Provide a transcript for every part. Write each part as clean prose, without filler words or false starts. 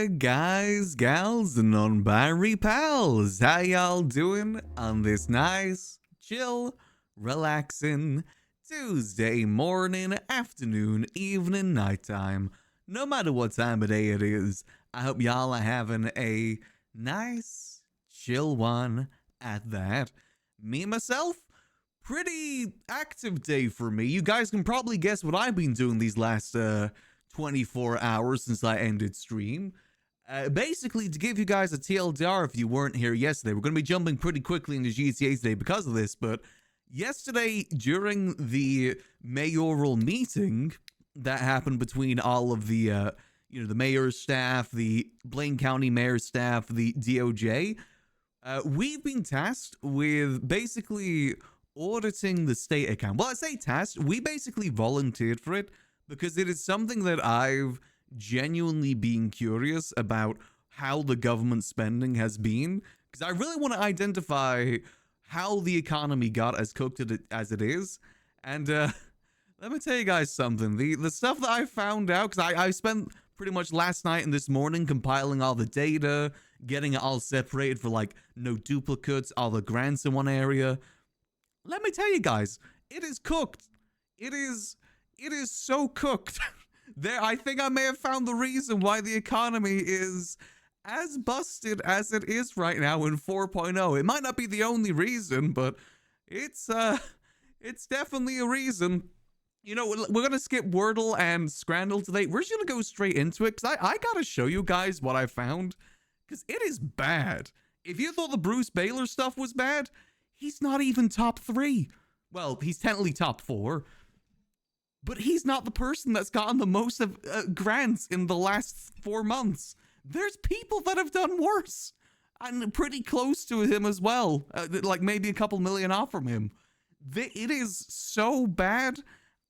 guys, gals, and non-binary pals. How y'all doing on this nice, chill, relaxing Tuesday morning, afternoon, evening, nighttime? No matter what time of day it is, I hope y'all are having a nice, chill one at that. Me, myself, pretty active day for me. You guys can probably guess what I've been doing these last, 24 hours since I ended stream. Basically, to give you guys a TLDR if you weren't here yesterday, we're going to be jumping pretty quickly into GTA today because of this, but yesterday, during the mayoral meeting that happened between all of the, the mayor's staff, the Blaine County mayor's staff, the DOJ, we've been tasked with basically auditing the state account. Well, I say tasked, we basically volunteered for it, because it is something that I've genuinely been curious about how the government spending has been, because I really want to identify how the economy got as cooked as it is. And let me tell you guys something. The stuff that I found out, because I spent pretty much last night and this morning compiling all the data, getting it all separated for like no duplicates, all the grants in one area. Let me tell you guys, it is cooked. It is so cooked. I think I may have found the reason why the economy is as busted as it is right now in 4.0. It might not be the only reason, but it's definitely a reason. You know, we're gonna skip Wordle and Scrandle today. We're just gonna go straight into it, because I gotta show you guys what I found, because it is bad. If you thought the Bruce Baylor stuff was bad, he's not even top 3. Well, he's technically top 4. But he's not the person that's gotten the most of grants in the last 4 months. There's people that have done worse, and pretty close to him as well. Like maybe a couple million off from him. It is so bad,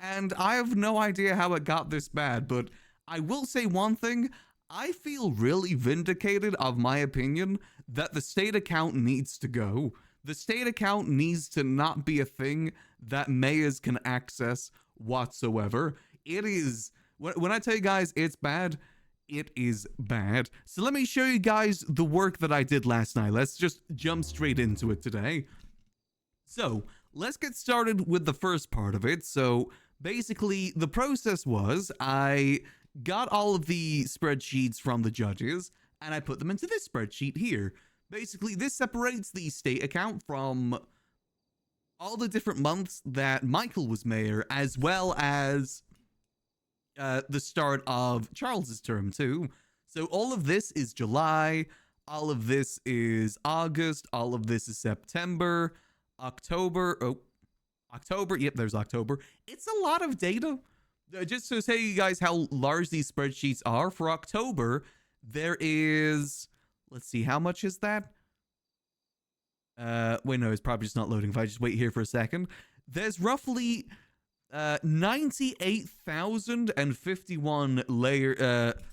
and I have no idea how it got this bad. But I will say one thing. I feel really vindicated of my opinion that the state account needs to go. The state account needs to not be a thing that mayors can access whatsoever. It is, when I tell you guys it's bad, it is bad. So let me show you guys the work that I did last night. Let's just jump straight into it today. So let's get started with the first part of it. So basically the process was I got all of the spreadsheets from the judges and I put them into this spreadsheet here. Basically this separates the state account from all the different months that Michael was mayor, as well as the start of Charles's term too. So all of this is July, all of this is August, all of this is September, October. Oh, October. Yep, there's October. It's a lot of data. Just to tell you guys how large these spreadsheets are, for October, there is, let's see, how much is that? Wait, no, it's probably just not loading. If I just wait here for a second, there's roughly 98,051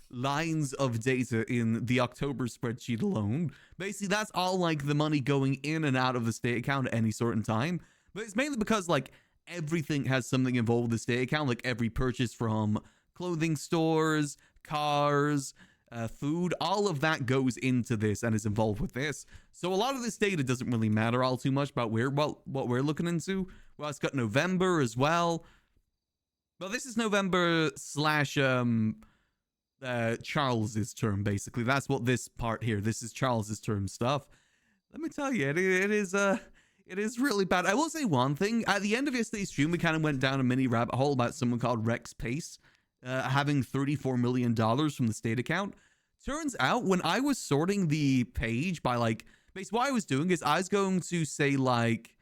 lines of data in the October spreadsheet alone. Basically, that's all like the money going in and out of the state account at any certain time. But it's mainly because like everything has something involved with the state account, like every purchase from clothing stores, cars, food, all of that goes into this and is involved with this. So a lot of this data doesn't really matter all too much about what we're looking into. Well, it's got November as well. Well, this is November slash Charles's term, basically. That's what this part here. This is Charles's term stuff. Let me tell you, it is really bad. I will say one thing. At the end of yesterday's stream, we kind of went down a mini rabbit hole about someone called Rex Pace. Having $34 million from the state account. Turns out when I was sorting the page by like, basically what I was doing is I was going to say like,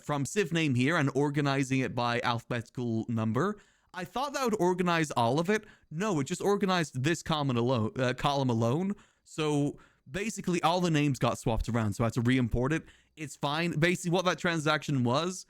from civ name here and organizing it by alphabetical number. I thought that would organize all of it. No, it just organized this column alone. So basically all the names got swapped around. So I had to re-import it. It's fine. Basically what that transaction was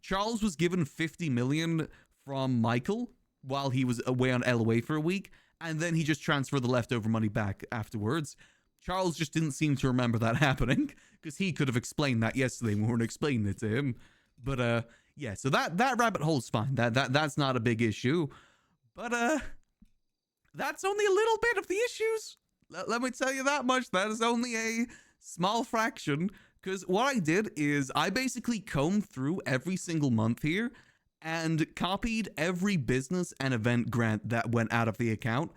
Charles was given 50 million from Michael while he was away on LOA for a week, and then he just transferred the leftover money back afterwards. Charles just didn't seem to remember that happening, because he could have explained that yesterday when we weren't explaining it to him. But yeah, so that rabbit hole's fine. That's not a big issue. But that's only a little bit of the issues. Let me tell you that much. That is only a small fraction. Because what I did is I basically combed through every single month here and copied every business and event grant that went out of the account,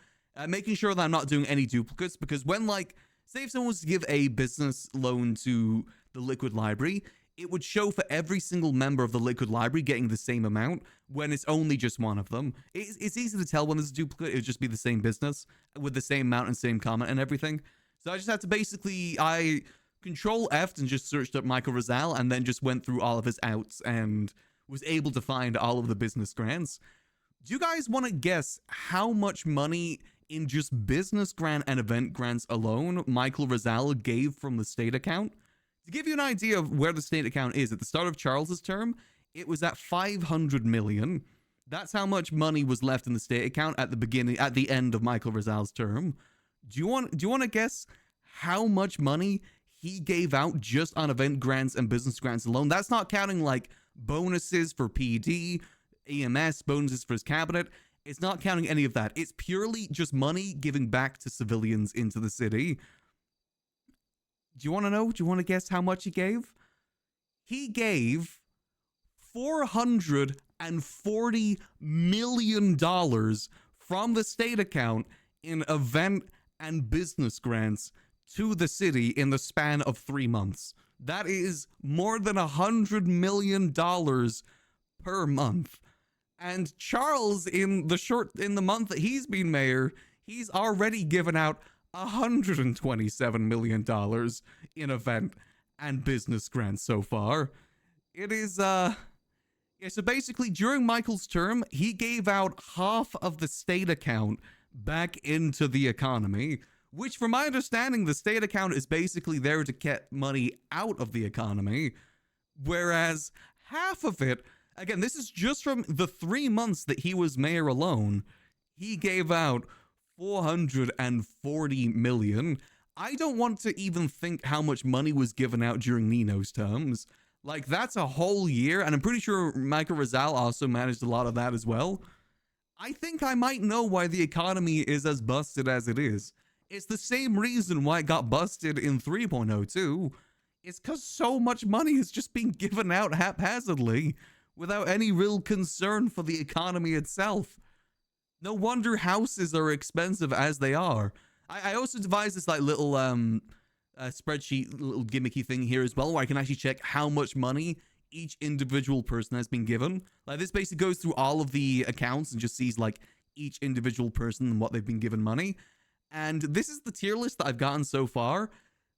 making sure that I'm not doing any duplicates. Because when, like, say if someone was to give a business loan to the Liquid Library, it would show for every single member of the Liquid Library getting the same amount when it's only just one of them. It's easy to tell when there's a duplicate. It would just be the same business with the same amount and same comment and everything. So I just had to basically, I Control F and just searched up Michael Rizal and then just went through all of his outs and was able to find all of the business grants. Do you guys want to guess how much money in just business grant and event grants alone Michael Rizal gave from the state account? To give you an idea of where the state account is, at the start of Charles's term, it was at 500 million. That's how much money was left in the state account at the end of Michael Rizal's term. Do you want to guess how much money he gave out just on event grants and business grants alone? That's not counting like bonuses for PD, EMS, bonuses for his cabinet. It's not counting any of that. It's purely just money giving back to civilians into the city. Do you want to know? Do you want to guess how much he gave? He gave $440 million from the state account in event and business grants to the city in the span of 3 months. That is more than $100 million per month. And Charles, in the month that he's been mayor, he's already given out $127 million in event and business grants so far. It is, yeah, so basically during Michael's term, he gave out half of the state account back into the economy, which from my understanding, the state account is basically there to get money out of the economy, whereas half of it, again, this is just from the 3 months that he was mayor alone, he gave out 440 million. I don't want to even think how much money was given out during Nino's terms. Like, that's a whole year, and I'm pretty sure Michael Rizal also managed a lot of that as well. I think I might know why the economy is as busted as it is. It's the same reason why it got busted in 3.0 too. It's because so much money is just being given out haphazardly without any real concern for the economy itself. No wonder houses are expensive as they are. I also devised this like little spreadsheet, little gimmicky thing here as well, where I can actually check how much money each individual person has been given. Like, this basically goes through all of the accounts and just sees like each individual person and what they've been given money. And this is the tier list that I've gotten so far.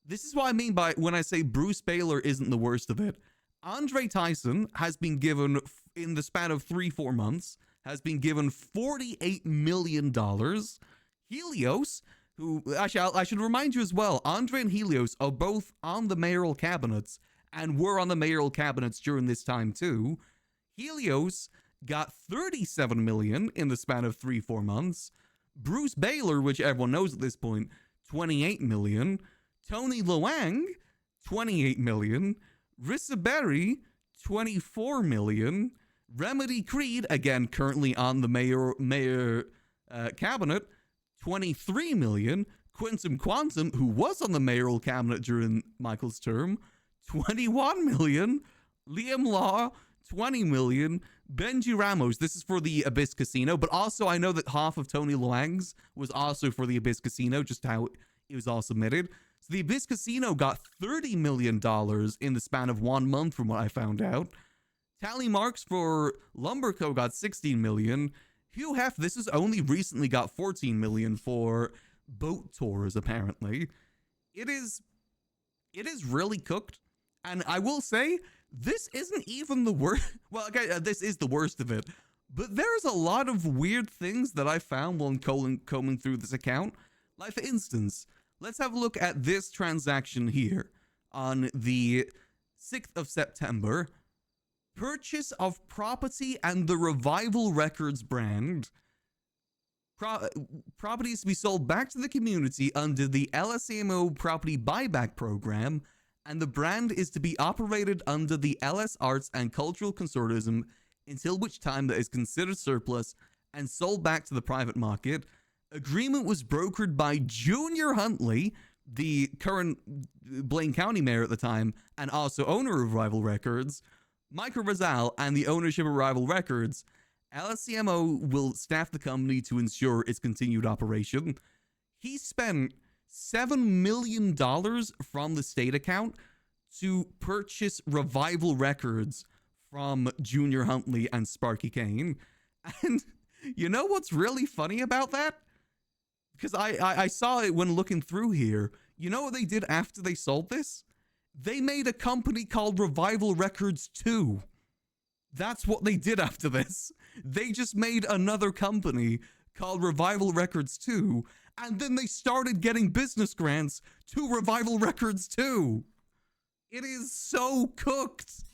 This is what I mean by when I say Bruce Baylor isn't the worst of it. Andre Tyson has been given, in the span of 3-4 months, has been given $48 million. Helios, who, actually, I should remind you as well, Andre and Helios are both on the mayoral cabinets and were on the mayoral cabinets during this time too. Helios got $37 million in the span of 3-4 months. Bruce Baylor, which everyone knows at this point, $28 million. Tony Luang, $28 million. Rissa Berry, $24 million. Remedy Creed, again, currently on the mayor cabinet, $23 million. Quintum Quantum, who was on the mayoral cabinet during Michael's term, $21 million. Liam Law, $20 million. Benji Ramos, this is for the Abyss Casino, but also I know that half of Tony Luang's was also for the Abyss Casino, just how it was all submitted. So the Abyss Casino got $30 million in the span of 1 month from what I found out. Tally Marks for Lumberco got $16 million. Hugh Hef, this has only recently got $14 million for boat tours, apparently. It is really cooked. And I will say, this isn't even the worst. Well, okay, this is the worst of it. But there's a lot of weird things that I found while combing through this account. Like, for instance, let's have a look at this transaction here on the 6th of September. Purchase of property and the Revival Records brand. Properties to be sold back to the community under the LSAMO property buyback program, and the brand is to be operated under the LS Arts and Cultural Consortium until which time that is considered surplus and sold back to the private market. agreement was brokered by Junior Huntley, the current Blaine County mayor at the time, and also owner of Rival Records, Michael Rizal, and the ownership of Rival Records. LSCMO will staff the company to ensure its continued operation. He spent $7 million from the state account to purchase Revival Records from Junior Huntley and Sparky Kane. And you know what's really funny about that? Because I saw it when looking through here. You know what they did after they sold this? They made a company called Revival Records 2. That's what they did after this. They just made another company called Revival Records 2, and then they started getting business grants to Revival Records 2. It is so cooked.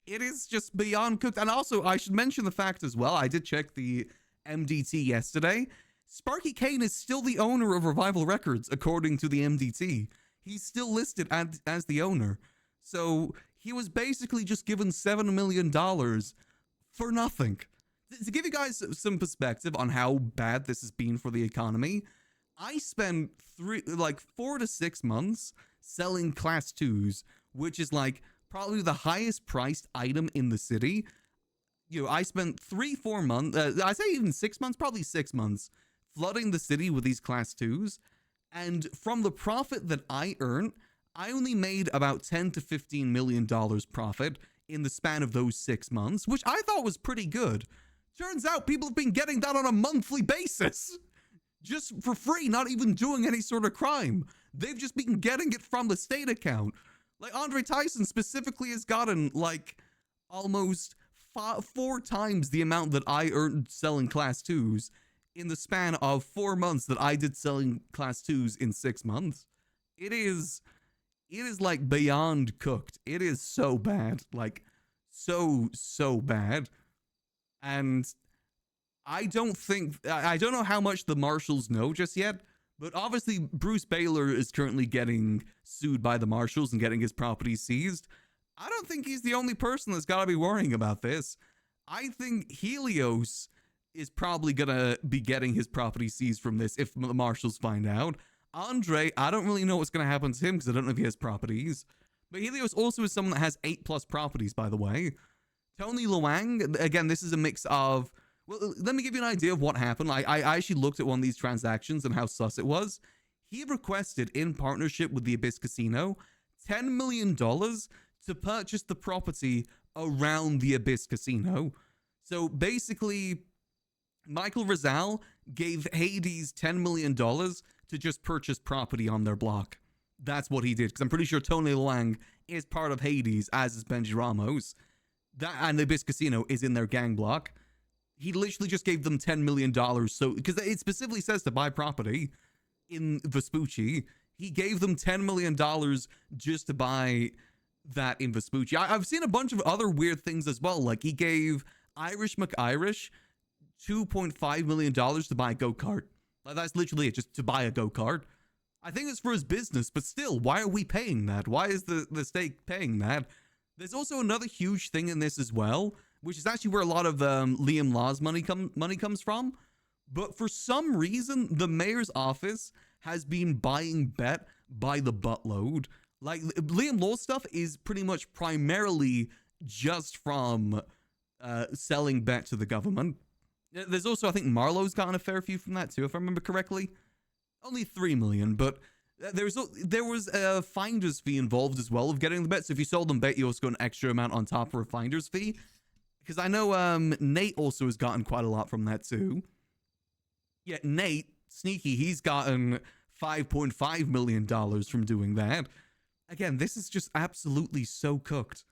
It is just beyond cooked. And also, I should mention the fact as well, I did check the MDT yesterday. Sparky Kane is still the owner of Revival Records, according to the MDT. He's still listed as the owner. So he was basically just given $7 million for nothing. To give you guys some perspective on how bad this has been for the economy, I spent 4 to 6 months selling Class 2s, which is like probably the highest priced item in the city. You know, I spent 3-4 months, I say even 6 months, probably 6 months, flooding the city with these Class 2s. And from the profit that I earned, I only made about $10 to $15 million profit in the span of those 6 months, which I thought was pretty good. Turns out people have been getting that on a monthly basis. Just for free, not even doing any sort of crime. They've just been getting it from the state account. Like Andre Tyson specifically has gotten like almost 4 times the amount that I earned selling Class 2s in the span of 4 months that I did selling Class 2s in 6 months. It is like beyond cooked. It is so bad. Like so bad. And I don't know how much the marshals know just yet, but obviously Bruce Baylor is currently getting sued by the marshals and getting his property seized. I don't think he's the only person that's got to be worrying about this. I think Helios is probably gonna be getting his property seized from this if the marshals find out. Andre, I don't really know what's gonna happen to him because I don't know if he has properties. But Helios also is someone that has 8+ properties, by the way. Tony Luang, again, this is a mix of... Well, let me give you an idea of what happened. I actually looked at one of these transactions and how sus it was. He requested, in partnership with the Abyss Casino, $10 million to purchase the property around the Abyss Casino. So basically, Michael Rizal gave Hades $10 million to just purchase property on their block. That's what he did, because I'm pretty sure Tony Luang is part of Hades, as is Benji Ramos. That and the Abyss Casino is in their gang block. He literally just gave them $10 million, so because it specifically says to buy property in Vespucci. He gave them $10 million just to buy that in Vespucci. I've seen a bunch of other weird things as well. Like he gave Irish McIrish $2.5 million to buy a go-kart. Like that's literally it, just to buy a go-kart. I think it's for his business, but still, why are we paying that? Why is the state paying that? There's also another huge thing in this as well, which is actually where a lot of Liam Law's money comes from. But for some reason, the mayor's office has been buying bet by the buttload. Like Liam Law's stuff is pretty much primarily just from selling bet to the government. There's also, I think Marlowe's gotten a fair few from that too, if I remember correctly. Only 3 million, but there was a finder's fee involved as well of getting the bet. So if you sold them bet, you also got an extra amount on top for a finder's fee. Because I know Nate also has gotten quite a lot from that too. Yeah, Nate, sneaky, he's gotten $5.5 million from doing that. Again, this is just absolutely so cooked.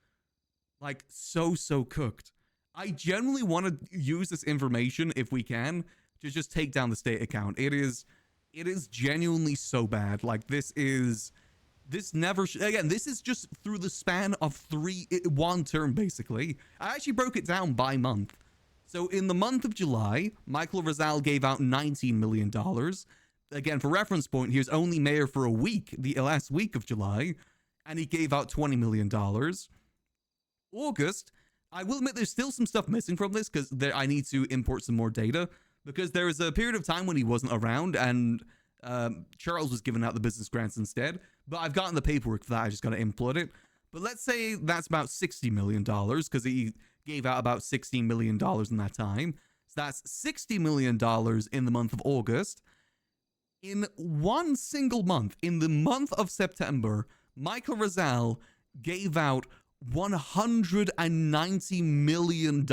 Like, so cooked. I generally want to use this information, if we can, to just take down the state account. It is genuinely so bad. Like, this is just through the span of 1 term, basically. I actually broke it down by month. So in the month of July, Michael Rizal gave out $19 million. Again, for reference point, he was only mayor for a week, the last week of July, and he gave out $20 million. August, I will admit there's still some stuff missing from this because I need to import some more data. because there was a period of time when he wasn't around and Charles was giving out the business grants instead. But I've gotten the paperwork for that. I just got to input it. But let's say that's about $60 million because he gave out about $16 million in that time. So that's $60 million in the month of August. In one single month, in the month of September, Michael Rizal gave out $190 million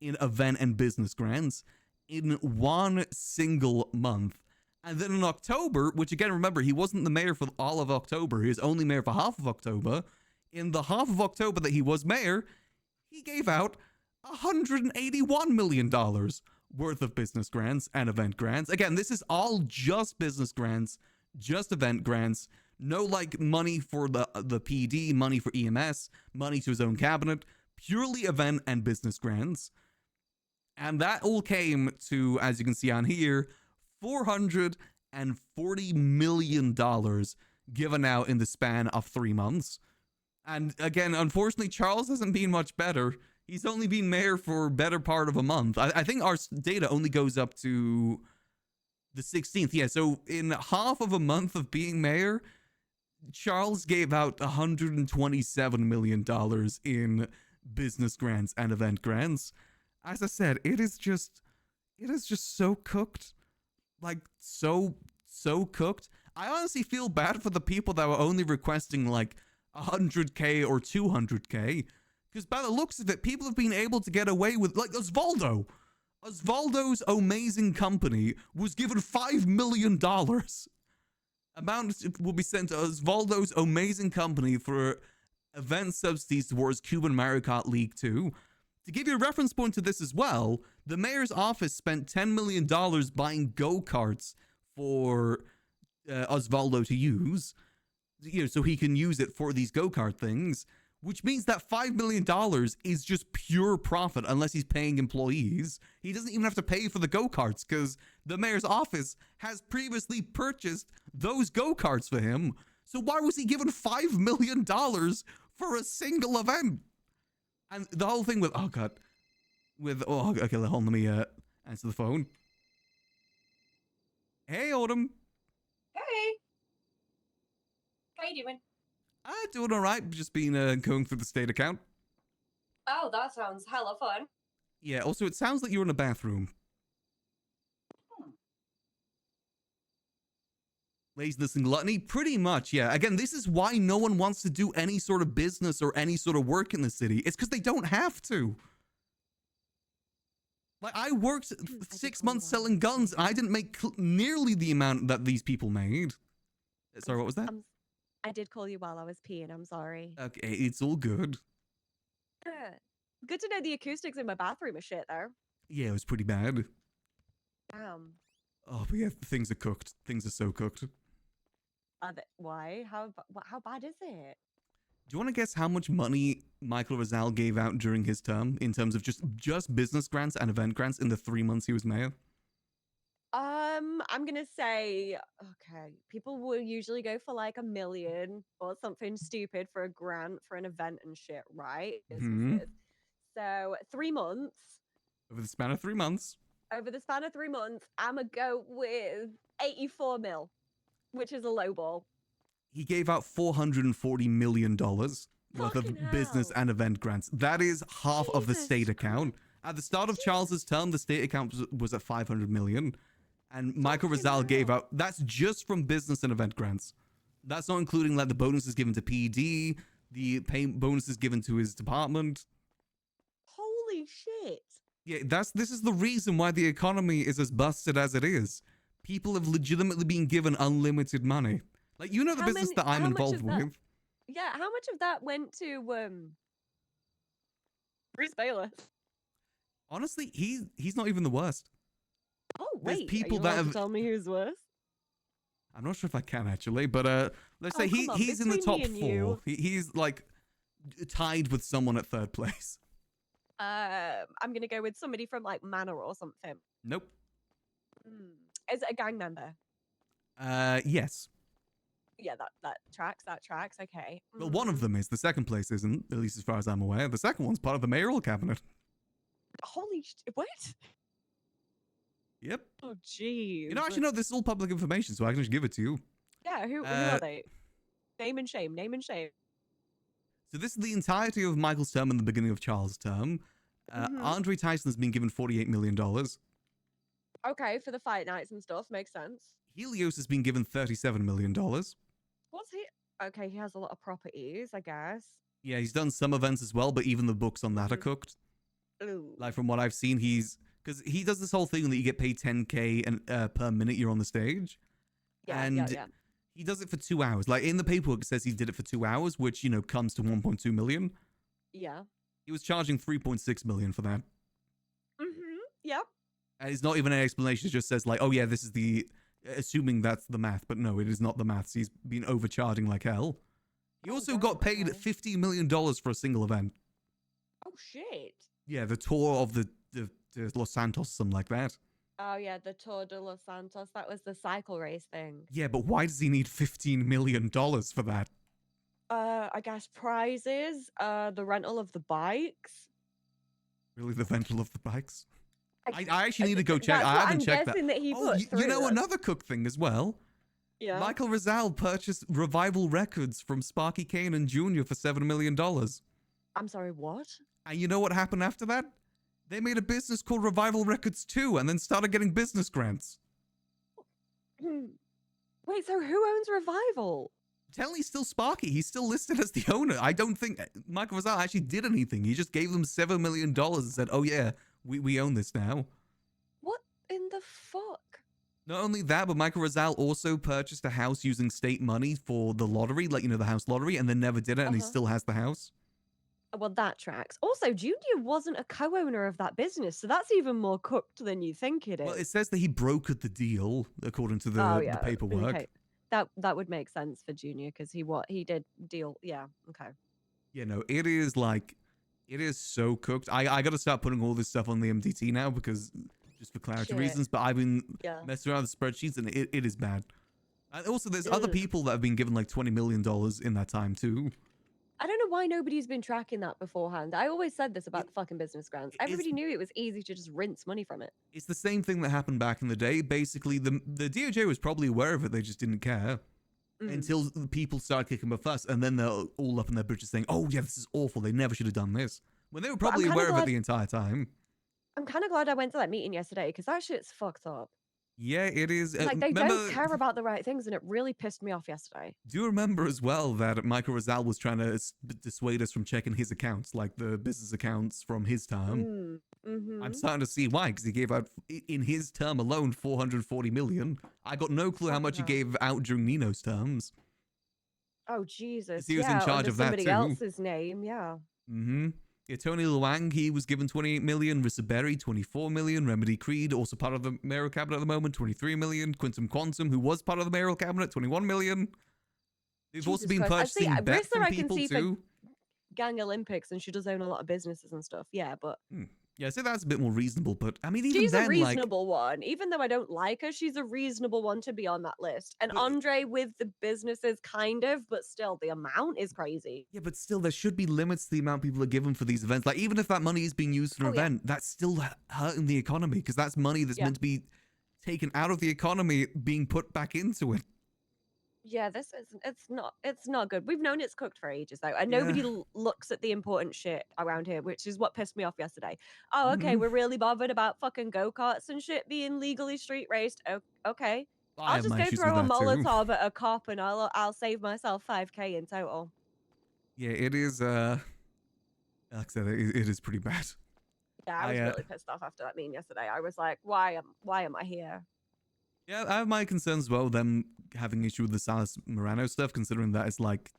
in event and business grants in one single month. And then in October, which again, remember, he wasn't the mayor for all of October. He was only mayor for half of October. In the half of October that he was mayor, he gave out $181 million worth of business grants and event grants. Again, this is all just business grants, just event grants. No like money for the PD, money for EMS, money to his own cabinet. Purely event and business grants. And that all came to, as you can see on here, $440 million given out in the span of 3 months. And again, unfortunately, Charles hasn't been much better. He's only been mayor for better part of a month. I think our data only goes up to the 16th. Yeah, so in half of a month of being mayor, Charles gave out $127 million in business grants and event grants. As I said, it is just so cooked. Like, so cooked. I honestly feel bad for the people that were only requesting, like, 100K or 200K. Because by the looks of it, people have been able to get away with, like, Osvaldo. Osvaldo's amazing company was given $5 million. Amount will be sent to Osvaldo's amazing company for event subsidies towards Cuban Mario Kart League 2. To give you a reference point to this as well, the mayor's office spent $10 million buying go-karts for Osvaldo to use, so he can use it for these go-kart things, which means that $5 million is just pure profit unless he's paying employees. He doesn't even have to pay for the go-karts because the mayor's office has previously purchased those go-karts for him. So why was he given $5 million for a single event? And the whole thing with, oh god, okay, hold on, let me answer the phone. Hey, Autumn. Hey. How you doing? Doing all right. Just been going through the state account. Oh, that sounds hella fun. Yeah, also, it sounds like you're in a bathroom. Laziness and gluttony? Pretty much, yeah. Again, this is why no one wants to do any sort of business or any sort of work in the city. It's because they don't have to. Like, I worked 6 months selling guns, and I didn't make nearly the amount that these people made. Sorry, what was that? I did call you while I was peeing. I'm sorry. Okay, it's all good. Good to know the acoustics in my bathroom are shit, though. Yeah, it was pretty bad. Damn. Oh, but yeah, things are cooked. Things are so cooked. Why? How bad is it? Do you want to guess how much money Michael Rizal gave out during his term in terms of just business grants and event grants in the 3 months he was mayor? I'm gonna say, okay, people will usually go for like $1 million or something stupid for a grant for an event and shit, right? Businesses. So 3 months. Over the span of 3 months. Over the span of 3 months, I'ma go with 84 mil, which is a low ball. He gave out $440 million worth of business and event grants. That is half of the state account. At the start of Charles's term, the state account was at $500 million. And Michael Rizal gave out, that's just from business and event grants. That's not including like the bonuses given to PD, the bonuses given to his department. Holy shit. Yeah, this is the reason why the economy is as busted as it is. People have legitimately been given unlimited money. Like, you know the business that I'm involved with. Yeah, how much of that went to Bruce Bayless? Honestly, he's not even the worst. Oh, There's wait, people are you that allowed have... to tell me who's worse? I'm not sure if I can actually, but let's say he's in the top 4. He's like tied with someone at 3rd place. I'm gonna go with somebody from like Manor or something. Nope. Is it a gang member? Yes. Yeah, that tracks. Okay. Well, one of them is. The 2nd place isn't, at least as far as I'm aware. The 2nd one's part of the mayoral cabinet. Holy what? Yep. Oh, jeez. You know, actually, no, this is all public information, so I can just give it to you. Yeah, who are they? Name and shame. Name and shame. So this is the entirety of Michael's term and the beginning of Charles' term. Andre Tyson has been given $48 million. Okay, for the fight nights and stuff. Makes sense. Helios has been given $37 million. What's he? Okay, he has a lot of properties, I guess. Yeah, he's done some events as well, but even the books on that are cooked. Ooh. Like, from what I've seen, because he does this whole thing that you get paid $10K per minute you're on the stage. Yeah. He does it for 2 hours. Like, in the paperwork, it says he did it for 2 hours, which, you know, comes to 1.2 million. Yeah. He was charging 3.6 million for that. Yep. And it's not even an explanation. It just says, like, oh, yeah, this is assuming that's the math. But no, it is not the maths. He's been overcharging like hell. He also got paid $50 million for a single event. Oh, shit. Yeah, the tour of the Los Santos, something like that. Oh, yeah, the Tour de Los Santos. That was the cycle race thing. Yeah, but why does he need $15 million for that? I guess prizes, the rental of the bikes. Really, the rental of the bikes? I actually need to go check. That's I what haven't I'm checked guessing that. He Oh, put you through know them. another cook thing as well? Yeah. Michael Rizal purchased Revival Records from Sparky Kanan Jr. for $7 million. I'm sorry, what? And you know what happened after that? They made a business called Revival Records 2 and then started getting business grants. Wait, so who owns Revival? Tell he's still Sparky. He's still listed as the owner. I don't think Michael Rizal actually did anything. He just gave them $7 million and said, oh yeah, we own this now. What in the fuck? Not only that, but Michael Rizal also purchased a house using state money for the lottery, like, you know, the house lottery, and then never did it, and he still has the house. Well, that tracks. Also, Junior wasn't a co-owner of that business, so that's even more cooked than you think it is. Well, it says that he brokered the deal, according to the paperwork. Okay. That would make sense for Junior, because he did deal. Yeah, okay. You know, it is so cooked. I got to start putting all this stuff on the MDT now, because just for clarity reasons, but I've been messing around with the spreadsheets, and it is bad. And also, there's other people that have been given like $20 million in that time, too. I don't know why nobody's been tracking that beforehand. I always said this about the fucking business grants. Everybody knew it was easy to just rinse money from it. It's the same thing that happened back in the day. Basically, the DOJ was probably aware of it. They just didn't care until people started kicking up a fuss. And then they're all up in their britches saying, oh, yeah, this is awful. They never should have done this. When they were probably aware of it the entire time. I'm kind of glad I went to that meeting yesterday, because that shit's fucked up. Yeah, it is. Like, they don't care about the right things, and it really pissed me off yesterday. Do you remember as well that Michael Rizal was trying to dissuade us from checking his accounts, like the business accounts from his term? I'm starting to see why, because he gave out, in his term alone, $440 million. I got no clue how much he gave out during Nino's terms. Oh, Jesus. He was in charge of that, too. Somebody else's name, yeah. Yeah, Tony Luang, he was given $28 million. Rissa Berry, $24 million. Remedy Creed, also part of the mayoral cabinet at the moment, $23 million. Quantum Quantum, who was part of the mayoral cabinet, $21 million. They've also been purchasing bets from people too. Gang Olympics, and she does own a lot of businesses and stuff. Yeah, but yeah, so that's a bit more reasonable. But I mean, even she's then, a reasonable one. Even though I don't like her, she's a reasonable one to be on that list. And Andre with the businesses, kind of, but still, the amount is crazy. Yeah, but still, there should be limits to the amount people are given for these events. Like, even if that money is being used for an event, that's still hurting the economy, because that's money that's meant to be taken out of the economy, being put back into it. Yeah, it's not good. We've known it's cooked for ages though, and nobody looks at the important shit around here, which is what pissed me off yesterday. Oh, okay, we're really bothered about fucking go-karts and shit being legally street raced. Oh, okay, I'll just go throw a Molotov at a cop, and I'll save myself $5K in total. Yeah, it is. Like I said, it is pretty bad. Yeah, I was really pissed off after that meeting yesterday. I was like, why am I here? Yeah, I have my concerns as well, them having issue with the Salas Morano stuff, considering that it's like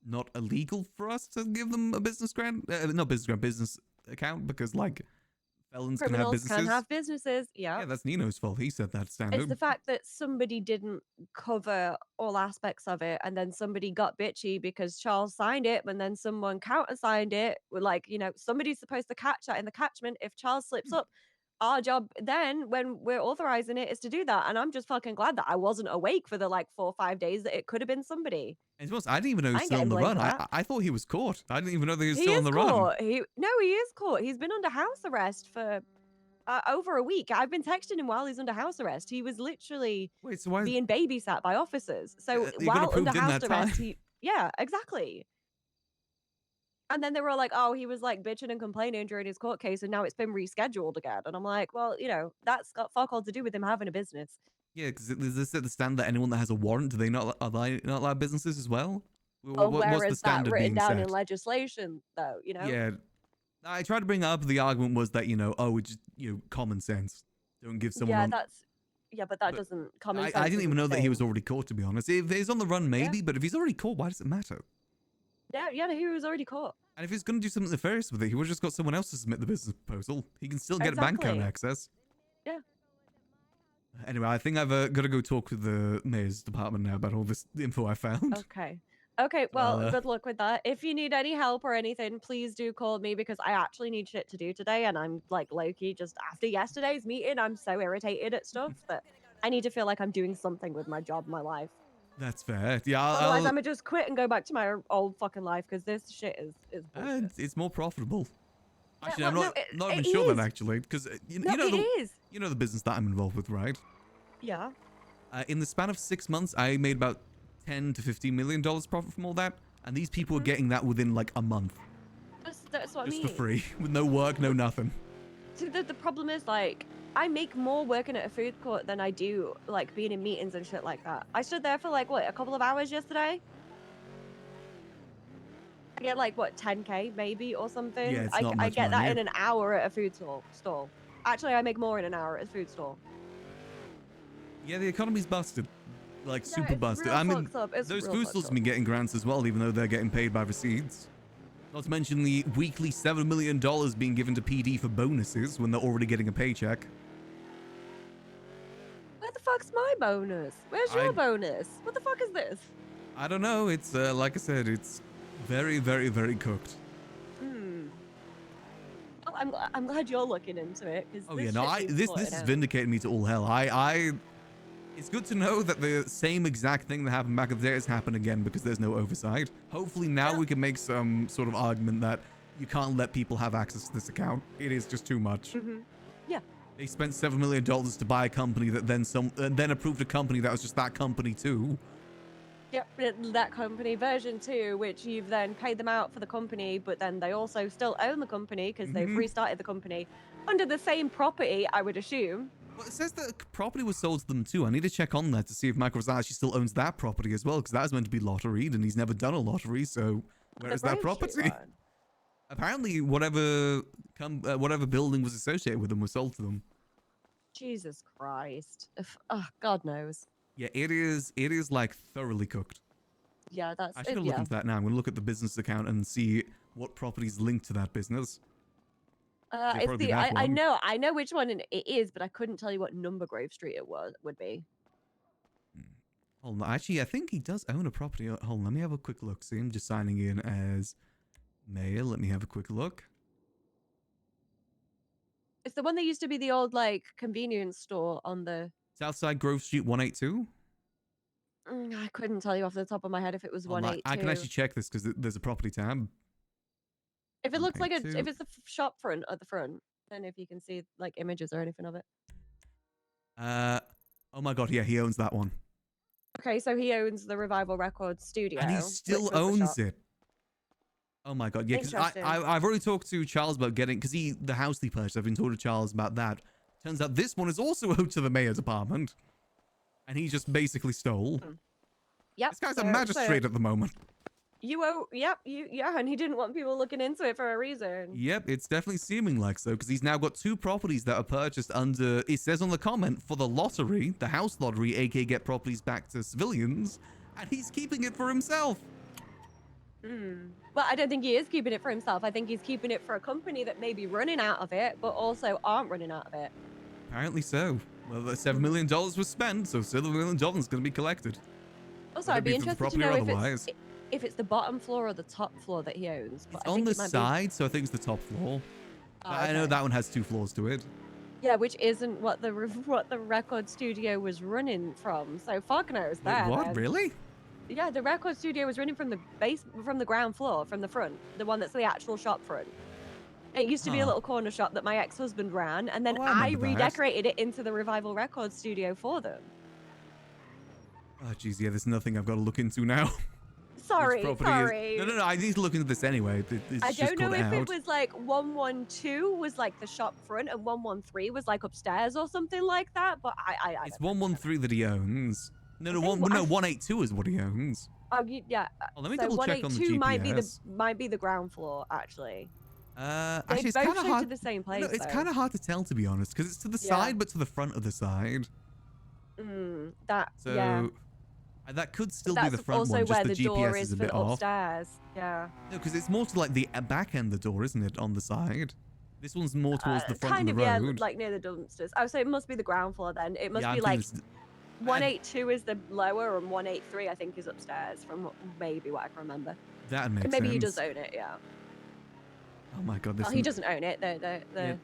not illegal for us to give them a business grant, not business grant, business account, because like felons can have businesses. Can have businesses, yeah. Yeah, that's Nino's fault. He said that standard. It's the fact that somebody didn't cover all aspects of it, and then somebody got bitchy because Charles signed it, and then someone countersigned it. Like, you know, somebody's supposed to catch that in the catchment. If Charles slips up, our job then, when we're authorizing it, is to do that. And I'm just fucking glad that I wasn't awake for the like 4 or 5 days that it could have been somebody. And I didn't even know he was still on the run. I thought he was caught. I didn't even know that he was still on the run. He is caught. He's been under house arrest for over a week. I've been texting him while he's under house arrest. He was literally Wait, so why is being babysat by officers. So you got while under approved in house that time? arrest, yeah, exactly. And then they were all like, "Oh, he was like bitching and complaining during his court case, and now it's been rescheduled again." And I'm like, "Well, that's got fuck all to do with him having a business." Yeah, because is this at the stand that anyone that has a warrant, do they not are they not allowed businesses as well? Oh, What's where the is that standard written being down set? in legislation, though? Yeah, I tried to bring up. The argument was that oh, it's just common sense. Don't give someone. But that But doesn't common sense. I didn't even isn't know a that he was thing. already caught. To be honest, if he's on the run, maybe. Yeah. But if he's already caught, why does it matter? Yeah, he was already caught. And if he's going to do something nefarious with it, he would have just got someone else to submit the business proposal. He can still get a bank account Exactly. access. Yeah. Anyway, I think I've got to go talk with the mayor's department now about all this info I found. Okay. Okay, well, good luck with that. If you need any help or anything, please do call me because I actually need shit to do today. And I'm like low-key just after yesterday's meeting, I'm so irritated at stuff that I need to feel like I'm doing something with my job, my life. That's fair. Yeah, Otherwise, I'm gonna just quit and go back to my old fucking life because this shit is bullshit. it's more profitable. Yeah, Actually, well, I'm not even it sure is. that actually, because you No, know it is. you know the business that I'm involved with, right? Yeah. In the span of 6 months, I made about $10 to $15 million profit from all that, and these people are getting that within like a month, That's what I just mean. for free, with no work, no nothing. See, the problem is, like, I make more working at a food court than I do, like, being in meetings and shit like that. I stood there for, like, what, a couple of hours yesterday? I get, like, what, 10K maybe or something? Yeah, it's not I much get that money. in an hour at a food stall. Actually, I make more in an hour at a food stall. Yeah, the economy's busted. Like, Yeah, super it's busted. real I mean, fucked up. It's those real food fucked stalls up. have been getting grants as well, even though they're getting paid by receipts. Not to mention the weekly $7 million being given to PD for bonuses when they're already getting a paycheck. Where the fuck's my bonus? Where's your bonus? What the fuck is this? I don't know. It's, like I said, it's very, very, very cooked. Well, I'm glad you're looking into it. Oh yeah, no, this is vindicating me to all hell. It's good to know that the same exact thing that happened back in the day has happened again because there's no oversight. Hopefully now we can make some sort of argument that you can't let people have access to this account. It is just too much. Yeah. They spent $7 million to buy a company that then approved a company that was just that company too. Yep, that company version 2, which you've then paid them out for the company, but then they also still own the company because they've restarted the company under the same property, I would assume. Well, it says that property was sold to them too. I need to check on that to see if Microsoft actually still owns that property as well, because that was meant to be lotteried, and he's never done a lottery, so where is that property? Apparently, whatever building was associated with them was sold to them. Jesus Christ. God knows. Yeah, it is like thoroughly cooked. Yeah, that's I should look into that now. I'm going to look at the business account and see what properties linked to that business. I know which one it is, but I couldn't tell you what number Grove Street it would be. Hold on. Actually, I think he does own a property. Hold on, let me have a quick look. See, I'm just signing in as mayor. Let me have a quick look. It's the one that used to be the old, like, convenience store on the... Southside Grove Street 182? I couldn't tell you off the top of my head if it was 182. I can actually check this because there's a property tab. If it looks like if it's the shop front at the front, then if you can see, like, images or anything of it. Oh my god, yeah, he owns that one. Okay, so he owns the Revival Records studio. And he still owns it. Oh my god, yeah, because I've already talked to Charles about getting, because the house he purchased, I've been talking to Charles about that. Turns out this one is also owed to the mayor's apartment. And he just basically stole. Yep. This guy's a magistrate at the moment. Yep, and he didn't want people looking into it for a reason. Yep, it's definitely seeming like so, because he's now got 2 properties that are purchased under, it says on the comment, for the lottery, the house lottery, aka get properties back to civilians, and he's keeping it for himself. Well, I don't think he is keeping it for himself. I think he's keeping it for a company that may be running out of it, but also aren't running out of it. Apparently so. Well, the $7 million was spent, so $7 million is going to be collected. Also, I'd be interested to know if it's the bottom floor or the top floor that he owns. It's on the side, so I think it's the top floor. I know that one has 2 floors to it. Yeah, which isn't what the record studio was running from. So fuck knows that. Wait, what? Really? Yeah, the record studio was running from the ground floor, from the front, the one that's the actual shop front. It used to be a Huh. little corner shop that my ex-husband ran, and then Oh, I I remember that. redecorated it into the Revival Records studio for them. Oh, geez, yeah, there's nothing I've got to look into now. Sorry, No, no, I need to look into this anyway. It's I just don't know got if out. it was like 112 was like the shop front and 113 was like upstairs or something like that, but I It's don't know. 113 that he owns. No, no, think no, I- 182 is what he owns. Yeah. Oh, let me So double check on the 182 GPS. might be the ground floor actually. They Actually, it's both kind of show hard. to the same place. No, it's though. kind of hard to tell, to be honest, because it's to the Yeah. side, but to the front of the side. So yeah. That could still But be that's the front also one. where Just the the door GPS is is a for bit the off. upstairs. Yeah. No, because it's more to like the back end of the door, isn't it, on the side? This one's more towards the front Kind of of, the yeah, road. like near the dumpsters. Oh, so it must be the ground floor then. It must Yeah, be I'm like thinking 182 is the lower and 183 I think is upstairs from maybe what I can remember. that makes And maybe sense. he does own it, yeah. Oh my god, this. Well, he doesn't own it. Yeah.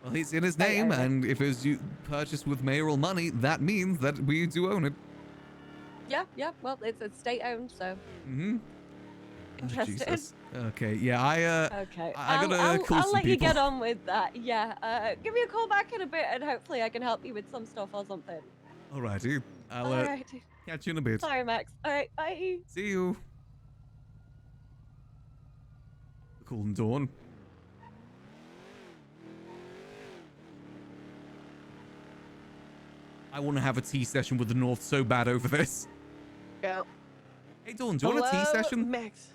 Well, it's in his They name, own it. and if it's purchased with mayoral money, that means that we do own it. Yeah. Well, it's state owned, so Mm-hmm. interested. Jesus. Okay, yeah, Okay. I gotta call I'll some let you people. get on with that. Yeah. Give me a call back in a bit, and hopefully I can help you with some stuff or something. Alrighty, I'll All right. catch you in a bit. Sorry, Max. All right. Bye. See you. Cool and Dawn. I want to have a tea session with the North so bad over this. Yeah. Hey Dawn, do you want a tea Hello, session? Max.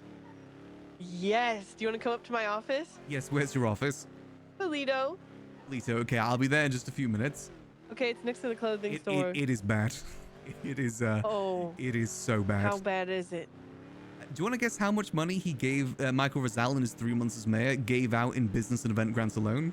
Yes. Do you want to come up to my office? Yes, where's your office? Toledo. Lito, okay, I'll be there in just a few minutes. Okay, it's next to the clothing It, store. it is bad. It is, Oh, it is so bad. how bad is it? Do you want to guess how much money he gave Michael Rizal in his 3 months as mayor gave out in business and event grants alone?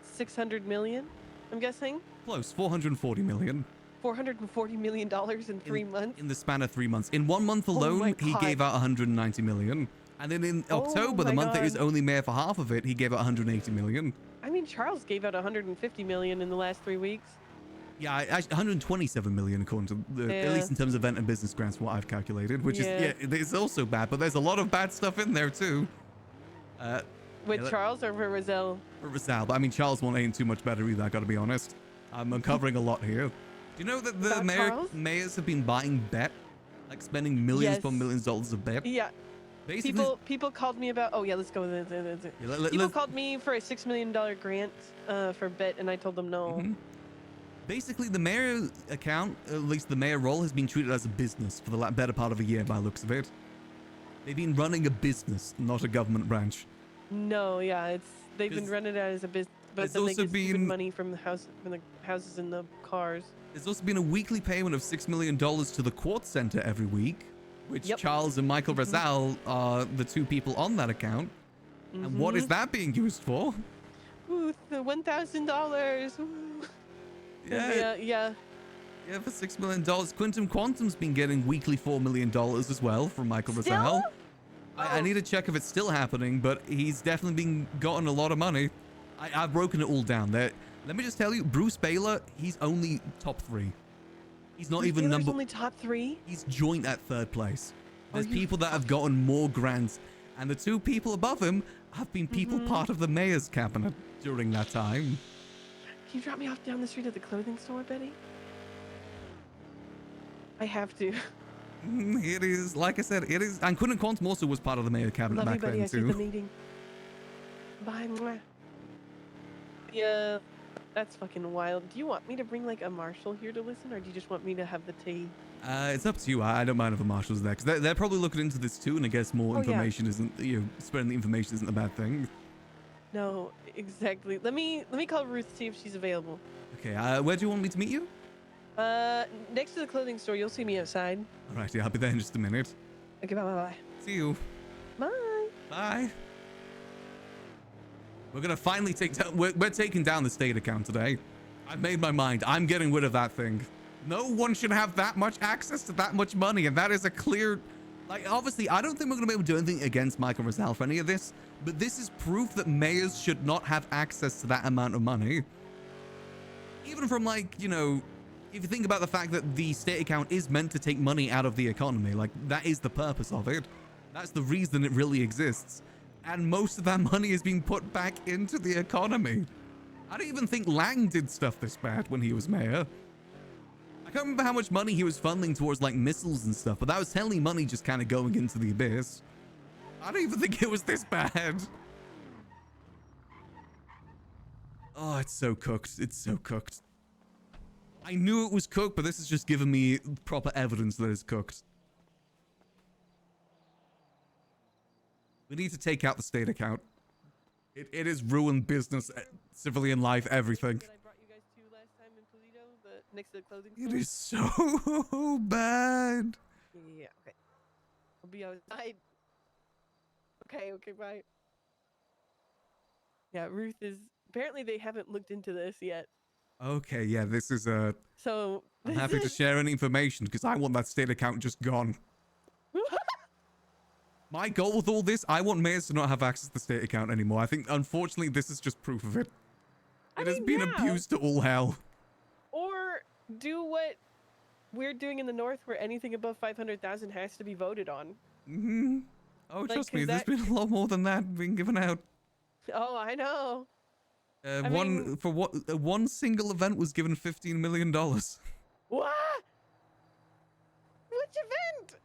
600 million, I'm guessing. Close, 440 million. $440 million in 3 months. In the span of 3 months. In 1 month alone, my he God. gave out 190 million. And then in Oh October, the my month that he's God. only mayor for half of it, he gave out 180 million. I mean, Charles gave out 150 million in the last 3 weeks. Yeah, actually 127 million according to the, at Yeah. least in terms of event and business grants, what I've calculated, which is, yeah, it's also bad, but there's a lot of bad stuff in there too. With Yeah, Charles or for Rizal? For Rizal, but I mean, Charles one ain't too much better either, I gotta be honest. I'm uncovering a lot here. Do you know that the About Charles? mayors have been buying bet? Like spending millions upon Yes. millions of dollars of bet? Yeah. Basically, People called me about. Oh yeah, let's go. yeah, let- People let's- called me for a $6 million grant for bet, and I told them no. Mhm. Basically, the mayor account, at least the mayor role, has been treated as a business for the better part of a year by the looks of it. They've been running a business, not a government branch. No, yeah, they've been 'Cause running it as a business, but there's then they also get stupid been- money from the houses and the cars. There's also been a weekly payment of $6 million to the Quartz Center every week, which Yep. Charles and Michael Rizal are the two people on that account. And what is that being used for? Ooh, the $1,000. Yeah. Yeah, for $6 million. Quantum Quantum's been getting weekly $4 million as well from Michael Still? Rizal. I need to check if it's still happening, but he's definitely been gotten a lot of money. I've broken it all down. There. Let me just tell you, Bruce Baylor, he's only top 3. He's not even Taylor's number. only top 3. He's joint at 3rd place. There's you people that have gotten more grants, and the 2 people above him have been people part of the mayor's cabinet during that time. Can you drop me off down the street at the clothing store, Betty? I have to. It is, like I said, it is. And Quinn and Quantum also was part of the mayor cabinet Love you, back Betty. then I see the too. meeting. Bye. Mwah. Yeah, that's fucking wild. Do you want me to bring like a marshal here to listen, or do you just want me to have the tea? It's up to you. I don't mind if the marshal's there, because they're probably looking into this too, and I guess more Oh, yeah. information isn't, spreading the information isn't a bad thing. No, exactly. Let me call Ruth, see if she's available. Okay, where do you want me to meet you? Next to the clothing store. You'll see me outside. Alright, yeah, I'll be there in just a minute. Okay, bye. See you. Bye. Bye. We're gonna finally take down, we're taking down the state account today. I've made my mind. I'm getting rid of that thing. No one should have that much access to that much money, and that is a clear, like, obviously, I don't think we're gonna be able to do anything against Michael Rizal for any of this, but this is proof that mayors should not have access to that amount of money. Even from, like, if you think about the fact that the state account is meant to take money out of the economy, like, that is the purpose of it. That's the reason it really exists. And most of that money is being put back into the economy. I don't even think Lang did stuff this bad when he was mayor. I can't remember how much money he was funneling towards like missiles and stuff, but that was heavily money just kind of going into the abyss. I don't even think it was this bad. Oh, it's so cooked. It's so cooked. I knew it was cooked, but this has just given me proper evidence that it's cooked. We need to take out the state account. It has ruined business, civilian life, everything. That I brought you guys to last time in Toledo, next to the clothing It store? is so bad. Yeah, okay. I'll be outside. Okay, bye. Yeah, Ruth is... Apparently they haven't looked into this yet. Okay, yeah, this is So... I'm happy to share any information because I want that state account just gone. My goal with all this, I want mayors to not have access to the state account anymore. I think, unfortunately, this is just proof of it. It has been abused to all hell. Or do what we're doing in the north where anything above 500,000 has to be voted on. Mm-hmm. Oh, Like, trust me, 'cause there's that- been a lot more than that being given out. Oh, I know. One single event was given $15 million. What? Which event?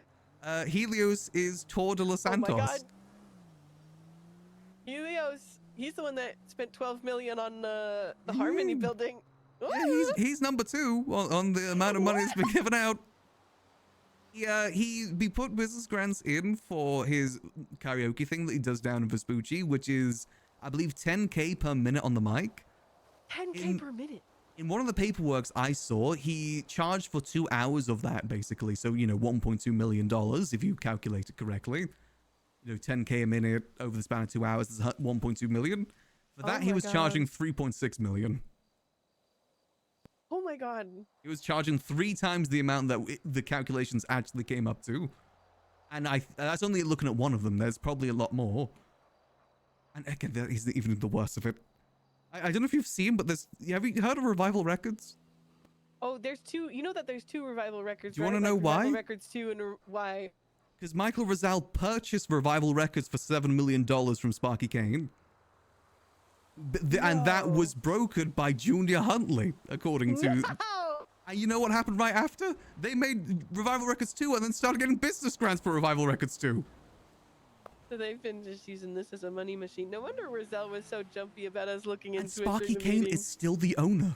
Helios is Tour de los Santos. Oh my god. Helios, he's the one that spent 12 million on the Harmony building. Yeah, he's number 2 on the amount of money that's been given out. Yeah, he put business grants in for his karaoke thing that he does down in Vespucci, which is, I believe, 10K per minute on the mic. 10K per minute. In one of the paperworks I saw, he charged for 2 hours of that, basically. So, you know, $1.2 million, if you calculate it correctly. You know, 10K a minute over the span of 2 hours is 1.2 million. For that, he was charging 3.6 million. Oh my god. He was charging 3 times the amount that the calculations actually came up to. And that's only looking at one of them. There's probably a lot more. And again, that isn't even the worst of it. I don't know if you've seen, but have you heard of Revival Records? Oh, there's 2. You know that there's 2 Revival Records, Do you right? want to know Revival why? Records 2 and why? Because Michael Rizal purchased Revival Records for $7 million from Sparky Kane. And that was brokered by Junior Huntley, according to... And you know what happened right after? They made Revival Records 2 and then started getting business grants for Revival Records 2. So they've been just using this as a money machine. No wonder Rizal was so jumpy about us looking into And it. Sparky during the Kane meeting. is still the owner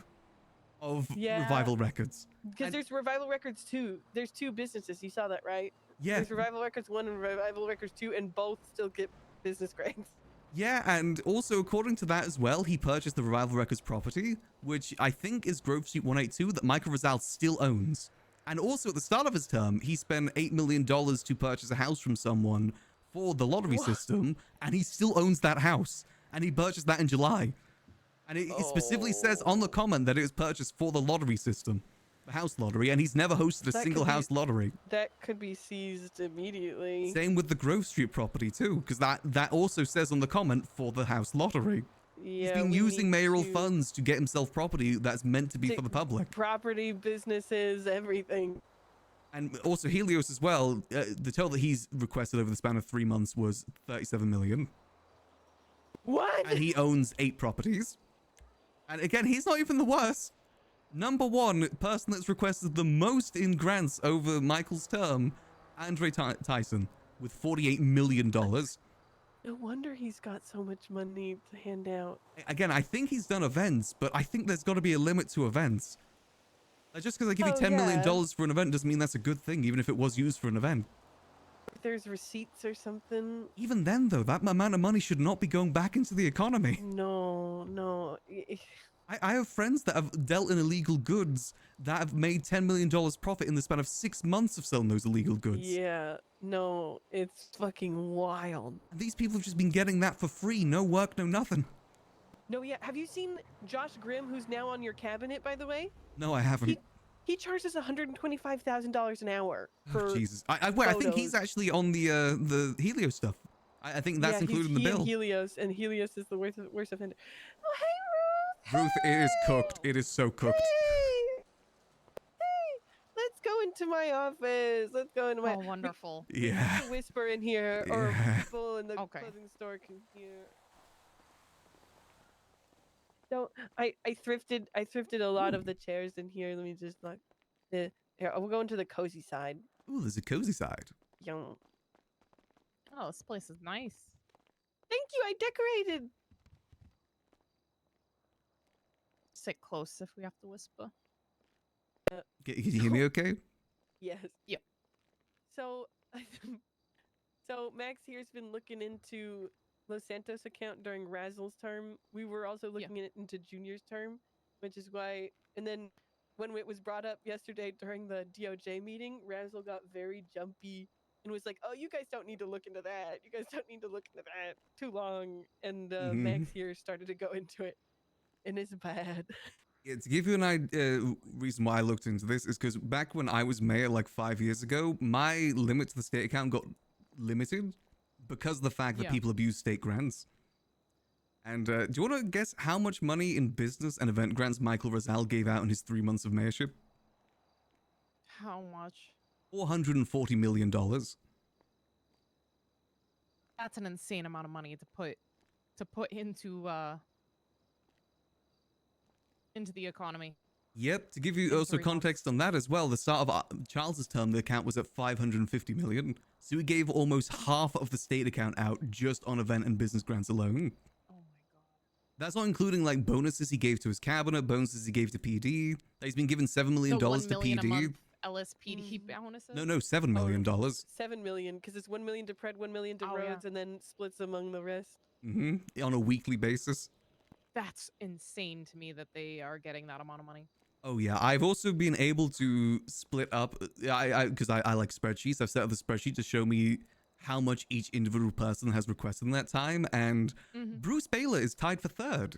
of Yeah. Revival Records. Because there's Revival Records 2. There's 2 businesses. You saw that, right? Yeah. There's Revival Records 1 and Revival Records 2, and both still get business grants. Yeah, and also according to that as well, he purchased the Revival Records property, which I think is Grove Street 182, that Michael Rizal still owns. And also at the start of his term, he spent $8 million to purchase a house from someone for the lottery system, and he still owns that house. And he purchased that in July. And it specifically says on the comment that it was purchased for the lottery system, the house lottery, and he's never hosted a single house lottery. That could be seized immediately. Same with the Grove Street property too, because that also says on the comment for the house lottery. Yeah, He's been we using need mayoral to- funds to get himself property that's meant to be for the public. Property, businesses, everything. And also Helios as well, the total that he's requested over the span of 3 months was 37 million. What? And he owns 8 properties. And again, he's not even the worst. Number 1 person that's requested the most in grants over Michael's term, Andre Tyson, with $48 million. No wonder he's got so much money to hand out. Again, I think he's done events, but I think there's got to be a limit to events. Just because I give you $10 million for an event doesn't mean that's a good thing, even if it was used for an event. If there's receipts or something. Even then, though, that amount of money should not be going back into the economy. No. I have friends that have dealt in illegal goods that have made $10 million profit in the span of 6 months of selling those illegal goods. Yeah, no, it's fucking wild. And these people have just been getting that for free, no work, no nothing. No, yeah, have you seen Josh Grimm, who's now on your cabinet, by the way? No, I haven't. He charges $125,000 an hour for Oh, Jesus. I think he's actually on the Helios stuff. I think that's included in the bill. And Helios is the worst offender. Oh, hey, Ruth. Ruth, it is cooked. It is so cooked. Hey, let's go into my office. Let's go into my. Oh, wonderful. We need Yeah. to whisper in here, or Yeah. people in the Okay. clothing store can hear. So I thrifted a lot of the chairs in here. Let me just look. Here, we'll go into the cozy side. Ooh, there's a cozy side. Yum. Oh, this place is nice. Thank you. I decorated. Sit close if we have to whisper. Can you hear me okay? Yes. Yep. So, so Max here's been looking into Los Santos account during Razzle's term. We were also looking into Junior's term, which is why. And then when it was brought up yesterday during the DOJ meeting, Razzle got very jumpy and was like, "Oh, you guys don't need to look into that. You guys don't need to look into that. Too long." And Max here started to go into it, and it's bad. Yeah, to give you an idea, reason why I looked into this is because back when I was mayor like 5 years ago, my limit to the state account got limited because of the fact that Yeah. people abuse state grants. And do you want to guess how much money in business and event grants Michael Rizal gave out in his 3 months of mayorship? How much? $440 million. That's an insane amount of money to put into the economy. Yep, to give you In also 3 context on that as well, the start of Charles's term, the account was at 550 million. So he gave almost half of the state account out just on event and business grants alone. Oh my god. That's not including like bonuses he gave to his cabinet, bonuses he gave to PD. He's been given $7 million So to $1 million a PD. month LSPD bonuses? No, $7 million. 7 million, because it's 1 million to Pred, 1 million to Oh, yeah. Roads, and then splits among the rest. On a weekly basis. That's insane to me that they are getting that amount of money. Oh yeah, I've also been able to split up, because I like spreadsheets. I've set up a spreadsheet to show me how much each individual person has requested in that time, and Bruce Baylor is tied for third.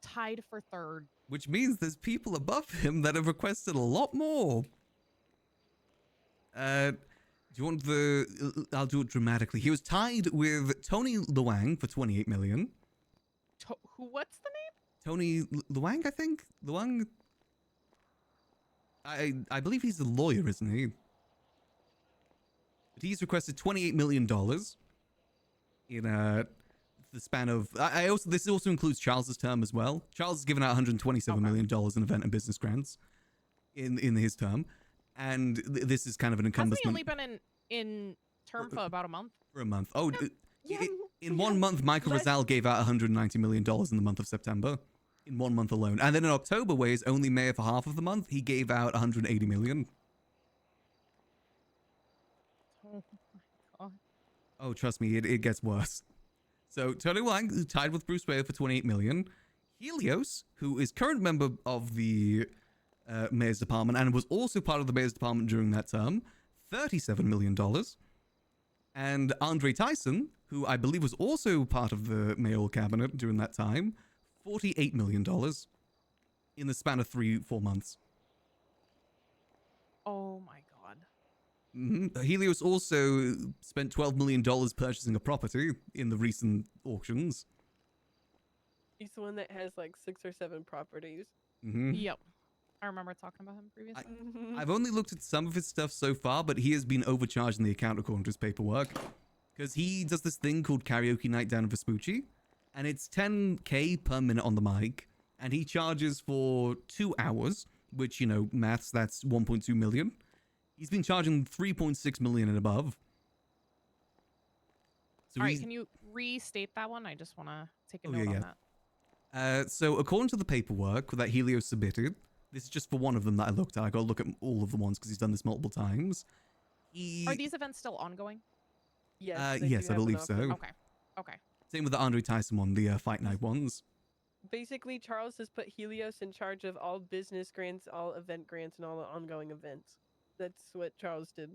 Tied for third. Which means there's people above him that have requested a lot more. Do you want the... I'll do it dramatically. He was tied with Tony Luang for 28 million. What's the name? Tony Luang, I think? Luang? I believe he's a lawyer, isn't he? But he's requested $28 million in the span of... This also includes Charles's term as well. Charles has given out $127 million in event and business grants in his term. And this is kind of an Hasn't encompassment... he only been in term for about a month? For a month. Oh, Yeah, in 1 month, Michael Rizal gave out $190 million in the month of September. In 1 month alone. And then in October, where he's only mayor for half of the month, he gave out $180 million. Oh my god. Oh, trust me, it gets worse. So, Tony Wang, who tied with Bruce Wayne for $28 million. Helios, who is current member of the mayor's department and was also part of the mayor's department during that term, $37 million. And Andre Tyson, who I believe was also part of the mayoral cabinet during that time, $48 million in the span of 3-4 months. Oh my god. Helios also spent $12 million purchasing a property in the recent auctions. He's the one that has like 6 or 7 properties. Yep. I remember talking about him previously. I've only looked at some of his stuff so far, but he has been overcharged in the account according to his paperwork. Because he does this thing called Karaoke Night down in Vespucci, and it's 10k per minute on the mic, and he charges for 2 hours, which, you know, maths, that's 1.2 million. He's been charging 3.6 million and above. So All right, can you restate that one? I just want to take a Oh, note yeah, on that. So according to the paperwork that Helios submitted, this is just for one of them that I looked at. I got to look at all of the ones because he's done this multiple times. Are these events still ongoing? Yes, they yes, do I have an believe so. offer. Okay. Okay. Same with the Andre Tyson one, the Fight Night ones. Basically, Charles has put Helios in charge of all business grants, all event grants, and all the ongoing events. That's what Charles did.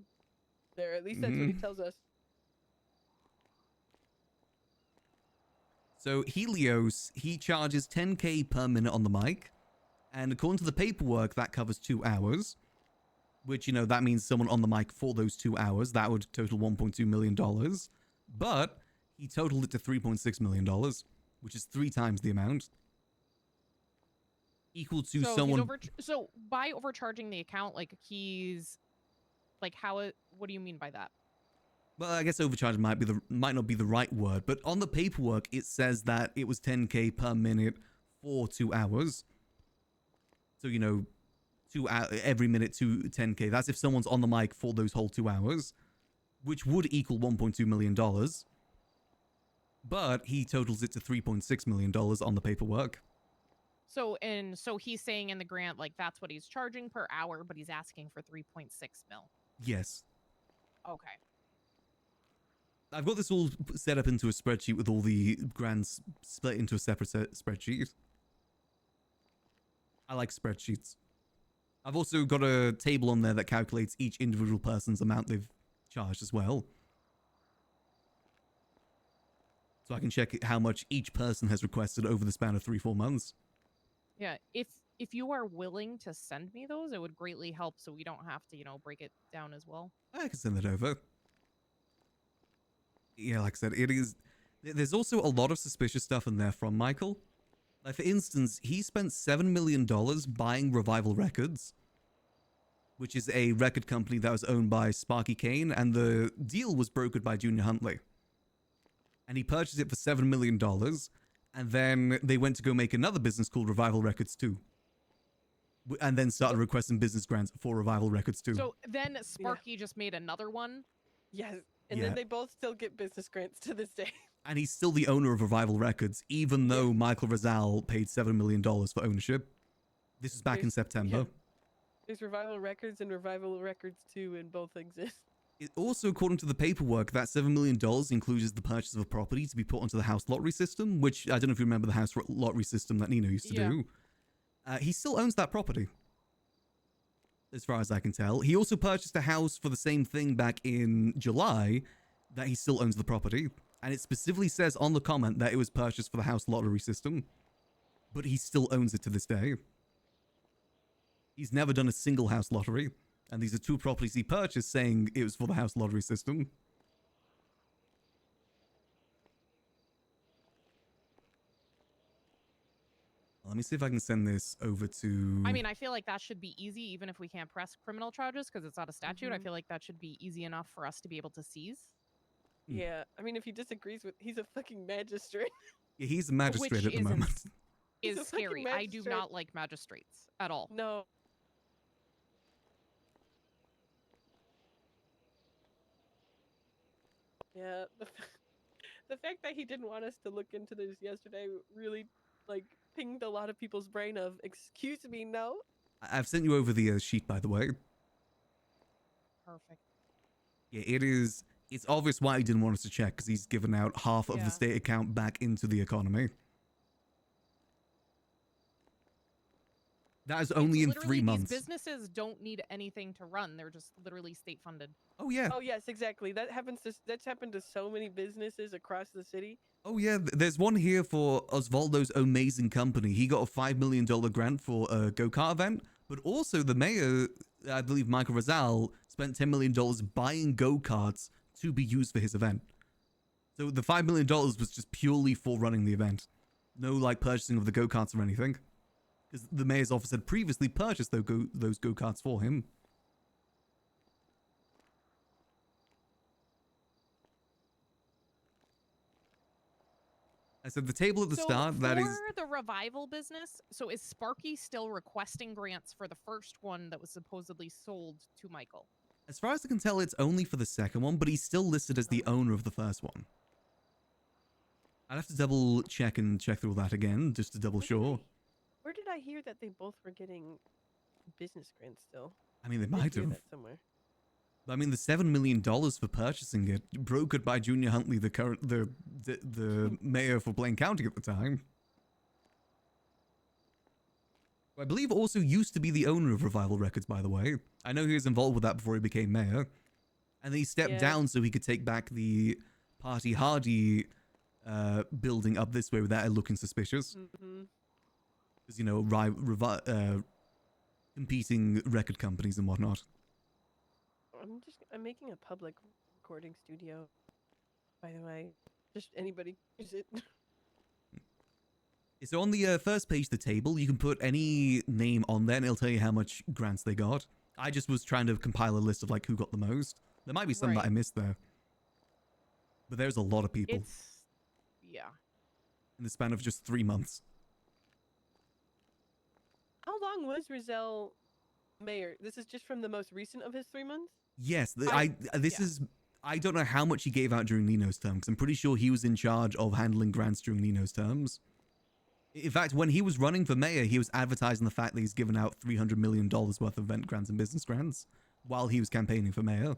There, at least that's what he tells us. So Helios, he charges 10k per minute on the mic. And according to the paperwork, that covers 2 hours. Which, you know, that means someone on the mic for those 2 hours. That would total $1.2 million. But he totaled it to $3.6 million, which is 3 times the amount. equal to So someone. so by overcharging the account, like he's like what do you mean by that? Well, I guess overcharge might not be the right word, but on the paperwork it says that it was 10k per minute for 2 hours. So every minute to 10k. That's if someone's on the mic for those whole 2 hours, which would equal $1.2 million. But he totals it to $3.6 million on the paperwork. So he's saying in the grant like that's what he's charging per hour, but he's asking for 3.6 mil. Yes. Okay. I've got this all set up into a spreadsheet with all the grants split into a separate spreadsheet. I like spreadsheets. I've also got a table on there that calculates each individual person's amount they've charged as well. So I can check how much each person has requested over the span of 3-4 months. Yeah, if you are willing to send me those, it would greatly help so we don't have to, break it down as well. I can send that over. Yeah, like I said, it is... There's also a lot of suspicious stuff in there from Michael. Like, for instance, he spent $7 million buying Revival Records, which is a record company that was owned by Sparky Kane, and the deal was brokered by Junior Huntley. And he purchased it for $7 million, and then they went to go make another business called Revival Records 2. And then started requesting business grants for Revival Records 2. So then Sparky just made another one? Yes. And then they both still get business grants to this day. And he's still the owner of Revival Records, even though Michael Rizal paid $7 million for ownership. This is back in September. Yeah. There's Revival Records and Revival Records 2, and both exist. It also, according to the paperwork, that $7 million includes the purchase of a property to be put onto the house lottery system, which I don't know if you remember the house lottery system that Nino used to do. He still owns that property, as far as I can tell. He also purchased a house for the same thing back in July that he still owns the property. And it specifically says on the comment that it was purchased for the house lottery system, but he still owns it to this day. He's never done a single house lottery, and these are 2 properties he purchased saying it was for the house lottery system. Let me see if I can send this over to... I mean, I feel like that should be easy, even if we can't press criminal charges because it's not a statute. I feel like that should be easy enough for us to be able to seize. Yeah, I mean, if he disagrees with... He's a fucking magistrate. Yeah, he's a magistrate at the moment. Is He's a fucking scary. I do magistrate. not like magistrates at all. No. Yeah, the fact that he didn't want us to look into this yesterday really, pinged a lot of people's brain of, excuse me, no? I've sent you over the sheet, by the way. Perfect. Yeah, it's obvious why he didn't want us to check, because he's given out half of the state account back into the economy. That is only in 3 months. These businesses don't need anything to run. They're just literally state funded. Oh, yeah. Oh, yes, exactly. That's happened to so many businesses across the city. Oh, yeah. There's one here for Osvaldo's amazing company. He got a $5 million grant for a go-kart event, but also the mayor, I believe Michael Rizal, spent $10 million buying go-karts to be used for his event. So the $5 million was just purely for running the event. No, purchasing of the go-karts or anything. Because the mayor's office had previously purchased those go-karts for him. I said the table at the start, that is... For the revival business, so is Sparky still requesting grants for the first one that was supposedly sold to Michael? As far as I can tell, it's only for the second one, but he's still listed as the owner of the first one. I'd have to double check and check through that again, just to double sure. Where did I hear that they both were getting business grants still? I mean, they I might hear have. that somewhere. But I mean, the $7 million for purchasing it, brokered by Junior Huntley, the mayor for Blaine County at the time. Who I believe also used to be the owner of Revival Records, by the way. I know he was involved with that before he became mayor. And then he stepped down so he could take back the Party Hardy building up this way without it looking suspicious. Because, competing record companies and whatnot. I'm making a public recording studio, by the way. Just anybody use it. So on the first page of the table, you can put any name on there and it'll tell you how much grants they got. I just was trying to compile a list of like who got the most. There might be some that I Right. missed there. But there's a lot of people Yeah. in the span of just 3 months. How long was Rizal mayor? This is just from the most recent of his 3 months? Yes, I- this yeah. is... I don't know how much he gave out during Nino's term, because I'm pretty sure he was in charge of handling grants during Nino's terms. In fact, when he was running for mayor, he was advertising the fact that he's given out $300 million worth of event grants and business grants while he was campaigning for mayor.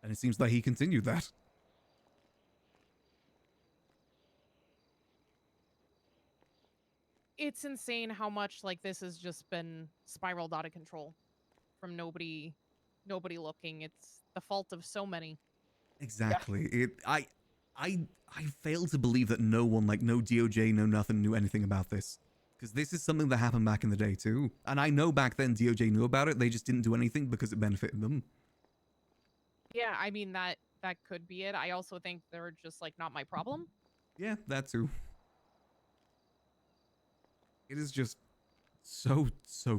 And it seems like he continued that. It's insane how much like this has just been spiraled out of control from nobody looking. It's the fault of so many. Exactly. I fail to believe that no one, like no DOJ, no nothing, knew anything about this. Because this is something that happened back in the day too. And I know back then DOJ knew about it, they just didn't do anything because it benefited them. Yeah, I mean that could be it. I also think they're just like not my problem. Yeah, that too. It is just so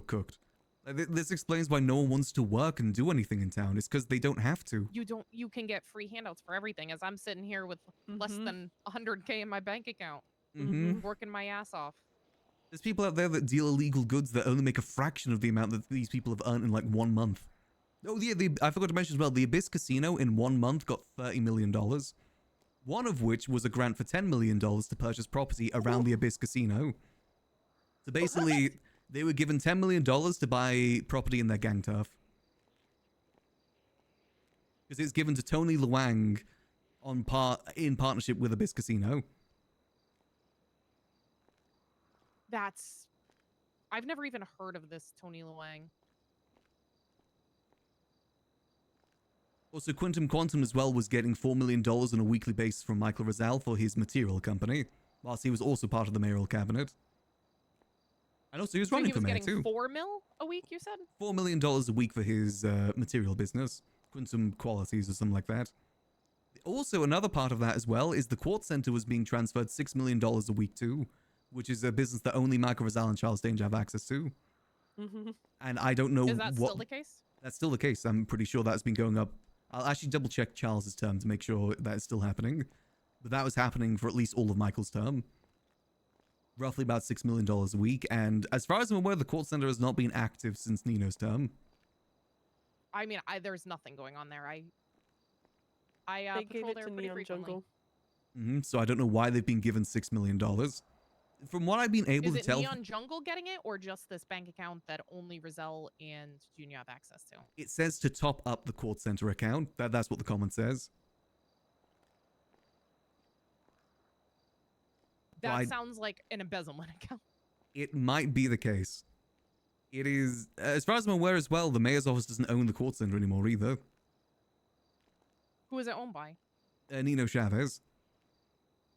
cooked. Like, this explains why no one wants to work and do anything in town. It's because they don't have to. You can get free handouts for everything as I'm sitting here with less Mhm. than 100K in my bank account, Mm-hmm. working my ass off. There's people out there that deal illegal goods that only make a fraction of the amount that these people have earned in like 1 month. Oh yeah, I forgot to mention as well, the Abyss Casino in 1 month got $30 million. One of which was a grant for $10 million to purchase property around the Abyss Casino. So basically, they were given $10 million to buy property in their gang turf. Because it's given to Tony Luang in partnership with Abyss Casino. I've never even heard of this Tony Luang. Also, Quantum as well was getting $4 million on a weekly basis from Michael Rizal for his material company, whilst he was also part of the mayoral cabinet. And also, he was running he for was mayor getting too. 4 mil a week, you said? $4 million a week for his material business, Quantum Qualities or something like that. Also, another part of that as well is the Quartz Center was being transferred $6 million a week too, which is a business that only Michael Rizal and Charles Danger have access to. Mhm. And I don't know Is that what... still the case? That's still the case. I'm pretty sure that's been going up. I'll actually double check Charles's term to make sure that's still happening. But that was happening for at least all of Michael's term. Roughly about $6 million a week. And as far as I'm aware, the Quartz Center has not been active since Nino's term. I mean, there's nothing going on there. I They gave patrol it there to pretty Neon frequently. Jungle. So I don't know why they've been given $6 million. From what I've been able Is to it tell... Neon Jungle getting it, or just this bank account that only Rizal and Junior have access to? It says to top up the Quartz Center account. That's what the comment says. That sounds like an embezzlement account. It might be the case. It is... as far as I'm aware as well, the mayor's office doesn't own the Quartz Center anymore either. Who is it owned by? Nino Chavez.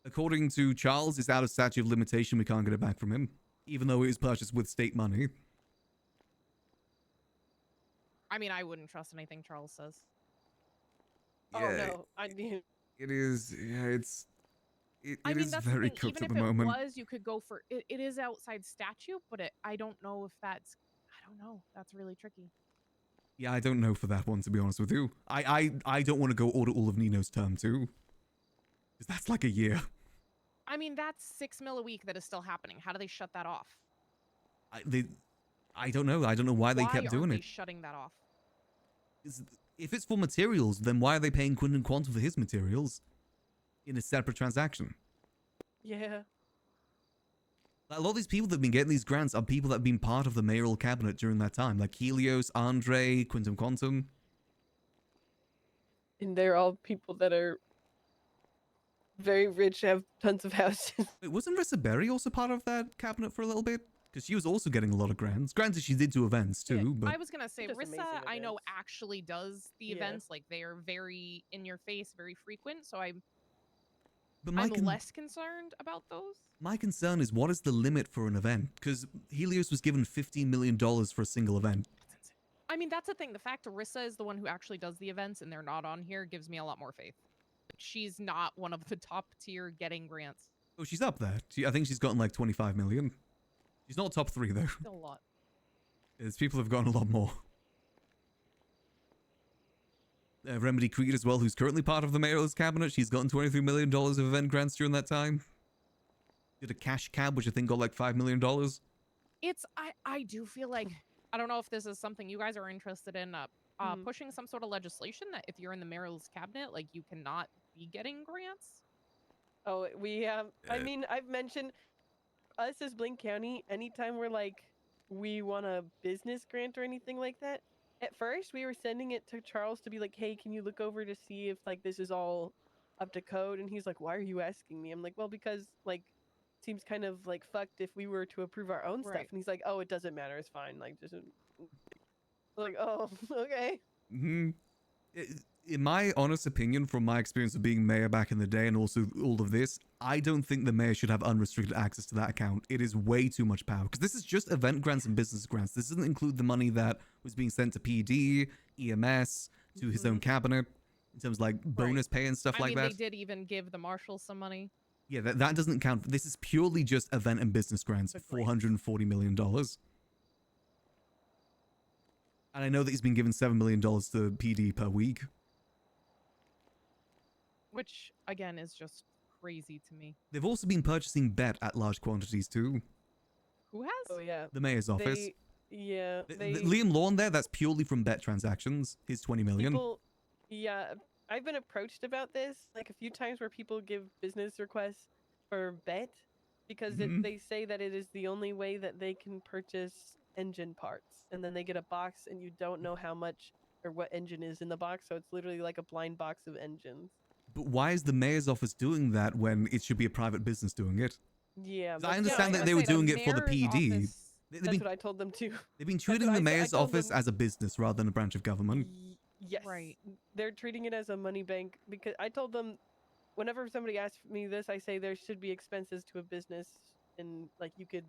According to Charles, it's out of statute of limitation. We can't get it back from him, even though it was purchased with state money. I mean, I wouldn't trust anything Charles says. Oh Yeah, no, I didn't. it is. Yeah, it I mean, is that's the very thing. cooked Even at if the moment. it was, you could go for it. It is outside statute, but I don't know if that's. I don't know. That's really tricky. Yeah, I don't know for that one, to be honest with you. I don't want to go audit all of Nino's term too, because that's like a year. I mean, that's 6 mil a week that is still happening. How do they shut that off? I don't know. I don't know why they kept doing Why aren't they it. shutting that off? If it's for materials, then why are they paying Quinton Quantum for his materials in a separate transaction? Yeah. Like, a lot of these people that have been getting these grants are people that have been part of the mayoral cabinet during that time, like Helios, Andre, Quintum Quantum. And they're all people that are very rich, have tons of houses. Wait, wasn't Rissa Berry also part of that cabinet for a little bit? Because she was also getting a lot of grants. Granted, she did do events too, Yeah, but I was gonna say does amazing Rissa, I know events. actually does the Yeah. events. Like they are very in your face, very frequent. So I'm my less concerned about those. my concern is, what is the limit for an event? Because Helios was given $15 million for a single event. That's insane. I mean, that's the thing. The fact Rissa is the one who actually does the events and they're not on here gives me a lot more faith. She's not one of the top tier getting grants. Oh, she's up there. I think she's gotten like 25 million. She's not top 3 though. Still a lot. There's people have gotten a lot more. Remedy Creed as well, who's currently part of the mayor's cabinet. She's gotten $23 million of event grants during that time. Did a cash cab, which I think got like $5 million. It's I do feel like I don't know if this is something you guys are interested in pushing some sort of legislation that if you're in the mayor's cabinet, like you cannot be getting grants. Oh, we have. I mean, I've mentioned us as Blink County. Anytime we're like, we want a business grant or anything like that. At first, we were sending it to Charles to be like, "Hey, can you look over to see if like this is all up to code?" And he's like, "Why are you asking me?" I'm like, "Well, because like, seems kind of like fucked if we were to approve our own stuff." Right. And he's like, "Oh, it doesn't matter. It's fine. Like, just like, oh, okay." Hmm. In my honest opinion, from my experience of being mayor back in the day and also all of this, I don't think the mayor should have unrestricted access to that account. It is way too much power because this is just event grants and business grants. This doesn't include the money that was being sent to PD, EMS, to his own cabinet in terms of like bonus pay and stuff I like mean, that. they did even give the marshals some money. Yeah, that doesn't count. This is purely just event and business grants, $440 million. And I know that he's been given $7 million to PD per week. Which, again, is just crazy to me. They've also been purchasing bet at large quantities too. Who has? Oh yeah. The mayor's office. Liam Lawn there, that's purely from bet transactions. His 20 million. People, yeah, I've been approached about this like a few times where people give business requests for bet because they say that it is the only way that they can purchase engine parts, and then they get a box and you don't know how much or what engine is in the box, so it's literally like a blind box of engines. But why is the mayor's office doing that when it should be a private business doing it? Yeah, 'Cause I understand that they were doing it for the PD. That's what I told them too. They've been treating the mayor's office as a business rather than a branch of government. Yes. Right. They're treating it as a money bank because I told them whenever somebody asks me this, I say there should be expenses to a business and like you could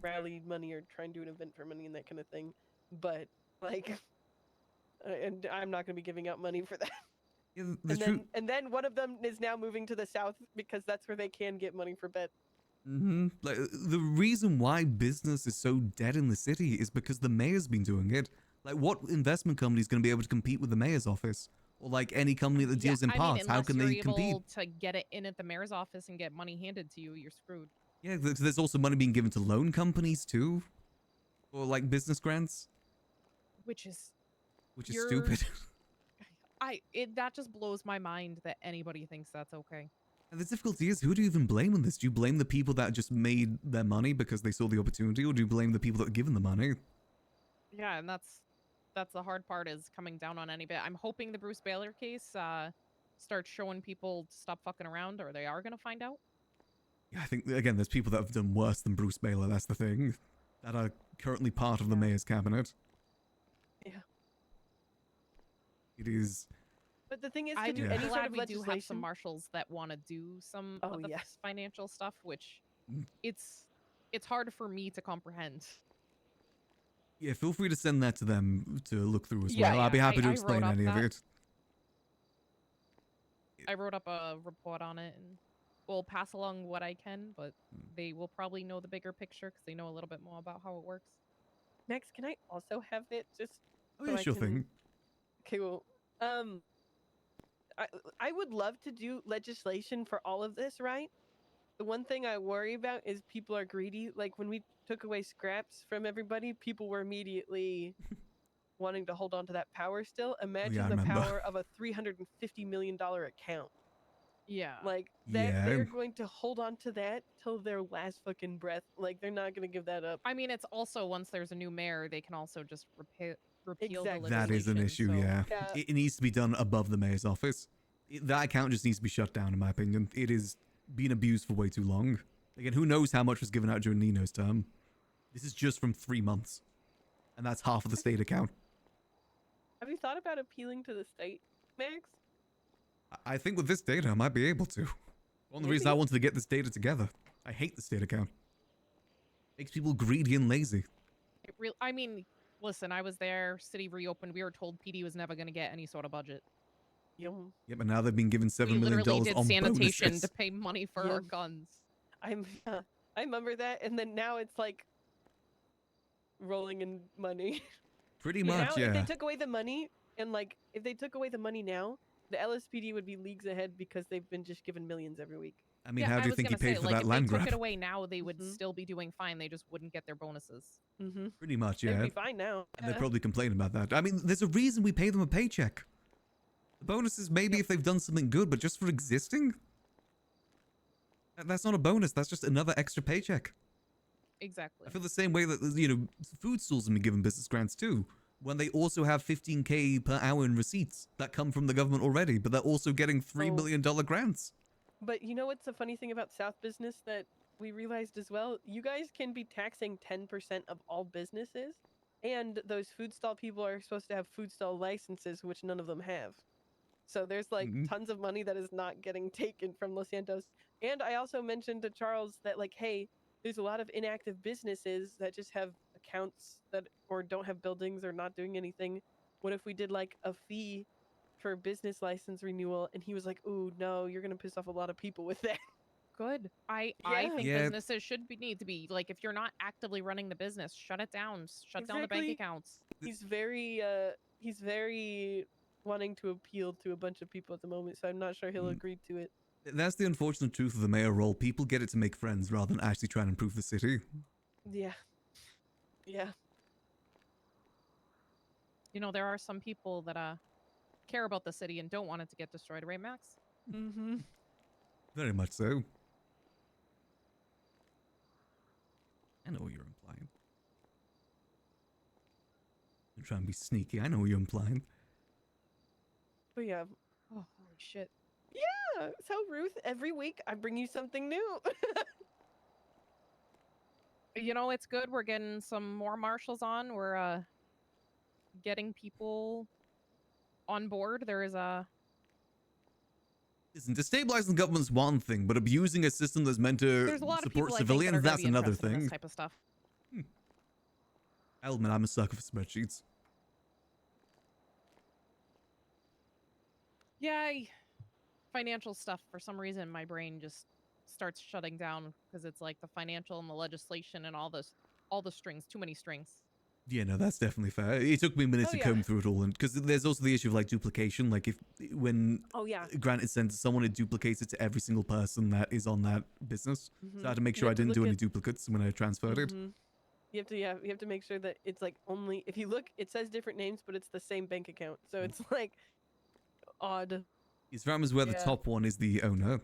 rally money or try and do an event for money and that kind of thing. But like, and I'm not going to be giving out money for that. Yeah, and then one of them is now moving to the south because that's where they can get money for bet. Like, the reason why business is so dead in the city is because the mayor's been doing it. Like, what investment company is going to be able to compete with the mayor's office? Or like any company that deals in parts, how can they compete? Able to get it in at the mayor's office and get money handed to you, you're screwed. Yeah, there's also money being given to loan companies too, or like business grants, which is stupid. That just blows my mind that anybody thinks that's okay. And the difficulty is, who do you even blame in this? Do you blame the people that just made their money because they saw the opportunity, or do you blame the people that are given the money? Yeah, and that's the hard part, is coming down on any bit. I'm hoping the Bruce Baylor case starts showing people to stop fucking around, or they are gonna find out. Yeah, I think again, there's people that have done worse than Bruce Baylor. That's the thing, that are currently part of the mayor's cabinet. Yeah. It is. But the thing is, I'm to do any sort of glad we do have some legislation. marshals that want to do some of the yes. financial stuff, which it's hard for me to comprehend. Yeah, feel free to send that to them to look through as Yeah, well. I'll be happy to I explain wrote up any of that. it. I wrote up a report on it, and we'll pass along what I can, but they will probably know the bigger picture because they know a little bit more about how it works. Max, can I also have it? Just Oh so yeah, I sure can... thing. Okay, well, I would love to do legislation for all of this, right? The one thing I worry about is people are greedy. Like when we took away scraps from everybody, people were immediately wanting to hold on to that power still. Imagine I the remember. power of a $350 million account. Yeah. Like that, Yeah. they're going to hold on to that till their last fucking breath. Like they're not going to give that up. I mean, it's also, once there's a new mayor, they can also just repeal Exactly. the That is an legislation, issue, so- yeah. Yeah. It needs to be done above the mayor's office. That account just needs to be shut down, in my opinion. It is being abused for way too long. Again, who knows how much was given out during Nino's term? This is just from 3 months. And that's half of the state account. Have you thought about appealing to the state, Max? I think with this data, I might be able to. One of the reasons I wanted to get this data together. I hate the state account. Makes people greedy and lazy. I mean, listen, I was there, city reopened, we were told PD was never going to get any sort of budget. Yeah, but now they've been given $7 We million literally did on sanitation bonuses. to pay money for our guns. I remember that, and then now it's like rolling in money. Pretty Now, much, if yeah. they took away the money, and like if they took away the money now, the LSPD would be leagues ahead because they've been just given millions every week. I mean, Yeah, how do I you was think he gonna say, paid for like, that if land they took grab? it away now, they would Mhm. still be doing fine. They just wouldn't get their bonuses. Mm-hmm. Pretty much, They'd yeah. be fine now. And they're probably complaining about that. I mean, there's a reason we pay them a paycheck. The bonuses maybe if they've done something good, but just for existing? That's not a bonus, that's just another extra paycheck. Exactly. I feel the same way that, you know, food stalls have been given business grants too. When they also have 15K per hour in receipts that come from the government already, but they're also getting $3 million grants. But you know what's the funny thing about South business that we realized as well? You guys can be taxing 10% of all businesses, and those food stall people are supposed to have food stall licenses, which none of them have. So there's like tons of money that is not getting taken from Los Santos. And I also mentioned to Charles that like, hey, there's a lot of inactive businesses that just have accounts that or don't have buildings or not doing anything. What if we did like a fee for business license renewal? And he was like, ooh, no, you're gonna piss off a lot of people with that. Good. I Yeah. think Yeah. businesses should need to be like, if you're not actively running the business, shut it down. Shut down the bank Exactly. accounts. He's very wanting to appeal to a bunch of people at the moment, so I'm not sure he'll agree to it. That's the unfortunate truth of the mayor role. People get it to make friends rather than actually try and improve the city. Yeah. Yeah. You know, there are some people that care about the city and don't want it to get destroyed, right, Max? Mm-hmm. Very much so. I know what you're implying. You're trying to be sneaky. I know what you're implying. But yeah. Oh, holy shit. Yeah. So Ruth, every week I bring you something new. You know, it's good. We're getting some more marshals on. We're getting people on board. There is a Listen, destabilizing the government's one thing, but abusing a system that's meant to there's a lot of support people civilians, I think, that are that's gonna be another interested in thing. this type of stuff. I'll admit, I'm a sucker for spreadsheets. Yeah, financial stuff. For some reason, my brain just starts shutting down because it's like the financial and the legislation and all the strings. Too many strings. Yeah, no, that's definitely fair. It took me a minute Oh, to yeah. comb through it all, and because there's also the issue of like duplication. Like when Oh yeah. a grant is sent to someone, it duplicates it to every single person that is on that business. So I had to make You sure I have to didn't do look any at- duplicates when I transferred it. Mhm. You have to make sure that it's like only if you look, it says different names, but it's the same bank account. So it's like odd. His farm is where the Yeah. top one is the owner.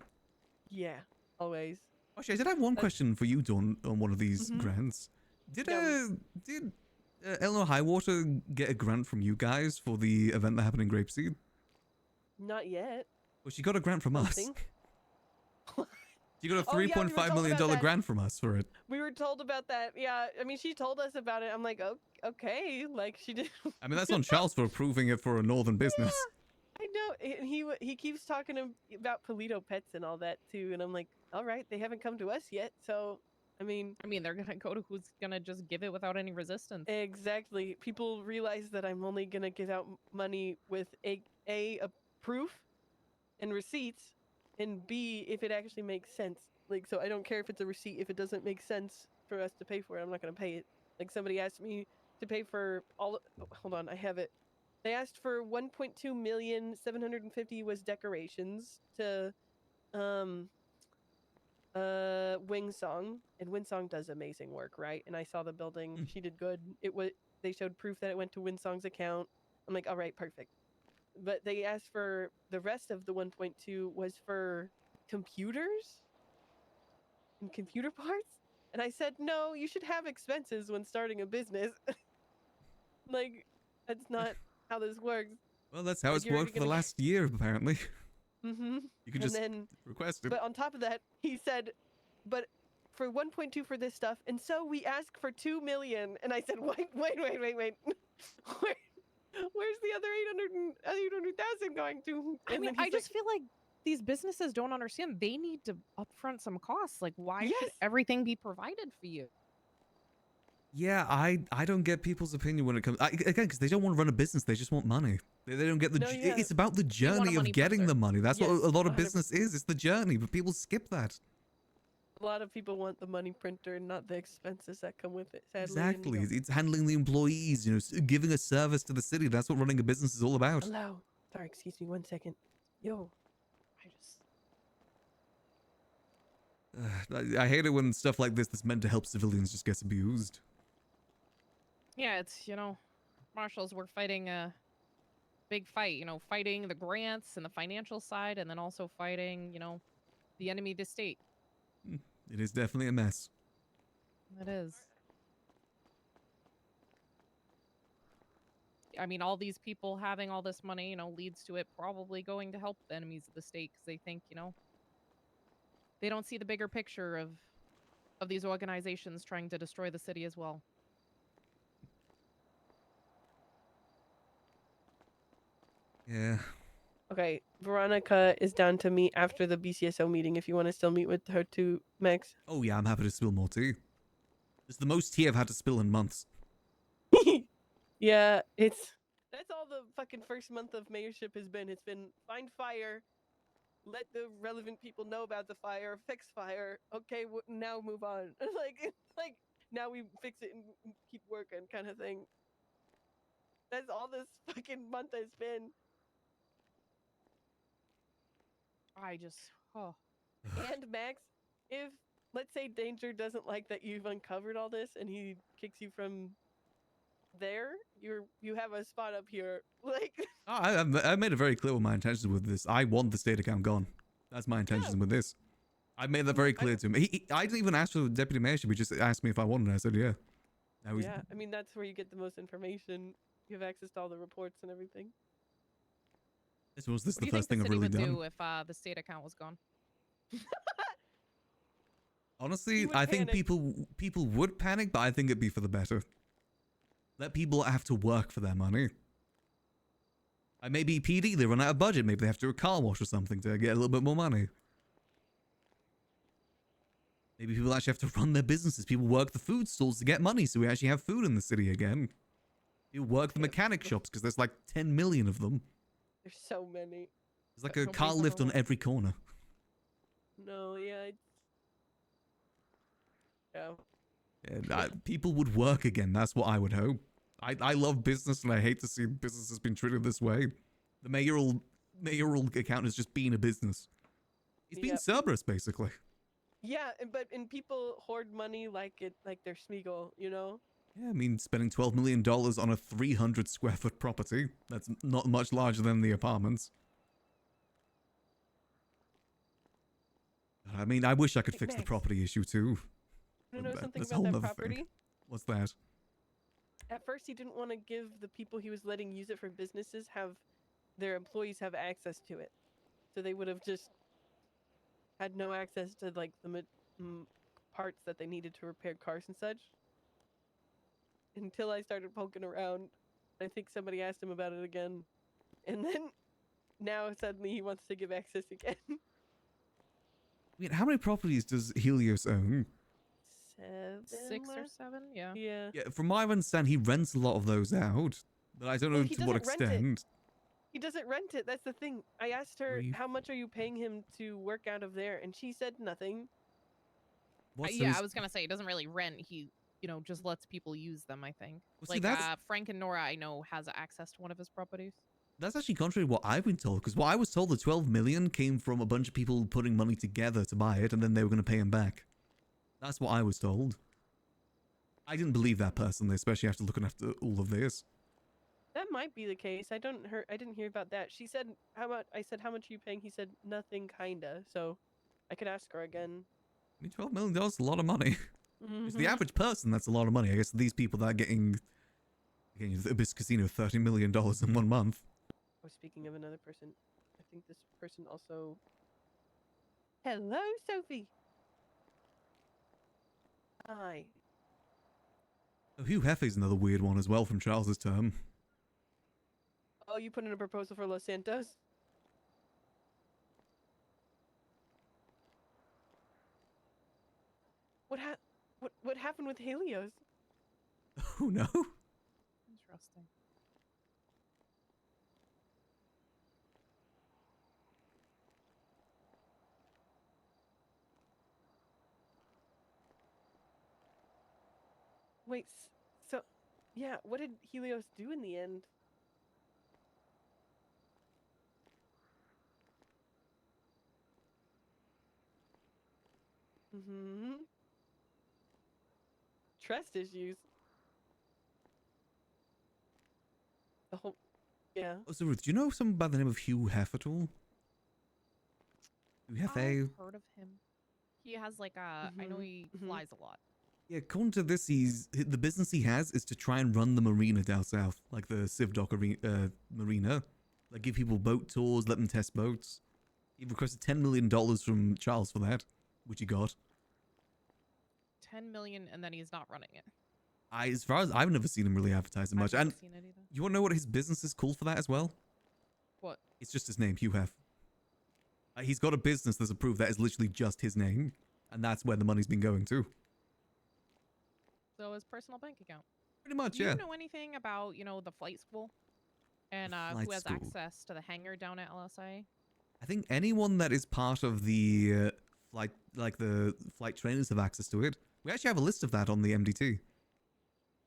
Yeah. Always. Actually, I did have one question for you, Dawn, on one of these Mhm. grants. Did Yeah. Eleanor Highwater get a grant from you guys for the event that happened in Grapeseed? Not yet. Well, she got a grant from us. Something. She got a Oh, yeah, we were $3.5 told million about that. grant from us for it. We were told about that. Yeah. I mean, she told us about it. I'm like, oh, okay. Like she did. I mean, that's on Charles for approving it for a northern business. I know. And he keeps talking about Polito Pets and all that too. And I'm like, all right, they haven't come to us yet. So, I mean, They're gonna go to who's gonna just give it without any resistance. exactly. People realize that I'm only gonna give out money with a proof and receipts, and B, if it actually makes sense. Like, so I don't care if it's a receipt. If it doesn't make sense for us to pay for it, I'm not gonna pay it. Like somebody asked me to pay for all. Oh, hold on, I have it. They asked for 1.2 million. 750 was decorations to Wingsong, and Wingsong does amazing work, right? And I saw the building. She did good. They showed proof that it went to Wingsong's account. I'm like, all right, perfect. But they asked for the rest of the 1.2 was for computers and computer parts. And I said, no, you should have expenses when starting a business. Like, that's not how this works. Well, that's how Like, it's you're worked for the gonna- last year, apparently. Mm-hmm. You can just then, request it. but on top of that, he said, but for 1.2 for this stuff, and so we ask for 2 million. And I said, wait. Where's the other 800,000 going to? I And mean, then he's I just feel like these businesses don't understand. They need to upfront some costs. Like, why should Yes. everything be provided for you? Yeah, I don't get people's opinion when it comes again because they don't want to run a business. They just want money. They don't get the. No, yeah. It's about the want a journey of money getting pusher. the money. That's what Yes, a lot of 100%. business is. It's the journey, but people skip that. A lot of people want the money printer and not the expenses that come with it, sadly. and you Exactly. don't- It's handling the employees, giving a service to the city. That's what running a business is all about. Hello. Sorry, excuse me 1 second. Yo. I just... I hate it when stuff like this that's meant to help civilians just gets abused. Yeah, it's, marshals were fighting a big fight, fighting the grants and the financial side, and then also fighting, the enemy of the state. It is definitely a mess. It is. I mean, all these people having all this money, leads to it probably going to help the enemies of the state because they think, they don't see the bigger picture of these organizations trying to destroy the city as well. Yeah. Okay, Veronica is down to meet after the BCSO meeting if you want to still meet with her too, Max. Oh yeah, I'm happy to spill more tea. It's the most tea I've had to spill in months. Yeah, that's all the fucking first month of mayorship has been. It's been find fire, let the relevant people know about the fire, fix fire. Okay, now move on. like now we fix it and keep working, kind of thing. That's all this fucking month has been. I just, oh. And Max, if let's say Danger doesn't like that you've uncovered all this and he kicks you from there, you have a spot up here. Like I made it very clear what my intentions with this. I want the state account gone. That's my intentions with this. I made that very clear to him. I didn't even ask for the deputy mayorship. He just asked me if I wanted it. I said, yeah. Now yeah, I mean that's where you get the most information. You have access to all the reports and everything. This was What do the you first think thing the I've city really would done. do if the state account was gone? Honestly, You would I think panic. people would panic, but I think it'd be for the better. Let people have to work for their money. Like maybe PD, they run out of budget. Maybe they have to do a car wash or something to get a little bit more money. Maybe people actually have to run their businesses. People work the food stalls to get money so we actually have food in the city again. People work the mechanic shops because there's like 10 million of them. There's so many. There's like But a car nobody's ever lift on worked. every corner. No, yeah. Yeah. And people would work again. That's what I would hope. I love business and I hate to see businesses being treated this way. The mayoral account has just been a business. It's been Yep. Cerberus, basically. Yeah, and people hoard money like they're Smeagol, Yeah, I mean, spending $12 million on a 300 square foot property. That's not much larger than the apartments. I mean, I wish I could Hey, fix the Max. property issue too. You know something That's a about whole that nother thing. property? What's that? At first, he didn't want to give the people he was letting use it for businesses have their employees have access to it, so they would have just had no access to like the parts that they needed to repair cars and such. Until I started poking around, I think somebody asked him about it again, and then now suddenly he wants to give access again. I mean, how many properties does Helios own? 7 6 or left? 7, yeah. Yeah. Yeah, from my understanding, he rents a lot of those out. But I don't know Well, he to what doesn't rent it. extent. He doesn't rent it. That's the thing. I asked her, Grief. how much are you paying him to work out of there? And she said nothing. What's Yeah, those- I was gonna say, he doesn't really rent. He, just lets people use them, I think. Well, see, Like, that's- Frank and Nora, I know, has access to one of his properties. That's actually contrary to what I've been told, because what I was told, the 12 million came from a bunch of people putting money together to buy it, and then they were going to pay him back. That's what I was told. I didn't believe that personally, especially after looking after all of this. That might be the case. I didn't hear about that. She said, how much? I said, how much are you paying? He said, nothing, kinda. So I could ask her again. I mean, $12 million is a lot of money. It's the Mhm. average person, that's a lot of money. I guess these people that are getting the Abyss Casino $30 million in 1 month. Oh, speaking of another person, I think this person also... Hello, Sophie. Hi. Oh, Hugh Hefe's another weird one as well from Charles's term. Oh, you put in a proposal for Los Santos? What happened with Helios? Oh no. Interesting. Wait, so yeah, what did Helios do in the end? Mm-hmm. Trust issues. The whole yeah. Oh, so Ruth, do you know someone by the name of Hugh Hef at all? Hugh Hef, I've heard of him. He has like a. I know Mhm, he mhm. flies a lot. Yeah, according to this, the business he has is to try and run the marina down south, like the Civdoc marina. Like give people boat tours, let them test boats. He requested $10 million from Charles for that, which he got. 10 million, and then he's not running it. As far as I've never seen him really advertising much. I've And never seen it either. you want to know what his business is called for that as well? What? It's just his name, Hugh Hef. He's got a business that's approved that is literally just his name, and that's where the money's been going to. So his personal bank account. Pretty much, Do you yeah. know anything about, the flight school? And flight who has school. access to the hangar down at LSI? I think anyone that is part of the flight, like the flight trainers, have access to it. We actually have a list of that on the MDT.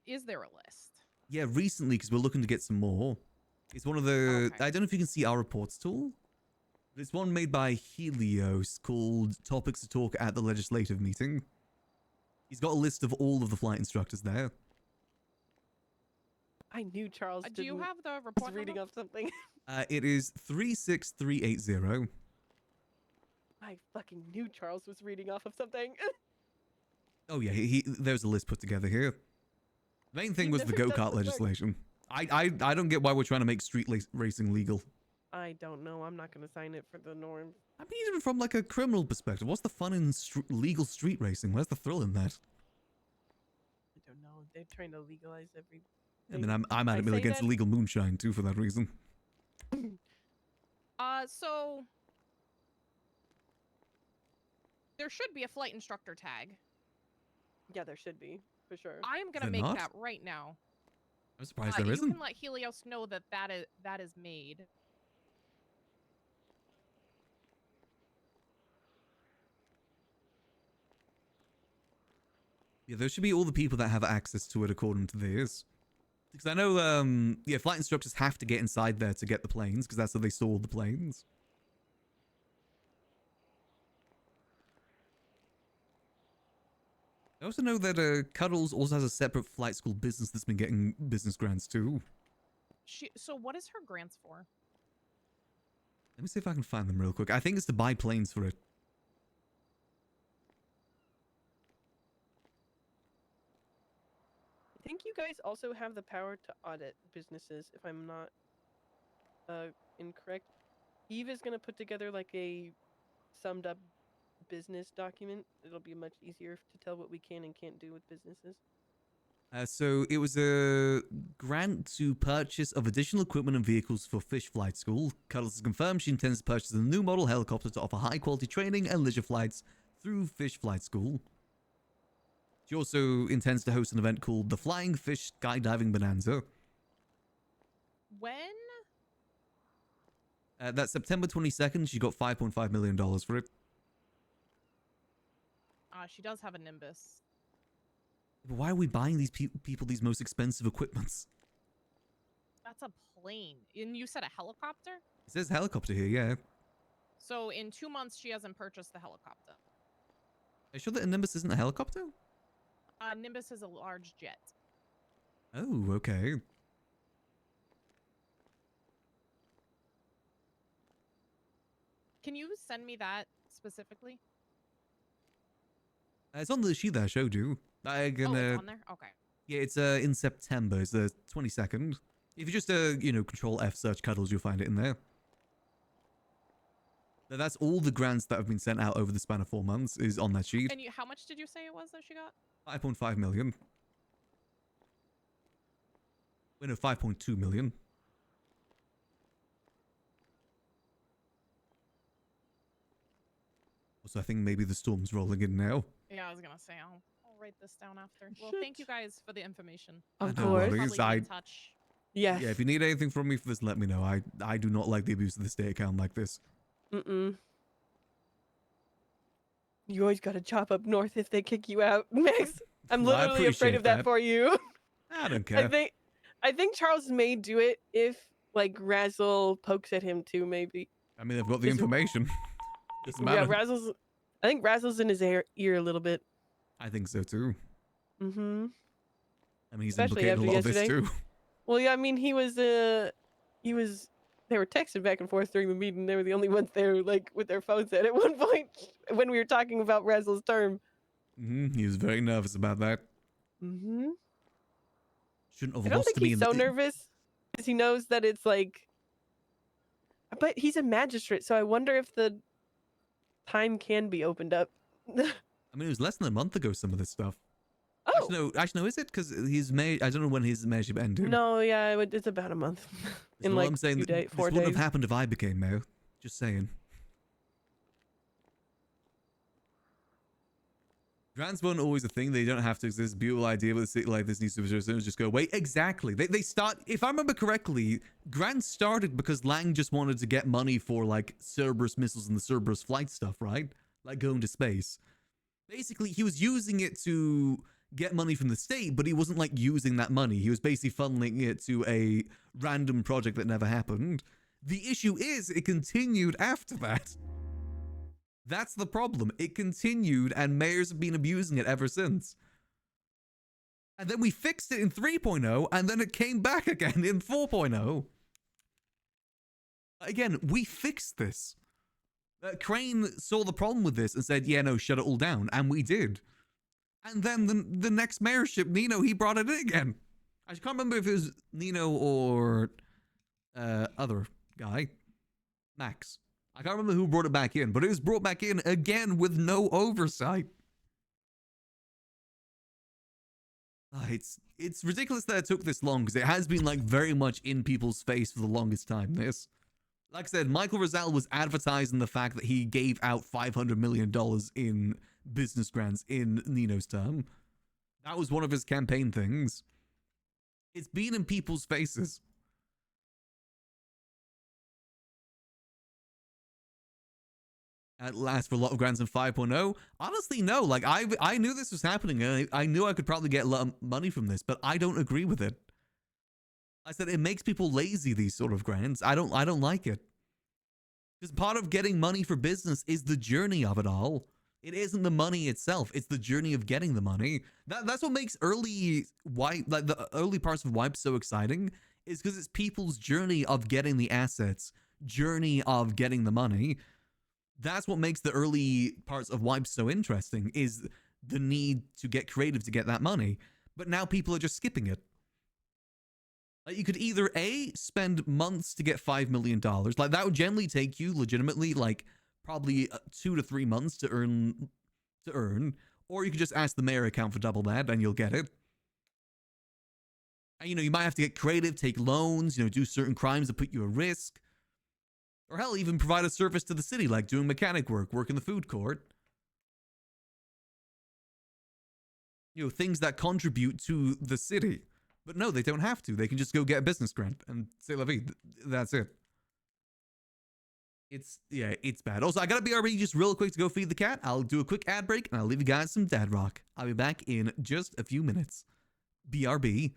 Is there a list? Yeah, recently, because we're looking to get some more. It's one of the... Okay. I don't know if you can see our reports tool. But it's one made by Helios called Topics to Talk at the Legislative Meeting. He's got a list of all of the flight instructors there. I knew Charles Do you didn't have the was report reading number? off something. It is 36380. I fucking knew Charles was reading off of something. Oh yeah, there's a list put together here. The main thing He was the never does go-kart the work. legislation. I don't get why we're trying to make street racing legal. I don't know. I'm not going to sign it for the norm. I mean, even from like a criminal perspective, what's the fun in legal street racing? Where's the thrill in that? I don't know. They're trying to legalize everything. I mean, I'm I adamantly say against that- legal moonshine too for that reason. So there should be a flight instructor tag. Yeah, there should be for sure. I am gonna there make not? that right now. I'm surprised You there isn't. can let Helios know that is made. Yeah, there should be all the people that have access to it according to this. Because I know, yeah, flight instructors have to get inside there to get the planes, because that's how they store the planes. I also know that Cuddles also has a separate flight school business that's been getting business grants too. So what is her grants for? Let me see if I can find them real quick. I think it's to buy planes for it. I think you guys also have the power to audit businesses, if I'm not incorrect. Eve is going to put together like a summed up business document. It'll be much easier to tell what we can and can't do with businesses. So it was a grant to purchase of additional equipment and vehicles for Fish Flight School. Cuddles has confirmed she intends to purchase a new model helicopter to offer high-quality training and leisure flights through Fish Flight School. She also intends to host an event called the Flying Fish Skydiving Bonanza. When? That's September 22nd. She got $5.5 million for it. She does have a Nimbus. But why are we buying these people these most expensive equipments? That's a plane. And you said a helicopter? It says helicopter here, yeah. So in 2 months, she hasn't purchased the helicopter. Are you sure that a Nimbus isn't a helicopter? Nimbus is a large jet. Oh, okay. Can you send me that specifically? It's on the sheet that I showed you. I can, Oh, it's on there? Okay. yeah, it's in September. It's the 22nd. If you just Control F search Cuddles, you'll find it in there. Now, that's all the grants that have been sent out over the span of 4 months is on that sheet. And how much did you say it was that she got? 5.5 million. Wait, no, 5.2 million. So I think maybe the storm's rolling in now. Yeah, I was gonna say I'll write this down after. Well, Shit. thank you guys for the information. Of No course. worries. Probably be in I- touch. Yes. Yeah, if you need anything from me for this, let me know. I do not like the abuse of the state account like this. Mm-mm. You always gotta chop up north if they kick you out, Max. I'm Well, I literally afraid appreciate of that that. for you. I don't I care. think Charles may do it if like Razzle pokes at him too, maybe. I mean, I've got the 'Cause information. Doesn't yeah, matter. I think Razzle's in his ear a little bit. I think so too. Mm-hmm. I mean, he's Especially implicated a after lot of this yesterday. too. Well, yeah, I mean, he was they were texting back and forth during the meeting. They were the only ones there, like, with their phones at one point when we were talking about Razzle's term. He was very nervous about that. Mm-hmm. Shouldn't I have don't lost think to me he's in so the. nervous because he knows that it's like, but he's a magistrate, so I wonder if the time can be opened up. I mean, it was less than a month ago. Some of this stuff. Oh, Actually, no. Is it because he's made? I don't know when his mayorship ended. no, yeah, it's about a month. In So like I'm saying 4 this wouldn't days. have happened if I became mayor. Just saying. Grants weren't always a thing. They don't have to exist. Beautiful idea, but the city like this needs to just go away. Exactly. They start. If I remember correctly, grants started because Lang just wanted to get money for like Cerberus missiles and the Cerberus flight stuff, right? Like going to space. Basically, he was using it to get money from the state, but he wasn't like using that money. He was basically funneling it to a random project that never happened. The issue is it continued after that. That's the problem. It continued and mayors have been abusing it ever since. And then we fixed it in 3.0 and then it came back again in 4.0. Again, we fixed this. Crane saw the problem with this and said, yeah, no, shut it all down. And we did. And then the next mayorship, Nino, he brought it in again. I can't remember if it was Nino or other guy. Max. I can't remember who brought it back in, but it was brought back in again with no oversight. It's ridiculous that it took this long because it has been like very much in people's face for the longest time. Like I said, Michael Rizal was advertising the fact that he gave out $500 million in business grants in Nino's term. That was one of his campaign things. It's been in people's faces. At last for a lot of grants in 5.0. Honestly, no. Like I knew this was happening, and I knew I could probably get a lot of money from this, but I don't agree with it. I said it makes people lazy, these sort of grants. I don't like it. Because part of getting money for business is the journey of it all. It isn't the money itself. It's the journey of getting the money. That's what makes the early parts of Wipe so exciting, is because it's people's journey of getting the assets, journey of getting the money. That's what makes the early parts of Wipe so interesting, is the need to get creative to get that money. But now people are just skipping it. Like you could either A, spend months to get $5 million. Like that would generally take you legitimately like probably 2 to 3 months to earn. Or you could just ask the mayor account for double that and you'll get it. And you might have to get creative, take loans, do certain crimes that put you at risk. Or hell, even provide a service to the city, like doing mechanic work in the food court. Things that contribute to the city. But no, they don't have to. They can just go get a business grant and say la vie. That's it. It's bad. Also, I gotta BRB just real quick to go feed the cat. I'll do a quick ad break and I'll leave you guys some dad rock. I'll be back in just a few minutes. BRB.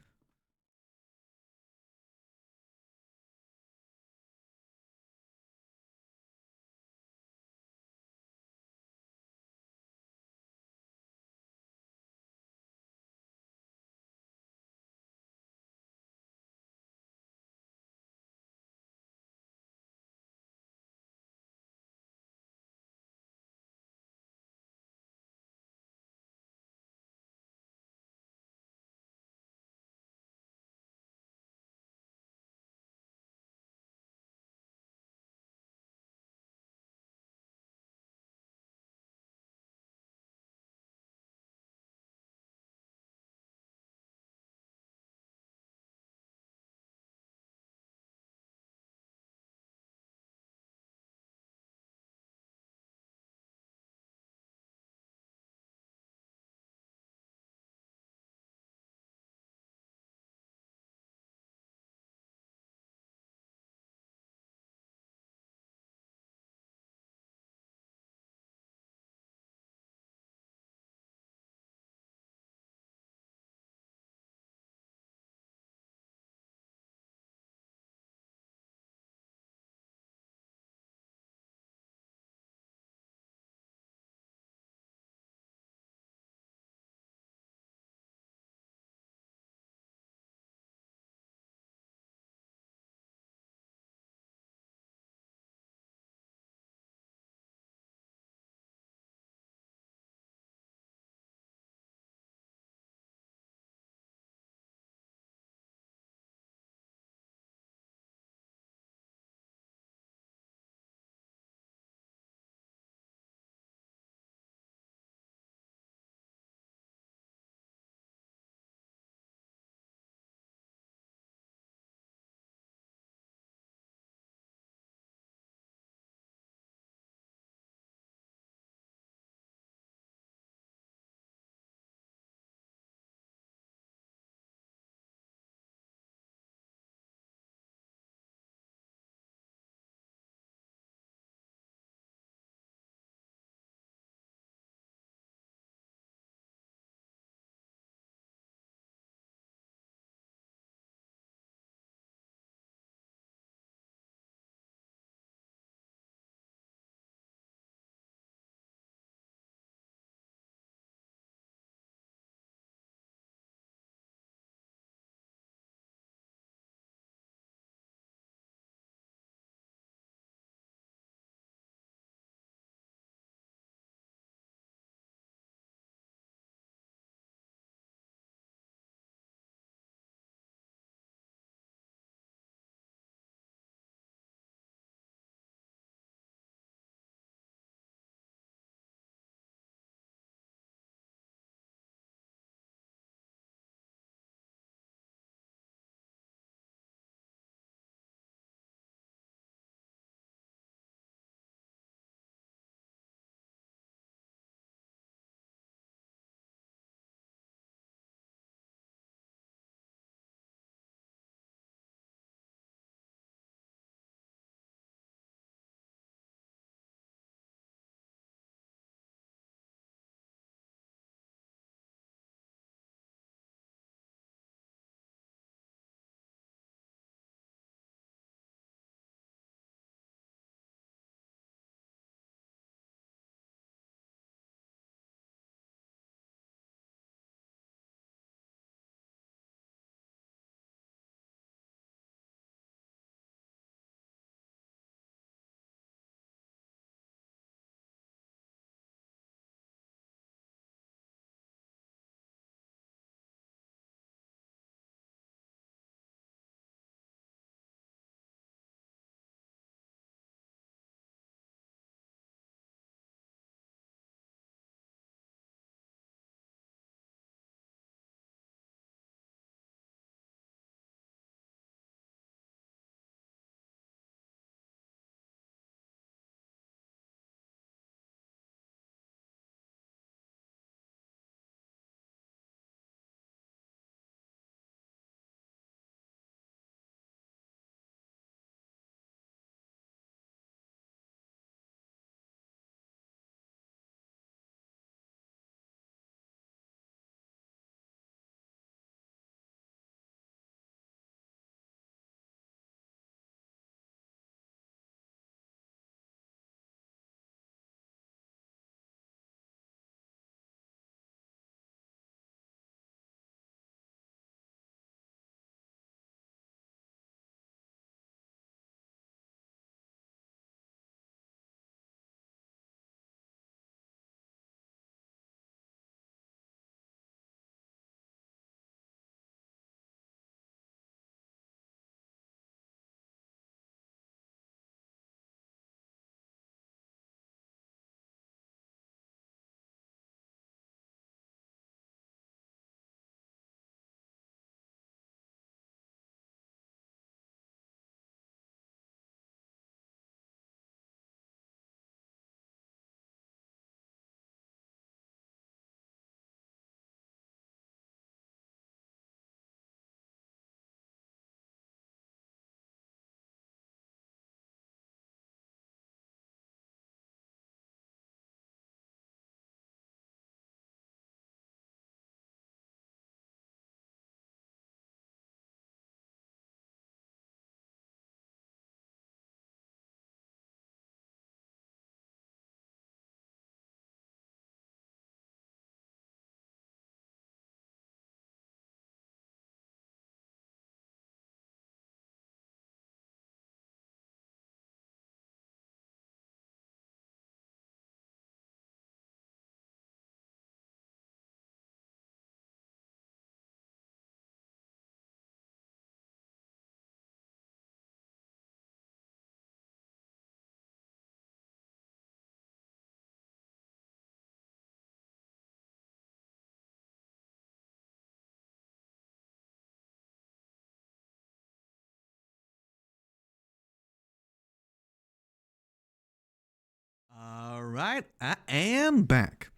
right, I am back.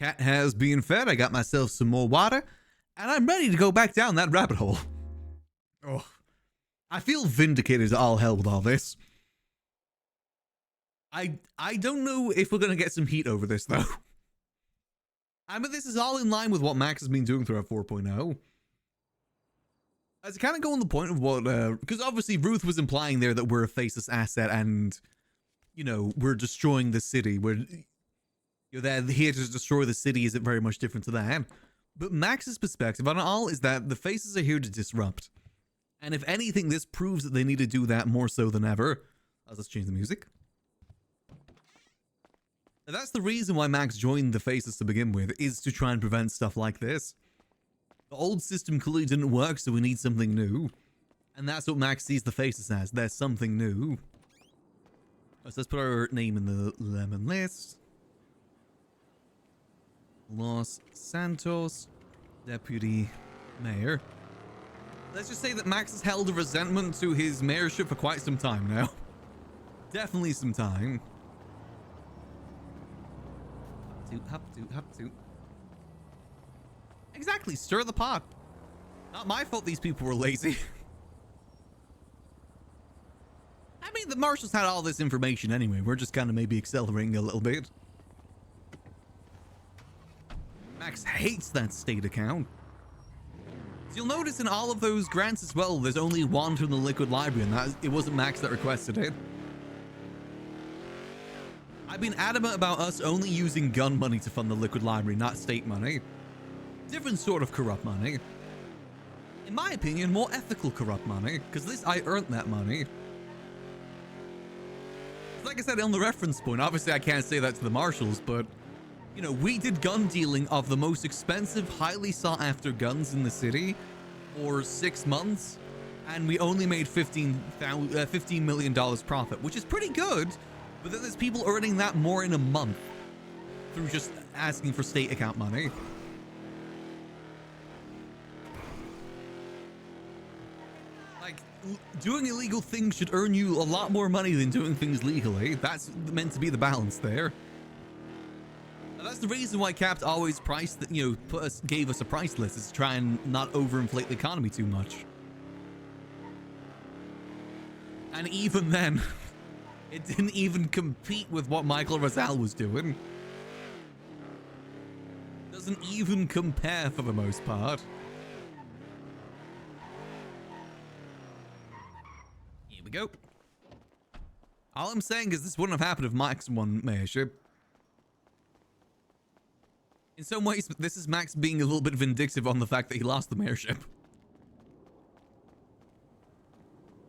Cat has been fed. I got myself some more water, and I'm ready to go back down that rabbit hole. Oh, I feel vindicated as all hell with all this. I don't know if we're gonna get some heat over this though. I mean, this is all in line with what Max has been doing throughout 4.0. As kind of go on the point of what, because obviously Ruth was implying there that we're a faceless asset and, you know, we're destroying the city. We're, they're here to destroy the city isn't very much different to that. But Max's perspective on it all is that the faces are here to disrupt. And if anything, this proves that they need to do that more so than ever. Let's change the music. Now, that's the reason why Max joined the faces to begin with, is to try and prevent stuff like this. The old system clearly didn't work, so we need something new. And that's what Max sees the faces as. There's something new. So let's put our name in the lemon list. Los Santos Deputy Mayor. Let's just say that Max has held a resentment to his mayorship for quite some time now. Definitely some time. Hop to. Exactly, stir the pot. Not my fault these people were lazy. I mean, the marshals had all this information anyway. We're just kind of maybe accelerating a little bit. Max hates that state account. So you'll notice in all of those grants as well, there's only one from the Liquid Library, and it wasn't Max that requested it. I've been adamant about us only using gun money to fund the Liquid Library, not state money. Different sort of corrupt money. In my opinion, more ethical corrupt money, because this, I earned that money. Like I said on the reference point, obviously I can't say that to the marshals, but, you know, we did gun dealing of the most expensive, highly sought after guns in the city for 6 months, and we only made $15 million profit, which is pretty good, but then there's people earning that more in a month through just asking for state account money. Doing illegal things should earn you a lot more money than doing things legally. That's meant to be the balance there. And that's the reason why Capt always priced that, you know, gave us a price list, is to try and not overinflate the economy too much. And even then, it didn't even compete with what Michael Rosal was doing. Doesn't even compare for the most part. Here we go. All I'm saying is this wouldn't have happened if Max won mayorship. In some ways, this is Max being a little bit vindictive on the fact that he lost the mayorship.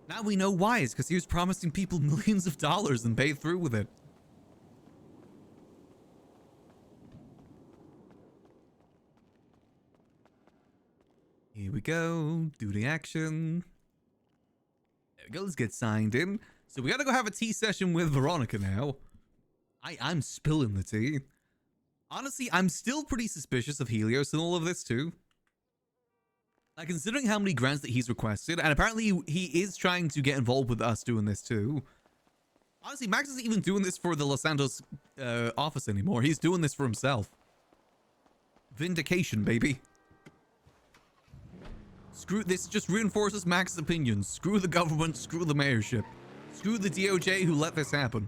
Now we know why. It's because he was promising people millions of dollars and paid through with it. Here we go. Do the action. There we go. Let's get signed in. So we gotta go have a tea session with Veronica now. I'm spilling the tea. Honestly, I'm still pretty suspicious of Helios and all of this too. Like, considering how many grants that he's requested, and apparently he is trying to get involved with us doing this too. Honestly, Max isn't even doing this for the Los Santos office anymore. He's doing this for himself. Vindication, baby. Screw this, just reinforces Max's opinions. Screw the government, screw the mayorship. Screw the DOJ who let this happen.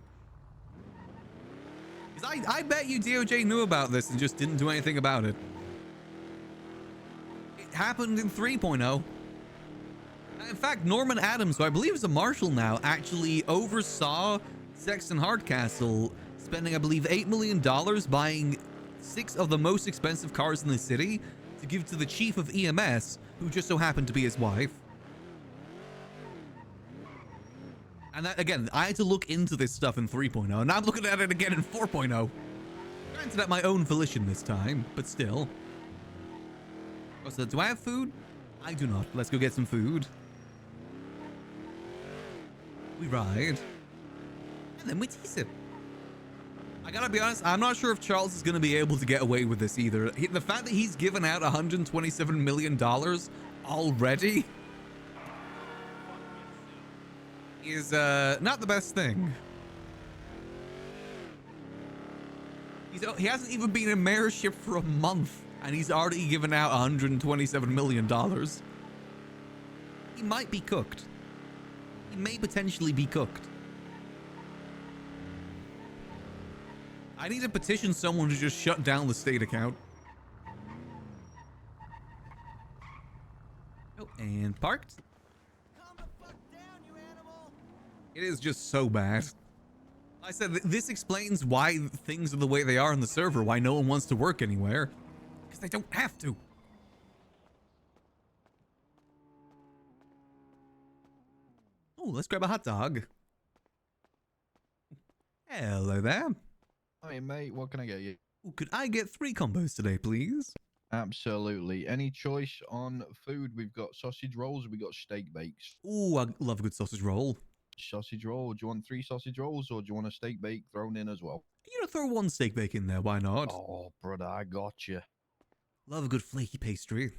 Because I bet you DOJ knew about this and just didn't do anything about it. It happened in 3.0. In fact, Norman Adams, who I believe is a marshal now, actually oversaw Sexton Hardcastle spending, I believe, $8 million buying 6 of the most expensive cars in the city to give to the chief of EMS, who just so happened to be his wife. And that, again, I had to look into this stuff in 3.0, and I'm looking at it again in 4.0. Granted, at my own volition this time, but still. Oh, so do I have food? I do not. Let's go get some food. We ride. And then we tease it. I gotta be honest, I'm not sure if Charles is gonna be able to get away with this either. The fact that he's given out $127 million already is not the best thing. He hasn't even been in mayorship for a month, and he's already given out $127 million. He might be cooked. He may potentially be cooked. I need to petition someone to just shut down the state account. Oh, and parked. Calm the fuck down, you animal! It is just so bad. I said this explains why things are the way they are on the server, why no one wants to work anywhere. Because they don't have to. Oh, let's grab a hot dog. Hello there. Hi, mate. What can I get you? Ooh, could I get 3 combos today, please? Absolutely. Any choice on food? We've got sausage rolls. We got steak bakes. Ooh, I love a good sausage roll. Sausage roll. Do you want 3 sausage rolls, or do you want a steak bake thrown in as well? You know, throw 1 steak bake in there, why not? Oh, brother, I got you. Love a good flaky pastry.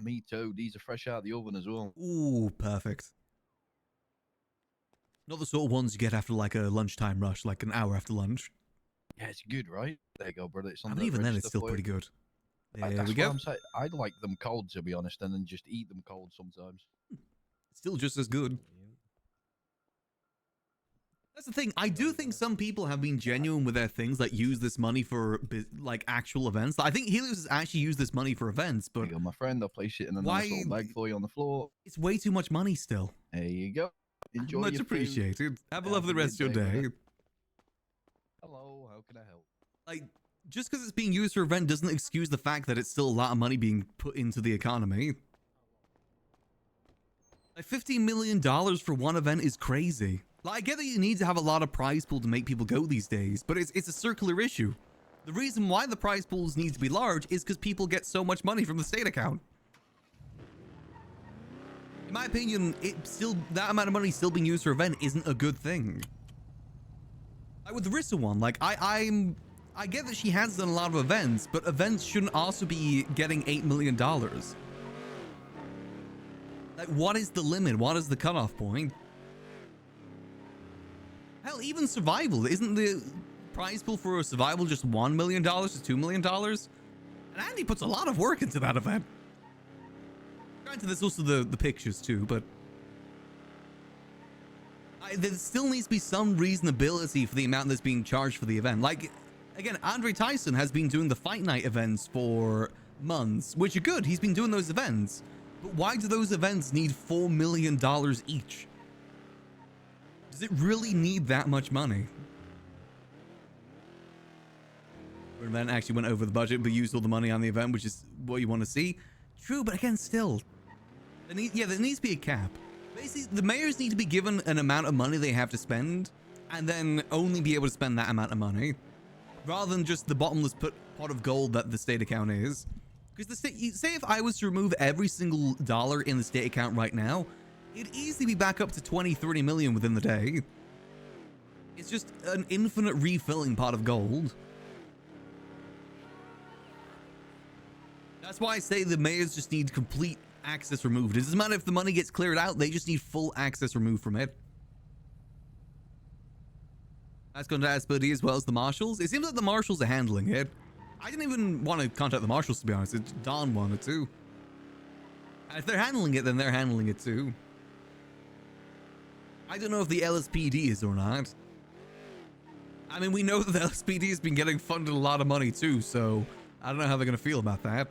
Me too. These are fresh out of the oven as well. Ooh, perfect. Not the sort of ones you get after like a lunchtime rush, like an hour after lunch. Yeah, it's good, right? There you go, brother. It's on I mean, the even then, it's register still for pretty you. good. There That's we what go. I'm saying. I like them cold, to be honest, and then just eat them cold sometimes. Still just as good. That's the thing. I do think some people have been genuine with their things, like use this money for like actual events. I think Helios has actually used this money for events, There but you go, my friend. I'll place it in a Why- nice little bag for you on the floor. it's way too much money still. There you go. Enjoy Much your food. appreciated. Have a Have lovely a rest of good your day, day. brother. Hello, how can I help? Like, just because it's being used for event doesn't excuse the fact that it's still a lot of money being put into the economy. Like, $15 million for one event is crazy. Like, I get that you need to have a lot of prize pool to make people go these days, but it's a circular issue. The reason why the prize pools need to be large is because people get so much money from the state account. In my opinion, that amount of money still being used for event isn't a good thing. Like with the Rissa one, like I get that she has done a lot of events, but events shouldn't also be getting $8 million. Like, what is the limit? What is the cutoff point? Hell, even survival, isn't the prize pool for a survival just $1 million to $2 million? And Andy puts a lot of work into that event. Granted, there's also the pictures too, but there still needs to be some reasonability for the amount that's being charged for the event. Like, again, Andre Tyson has been doing the Fight Night events for months, which are good. He's been doing those events. But why do those events need $4 million each? Does it really need that much money? An event actually went over the budget, but used all the money on the event, which is what you want to see. True, but again, still. There needs to be a cap. Basically, the mayors need to be given an amount of money they have to spend, and then only be able to spend that amount of money, rather than just the bottomless pot of gold that the state account is. Because the state, say if I was to remove every single dollar in the state account right now, it'd easily be back up to 20, 30 million within the day. It's just an infinite refilling pot of gold. That's why I say the mayors just need complete access removed. It doesn't matter if the money gets cleared out, they just need full access removed from it. That's going to Asperdy as well as the marshals. It seems like the marshals are handling it. I didn't even want to contact the marshals, to be honest. Don wanted to. And if they're handling it, then they're handling it too. I don't know if the LSPD is or not. I mean, we know that the LSPD has been getting funded a lot of money too, so I don't know how they're going to feel about that.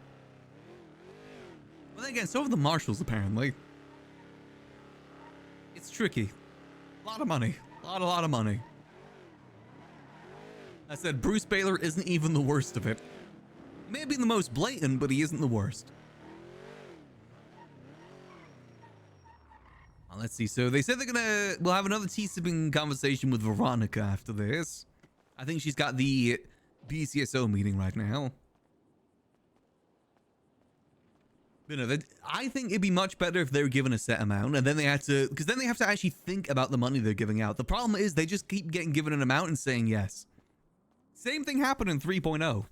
But then again, so have the marshals, apparently. It's tricky. A lot of money. A lot of money. I said Bruce Baylor isn't even the worst of it. He may be the most blatant, but he isn't the worst. Well, let's see. So they said we'll have another tea-sipping conversation with Veronica after this. I think she's got the BCSO meeting right now. But no, I think it'd be much better if they were given a set amount, and then they had to, because then they have to actually think about the money they're giving out. The problem is they just keep getting given an amount and saying yes. Same thing happened in 3.0.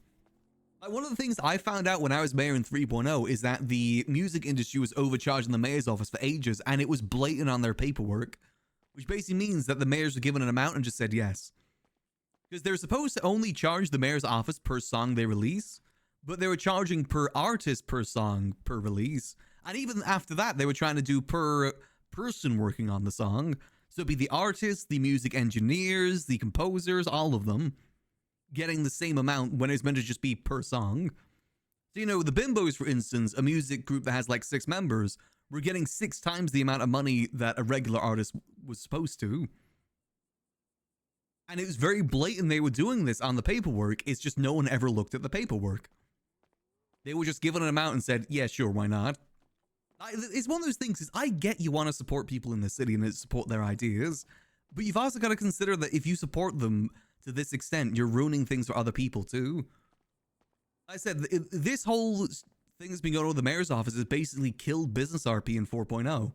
Like, one of the things I found out when I was mayor in 3.0 is that the music industry was overcharging the mayor's office for ages, and it was blatant on their paperwork, which basically means that the mayors were given an amount and just said yes. Because they're supposed to only charge the mayor's office per song they release, but they were charging per artist per song per release. And even after that, they were trying to do per person working on the song. So it'd be the artists, the music engineers, the composers, all of them getting the same amount when it's meant to just be per song. So, you know, the Bimbos, for instance, a music group that has like 6 members, were getting 6 times the amount of money that a regular artist was supposed to. And it was very blatant they were doing this on the paperwork. It's just no one ever looked at the paperwork. They were just given an amount and said, yeah, sure, why not? It's one of those things, is I get you want to support people in the city and support their ideas, but you've also got to consider that if you support them to this extent, you're ruining things for other people too. I said, this whole thing that's been going on with the mayor's office has basically killed business RP in 4.0.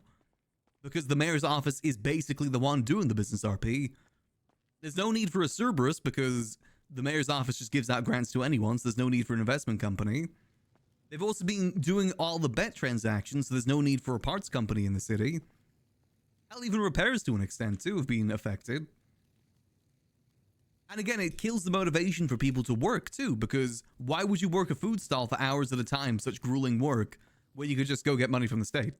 Because the mayor's office is basically the one doing the business RP. There's no need for a Cerberus because the mayor's office just gives out grants to anyone, so there's no need for an investment company. They've also been doing all the bet transactions, so there's no need for a parts company in the city. Hell, even repairs to an extent too have been affected. And again, it kills the motivation for people to work too, because why would you work a food stall for hours at a time, such grueling work, when you could just go get money from the state?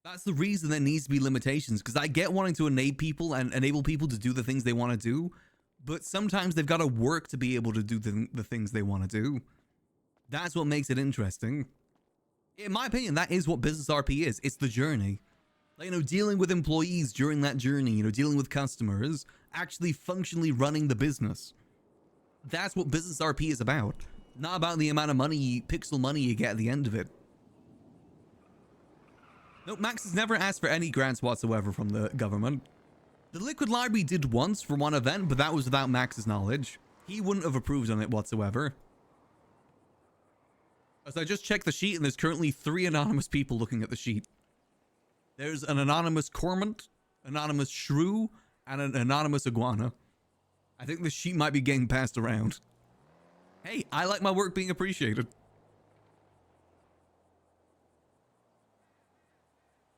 That's the reason there needs to be limitations, because I get wanting to enable people to do the things they want to do, but sometimes they've got to work to be able to do the things they want to do. That's what makes it interesting. In my opinion, that is what business RP is. It's the journey. Like, you know, dealing with employees during that journey, you know, dealing with customers, actually functionally running the business. That's what business RP is about. Not about the amount of money, pixel money you get at the end of it. No, Max has never asked for any grants whatsoever from the government. The Liquid Library did once for one event, but that was without Max's knowledge. He wouldn't have approved on it whatsoever. So I just checked the sheet, and there's currently 3 anonymous people looking at the sheet. There's an anonymous cormorant, anonymous shrew, and an anonymous iguana. I think the sheet might be getting passed around. Hey, I like my work being appreciated.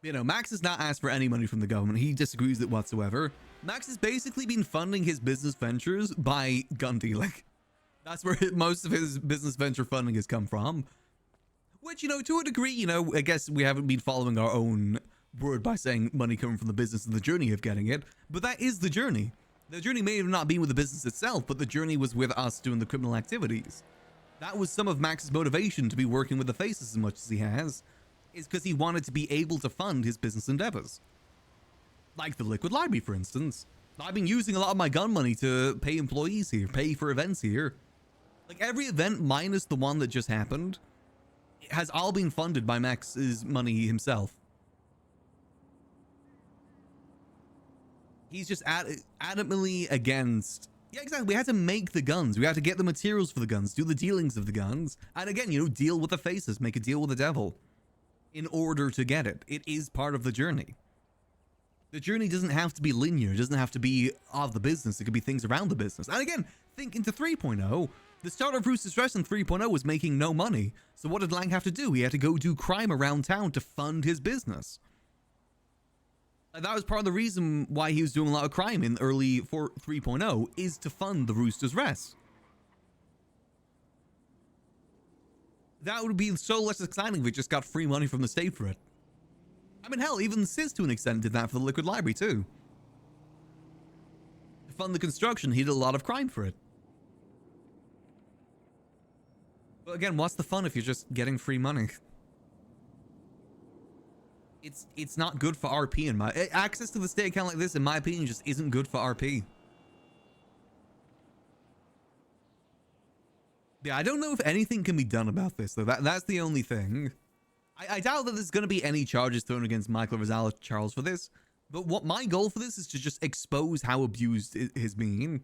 You know, Max has not asked for any money from the government. He disagrees with it whatsoever. Max has basically been funding his business ventures by gun dealing. That's where most of his business venture funding has come from. Which, you know, to a degree, you know, I guess we haven't been following our own word by saying money coming from the business and the journey of getting it. But that is the journey. The journey may have not been with the business itself, but the journey was with us doing the criminal activities. That was some of Max's motivation to be working with the faces as much as he has. Is because he wanted to be able to fund his business endeavors. Like the Liquid Library, for instance. I've been using a lot of my gun money to pay employees here, pay for events here. Like every event minus the one that just happened has all been funded by Max's money himself. He's just adamantly against... Yeah, exactly. We had to make the guns. We had to get the materials for the guns, do the dealings of the guns. And again, you know, deal with the faces, make a deal with the devil. In order to get it. It is part of the journey. The journey doesn't have to be linear. It doesn't have to be of the business. It could be things around the business. And again, think into 3.0. The start of Roost's Rest in 3.0 was making no money. So what did Lang have to do? He had to go do crime around town to fund his business. And that was part of the reason why he was doing a lot of crime in early 3.0 is to fund the Roost's Rest. That would be so less exciting if we just got free money from the state for it. I mean, hell, even Sis to an extent did that for the Liquid Library too. To fund the construction, he did a lot of crime for it. But again, what's the fun if you're just getting free money? It's not good for RP in my... Access to the state account like this, in my opinion, just isn't good for RP. Yeah, I don't know if anything can be done about this, though. That's the only thing. I doubt that there's going to be any charges thrown against Michael Rosales Charles for this. But what my goal for this is to just expose how abused it has been.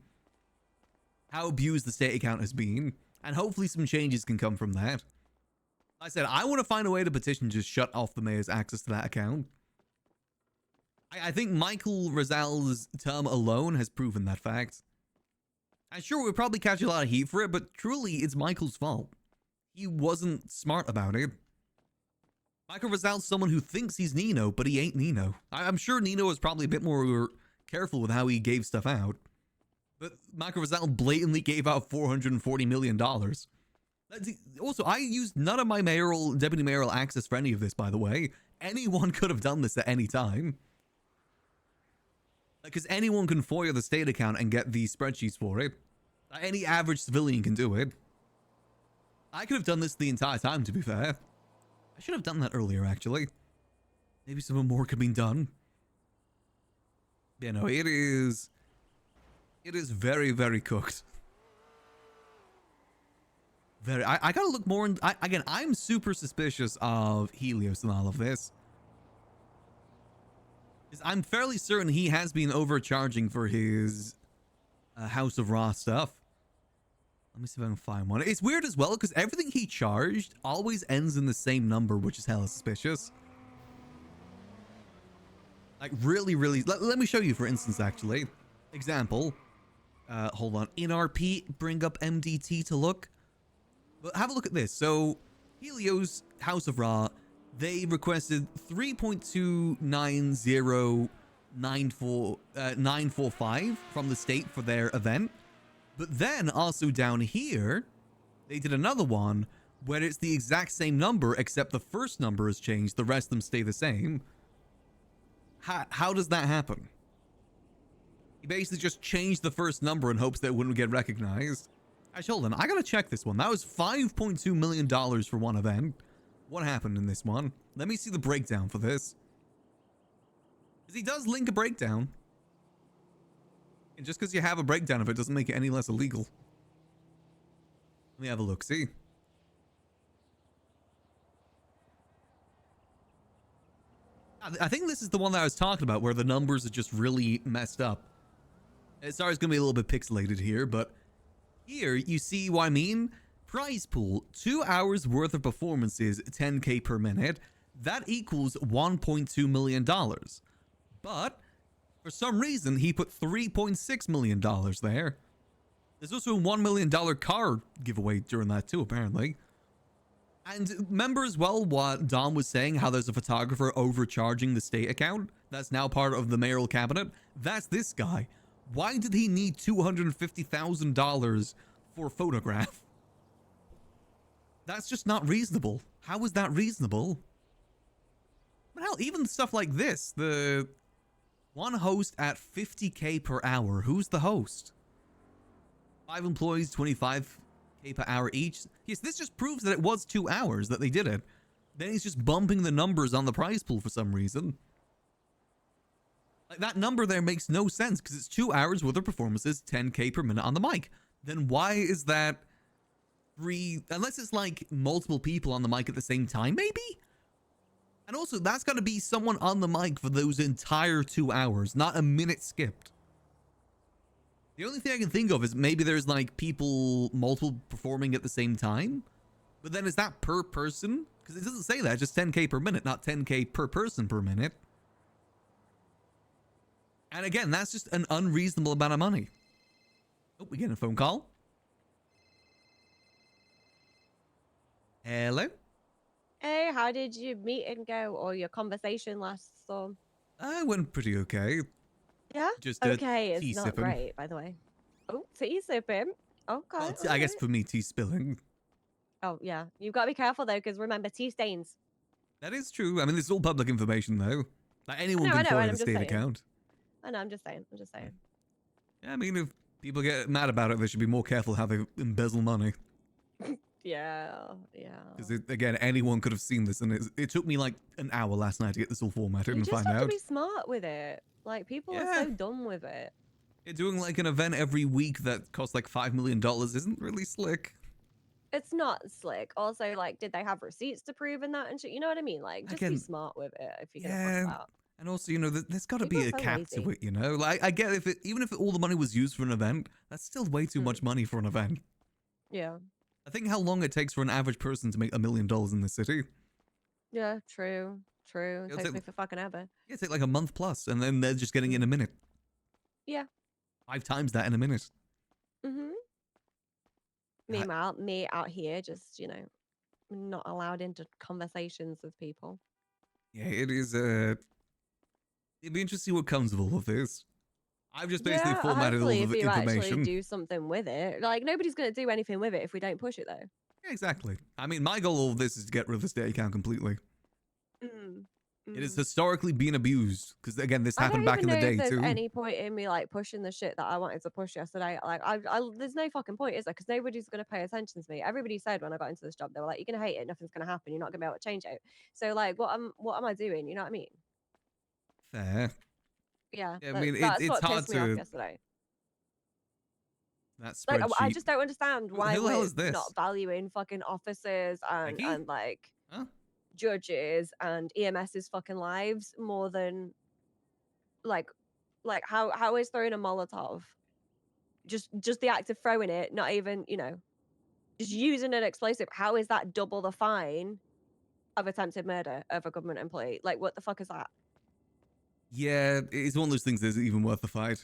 How abused the state account has been. And hopefully some changes can come from that. Like I said, I want to find a way to petition to just shut off the mayor's access to that account. I think Michael Rosales' term alone has proven that fact. And sure, we'll probably catch a lot of heat for it, but truly, it's Michael's fault. He wasn't smart about it. Michael Rizal's someone who thinks he's Nino, but he ain't Nino. I'm sure Nino is probably a bit more careful with how he gave stuff out. But Michael Rizal blatantly gave out $440 million. Also, I used none of my deputy mayoral access for any of this, by the way. Anyone could have done this at any time. Because anyone can FOIA the state account and get the spreadsheets for it. Any average civilian can do it. I could have done this the entire time, to be fair. I should have done that earlier, actually. Maybe some more could be done. Yeah, no, it is very, very cooked. I gotta look more in, again, I'm super suspicious of Helios in all of this. I'm fairly certain he has been overcharging for his House of Ra stuff. Let me see if I can find one. It's weird as well because everything he charged always ends in the same number, which is hella suspicious. Like really, really. Let me show you, for instance, actually. Example. Hold on. In RP, bring up MDT to look. But have a look at this. So, Helios House of Ra, they requested 3.29094,945 from the state for their event. But then also down here, they did another one where it's the exact same number, except the first number has changed. The rest of them stay the same. How does that happen? He basically just changed the first number in hopes that it wouldn't get recognized. Actually, hold on. I gotta check this one. That was $5.2 million for one event. What happened in this one? Let me see the breakdown for this. Because he does link a breakdown. And just because you have a breakdown of it doesn't make it any less illegal. Let me have a look. See? I think this is the one that I was talking about where the numbers are just really messed up. Sorry, it's going to be a little bit pixelated here, but here you see what I mean. Prize pool, 2 hours worth of performances, 10k per minute. That equals $1.2 million. But for some reason, he put $3.6 million there. There's also a $1 million car giveaway during that too, apparently. And remember as well what Dom was saying, how there's a photographer overcharging the state account that's now part of the mayoral cabinet? That's this guy. Why did he need $250,000 for a photograph? That's just not reasonable. How is that reasonable? But hell, even stuff like this, the one host at 50k per hour. Who's the host? 5 employees, 25k per hour each. Yes, this just proves that it was 2 hours that they did it. Then he's just bumping the numbers on the prize pool for some reason. Like, that number there makes no sense because it's 2 hours worth of performances, 10k per minute on the mic. Then why is that unless it's like multiple people on the mic at the same time, maybe? And also, that's got to be someone on the mic for those entire 2 hours, not a minute skipped. The only thing I can think of is maybe there's like multiple performing at the same time. But then is that per person? Because it doesn't say that, just 10k per minute, not 10k per person per minute. And again, that's just an unreasonable amount of money. Oh, we get a phone call. Hello? Hey, how did your meeting go or your conversation last storm? It went pretty okay. Yeah? Just okay, tea it's not sipping. great, by the way. Oh, tea sipping. Okay. Well, I guess for me, tea spilling. Oh, yeah. You've got to be careful, though, because remember, tea stains. That is true. I mean, it's all public information, though. Like, anyone I can know, FOIA and the I'm just state saying. account. I know, I'm just saying. Yeah, I mean, if people get mad about it, they should be more careful how they embezzle money. Yeah. Because, again, anyone could have seen this, and it took me like an hour last night to get this all formatted You and just find have to out. be smart with it. Like, people are Yeah. so dumb with it. Yeah, doing like an event every week that costs like $5 million isn't really slick. It's not slick. Also, like, did they have receipts to prove in that and shit? You know what I mean? Like, just be Again, smart with it if you're gonna yeah. fuck about. And also, you know, there's got to People be are a so cap to lazy. it, you know? Like, I get even if all the money was used for an event, that's still way too much money for an event. Yeah. I think how long it takes for an average person to make $1 million in this city. Yeah, true. It It'll takes take- me for fucking ever. Yeah, take like a month plus, and then they're just getting in a minute. Yeah. 5 times that in a minute. Mm-hmm. Meanwhile, me out here just, not allowed into conversations with people. Yeah, it is. It'd be interesting to see what comes of all of this. I've just basically Yeah, formatted all hopefully of if the you actually information. do something with it. Like, nobody's going to do anything with it if we don't push it, though. Yeah, exactly. I mean, my goal of all of this is to get rid of this day account completely. It has historically been abused because again, this I don't happened back in even the know if day there's too. any point in me like pushing the shit that I wanted to push yesterday. Like, there's no fucking point, is there? Because nobody's gonna pay attention to me. Everybody said when I got into this job, they were like, "You're gonna hate it. Nothing's gonna happen. You're not gonna be able to change it." So, like, what am I doing? You know what I mean? Fair. Yeah. Yeah, I mean, That's it's what hard pissed me off to yesterday. that Like, spreadsheet. I just don't understand Who why the hell we're is this? not valuing fucking officers and Becky? like Huh? judges and EMS's fucking lives more than like how is throwing a Molotov just the act of throwing it, not even, just using an explosive, how is that double the fine of attempted murder of a government employee? Like, what the fuck is that? Yeah, it's one of those things that's even worth the fight.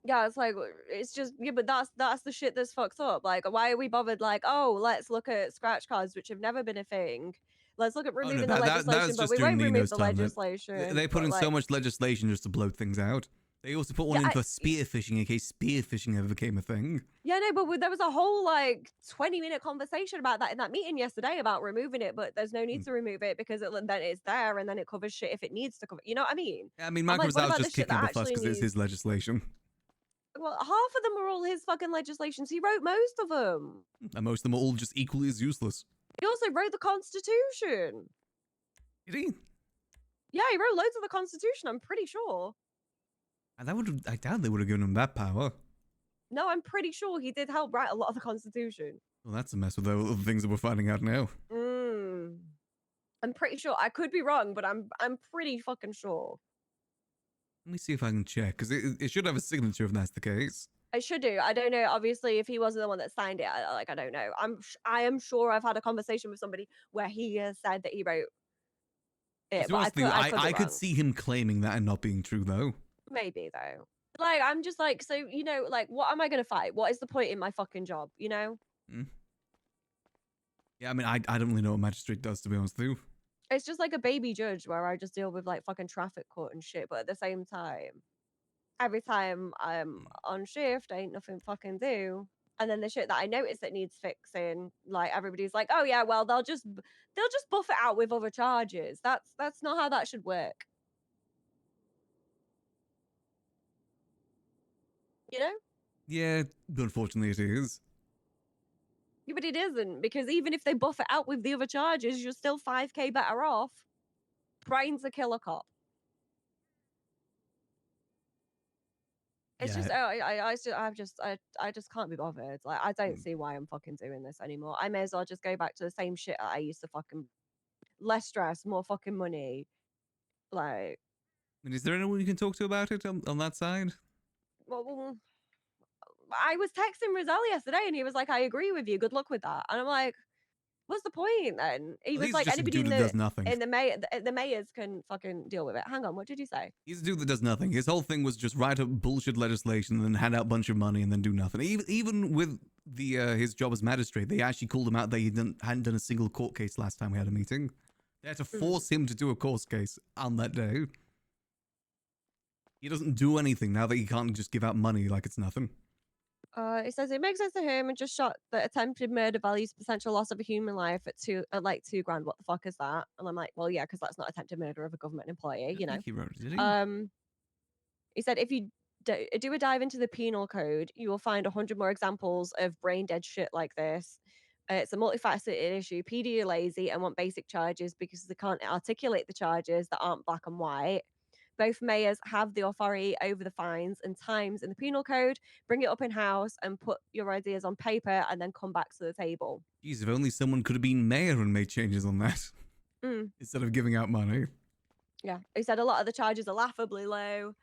Yeah, it's like, it's just, yeah, but that's the shit that's fucked up. Like, why are we bothered? Like, oh, let's look at scratch cards, which have never been a thing. Let's look at Oh, no, removing the that legislation, was but just we during won't remove Nino's the time. legislation. They put but, in so like, much legislation just to bloat things out. They also put one Yeah, in for spearfishing in case spearfishing ever became a thing. yeah, no, but there was a whole like 20-minute conversation about that in that meeting yesterday about removing it, but there's no need to remove it because then it's there and then it covers shit if it needs to cover. You know what I mean? I mean, I'm Mike like, what Rizal's about the just shit kicking that up a fuss actually because it's needs? his legislation. Well, half of them are all his fucking legislations. He wrote most of them. And most of them are all just equally as useless. He also wrote the Constitution. Did he? Yeah, he wrote loads of the Constitution, I'm pretty sure. And I doubt they would have given him that power. No, I'm pretty sure he did help write a lot of the Constitution. Well, that's a mess with all the things that we're finding out now. I'm pretty sure. I could be wrong, but I'm pretty fucking sure. Let me see if I can check, because it should have a signature if that's the case. I should do. I don't know. Obviously, if he wasn't the one that signed it, I don't know. I am sure I've had a conversation with somebody where he has said that he wrote it, but I could see him claiming that and not being true, though. Maybe though. Like, I'm just like, so like, what am I gonna fight? What is the point in my fucking job? You know? Yeah, I mean, I don't really know what magistrate does, to be honest with you. It's just like a baby judge where I just deal with like fucking traffic court and shit, but at the same time, every time I'm on shift, ain't nothing fucking do. And then the shit that I notice that needs fixing, like everybody's like, oh yeah, well they'll just buff it out with other charges. That's not how that should work. You know? Yeah, unfortunately it is. Yeah, but it isn't, because even if they buff it out with the other charges, you're still 5k better off trying to kill a cop. It's just, I just can't be bothered. Like, I don't see why I'm fucking doing this anymore. I may as well just go back to the same shit that I used to fucking, less stress, more fucking money. Like, And is there anyone you can talk to about it on that side? well, I was texting Rizal yesterday and he was like, I agree with you. Good luck with that. And I'm like, what's the point then? He was He's like, just a anybody dude that does nothing. in the mayors can fucking deal with it. Hang on, what did you say? He's a dude that does nothing. His whole thing was just write up bullshit legislation and then hand out a bunch of money and then do nothing. Even with the his job as magistrate, they actually called him out that he hadn't done a single court case last time we had a meeting. They had to force him to do a court case on that day. He doesn't do anything now that he can't just give out money like it's nothing. It says it makes sense to him and just shot the attempted murder values potential loss of a human life at like $2,000. What the fuck is that? And I'm like, well, yeah, because that's not attempted murder of a government employee, you know. I think he wrote it, did he? He said if you do a dive into the penal code, you will find 100 more examples of brain dead shit like this. It's a multifaceted issue. PD are lazy and want basic charges because they can't articulate the charges that aren't black and white. Both mayors have the authority over the fines and times in the penal code. Bring it up in house and put your ideas on paper and then come back to the table. Jeez, if only someone could have been mayor and made changes on that instead of giving out money. Yeah, he said a lot of the charges are laughably low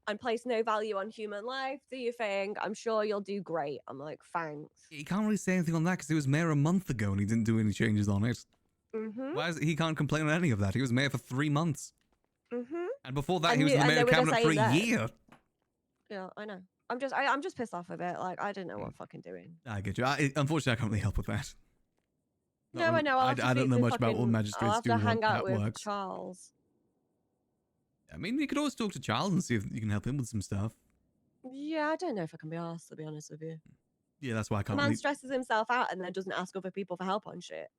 and place no value on human life. Do you think? I'm sure you'll do great. I'm like, thanks. He can't really say anything on that because he was mayor a month ago and he didn't do any changes on it. Why is it he can't complain on any of that? He was mayor for 3 months. And before that, he was in the mayor cabinet for a year. Yeah, I know. I'm just pissed off a bit. Like, I didn't know what I'm fucking doing. I get you. Unfortunately, I can't really help with that. No, I know. I'll have to I don't speak know to much about what fucking- magistrates I'll have do to and hang what out that with works. Charles. I mean, you could always talk to Charles and see if you can help him with some stuff. Yeah, I don't know if I can be asked, to be honest with you. Yeah, that's why I The can't man really... stresses himself out and then doesn't ask other people for help on shit.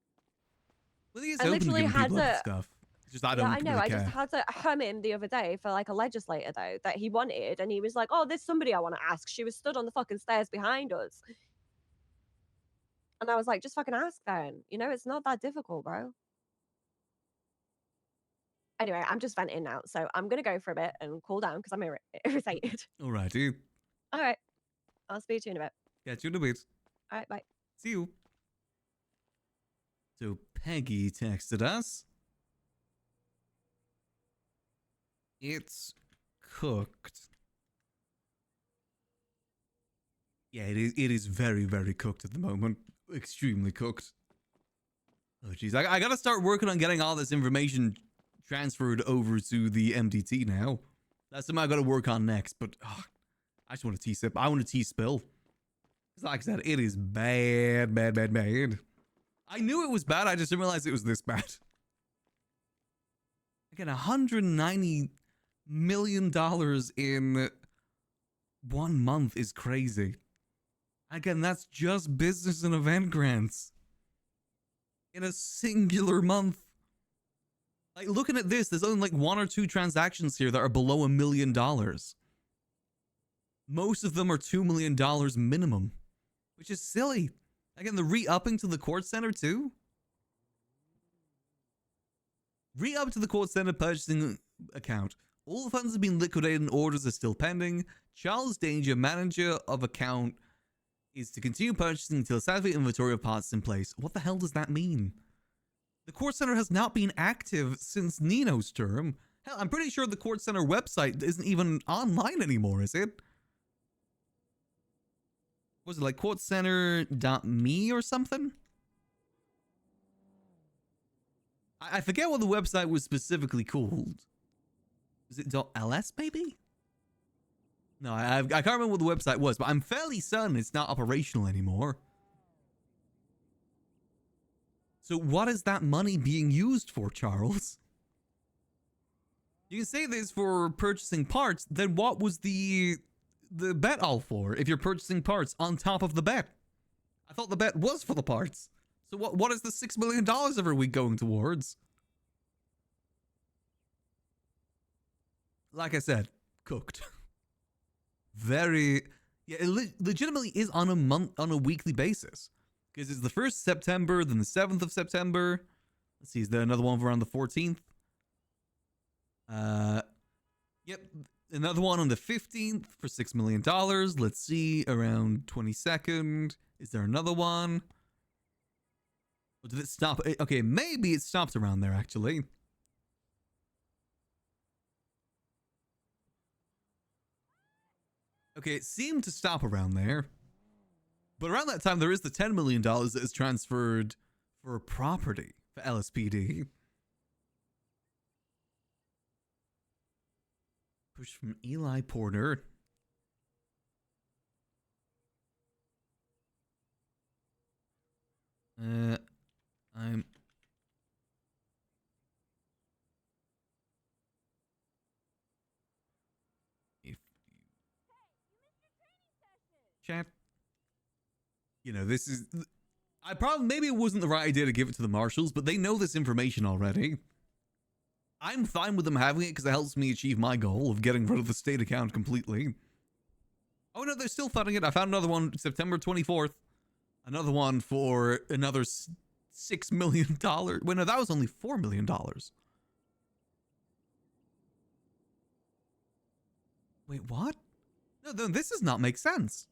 Well, he is I open to literally giving people had up to- stuff. It's just I Yeah, don't I know. really I care. just had to hum him the other day for like a legislator though that he wanted, and he was like, "Oh, there's somebody I want to ask." She was stood on the fucking stairs behind us, and I was like, "Just fucking ask then." You know, it's not that difficult, bro. Anyway, I'm just venting now, so I'm gonna go for a bit and cool down because I'm irritated. Alrighty. All right, I'll speak to you in a bit. Catch you in a bit. All right, bye. See you. So Peggy texted us. It's cooked. Yeah, it is very, very cooked at the moment. Extremely cooked. Oh, jeez. I gotta start working on getting all this information transferred over to the MDT now. That's something I gotta work on next, but I just want a T-sip. I want a T-spill. Because like I said, it is bad, bad, bad, bad. I knew it was bad, I just didn't realize it was this bad. Again, $190 million in 1 month is crazy. Again, that's just business and event grants. In a singular month. Like, looking at this, there's only like 1 or 2 transactions here that are below $1 million. Most of them are $2 million minimum, which is silly. Again, the re-upping to the court center too. Re-up to the court center purchasing account. All the funds have been liquidated and orders are still pending. Charles Danger, manager of account, is to continue purchasing until a satisfactory inventory of parts is in place. What the hell does that mean? The court center has not been active since Nino's term. Hell, I'm pretty sure the court center website isn't even online anymore, is it? Was it like courtcenter.me or something? I forget what the website was specifically called. Is it .ls maybe? No, I can't remember what the website was, but I'm fairly certain it's not operational anymore. So what is that money being used for, Charles? You can say this for purchasing parts, then what was the bet all for if you're purchasing parts on top of the bet? I thought the bet was for the parts. So what is the $6 million every week going towards? Like I said, cooked. Very, yeah, it legitimately is on a weekly basis. Because it's the 1st of September, then the 7th of September. Let's see, is there another one around the 14th? Yep, another one on the 15th for $6 million. Let's see, around 22nd. Is there another one? Or did it stop? Okay, maybe it stopped around there, actually. Okay, it seemed to stop around there. But around that time, there is the $10 million that is transferred for a property for LSPD. Push from Eli Porter. I'm... Chat. You know, this is... maybe it wasn't the right idea to give it to the marshals, but they know this information already. I'm fine with them having it because it helps me achieve my goal of getting rid of the state account completely. Oh no, they're still funding it. I found another one September 24th. Another one for another $6 million. Wait, no, that was only $4 million. Wait, what? No, this does not make sense.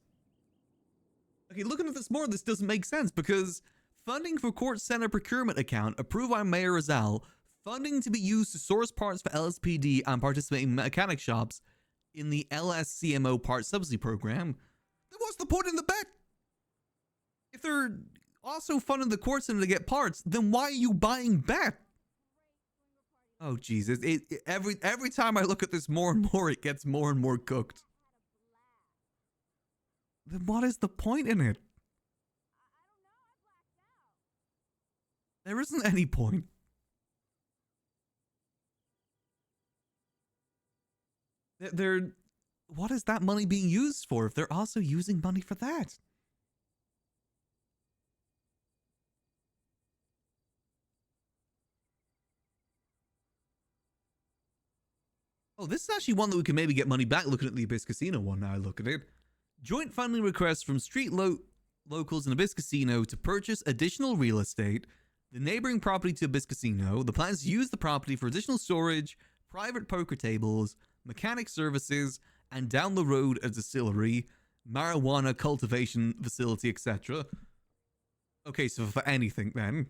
Okay, looking at this more, this doesn't make sense because funding for court center procurement account approved by Mayor Rizal, funding to be used to source parts for LSPD and participating mechanic shops in the LSCMO part subsidy program. Then what's the point in the bet? If they're also funding the court center to get parts, then why are you buying bet? Oh Jesus! Every time I look at this more and more, it gets more and more cooked. Then what is the point in it? There isn't any point. They're what is that money being used for if they're also using money for that? Oh, this is actually one that we can maybe get money back looking at the Abyss Casino one now I look at it. Joint funding requests from street locals in Abyss Casino to purchase additional real estate, the neighboring property to Abyss Casino. The plans to use the property for additional storage, private poker tables, mechanic services, and down the road a distillery, marijuana cultivation facility, etc. Okay, so for anything then.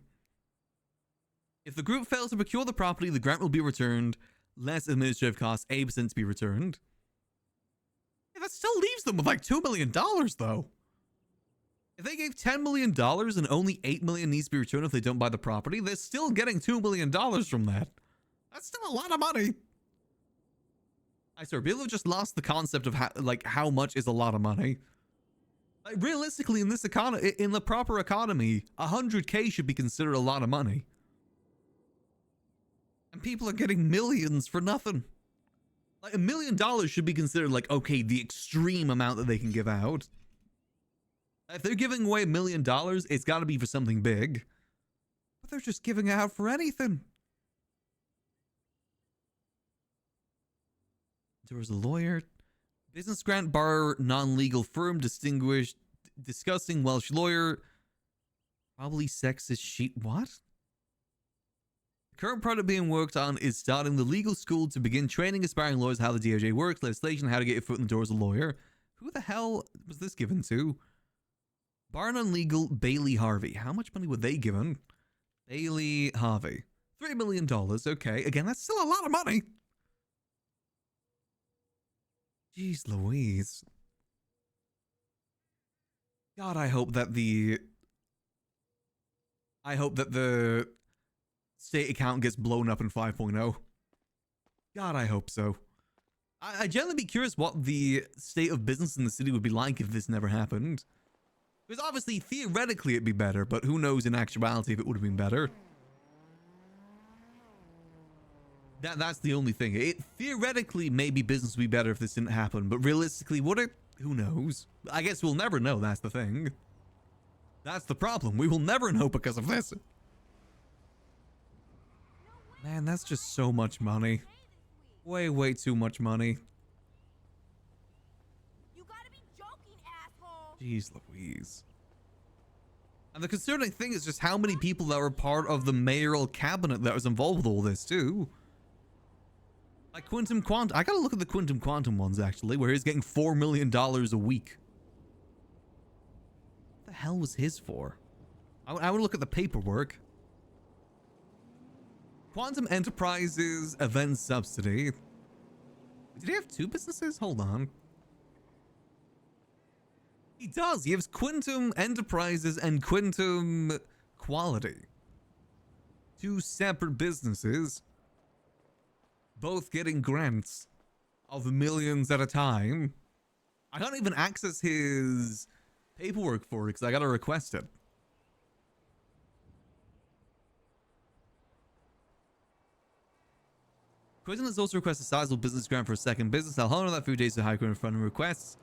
If the group fails to procure the property, the grant will be returned. Less administrative costs, 8% to be returned. Yeah, that still leaves them with like $2 million though. If they gave $10 million and only $8 million needs to be returned if they don't buy the property, they're still getting $2 million from that. That's still a lot of money. I swear, people have just lost the concept of how much is a lot of money. Like, realistically, in this economy, in the proper economy, 100K should be considered a lot of money. And people are getting millions for nothing. Like, $1 million should be considered like, okay, the extreme amount that they can give out. If they're giving away $1 million, it's got to be for something big. But they're just giving it out for anything. There was a lawyer. Business grant bar non-legal firm distinguished disgusting Welsh lawyer. Probably sexist sheet. What? The current project being worked on is starting the legal school to begin training aspiring lawyers how the DOJ works, legislation, how to get your foot in the door as a lawyer. Who the hell was this given to? Bar non-legal Bailey Harvey. How much money were they given? Bailey Harvey. $3 million. Okay. Again, that's still a lot of money. Jeez Louise. God, I hope that the state account gets blown up in 5.0. God, I hope so. I'd generally be curious what the state of business in the city would be like if this never happened. Because obviously, theoretically, it'd be better, but who knows in actuality if it would have been better. That's the only thing. It theoretically, maybe business would be better if this didn't happen, but realistically, would it? Who knows? I guess we'll never know, that's the thing. That's the problem. We will never know because of this. Man, that's just so much money. Way, way too much money. You gotta be joking, asshole. Jeez Louise. And the concerning thing is just how many people that were part of the mayoral cabinet that was involved with all this, too. Like Quantum Quantum. I gotta look at the Quantum Quantum ones, actually, where he's getting $4 million a week. What the hell was his for? I would look at the paperwork. Quantum Enterprises Event Subsidy. Did he have two businesses? Hold on. He does. He has Quantum Enterprises and Quantum Quality. Two separate businesses. Both getting grants of millions at a time. I can't even access his paperwork for it because I gotta request it. Quinton has also requested a sizable business grant for a second business. I'll honor that few days to high grant funding requests.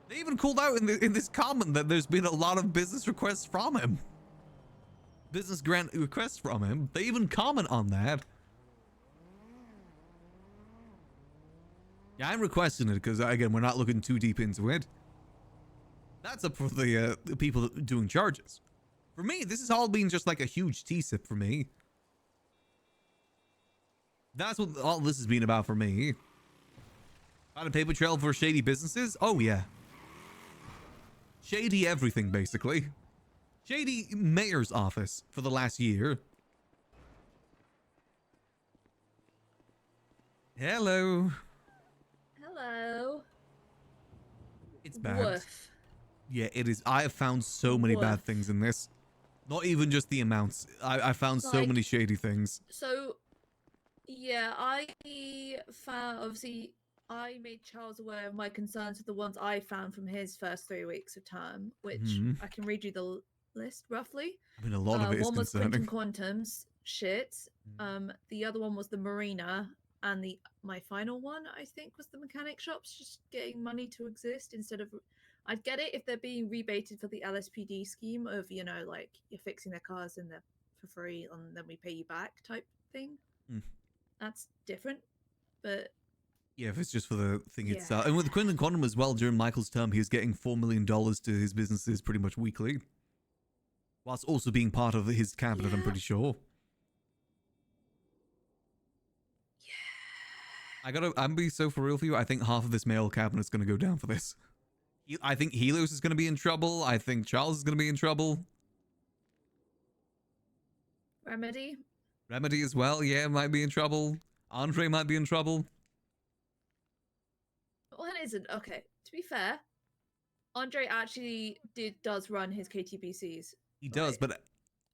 They even called out in this comment that there's been a lot of business requests from him. Business grant requests from him. They even comment on that. Yeah, I'm requesting it because, again, we're not looking too deep into it. That's up for the people doing charges. For me, this has all been just like a huge T-sip for me. That's what all this has been about for me. Found a paper trail for shady businesses? Oh, yeah. Shady everything, basically. Shady mayor's office for the last year. Hello. Hello. It's bad. Woof. Yeah, it is. I have found so many bad Woof. things in this. Not even just the amounts. I found so Like- many shady things. So, yeah, I found, obviously, I made Charles aware of my concerns with the ones I found from his first 3 weeks of term, which Mhm. I can read you the list roughly. I mean, a lot of it is One was Quentin concerning. Quantum's shit. The other one was the marina, and my final one I think was the mechanic shops just getting money to exist instead of. I'd get it if they're being rebated for the LSPD scheme of, you know, like you're fixing their cars and they're for free and then we pay you back type thing. That's different. But Yeah, if it's just for the thing Yeah. itself. And with Quentin Quantum as well, during Michael's term, he was getting $4 million to his businesses pretty much weekly. Whilst also being part of his cabinet, I'm Yeah. pretty sure. I'm being so for real for you. I think half of this male cabinet's going to go down for this. I think Helios is going to be in trouble. I think Charles is going to be in trouble. Remedy. Remedy as well, yeah, might be in trouble. Andre might be in trouble. Well, it isn't. Okay, to be fair, Andre actually does run his KTBCs. He does, Right. but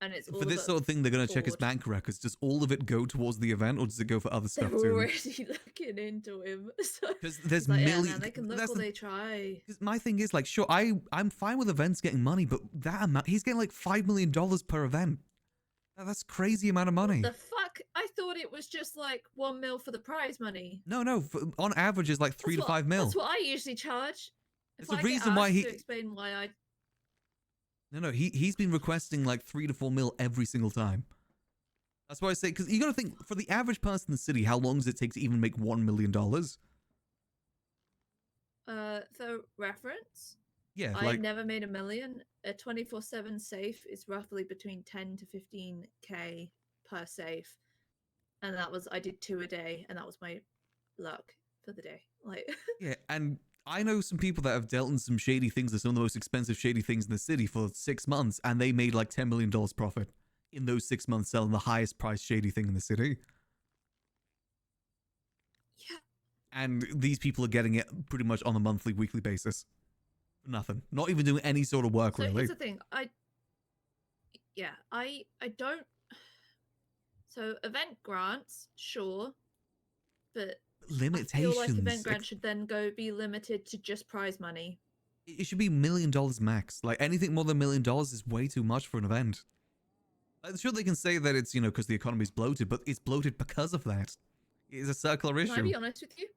And it's for this sort of thing, they're going to check his board. bank records. Does all of it go towards the event, or does it go for other They're stuff too? already looking into him. Because there's Like, yeah, millions. man, they can look while they try. My thing is, like, sure, I'm fine with events getting money, but that amount, he's getting like $5 million per event. That's crazy amount of money. The fuck? I thought it was just like 1 mil for the prize money. No, on average, it's like 3 to 5 mil. That's what I usually charge. If There's a I reason get why asked to explain why I. No, he's been requesting like 3 to 4 mil every single time. That's why I say, because you got to think, for the average person in the city, how long does it take to even make $1 million? For reference, Yeah, I've like never made $1 million. A 24/7 safe is roughly between 10 to 15k per safe, and I did 2 a day, and that was my luck for the day. Like, yeah, and I know some people that have dealt in some shady things, or some of the most expensive shady things in the city for 6 months, and they made like $10 million profit in those 6 months selling the highest priced shady thing in the city. yeah, And these people are getting it pretty much on a monthly, weekly basis. For nothing. Not even doing any sort of work, so really. here's the thing. I don't. So event grants, sure, but Limitations. I feel like event grants should then be limited to just prize money. It should be $1 million max. Like, anything more than $1 million is way too much for an event. I'm sure they can say that it's, you know, because the economy's bloated, but it's bloated because of that. It's a circular issue. Can I be honest with you?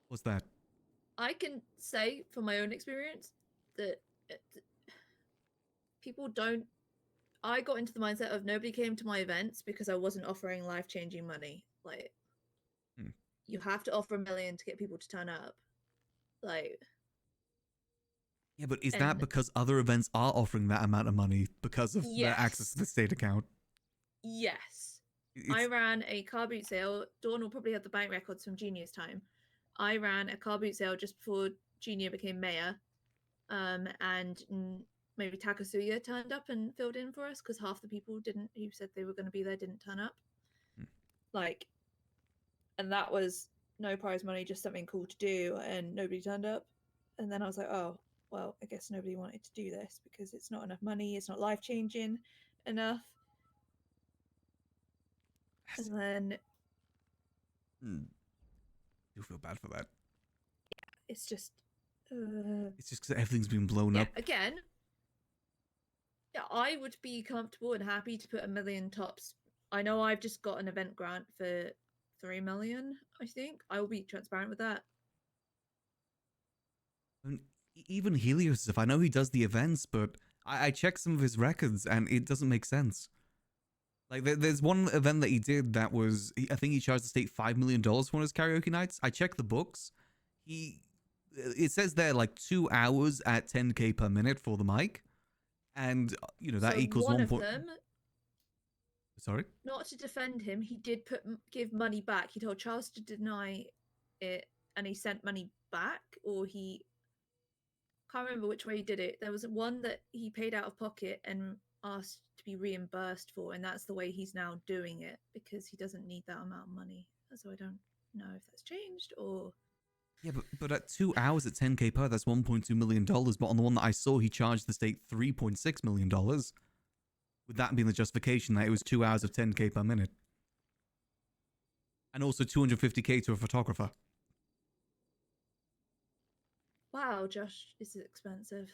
What's that? I can say from my own experience that people don't. I got into the mindset of nobody came to my events because I wasn't offering life-changing money. Like, you have to offer $1 million to get people to turn up. Like, Yeah, but is that because other events are offering that amount of money because of their access to the Yes. state account? yes. It's- I ran a car boot sale. Dawn will probably have the bank records from Junior's time. I ran a car boot sale just before Junior became mayor. And maybe Takasuya turned up and filled in for us because half the people who said they were going to be there didn't turn up. Like, and that was no prize money, just something cool to do, and nobody turned up. And then I was like, oh, well, I guess nobody wanted to do this because it's not enough money, it's not life-changing enough. And then I do feel bad for that. it's just It's just because everything's been blown up. again, yeah, I would be comfortable and happy to put $1 million tops. I know I've just got an event grant for 3 million, I think. I will be transparent with that. And even Helios stuff, I know he does the events, but I checked some of his records and it doesn't make sense. Like, there's one event that he did that was, I think he charged the state $5 million for one of his karaoke nights. I checked the books. It says there like 2 hours at 10k per minute for the mic. And, you know, that So equals one 1 of point. them, Sorry? not to defend him, he did give money back. He told Charles to deny it, and he sent money back, or he can't remember which way he did it. There was one that he paid out of pocket and asked to be reimbursed for, and that's the way he's now doing it because he doesn't need that amount of money. So I don't know if that's changed or. Yeah, but at 2 hours at 10k per, that's $1.2 million. But on the one that I saw, he charged the state $3.6 million. With that being the justification that it was 2 hours of 10k per minute. And also 250k to a photographer. Wow, Josh, this is expensive.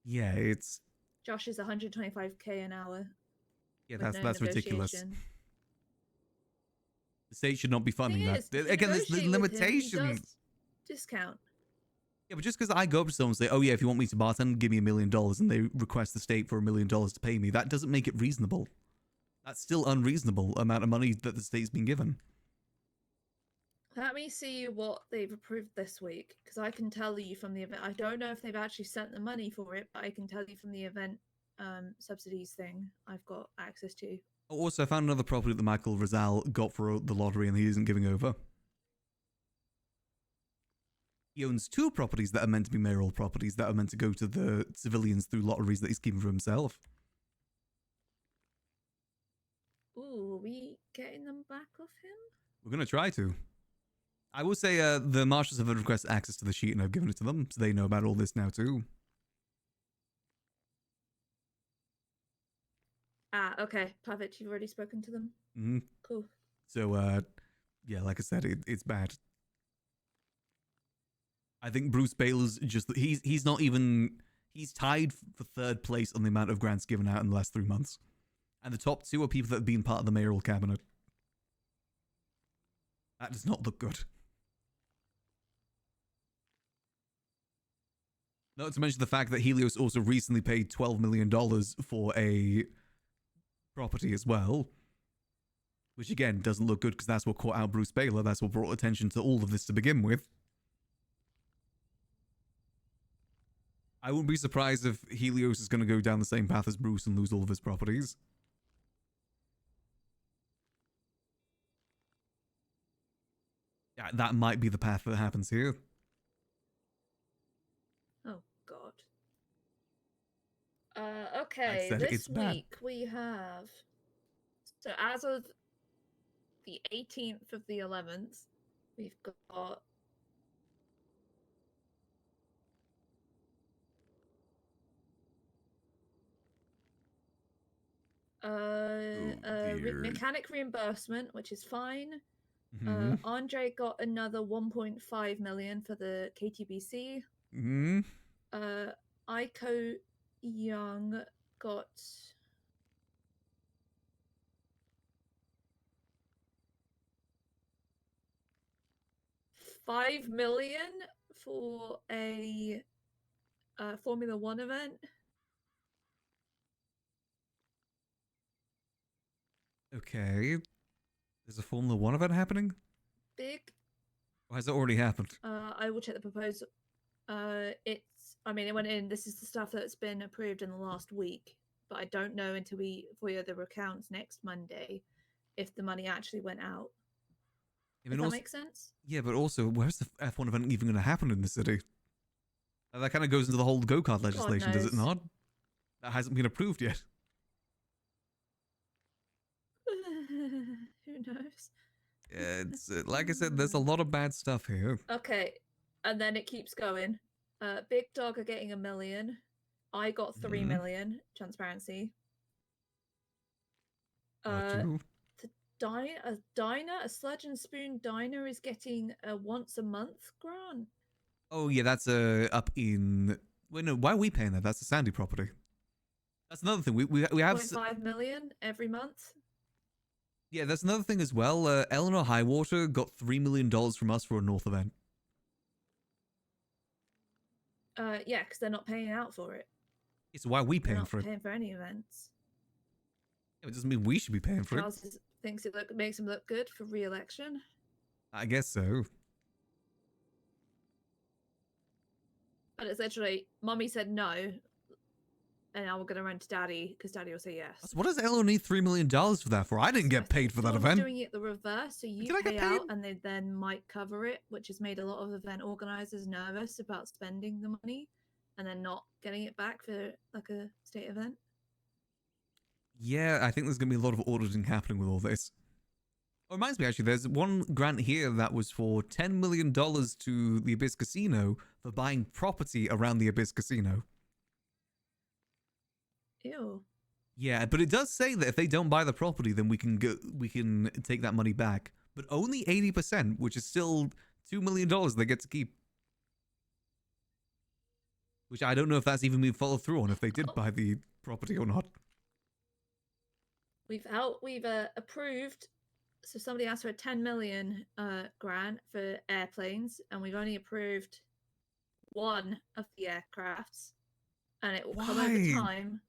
Yeah, it's Josh is 125k an hour. Yeah, with that's no ridiculous. negotiation. The state should not be funding Thing that. is, if you Again, there's the negotiate with him, he limitation. does discount. Yeah, but just because I go up to someone and say, oh yeah, if you want me to bartend, give me $1 million, and they request the state for $1 million to pay me, that doesn't make it reasonable. That's still unreasonable amount of money that the state's been given. Let me see what they've approved this week, because I can tell you from the event. I don't know if they've actually sent the money for it, but I can tell you from the event subsidies thing I've got access to. Also, I found another property that Michael Rizal got for the lottery and he isn't giving over. He owns 2 properties that are meant to be mayoral properties that are meant to go to the civilians through lotteries that he's given for himself. Ooh, are we getting them back off him? We're going to try to. I will say the marshals have requested access to the sheet and I've given it to them, so they know about all this now too. Ah, okay. Perfect. You've already spoken to them? Mm-hmm. Cool. So, yeah, like I said, it's bad. I think Bruce Baylor's just, he's not even, he's tied for 3rd place on the amount of grants given out in the last 3 months. And the top 2 are people that have been part of the mayoral cabinet. That does not look good. Not to mention the fact that Helios also recently paid $12 million for a property as well. Which again, doesn't look good because that's what caught out Bruce Baylor. That's what brought attention to all of this to begin with. I wouldn't be surprised if Helios is going to go down the same path as Bruce and lose all of his properties. Yeah, that might be the path that happens here. Oh, God. Okay, said this it's bad. week we have... So as of the 18th of the 11th, we've got... mechanic reimbursement, which is fine. Mm-hmm. Andre got another 1.5 million for the KTBC. Mm-hmm. Aiko Young got $5 million for a Formula One event. Okay. There's a Formula One event happening? Big. Or has it already happened? I will check the proposal. It went in. This is the stuff that's been approved in the last week, but I don't know until we FOIA the accounts next Monday if the money actually went out. Does that make sense? Yeah, but also, where's the F1 event even going to happen in the city? That kind of goes into the whole go-kart legislation, does it not? That hasn't been approved yet. Who knows? It's like I said, there's a lot of bad stuff here. Okay, and then it keeps going. Big Dog are getting $1 million. I got 3 million. Transparency. A Sludge and Spoon diner is getting a once a month grant. Oh yeah, that's up in. Wait, no, why are we paying that? That's a Sandy property. That's another thing. We have 0.5 million every month. Yeah, that's another thing as well. Eleanor Highwater got $3 million from us for a North event. Yeah, because they're not paying out for it. It's why we paying for it. Paying for any events. Yeah, it doesn't mean we should be paying for Charles it. Thinks it makes him look good for re-election. I guess so. But it's literally, Mommy said no, and now we're going to run to Daddy because Daddy will say yes. So what does Eleanor need $3 million for that for? I didn't get paid for that Dawn's event. Doing it the reverse, so you pay out and they then might cover it, which has made a lot of event organizers nervous about spending the money and then not getting it back for like a state event. Yeah, I think there's going to be a lot of auditing happening with all this. Oh, it reminds me, actually, there's one grant here that was for $10 million to the Abyss Casino for buying property around the Abyss Casino. Ew. Yeah, but it does say that if they don't buy the property, then we can take that money back. But only 80%, which is still $2 million they get to keep. Which I don't know if that's even been followed through on, if they did buy the property or not? We've approved. So somebody asked for a 10 million grant for airplanes, and we've only approved one of the aircrafts, and it will come over Why? time.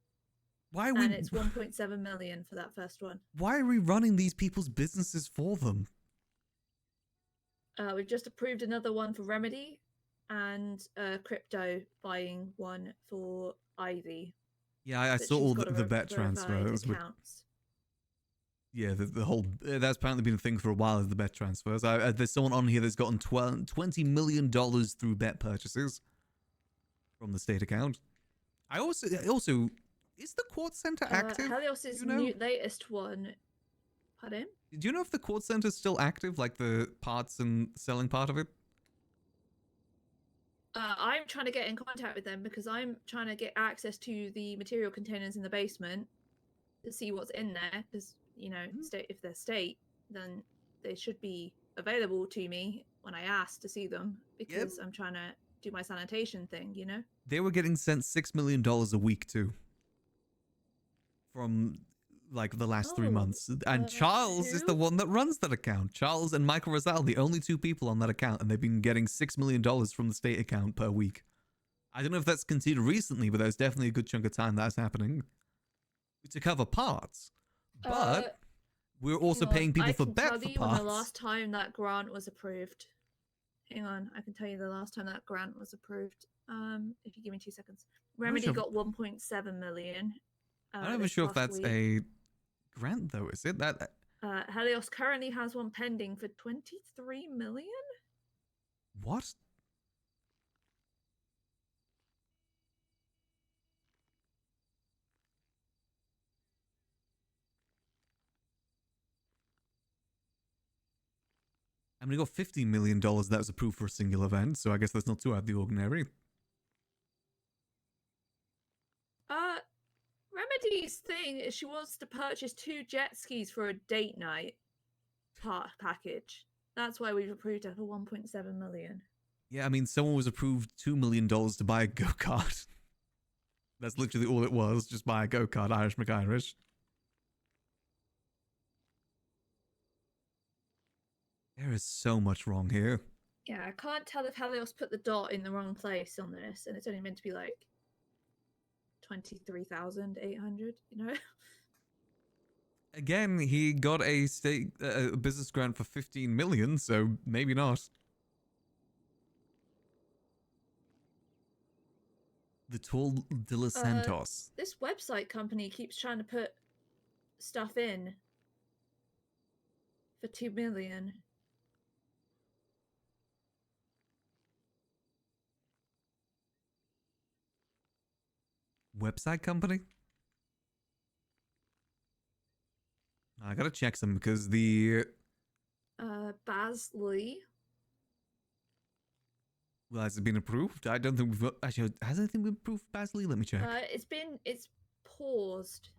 Why are we? And it's 1.7 million for that first one. Why are we running these people's businesses for them? We've just approved another one for Remedy, and Crypto buying one for Ivy. Yeah, I that saw she's all got the to bet verified transfers. But accounts. yeah, the whole that's apparently been a thing for a while. Is the bet transfers? There's someone on here that's gotten $20 million through bet purchases from the state account. I also is the Quartz Center active? Helios's Do you know? latest one. Pardon? Do you know if the Quartz Center is still active, like the parts and selling part of it? I'm trying to get in contact with them because I'm trying to get access to the material containers in the basement to see what's in there. Because if they're state, then they should be available to me when I ask to see them. Because I'm trying to do my sanitation thing. They were getting sent $6 million a week too. From like the last 3 months, and Charles is the one that runs that account. Charles and Michael Rosal, the only two people on that account, and they've been getting $6 million from the state account per week. I don't know if that's continued recently, but there's definitely a good chunk of time that's happening to cover parts. But we're also paying people for bet for I can tell you parts. when the last time that grant was approved. Hang on, I can tell you the last time that grant was approved. If you give me 2 seconds. Remedy got 1.7 million. I'm not even sure if that's a grant, though, is it? That Helios currently has one pending for 23 million? What? I mean, we got $15 million that was approved for a single event, so I guess that's not too out of the ordinary. Remedy's thing is she wants to purchase 2 jet skis for a date night package. That's why we've approved her for 1.7 million. Yeah, I mean, someone was approved $2 million to buy a go-kart. That's literally all it was, just buy a go-kart, Irish McIrish. There is so much wrong here. Yeah, I can't tell if Helios put the dot in the wrong place on this, and it's only meant to be like 23,800, Again, he got a state business grant for 15 million, so maybe not. The Tour de los Santos. This website company keeps trying to put stuff in for 2 million. Website company? I gotta check some because the Basley. Well, has it been approved? I don't think we've actually has anything been approved, Basley? Let me check. It's paused.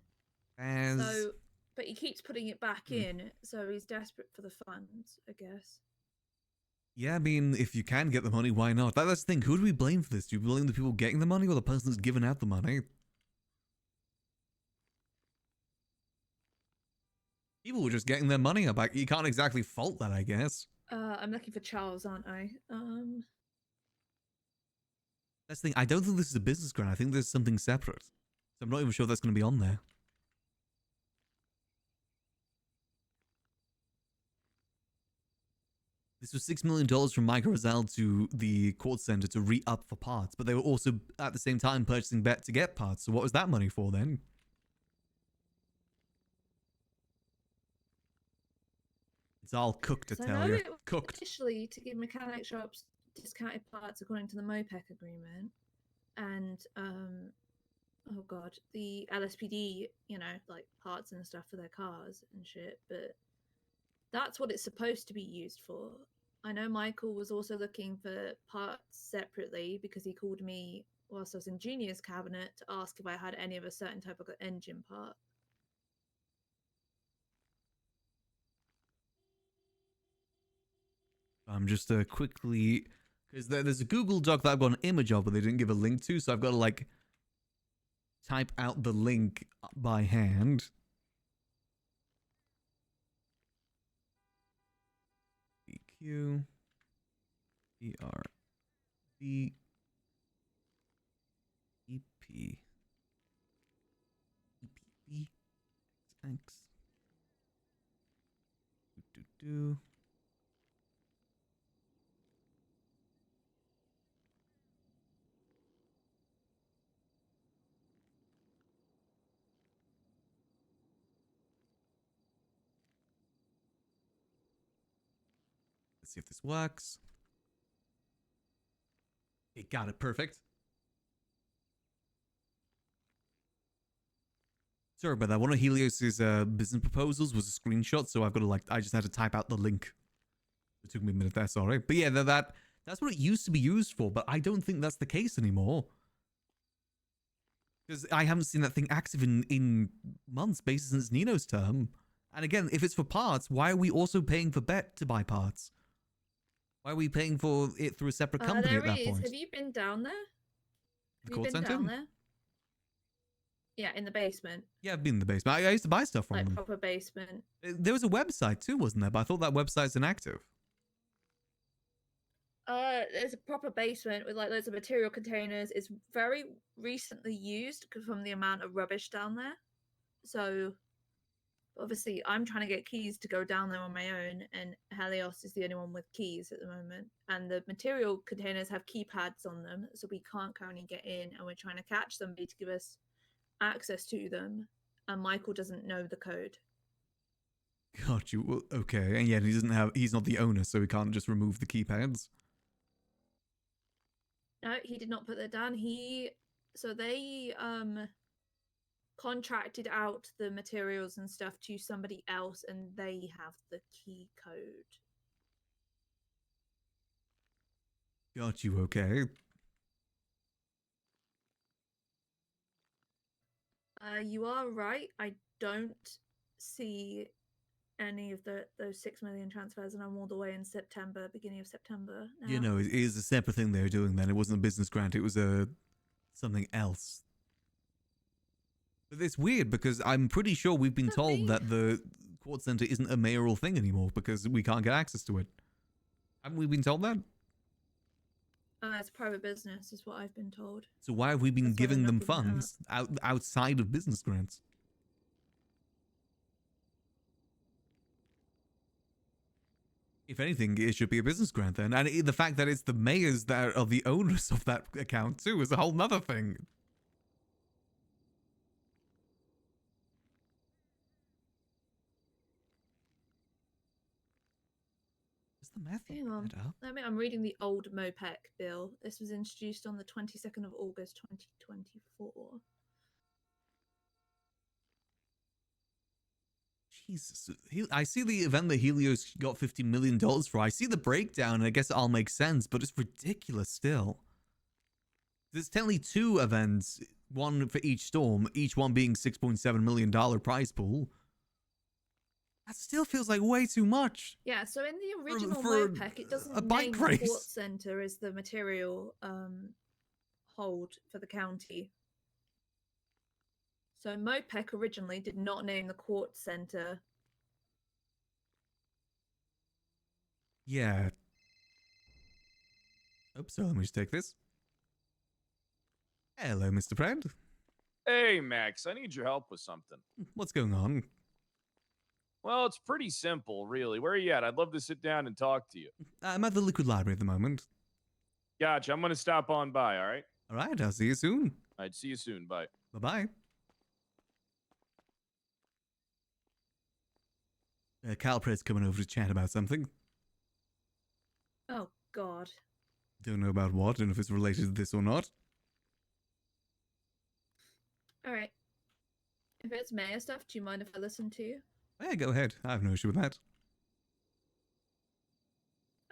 As But he keeps putting it back in, so he's desperate for the funds, I guess. yeah, I mean, if you can get the money, why not? That's the thing. Who do we blame for this? Do we blame the people getting the money or the person who's giving out the money? People were just getting their money back. You can't exactly fault that, I guess. I'm looking for Charles, aren't I? That's the thing. I don't think this is a business grant. I think there's something separate. So I'm not even sure that's going to be on there. This was $6 million from Mike Rosal to the Quartz Center to re-up for parts, but they were also at the same time purchasing bet to get parts. So what was that money for then? It's all cooked, I tell you. Cooked. Initially, to give mechanic shops discounted parts according to the MOPEC agreement, and oh god, the LSPD, like parts and stuff for their cars and shit. But that's what it's supposed to be used for. I know Michael was also looking for parts separately because he called me whilst I was in Junior's cabinet to ask if I had any of a certain type of engine part. I'm just quickly, because there's a Google Doc that I've got an image of, but they didn't give a link to, so I've got to type out the link by hand. EQ ERB EP EPB X do. Let's see if this works. It got it perfect. Sorry about that. One of Helios's business proposals was a screenshot, so I've got to I just had to type out the link. It took me a minute there, sorry. But yeah, that's what it used to be used for, but I don't think that's the case anymore. Because I haven't seen that thing active in months, basically since Nino's term. And again, if it's for parts, why are we also paying for Bet to buy parts? Why are we paying for it through a separate company there at that is. point? Have you been down there? The Have call you been center? down there? Yeah, in the basement. Yeah, I've been in the basement. I used to buy stuff from Like them. proper basement. There was a website too, wasn't there? But I thought that website's inactive. There's a proper basement with like loads of material containers. It's very recently used from the amount of rubbish down there. So obviously I'm trying to get keys to go down there on my own, and Helios is the only one with keys at the moment. And the material containers have keypads on them, so we can't currently get in, and we're trying to catch somebody to give us access to them, and Michael doesn't know the code. Got you. Well, okay, and yet he's not the owner, so he can't just remove the keypads. No, he did not put that down. So they contracted out the materials and stuff to somebody else, and they have the key code. Got you. Okay. You are right. I don't see any of those 6 million transfers, and I'm all the way in September, beginning of September now. You know, it is a separate thing they were doing then. It wasn't a business grant. It was something else. But it's weird because I'm pretty sure we've been told that the Quartz Center isn't a mayoral thing anymore because we can't get access to it. Haven't we been told that? It's private business, is what I've been told. So why have we been That's why giving they're them not giving it funds outside of business grants? If anything, it should be a business grant then. And the fact that it's the mayors that are the owners of that account too is a whole nother thing. Is the math Hang on. add up? I'm reading the old MOPEC bill. This was introduced on the 22nd of August 2024. Jesus. I see the event that Helios got $50 million for. I see the breakdown, and I guess it all makes sense, but it's ridiculous still. There's technically 2 events, one for each storm, each one being $6.7 million prize pool. That still feels like way too much. Yeah, so in the original for MOPEC, it doesn't a bike name the race. Quartz Center as the material hold for the county. So MOPEC originally did not name the Quartz Center. Yeah. Oops, so let me just take this. Hello, Mr. Friend. Hey, Max, I need your help with something. What's going on? Well, it's pretty simple, really. Where are you at? I'd love to sit down and talk to you. I'm at the Liquid Library at the moment. Gotcha. I'm going to stop on by, all right? All right, I'll see you soon. I'd see you soon. Bye. Bye-bye. Kyle Pratt's coming over to chat about something. Oh, God. Don't know about what, and if it's related to this or not. All right. If it's mayor stuff, do you mind if I listen to you? Yeah, go ahead. I have no issue with that.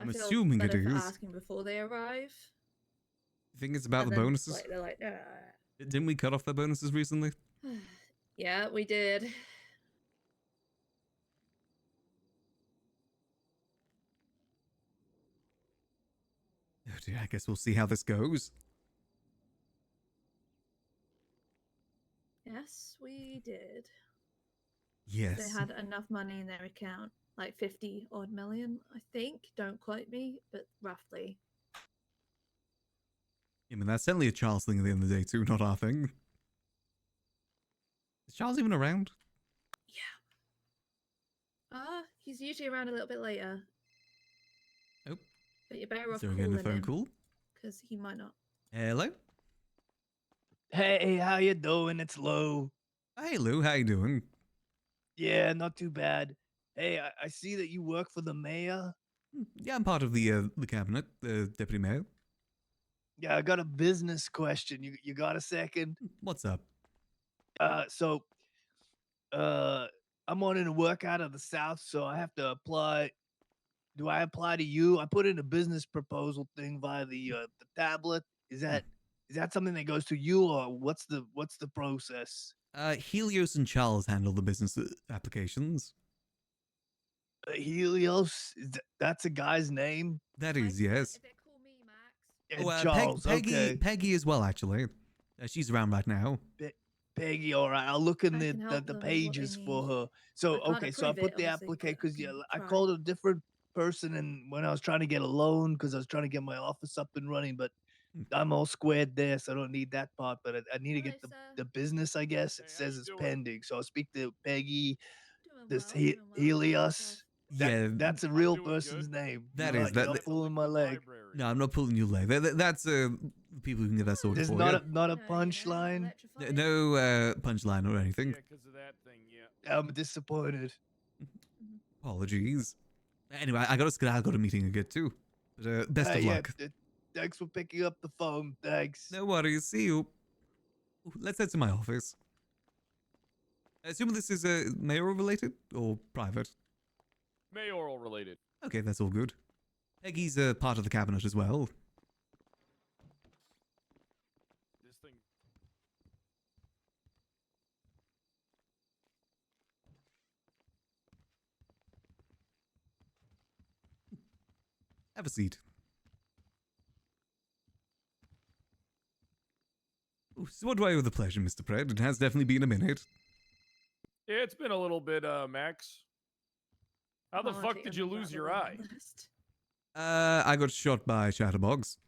I'm I feel assuming it better for is. asking before they arrive. You think it's about And the then, bonuses? Like, they're like, Didn't we cut off their bonuses recently? yeah, we did. Oh dear, I guess we'll see how this goes. Yes, we did. Yes. They had enough money in their account, like 50 odd million, I think. Don't quote me, but roughly. I mean, that's certainly a Charles thing at the end of the day, too, not our thing. Is Charles even around? Yeah. He's usually around a little bit later. Oh. But you're better Is off there again a calling phone him, call? because he might not. Hello? Hey, how you doing? It's Lou. Hey, Lou, how you doing? Yeah, not too bad. Hey, I see that you work for the mayor. Yeah, I'm part of the cabinet, the deputy mayor. Yeah, I got a business question. You got a second? What's up? So I'm wanting to work out of the South, so I have to apply. Do I apply to you? I put in a business proposal thing via the tablet. Is that something that goes to you, or what's the process? Helios and Charles handle the business applications. Helios, that's a guy's name. That is, yes. If they call me Max. Yeah, Charles, okay. Peggy as well, actually. She's around right now. Peggy, all right. I'll look in I can help the them with what they pages for need. her. So I can't okay, so I approve put it, the obviously, application but I because can I try. called a different person, and when I was trying to get a loan because I was trying to get my office up and running, but I'm all squared there, so I don't need that part. But I need to get the business. I guess it says it's pending, so I'll speak to Peggy. This Helios. That's a real person's name. That you're is. You're not pulling my leg. No, I'm not pulling your leg. That's people who can get that sorted There's for not you. not a punchline. No punchline or anything. Yeah, because of that thing, yeah. I'm disappointed. Apologies. Anyway, I got a meeting to get to. But best of luck. Thanks for picking up the phone. Thanks. No worries. See you. Ooh, let's head to my office. I assume this is mayoral related or private? Mayoral related. Okay, that's all good. Peggy's part of the cabinet as well. This thing. Have a seat. Ooh, so what do I owe the pleasure, Mr. Pred? It has definitely been a minute. Yeah, it's been a little bit, Max. How the fuck did you lose your eye? I got shot by chatterbox.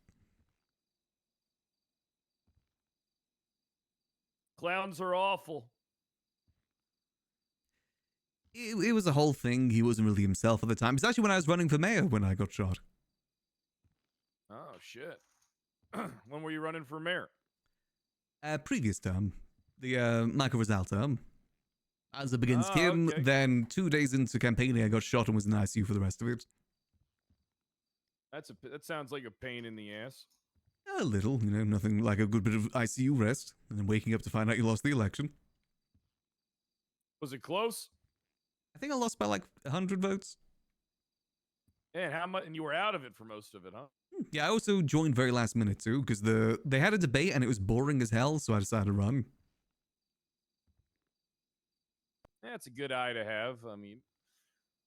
Clowns are awful. It was a whole thing. He wasn't really himself at the time. It's actually when I was running for mayor when I got shot. Oh, shit. When were you running for mayor? Previous term. The Michael Rizal term. As it begins Kim, okay. then 2 days into campaigning, I got shot and was in the ICU for the rest of it. That sounds like a pain in the ass. A little, nothing like a good bit of ICU rest, and then waking up to find out you lost the election. Was it close? I think I lost by like 100 votes. And how much? And you were out of it for most of it, huh? Yeah, I also joined very last minute too, because they had a debate and it was boring as hell, so I decided to run. That's a good eye to have. I mean,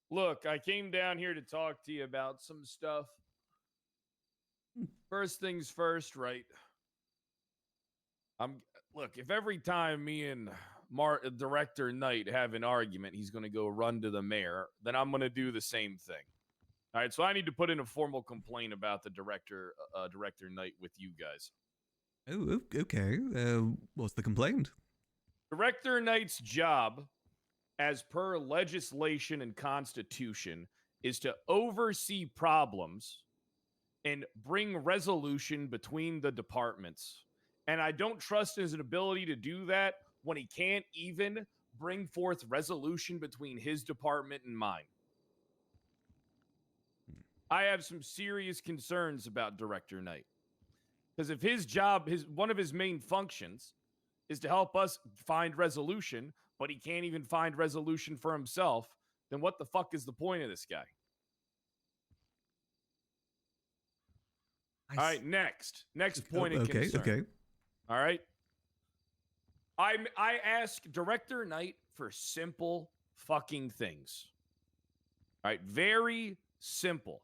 look, I came down here to talk to you about some stuff. First things first, right? Look, if every time me and Director Knight have an argument, he's going to go run to the mayor, then I'm going to do the same thing. All right, so I need to put in a formal complaint about the Director Knight with you guys. Oh, okay. What's the complaint? Director Knight's job, as per legislation and constitution, is to oversee problems and bring resolution between the departments. And I don't trust his ability to do that when he can't even bring forth resolution between his department and mine. I have some serious concerns about Director Knight. Because if his job, one of his main functions is to help us find resolution, but he can't even find resolution for himself, then what the fuck is the point of this guy? All right, next point of concern. Okay. All right. I ask Director Knight for simple fucking things. All right, very simple.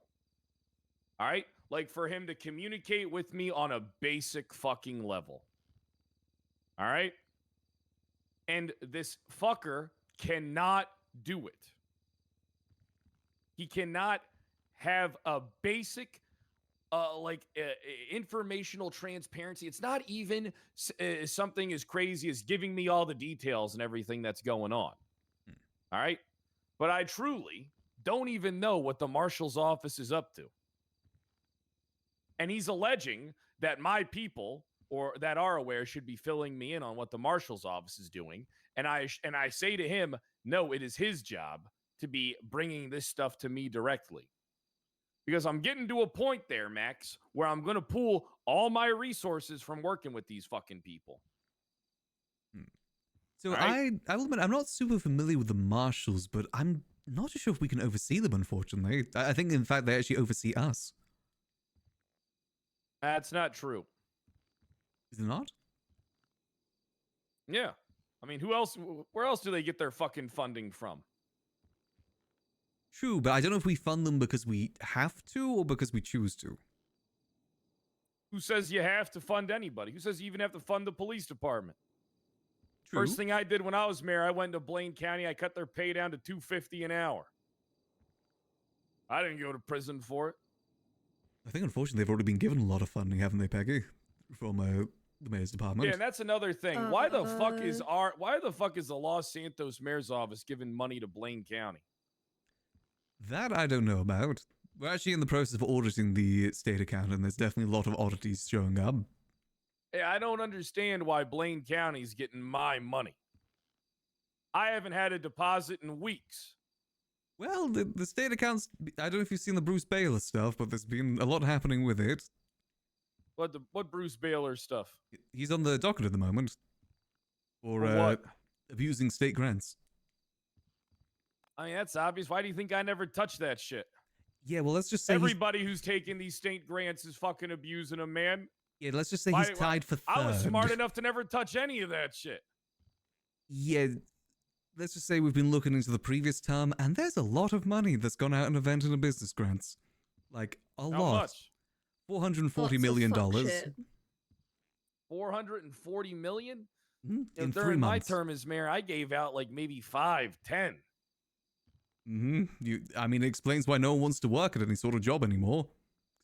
All right, like for him to communicate with me on a basic fucking level. All right. And this fucker cannot do it. He cannot have a basic informational transparency. It's not even something as crazy as giving me all the details and everything that's going on. All right? But I truly don't even know what the marshal's office is up to. And he's alleging that my people or that are aware should be filling me in on what the marshal's office is doing. And I say to him, no, it is his job to be bringing this stuff to me directly. Because I'm getting to a point there, Max, where I'm going to pool all my resources from working with these fucking people. So right? I will admit, I'm not super familiar with the marshals, but I'm not too sure if we can oversee them, unfortunately. I think, in fact, they actually oversee us. That's not true. Is it not? Yeah. I mean, where else do they get their fucking funding from? True, but I don't know if we fund them because we have to or because we choose to. Who says you have to fund anybody? Who says you even have to fund the police department? True. First thing I did when I was mayor, I went to Blaine County. I cut their pay down to $2.50 an hour. I didn't go to prison for it. I think, unfortunately, they've already been given a lot of funding, haven't they, Peggy? From the mayor's department. Yeah, and that's another thing. Why the fuck is the Los Santos mayor's office giving money to Blaine County? That I don't know about. We're actually in the process of auditing the state account, and there's definitely a lot of oddities showing up. Yeah, I don't understand why Blaine County's getting my money. I haven't had a deposit in weeks. Well, the state accounts, I don't know if you've seen the Bruce Baylor stuff, but there's been a lot happening with it. What Bruce Baylor stuff? He's on the docket at the moment. For what? Abusing state grants. I mean, that's obvious. Why do you think I never touched that shit? Yeah, well, let's just say everybody who's taking these state grants is fucking abusing them, man. Yeah, let's just say he's tied for third. I was smart enough to never touch any of that shit. Yeah, let's just say we've been looking into the previous term, and there's a lot of money that's gone out in event and business grants. Like, a How lot. much? $440 million. $440 million? In 3 during my months. term as mayor, I gave out like maybe 5, 10. I mean, it explains why no one wants to work at any sort of job anymore.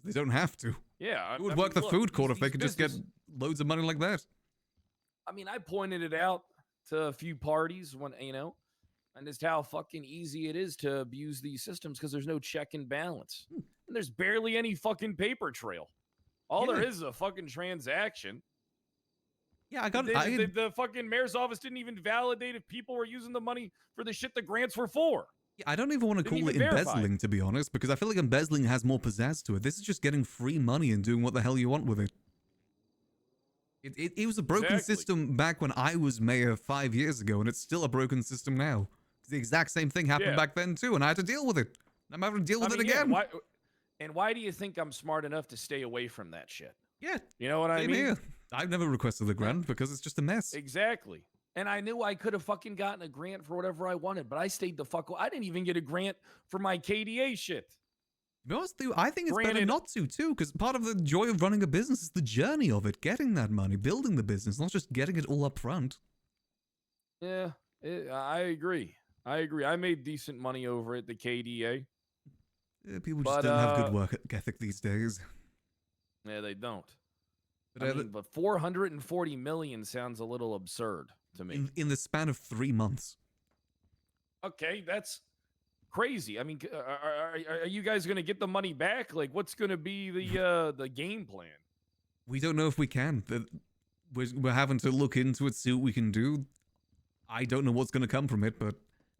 They don't have to. Yeah. Who would work the food court if they could just get loads of money like that? I mean, I pointed it out to a few parties when, and just how fucking easy it is to abuse these systems because there's no check and balance. And there's barely any fucking paper trail. All there is a fucking transaction. Yeah, the fucking mayor's office didn't even validate if people were using the money for the shit the grants were for. Yeah, I don't even want to call it embezzling, to be honest, because I feel like embezzling has more pizzazz to it. This is just getting free money and doing what the hell you want with it. It was a broken system back when I was mayor 5 years ago, and it's still a broken system now. The exact same thing happened back then, too, and I had to deal with it. I'm having to deal with it again. Why do you think I'm smart enough to stay away from that shit? Yeah. You know what I mean? Here. I've never requested a grant because it's just a mess. Exactly. And I knew I could have fucking gotten a grant for whatever I wanted, but I stayed the fuck away. I didn't even get a grant for my KDA shit. To be honest, I think it's better not to, too, because part of the joy of running a business is the journey of it, getting that money, building the business, not just getting it all up front. Yeah, I agree. I made decent money over at the KDA. Yeah, people just don't have good work ethic these days. Yeah, they don't. But 440 million sounds a little absurd to me. In the span of 3 months. Okay, that's crazy. I mean, are you guys going to get the money back? Like, what's going to be the game plan? We don't know if we can. We're having to look into it, see what we can do. I don't know what's going to come from it, but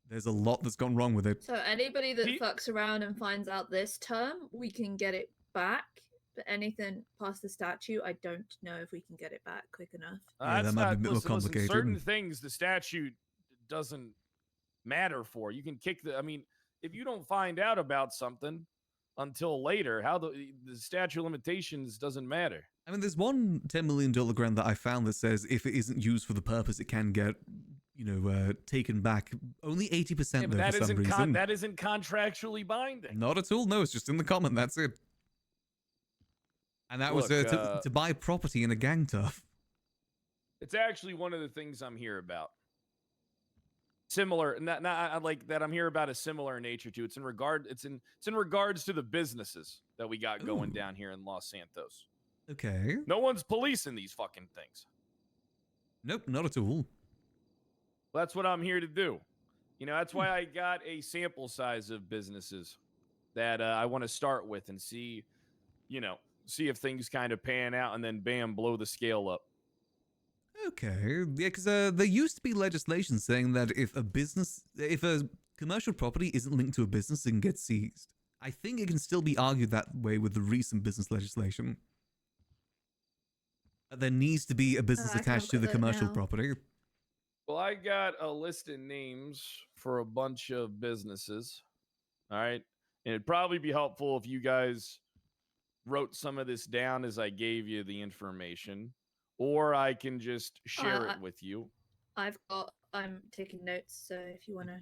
there's a lot that's gone wrong with it. So anybody that fucks around and finds out this term, we can get it back. But anything past the statute, I don't know if we can get it back quick enough. That might be a bit more complicated. Certain things the statute doesn't matter for. You can kick I mean, if you don't find out about something until later, how the statute of limitations doesn't matter. I mean, there's one $10 million grant that I found that says if it isn't used for the purpose, it can get, taken back. Only 80% though, for some reason. That isn't contractually binding. Not at all. No, it's just in the comment. That's it. And that was to buy property in a gang turf. It's actually one of the things I'm here about. similar, not like that I'm here about a similar nature to. It's in regards to the businesses that we got going Ooh. down here in Los Santos. Okay. No one's policing these fucking things. Nope, not at all. That's what I'm here to do. You know, that's why I got a sample size of businesses that I want to start with and see, see if things kind of pan out and then bam, blow the scale up. Okay, yeah, because there used to be legislation saying that if a commercial property isn't linked to a business, it can get seized. I think it can still be argued that way with the recent business legislation. There needs to be a business attached to the commercial property. Well, I got a list of names for a bunch of businesses. All right. And it'd probably be helpful if you guys wrote some of this down as I gave you the information, or I can just share it with you. I'm taking notes, so if you want to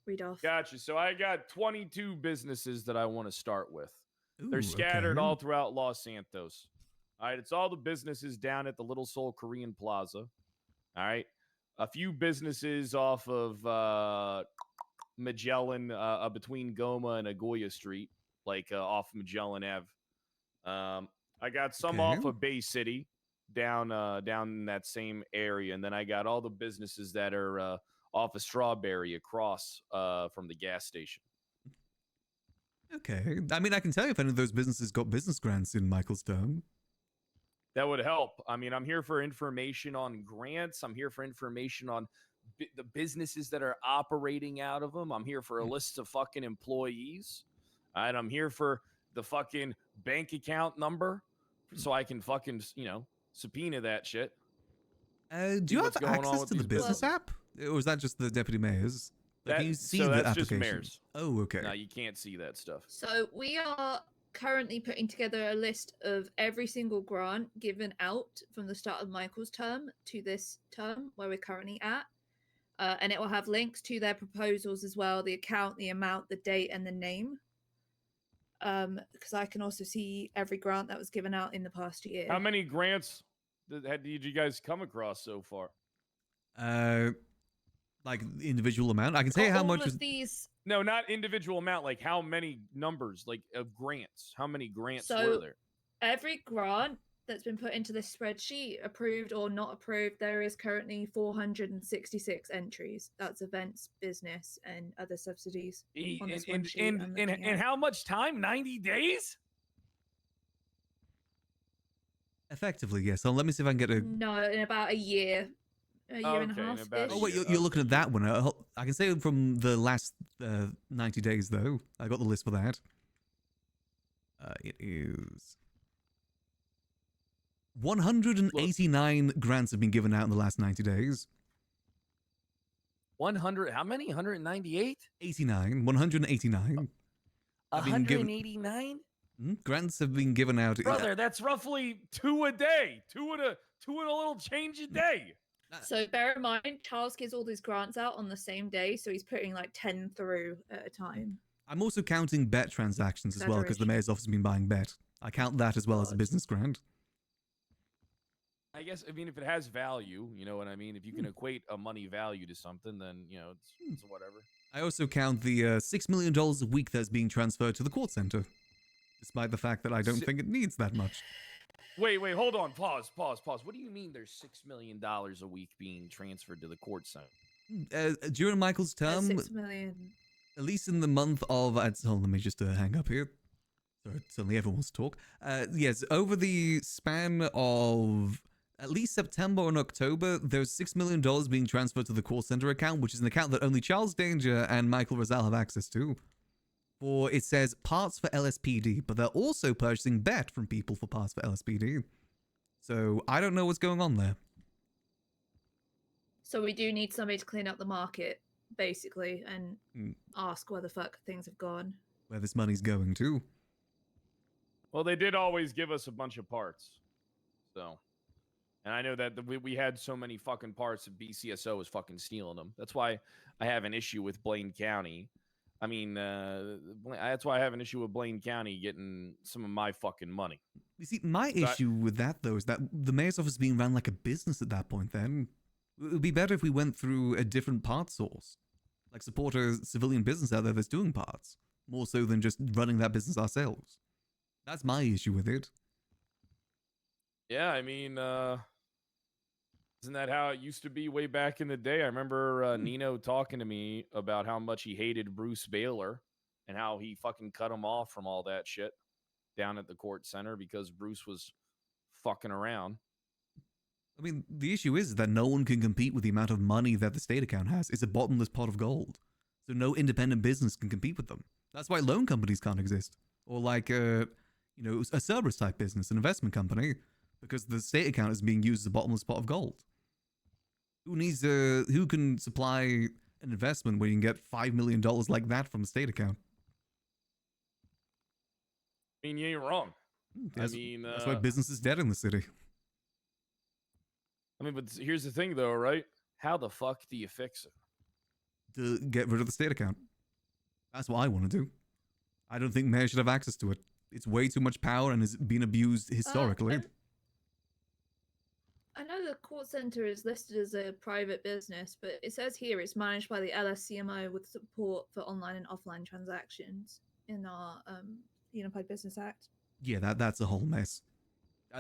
read off. Gotcha. So I got 22 businesses that I want to start with. Ooh, They're scattered okay. all throughout Los Santos. All right. It's all the businesses down at the Little Seoul Korean Plaza. All right. A few businesses off of Magellan, between Goma and Agoya Street, like off Magellan Ave. I got some off of Bay City, down in that same area, and then I got all the businesses that are off of Strawberry across from the gas station. Okay, I mean, I can tell you if any of those businesses got business grants in Michael's term. That would help. I mean, I'm here for information on grants. I'm here for information on the businesses that are operating out of them. I'm here for a list of fucking employees. All right, I'm here for the fucking bank account number so I can fucking, subpoena that shit. Do you have access to the business app? Or is that just the deputy mayor's? Can you see the that's application? just mayor's. Oh, okay. No, you can't see that stuff. So we are currently putting together a list of every single grant given out from the start of Michael's term to this term where we're currently at. And it will have links to their proposals as well, the account, the amount, the date, and the name. Because I can also see every grant that was given out in the past year. How many grants did you guys come across so far? Like individual amount? I can tell you how much was... these. No, not individual amount. Like how many numbers, like of grants? How many grants So were there? every grant that's been put into this spreadsheet, approved or not approved, there is currently 466 entries. That's events, business, and other subsidies. On this one sheet I'm looking And at. how much time? 90 days? Effectively, yes. So let me see if I can get a... No, in about a year. A year and a half. Oh, wait, you're looking at that one. I can say from the last 90 days, though. I got the list for that. It is... 189 grants have been given out in the last 90 days. 100? How many? 198? 89. 189. 189? Grants have been given out. Brother, that's roughly 2 a day. Two and a little change a day. So bear in mind, Charles gives all these grants out on the same day, so he's putting like 10 through at a time. I'm also counting bet transactions as well, because the mayor's office has been buying bet. I count that as well as a business grant. I guess, if it has value, you know what I mean? If you can equate a money value to something, then, it's whatever. I also count the $6 million a week that's being transferred to the court center, despite the fact that I don't think it needs that much. Wait, hold on. Pause. What do you mean there's $6 million a week being transferred to the court center? During Michael's term, 6 million. at least in the month of... let me just hang up here. Sorry, suddenly everyone wants to talk. Yes, over the span of at least September and October, there's $6 million being transferred to the call center account, which is an account that only Charles Danger and Michael Rosal have access to. For it says parts for LSPD, but they're also purchasing bet from people for parts for LSPD. So I don't know what's going on there. So we do need somebody to clean up the market, basically, and ask where the fuck things have gone. Where this money's going to. Well, they did always give us a bunch of parts. So, and I know that we had so many fucking parts that BCSO was fucking stealing them. That's why I have an issue with Blaine County. I mean, that's why I have an issue with Blaine County getting some of my fucking money. You see, my issue with that, though, is that the mayor's office is being run like a business at that point then. It would be better if we went through a different part source. Like, support a civilian business out there that's doing parts, more so than just running that business ourselves. That's my issue with it. Yeah, I mean, isn't that how it used to be way back in the day? I remember Nino talking to me about how much he hated Bruce Baylor and how he fucking cut him off from all that shit down at the court center because Bruce was fucking around. I mean, the issue is that no one can compete with the amount of money that the state account has. It's a bottomless pot of gold. So no independent business can compete with them. That's why loan companies can't exist. Or like, a Cerberus type business, an investment company, because the state account is being used as a bottomless pot of gold. Who can supply an investment where you can get $5 million like that from a state account? I mean, you ain't wrong. That's why business is dead in the city. I mean, but here's the thing, though, right? How the fuck do you fix it? To get rid of the state account. That's what I want to do. I don't think mayors should have access to it. It's way too much power and has been abused historically. I know the court center is listed as a private business, but it says here it's managed by the LSCMO with support for online and offline transactions in our Unified Business Act. Yeah, that's a whole mess.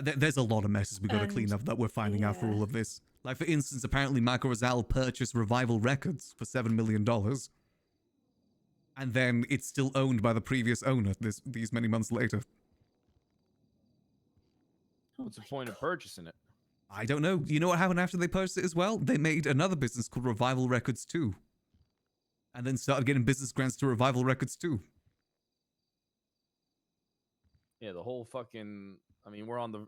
There's a lot of messes we got to clean up that we're finding out for all of this. Like, for instance, apparently Marco Rosal purchased Revival Records for $7 million. And then it's still owned by the previous owner these many months later. What's the point of purchasing it? I don't know. You know what happened after they purchased it as well? They made another business called Revival Records 2. And then started getting business grants to Revival Records 2. Yeah, the whole fucking... I mean, we're on the...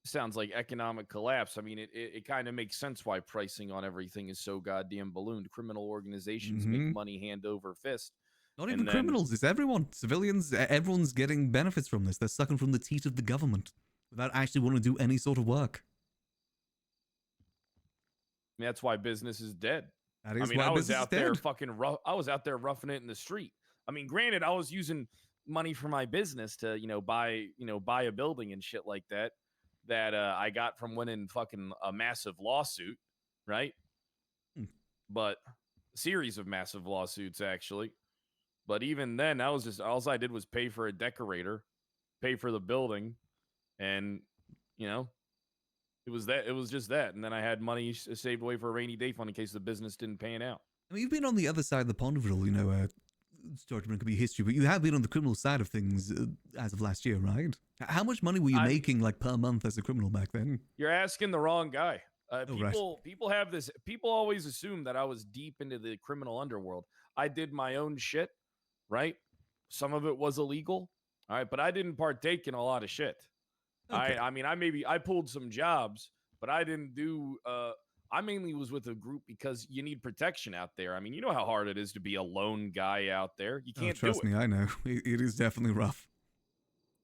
sounds like economic collapse. I mean, it kind of makes sense why pricing on everything is so goddamn ballooned. Criminal organizations make money hand over fist. Not even criminals. It's everyone. Civilians, everyone's getting benefits from this. They're sucking from the teat of the government without actually wanting to do any sort of work. That's why business is dead. That is why business is dead. I was out there roughing it in the street. I mean, granted, I was using money for my business to, buy a building and shit like that I got from winning fucking a massive lawsuit, right? But a series of massive lawsuits, actually. But even then, that was just all I did was pay for a decorator, pay for the building, and it was just that. And then I had money saved away for a rainy day fund in case the business didn't pan out. I mean, you've been on the other side of the pond of it all, Storyman could be history, but you have been on the criminal side of things as of last year, right? How much money were you making, like, per month as a criminal back then? You're asking the wrong guy. Right. People have this. People always assume that I was deep into the criminal underworld. I did my own shit, right? Some of it was illegal, all right, but I didn't partake in a lot of shit. Okay. I mean, I pulled some jobs, but I didn't do. I mainly was with a group because you need protection out there. I mean, you know how hard it is to be a lone guy out there. You can't trust me, I know. It is definitely rough.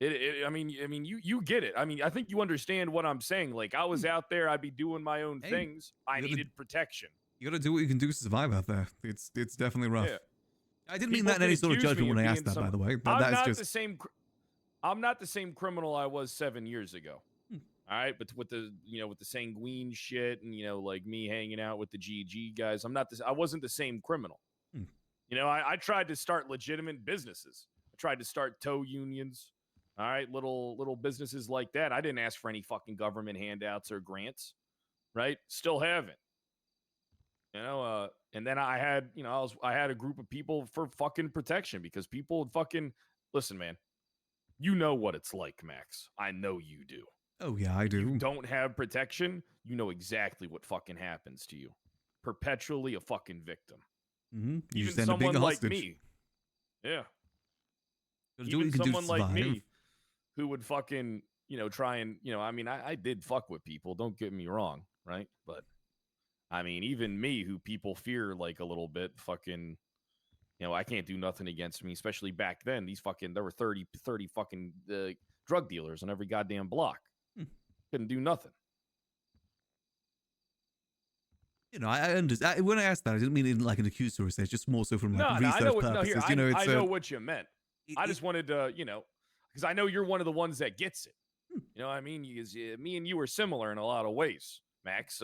I mean, you get it. I mean, I think you understand what I'm saying. Like, I was out there, I'd be doing my own things. I needed protection. You got to do what you can do to survive out there. It's definitely rough. Yeah. I didn't mean that in any sort of judgment when I asked that, by the way. I'm not the same criminal I was 7 years ago. All right, but with the sanguine shit and like me hanging out with the GG guys, I wasn't the same criminal. I tried to start legitimate businesses. I tried to start tow unions. All right, little businesses like that. I didn't ask for any fucking government handouts or grants. Right? Still haven't. And then I had, I had a group of people for fucking protection because people would fucking listen, man. You know what it's like, Max. I know you do. Oh, yeah, I do. You don't have protection, you know exactly what fucking happens to you. Perpetually a fucking victim. You Even just someone like hostage. me. Yeah. Even someone like me who would fucking, try and, I mean, I did fuck with people. Don't get me wrong, right? But, I mean, even me, who people fear like a little bit, fucking, I can't do nothing against me, especially back then. There were 30 fucking drug dealers on every goddamn block. Couldn't do nothing. I understand. When I asked that, I didn't mean it in like an accusatory sense, just more so from like research purposes. I know what you meant. I just wanted to, because I know you're one of the ones that gets it. You know what I mean? Me and you are similar in a lot of ways, Max.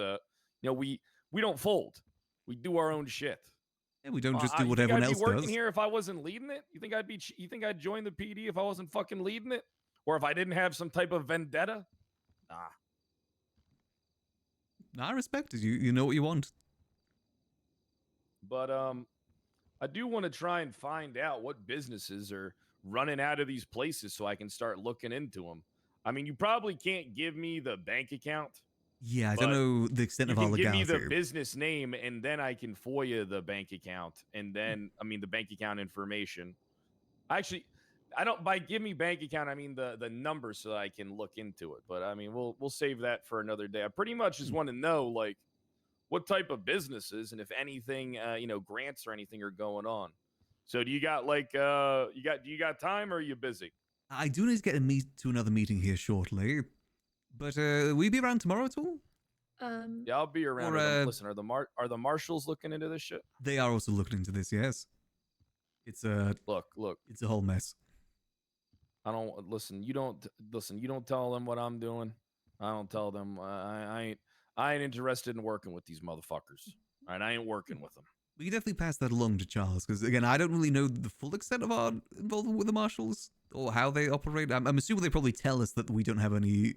We don't fold. We do our own shit. Yeah, we don't just do You what think everyone I'd else be working does. here if I wasn't leading it? You think I'd join the PD if I wasn't fucking leading it? Or if I didn't have some type of vendetta? Nah. I respect it. You know what you want. But I do want to try and find out what businesses are running out of these places so I can start looking into them. I mean, you probably can't give me the bank account. Yeah, I don't know the extent of our You can give me legality. the business name, and then I can FOIA the bank account, and then the bank account information. Actually, I don't by give me bank account. I mean the number so that I can look into it. But I mean, we'll save that for another day. I pretty much just want to know like what type of businesses and if anything, grants or anything are going on. So do you got like do you got time or are you busy? I do need to get to another meeting here shortly. But will you be around tomorrow at all? Yeah, I'll be around. Or, Listen, are the marshals looking into this shit? They are also looking into this, yes. It's look. It's a whole mess. I don't listen. You don't tell them what I'm doing. I don't tell them. I ain't interested in working with these motherfuckers. All right, I ain't working with them. We can definitely pass that along to Charles because again, I don't really know the full extent of our involvement with the marshals or how they operate. I'm assuming they probably tell us that we don't have any,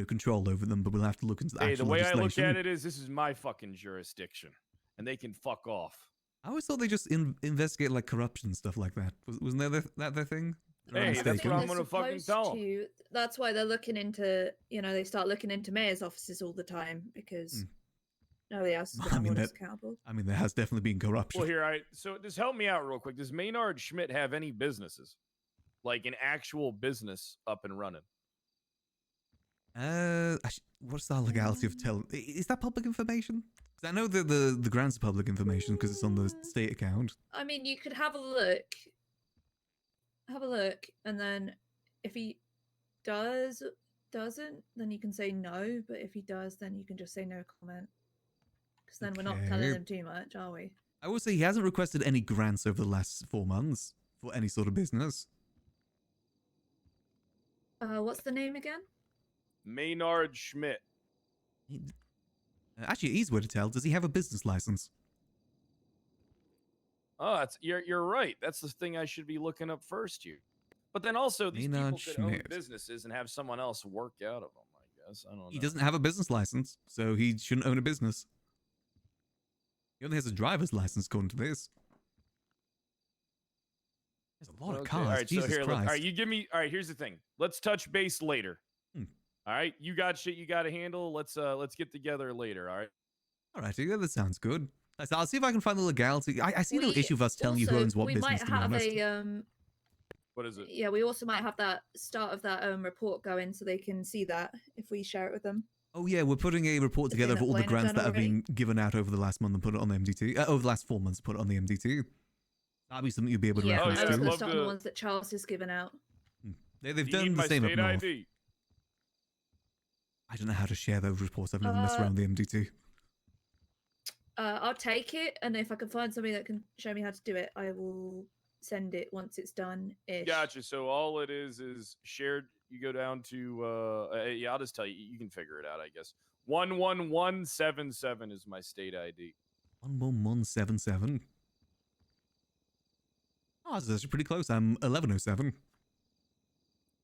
control over them, but we'll have to look into the Hey, actual the way I legislation. look at it is, this is my fucking jurisdiction, and they can fuck off. I always thought they just investigate like corruption and stuff like that. Wasn't that their thing? Or am I Hey, that's what mistaken? I'm gonna fucking tell 'em. That's why they're looking into, they start looking into mayor's offices all the time because nobody else is going to hold us accountable. I mean, there has definitely been corruption. Well, here, so just help me out real quick. Does Maynard Schmidt have any businesses, like an actual business up and running? What's the legality of telling? Is that public information? Because I know that the grants are public information because it's on the state account. I mean, you could have a look. Have a look, and then if he doesn't, then you can say no. But if he does, then you can just say no comment. Because then we're not telling Okay. them too much, are we? I will say he hasn't requested any grants over the last 4 months for any sort of business. What's the name again? Maynard Schmidt. Actually, easy way to tell. Does he have a business license? Oh, you're right. That's the thing I should be looking up first here. But then also, these Maynard people could own Schmidt. businesses and have someone else work out of them, I guess. I don't know. He doesn't have a business license, so he shouldn't own a business. He only has a driver's license according to this. There's a lot of cars. All right, Jesus so here, Christ. look. All right, you give me. All right, here's the thing. Let's touch base later. All right, you got shit you got to handle. Let's get together later. All right. All right, yeah, that sounds good. So I'll see if I can find the legality. I see no issue with us telling you who owns what we business, might to be have honest. What is it? Yeah, we also might have that start of that report going so they can see that if we share it with them. Oh yeah, we're putting a report If together they're of all not the playing it grants that have done been given out over the last month and put it on the MDT. Over the last 4 months, put it on the MDT. That'll be something you'll be able to Yeah, reference I was to. going to start on the ones that Charles has given out. They've You need done the my same up state north. ID. I don't know how to share those reports. I've never messed around the MDT. I'll take it, and if I can find somebody that can show me how to do it, I will send it once it's done. Gotcha. So all it is shared. You go down to yeah. I'll just tell you. You can figure it out, I guess. 11177 is my state ID. 11177. Oh, that's actually pretty close. I'm 1107.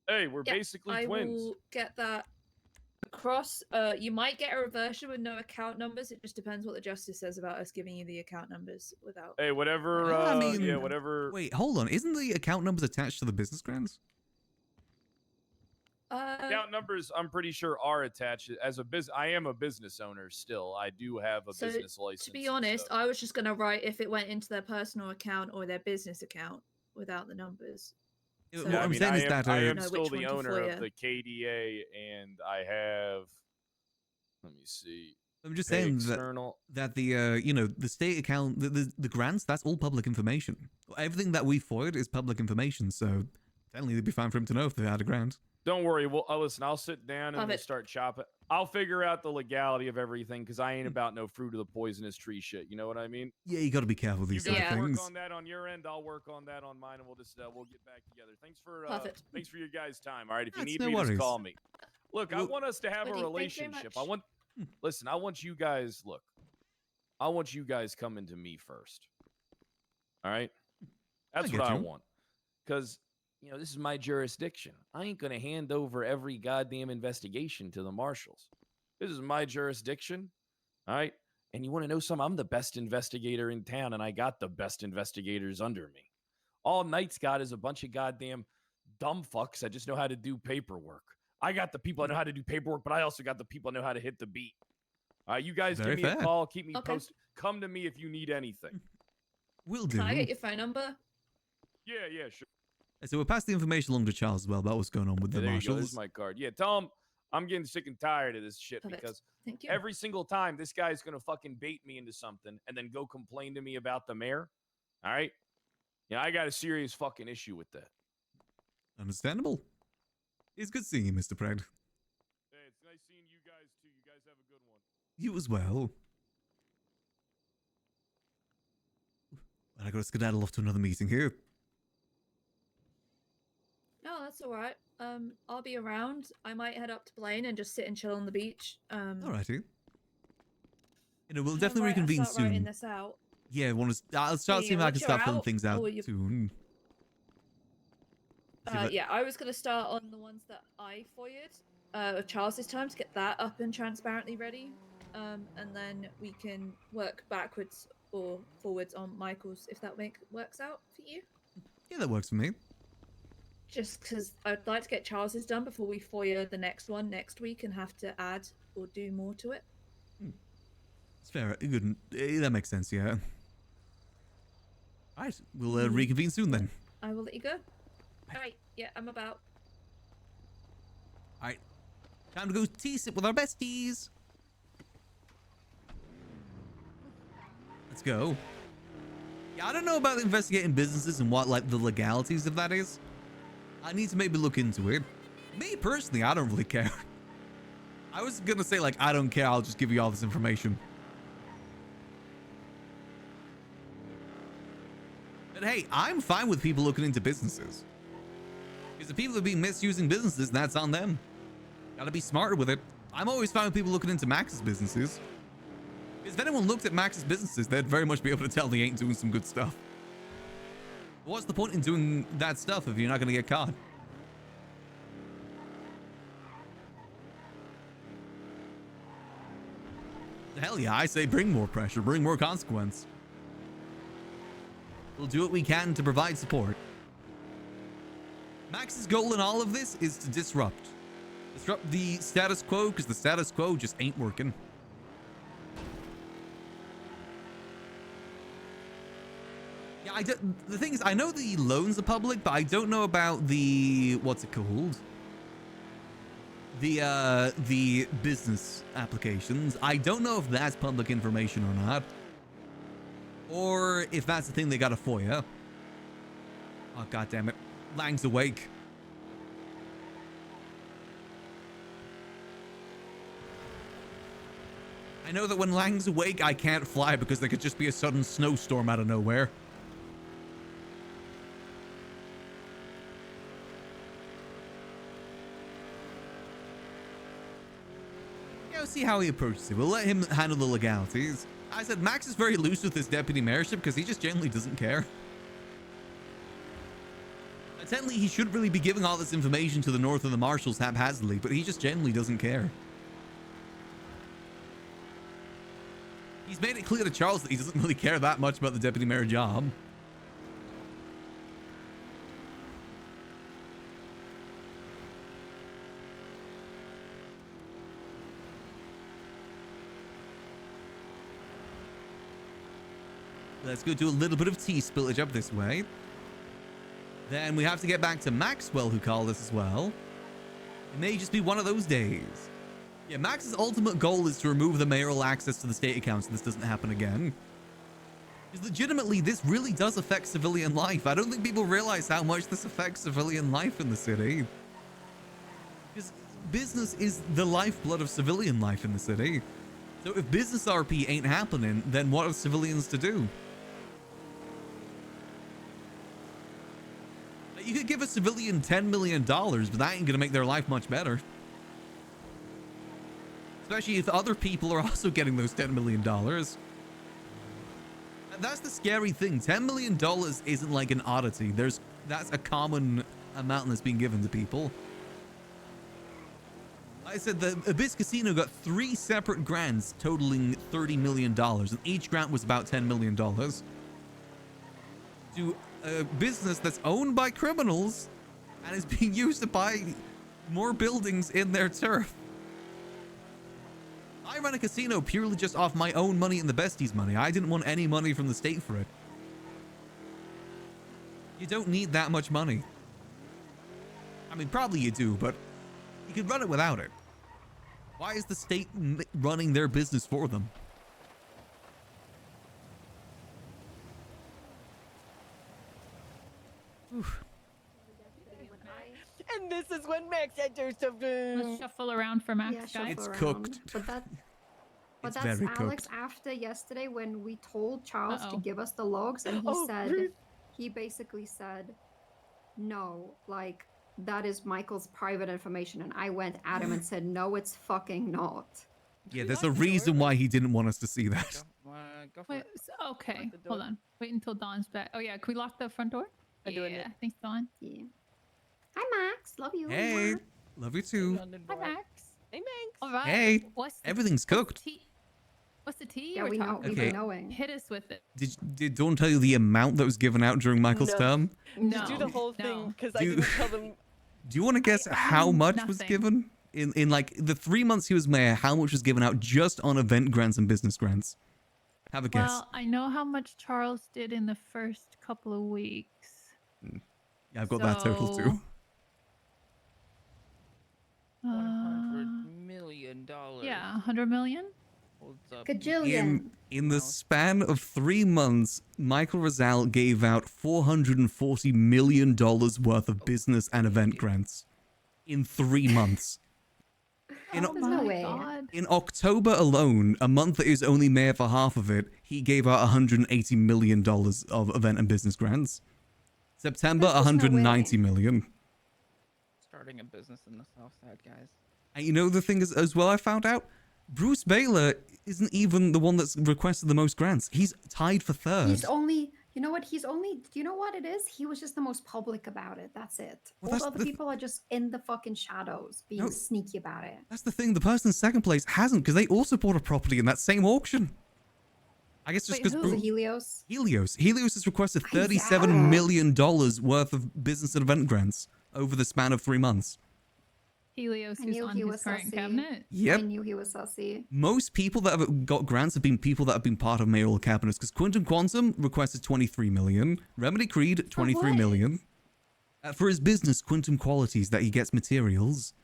Hey, we're Yeah, basically twins. I will get that across. You might get a reversion with no account numbers. It just depends what the justice says about us giving you the account numbers without. Hey, whatever. I mean, yeah, whatever. Wait, hold on. Isn't the account numbers attached to the business grants? Account numbers, I'm pretty sure, are attached. As a I am a business owner still. I do have a business license. To be honest, I was just gonna write if it went into their personal account or their business account without the numbers. Yeah, So what I'm saying is that I am know still which the one to owner of FOIA. the KDA, and I have. Let me see. I'm just Pay saying external. that the the state account, the grants, that's all public information. Everything that we FOIA'd is public information, so technically it'd be fine for him to know if they had a grant. Don't worry. Well, listen, I'll sit down and Love we'll it. start chopping. I'll figure out the legality of everything because I ain't about no fruit of the poisonous tree shit. You know what I mean? Yeah, you got to be careful with these You sort guys of work things. on that on your end. I'll work on that on mine, and we'll just we'll get back together. Thanks for Perfect. thanks for your guys' time. All right, if you That's need no me, worries. just call me. Look, I Well- want us to have Buddy, a thank you very relationship. much. Listen, I want you guys. Look, I want you guys coming to me first. All right? That's get what I you. want. Because, you know, this is my jurisdiction. I ain't going to hand over every goddamn investigation to the marshals. This is my jurisdiction. All right? And you want to know something? I'm the best investigator in town, and I got the best investigators under me. All Knight's got is a bunch of goddamn dumb fucks that just know how to do paperwork. I got the people that know how to do paperwork, but I also got the people that know how to hit the beat. All right, you guys Very give me fair. a call. Keep me Okay. posted. Come to me if you need anything. Will do. Can I get your phone number? Yeah, sure. So we'll pass the information along to Charles as well about what's going on with Yeah, the there you go. This marshals. is my card. Yeah, tell him I'm getting sick and tired of this shit Perfect. because Thank you. every single time this guy's going to fucking bait me into something and then go complain to me about the mayor. All right? Yeah, I got a serious fucking issue with that. Understandable. It's good seeing you, Mr. Pratt. Hey, it's nice seeing you guys too. You guys have a good one. You as well. Well, I gotta skedaddle off to another meeting here. Oh, that's all right. I'll be around. I might head up to Blaine and just sit and chill on the beach. Alrighty. You know, we'll I'll definitely reconvene start writing soon. this out. Yeah, I'll start Yeah, seeing if I once can you're start filling out, things out or you- soon. See if I- Yeah, I was gonna start on the ones that I foyered of Charles's time to get that up and transparently ready, and then we can work backwards or forwards on Michael's if that works out for you. Yeah, that works for me. Just because I'd like to get Charles's done before we foyer the next one next week and have to add or do more to it. It's fair. Good. That makes sense, yeah. Alright, we'll reconvene soon then. I will let you go. All right, yeah, I'm about. Alright. Time to go tea sip with our besties. Let's go. Yeah, I don't know about investigating businesses and what, like, the legalities of that is. I need to maybe look into it. Me, personally, I don't really care. I was gonna say, like, I don't care, I'll just give you all this information. But hey, I'm fine with people looking into businesses. Because if people are being misusing businesses, that's on them. Gotta be smarter with it. I'm always fine with people looking into Max's businesses. Because if anyone looked at Max's businesses, they'd very much be able to tell they ain't doing some good stuff. But what's the point in doing that stuff if you're not gonna get caught? Hell yeah, I say bring more pressure, bring more consequence. We'll do what we can to provide support. Max's goal in all of this is to disrupt. Disrupt the status quo, because the status quo just ain't working. Yeah, the thing is, I know the loans are public, but I don't know about the, what's it called? The business applications. I don't know if that's public information or not. Or if that's the thing they got a FOIA. Oh, God damn it. Lang's awake. I know that when Lang's awake, I can't fly because there could just be a sudden snowstorm out of nowhere. Yeah, we'll see how he approaches it. We'll let him handle the legalities. I said Max is very loose with his deputy mayorship because he just generally doesn't care. Technically, he shouldn't really be giving all this information to the North and the Marshals haphazardly, but he just generally doesn't care. He's made it clear to Charles that he doesn't really care that much about the deputy mayor job. Let's go do a little bit of tea spillage up this way. Then we have to get back to Maxwell, who called us as well. It may just be one of those days. Yeah, Max's ultimate goal is to remove the mayoral access to the state account so this doesn't happen again. Because legitimately, this really does affect civilian life. I don't think people realize how much this affects civilian life in the city. Because business is the lifeblood of civilian life in the city. So if business RP ain't happening, then what are civilians to do? You could give a civilian $10 million, but that ain't gonna make their life much better. Especially if other people are also getting those $10 million. That's the scary thing. $10 million isn't like an oddity. That's a common amount that's being given to people. I said the Abyss Casino got 3 separate grants totaling $30 million, and each grant was about $10 million. To a business that's owned by criminals and is being used to buy more buildings in their turf. I ran a casino purely just off my own money and the besties' money. I didn't want any money from the state for it. You don't need that much money. I mean, probably you do, but you could run it without it. Why is the state running their business for them? Oof. And this is when Max enters the room. Let's shuffle around for Max, Yeah, guys. shuffle It's around. cooked. But It's that's very Alex cooked. after yesterday when we told Charles to Uh-oh. give us the logs, and he Oh, said, Ruth. he basically said, no, like, that is Michael's private information. And I went at him and said, no, it's fucking not. Yeah, there's a reason why he didn't want us to see that. Go for Wait, it. okay, Lock the hold door. on. Wait until Dawn's back. Oh yeah, can we lock the front door? I'm doing it. Thanks, Dawn. Yeah. Hi, Max. Love you. Hey, Mwah. love you too. Hi, Max. Hey, Max. All right. Hey, What's the, everything's cooked. What's the tea? Yeah, we're we know. talking We've Okay. been knowing. Hit us with it. Did Dawn tell you the amount that was given out during Michael's No. term? No. Just do the whole thing no. because Do I you- didn't tell them. Do you want to guess how much was nothing. given in like the 3 months he was mayor? How much was given out just on event grants and business grants? Have a guess. Well, I know how much Charles did in the first couple of weeks. Yeah, I've got that total too. $100 million. Yeah, 100 million. Holds up. Gajillion. In the span of 3 months, Michael Rizal gave out $440 million worth of business and event grants in 3 months. In, There's no way. God. in October alone, a month that he was only mayor for half of it, he gave out $180 million of event and business grants. September, There's just no way. $190 million. Starting a business in the South Side, guys. And you know the thing is, as well, I found out, Bruce Baylor isn't even the one that's requested the most grants. He's tied for third. He's only, you know what? He's only, do you know what it is? He was just the most public about it. That's it. Well, All that's the other the- people are just in the fucking shadows, being No. sneaky about it. That's the thing. The person in second place hasn't, because they also bought a property in that same auction. I guess just Wait, because who? Was it Helios? Helios has requested Yeah. $37 million worth of business and event grants over the span of 3 months. Helios, I who's knew on he his was current sussy. cabinet. Yep. I knew he was sussy. Most people that have got grants have been people that have been part of mayoral cabinets, because Quentin Quantum requested $23 million, Remedy Creed $23 what? million. For his business, Quantum Qualities, that he gets materials.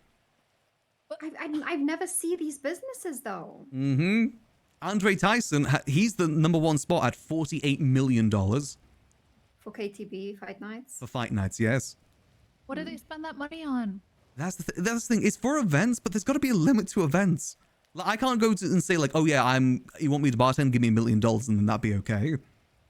I've never seen these businesses though. Mm-hmm. Andre Tyson, he's the #1 spot at $48 million for For KTB Fight Nights. fight nights, yes. What do they spend that money on? That's the that's the thing. It's for events, but there's got to be a limit to events. Like, I can't go to and say like, oh yeah, you want me to bartend? Give me $1 million, and then that'd be okay.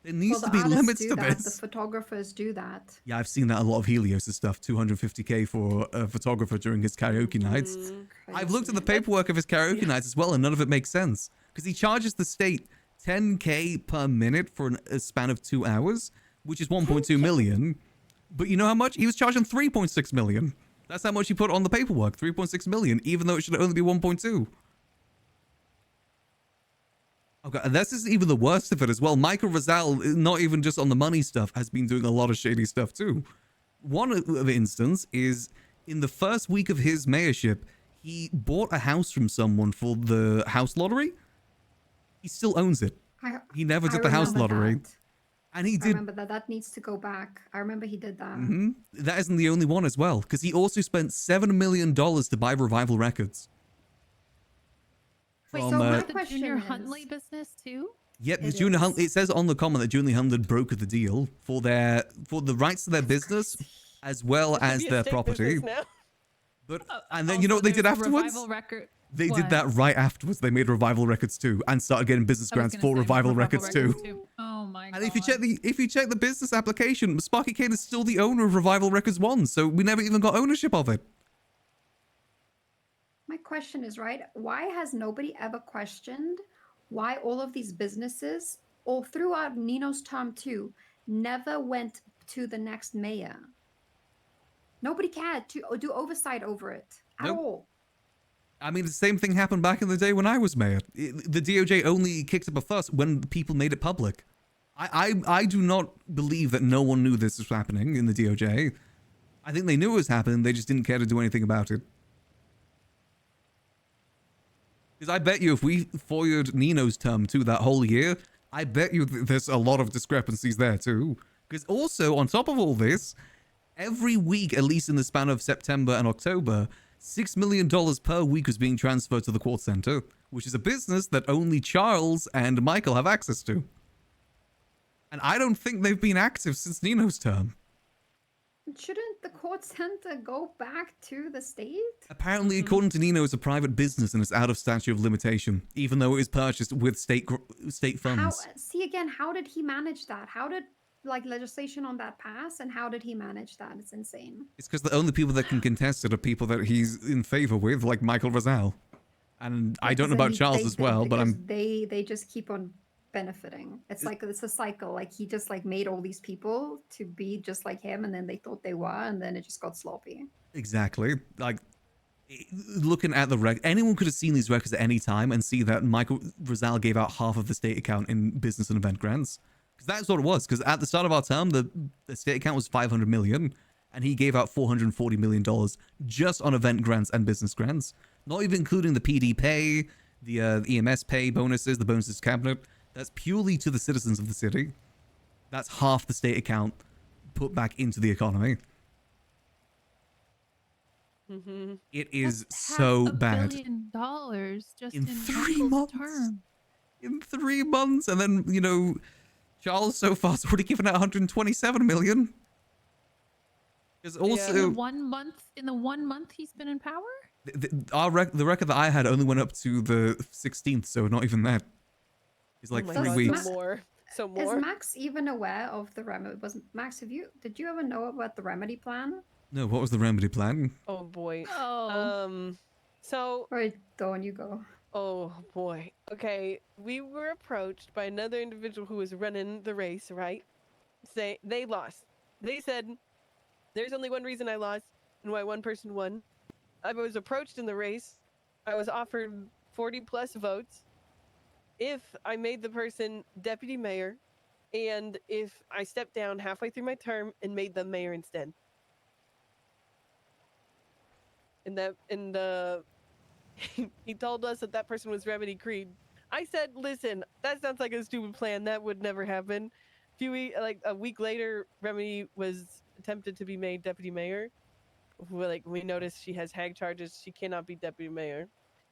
There needs Well, to the be artists limits do to that. this. The photographers do that. Yeah, I've seen that a lot of Helios' stuff. $250K for a photographer during his karaoke nights. I've looked at the paperwork of his karaoke nights as well, and none of it makes sense because he charges the state $10K per minute for a span of 2 hours, which is 1.2 million. But you know how much? He was charging 3.6 million. That's how much he put on the paperwork, 3.6 million, even though it should only be 1.2. Okay, and this is even the worst of it as well. Michael Rizal, not even just on the money stuff, has been doing a lot of shady stuff too. One of the instance is in the first week of his mayorship, he bought a house from someone for the house lottery. He still owns it. He never did the house remember lottery. that. And he I did. remember that needs to go back. I remember he did that. That isn't the only one as well, because he also spent $7 million to buy Revival Records. Wait, From, so uh, was the Junior Huntley business too? Yep, the Junior Hunt. It says on the comment that Junior Huntley brokered the deal for the rights to their business as well as their property. But and then you know what they did afterwards? Revival record. They What? did that right afterwards. They made Revival Records too and started getting business I was grants gonna for say Revival Records too. Oh my god. And if you check the business application, Sparky Kane is still the owner of Revival Records 1, so we never even got ownership of it. My question is, right, why has nobody ever questioned why all of these businesses all throughout Nino's term too, never went to the next mayor. Nobody cared to do oversight over it at Nope. all. I mean, the same thing happened back in the day when I was mayor. The DOJ only kicked up a fuss when people made it public. I do not believe that no one knew this was happening in the DOJ. I think they knew it was happening, they just didn't care to do anything about it. Because I bet you if we foiled Nino's term too that whole year, I bet you there's a lot of discrepancies there too. Because also, on top of all this, every week, at least in the span of September and October, $6 million per week was being transferred to the Quartz Center, which is a business that only Charles and Michael have access to. And I don't think they've been active since Nino's term. Shouldn't the court center go back to the state? Apparently, according to Nino, it's a private business and it's out of statute of limitation, even though it was purchased with state funds. See again, how did he manage that? How did like legislation on that pass, and how did he manage that? It's insane. It's because the only people that can contest it are people that he's in favor with, like Michael Rosal. And I don't know about Charles as well, but they just keep on benefiting. It's like it's a cycle. Like he just like made all these people to be just like him, and then they thought they were, and then it just got sloppy. Exactly. Like looking at the rec, anyone could have seen these records at any time and see that Michael Rosal gave out half of the state account in business and event grants. Because that's what it was. Because at the start of our term, the state account was $500 million, and he gave out $440 million just on event grants and business grants. Not even including the PD pay, the EMS pay bonuses, the bonuses cabinet. That's purely to the citizens of the city. That's half the state account put back into the economy. It is so bad. $500 million just In in 3 Michael's months. term. In 3 months, and then, you know, Charles so far has already given out 127 million. There's also in the 1 month he's been in power. the record that I had only went up to the 16th, so not even that. It's like 3 weeks. So more. Is Max even aware of the remedy? Max, did you ever know about the remedy plan? No, what was the remedy plan? Oh boy. Oh. So. Right, Dawn, you go. Oh boy. Okay, we were approached by another individual who was running the race, right? They lost. They said, "There's only one reason I lost, and why one person won. I was approached in the race. I was offered 40+ votes if I made the person deputy mayor, and if I stepped down halfway through my term and made them mayor instead." He told us that person was Remedy Creed. I said, "Listen, that sounds like a stupid plan. That would never happen." A week later, Remedy was attempted to be made deputy mayor. We noticed she has hag charges. She cannot be deputy mayor,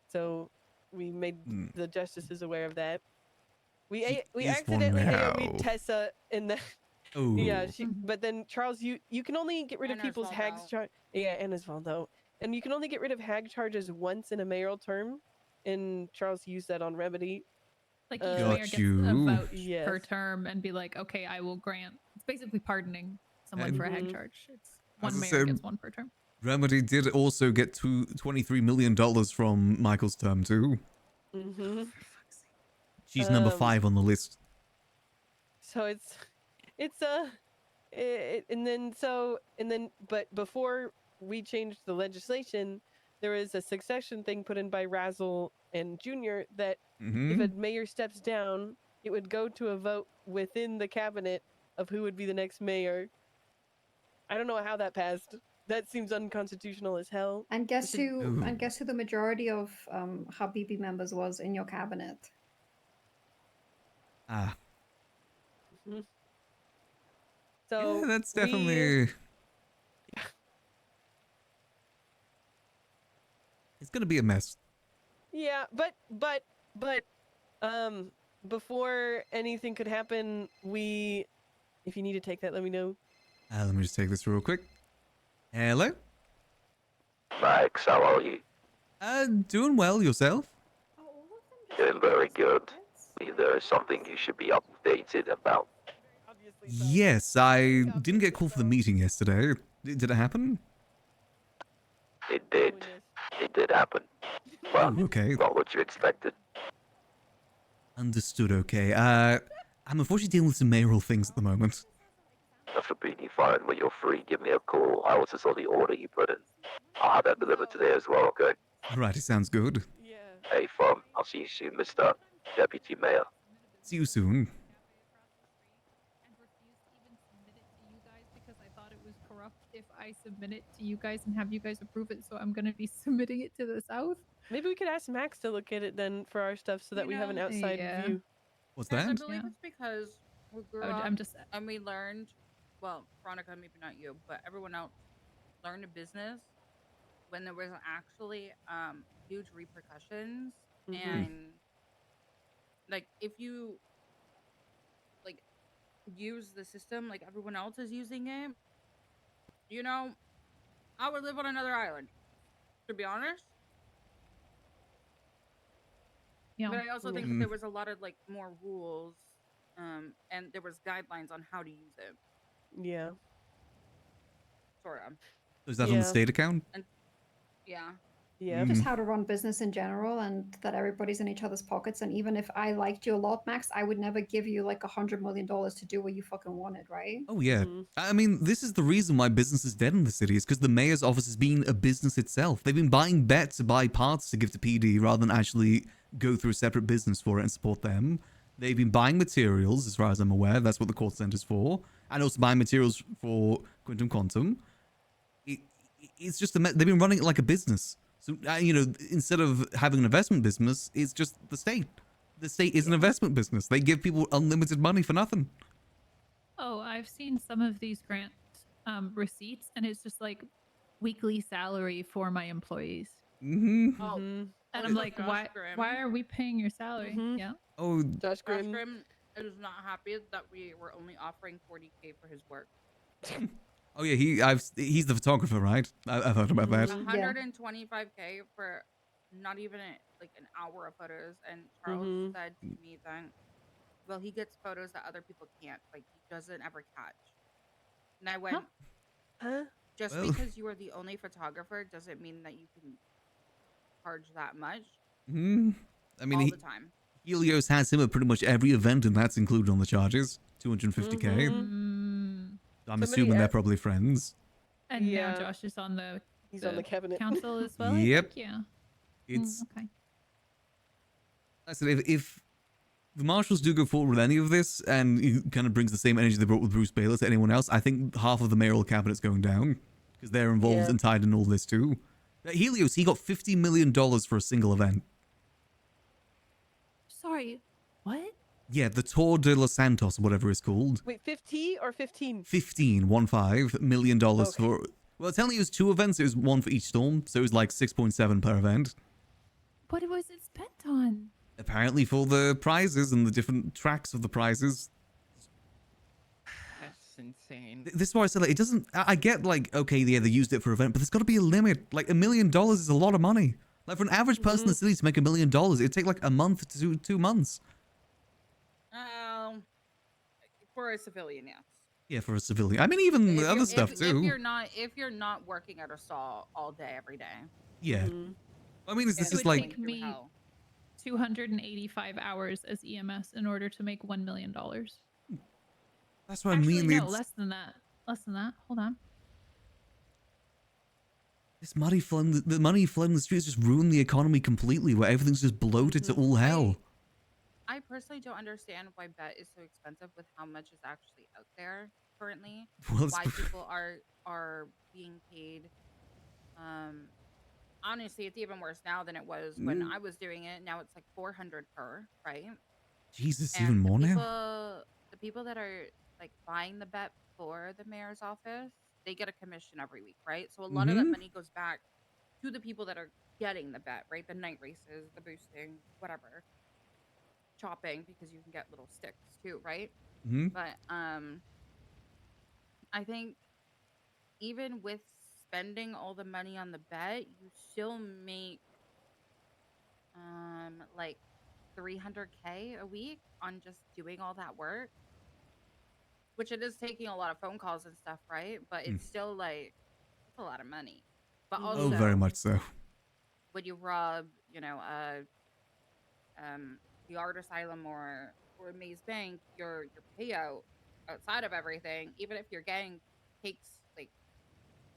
so we made the justices aware of that. We accidentally AOE'd Tessa in the. Oh. Yeah, but then Charles, you can only get rid of people's hags charge. Yeah, and Osvaldo. And you can only get rid of hag charges once in a mayoral term, and Charles used that on Remedy. Like each mayor gets a vote per term and be like, okay, I will grant. It's basically pardoning someone for a hag charge. It's one mayor gets one per term. Remedy did also get $23 million from Michael's term too. She's number 5 on the list. So but before we changed the legislation, there was a succession thing put in by Razzle and Junior that if a mayor steps down, it would go to a vote within the cabinet of who would be the next mayor. I don't know how that passed. That seems unconstitutional as hell. And guess who? And guess who the majority of Habibi members was in your cabinet? So yeah, that's definitely. It's gonna be a mess. Yeah, but before anything could happen, if you need to take that, let me know. Let me just take this real quick. Hello? Max, how are you? Doing well, yourself? Doing very good. There is something you should be updated about. Yes, I didn't get a call for the meeting yesterday. Did it happen? It did. It did happen. But okay. Not what you expected. Understood, okay. I'm unfortunately dealing with some mayoral things at the moment. That's completely fine. When you're free, give me a call. I was just on the order you put in. I'll have that delivered today as well, okay? Alright, it sounds good. Yeah. Hey, fun. I'll see you soon, Mr. Deputy Mayor. See you soon. Because I thought it was corrupt if I submit it to you guys and have you guys approve it, so I'm gonna be submitting it to the South. Maybe we could ask Max to look at it then for our stuff so that we have an outside view. What's Guys, I that? believe it's because we grew Oh, up I'm just- and we learned, well, Veronica, maybe not you, but everyone else learned a business when there was actually huge repercussions. And like if you like use the system like everyone else is using it, you know, I would live on another island, to be honest. Yeah. But I also think that there was a lot of like more rules, and there was guidelines on how to use it. Yeah. Sort of. Is that on the state account? And yeah. Yeah. Just how to run business in general, and that everybody's in each other's pockets. And even if I liked you a lot, Max, I would never give you like $100 million to do what you fucking wanted, right? Oh yeah. I mean, this is the reason why business is dead in the city, is because the mayor's office has been a business itself. They've been buying bets to buy parts to give to PD rather than actually go through a separate business for it and support them. They've been buying materials, as far as I'm aware. That's what the call center's for. And also buying materials for Quantum. It's just, they've been running it like a business. So, you know, instead of having an investment business, it's just the state. The state is an investment business. They give people unlimited money for nothing. Oh, I've seen some of these grant receipts, and it's just like weekly salary for my employees. Oh, And I'm like, why are we paying your salary? Yeah. Oh, Josh Grimm is not happy that we were only offering $40K for his work. Oh yeah, he's the photographer, right? I've heard about that. $125K for not even like an hour of photos, and Charles said to me that, well, he gets photos that other people can't, like he doesn't ever catch. And I went, just Well. because you are the only photographer doesn't mean that you can charge that much. I mean, all the time. Helios has him at pretty much every event, and that's included on the charges. 250K. I'm assuming they're probably friends. And now Josh is on the on the cabinet council as well. Yep. Yeah. It's. Okay. I said if the marshals do go forward with any of this, and it kind of brings the same energy they brought with Bruce Bayless to anyone else, I think half of the mayoral cabinet's going down because they're involved and tied in all this too. Helios, he got $50 million for a single event. Sorry, what? Yeah, the Tour de los Santos, whatever it's called. Wait, 50 or 15? $15 million for. Well, telling you it was 2 events. It was 1 for each storm, so it was like 6.7 per event. What was it spent on? Apparently for the prizes and the different tracks of the prizes. That's insane. This is why I said, like, it doesn't. I get like, okay, yeah, they used it for event, but there's got to be a limit. Like $1 million is a lot of money. Like for an average person in the city to make $1 million, it'd take like a month to 2 months. For a civilian, yes. Yeah, for a civilian. I mean, even the other stuff too. If you're not working at a stall all day every day. Yeah. I mean, this It is would like. take me 285 hours as EMS in order to make $1 million. That's what Actually, I mean. no, less than that. Less than that. Hold on. This money flooding the money flooding the streets just ruined the economy completely, where everything's just bloated to all hell. I personally don't understand why bet is so expensive with how much is actually out there currently. Well, it's why people are being paid. Honestly, it's even worse now than it was when I was doing it. Now it's like 400 per, right? Jesus, And even more now. The people that are like buying the bet for the mayor's office, they get a commission every week, right? So a lot of that money goes back to the people that are getting the bet, right? The night races, the boosting, whatever. Chopping, because you can get little sticks too, right? But I think even with spending all the money on the bet, you still make like 300K a week on just doing all that work, which it is taking a lot of phone calls and stuff, right? But it's still like, it's a lot of money. But also, Oh, very much so. When you rob, you know, the art asylum or for Maze Bank, your payout outside of everything, even if your gang takes like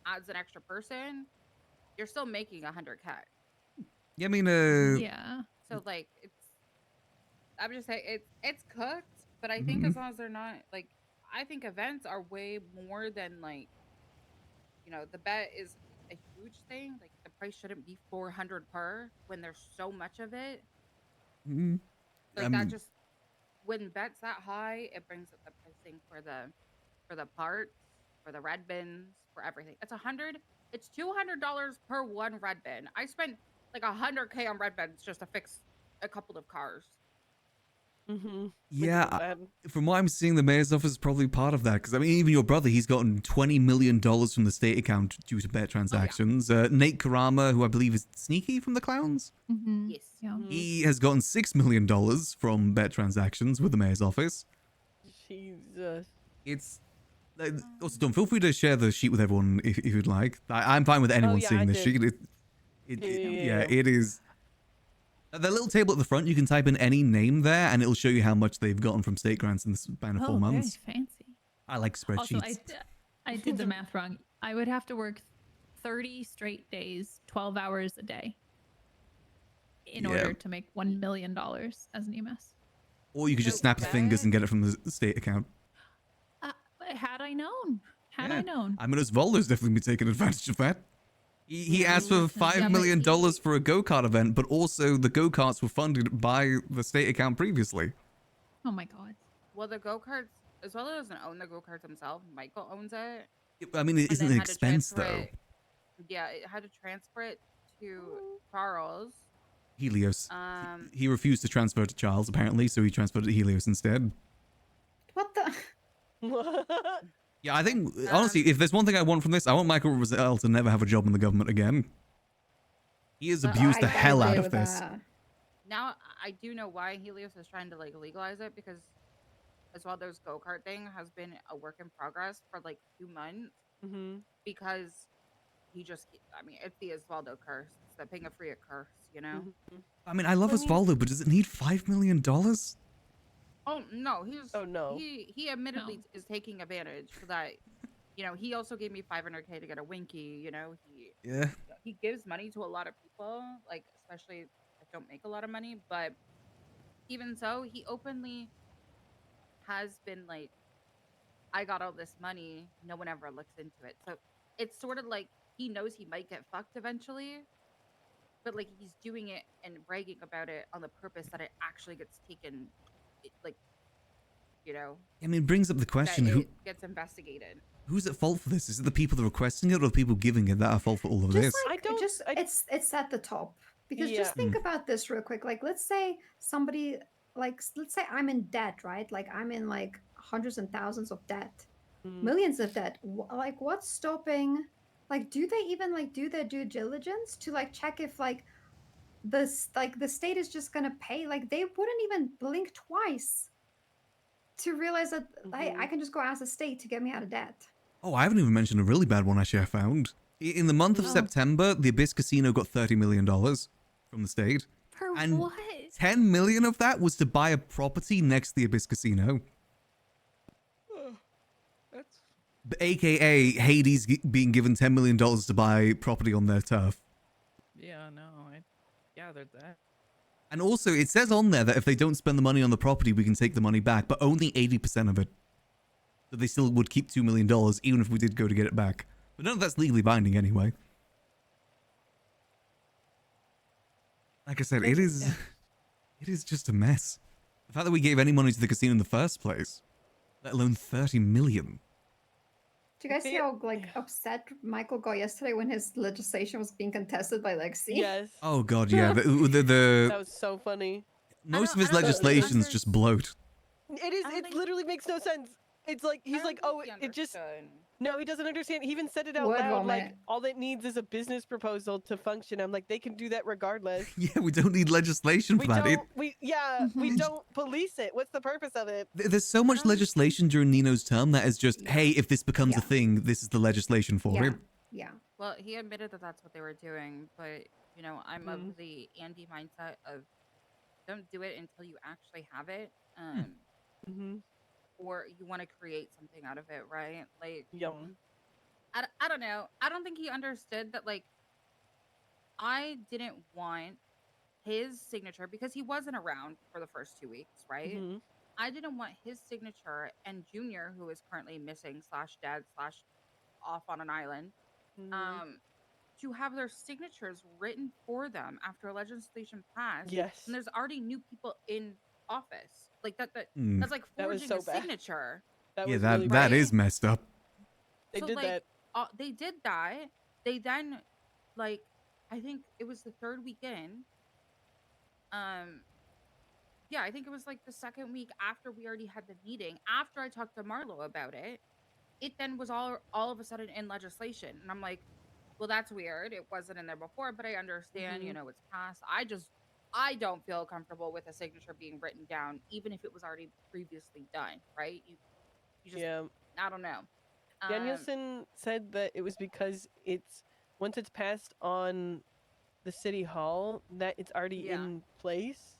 adds an extra person, you're still making 100K. Yeah, I mean, Yeah. So like I'm just saying it's cooked, but I think as long as they're not like, I think events are way more than like, the bet is a huge thing. Like the price shouldn't be 400 per when there's so much of it. Like that just when bets that high, it brings up the pricing for the parts, for the red bins, for everything. It's $200 per one red bin. I spent like 100K on red bins just to fix a couple of cars. Yeah, from what I'm seeing, the mayor's office is probably part of that. Because, I mean, even your brother, he's gotten $20 million from the state account due to bet transactions. Nate Karama, who I believe is Sneaky from the Clowns, Yes. Yeah. he has gotten $6 million from bet transactions with the mayor's office. Jesus. It's... also, Don, feel free to share the sheet with everyone if you'd like. I'm fine with anyone seeing this sheet. Yeah, it is... The little table at the front, you can type in any name there, and it'll show you how much they've gotten from state grants in the span of 4 months. Very fancy. I like spreadsheets. Also, I did the math wrong. I would have to work 30 straight days, 12 hours a day, in order to make $1 million as an EMS. Or you could just snap your fingers and get it from the state account. Had I known. I known. I mean, Osvaldo's definitely been taking advantage of that. He asked for $5 million for a go-kart event, but also the go-karts were funded by the state account previously. Oh my god. Well, the go-karts, as well as doesn't own the go-karts himself. Michael owns it. I mean, it isn't an expense, though. Yeah, it had to transfer it to Charles. Helios. He refused to transfer to Charles, apparently, so he transferred it to Helios instead. What the? Yeah, I think, honestly, if there's one thing I want from this, I want Michael Rosell to never have a job in the government again. He has abused the hell out of this. Now, I do know why Helios is trying to, like, legalize it, because as well, those go-kart thing has been a work in progress for, like, 2 months. Because he just, I mean, it's the Osvaldo curse. It's the paying a free curse, you know? I mean, I love Osvaldo, but does it need $5 million? Oh no, he admittedly is taking advantage for that. He also gave me 500K to get a Winky. He gives money to a lot of people, like especially that don't make a lot of money. But even so, he openly has been like, I got all this money. No one ever looks into it. So it's sort of like he knows he might get fucked eventually, but like he's doing it and bragging about it on the purpose that it actually gets taken. Like, I mean, it brings up the question, who gets investigated? Who's at fault for this? Is it the people that are requesting it or the people giving it that are at fault for all of this? It's at the top. Because just think about this real quick. Like, let's say somebody, let's say I'm in debt, right? Like, I'm in like hundreds and thousands of debt, millions of debt. Like, what's stopping? Like, do they even like do their due diligence to like check if the state is just gonna pay? Like, they wouldn't even blink twice to realize that I can just go ask the state to get me out of debt. Oh, I haven't even mentioned a really bad one actually I found. In the month of September, the Abyss Casino got $30 million from the state. For and what? 10 million of that was to buy a property next to the Abyss Casino. That's... AKA Hades being given $10 million to buy property on their turf. Yeah, no, I gathered that. And also, it says on there that if they don't spend the money on the property, we can take the money back, but only 80% of it. So they still would keep $2 million, even if we did go to get it back. But none of that's legally binding anyway. Like I said, it is just a mess. The fact that we gave any money to the casino in the first place, let alone 30 million. Do you guys see how upset Michael got yesterday when his legislation was being contested by Lexi? Yes. Oh god, yeah. That was so funny. Most of his legislations just bloat. It literally makes no sense. It's like he's like, oh, it just no, he doesn't understand. He even said it out loud. Like all it needs is a business proposal to function. I'm like, they can do that regardless. Yeah, we don't need legislation for that. We don't police it. What's the purpose of it? There's so much legislation during Nino's term that is just, hey, if this becomes a thing, this is the legislation for it. Yeah. Well, he admitted that that's what they were doing, but I'm of the Andy mindset of don't do it until you actually have it. Mm-hmm. Or you want to create something out of it, right? Like, Yum. I don't know. I don't think he understood that, like, I didn't want his signature because he wasn't around for the first 2 weeks, right? Mm-hmm. I didn't want his signature and Junior, who is currently missing / dead / off on an island, Mm-hmm. to have their signatures written for them after legislation passed. Yes. And there's already new people in office. Like that's like That was forging so a bad. signature. That Yeah, was that really that bad. is messed up. They So, did like, that. they did that. They then, like, I think it was the third weekend. Yeah, I think it was like the second week after we already had the meeting. After I talked to Marlo about it, it then was all of a sudden in legislation, and I'm like, well, that's weird. It wasn't in there before, but I understand. You Mhm. know, it's passed. I don't feel comfortable with a signature being written down, even if it was already previously done. Right? You just, Yeah. I don't know. Danielson said that it was because once it's passed on the city hall, that it's already Yeah. in place.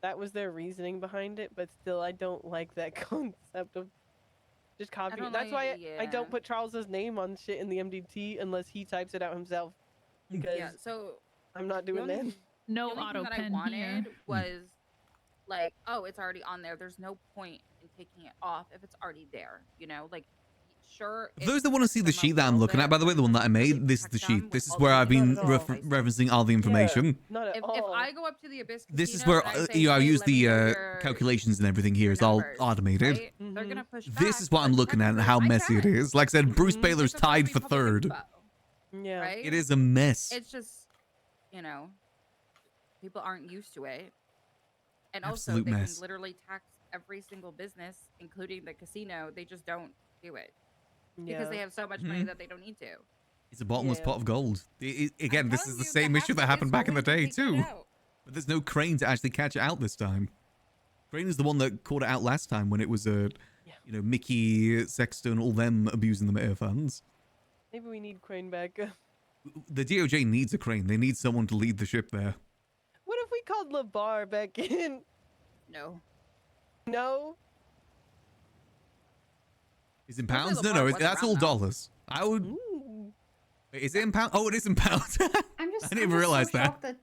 That was their reasoning behind it, but still, I don't like that concept of just copying. don't That's like- why I don't put Charles's name on shit in the MDT unless he types it out himself. Because Yeah. So I'm not the doing only, that. No the only thing auto that I pen wanted here. was like, oh, it's already on there. There's no point in taking it off if it's already there. You know, like, sure. For those that want to see the sheet that I'm looking at, by the way, the one that I made, this is the sheet. This is all where the I've been Not at all. referencing all the information. Not at If all. I go up to the Abyss This is Casino where and I say, I "Hey, use let me the know your calculations and everything here. It's all numbers," automated. right? They're gonna push This back, is what I'm but looking at and how technically, I messy it can. is. Like I said, Bruce Mhm. Baylor's It's a tied for Republican third. vote, Yeah. right? It is a mess. It's just, you know, people aren't used to it, and also Absolute they mess. can literally tax every single business, including the casino. They just don't do it because they Yeah. have so much money Mhm. that they don't need to. It's a bottomless Yeah. pot of gold. Again, this telling is the you, the same issue that hacker happened is back in the going to day take that too. out. But there's no crane to actually catch it out this time. Crane is the one that caught it out last time when it was Mickey, Sexton, all them abusing the Mayor funds. Maybe we need Crane back. The DOJ needs a crane. They need someone to lead the ship there. What if we called LeVar back in? No. No? Is it in Hopefully pounds? No, LeVar no, was that's all around, though. dollars. I would. Ooh. Wait, is it in pounds? Oh, it is in pounds. I'm just, I didn't I'm even just realize so that. shocked that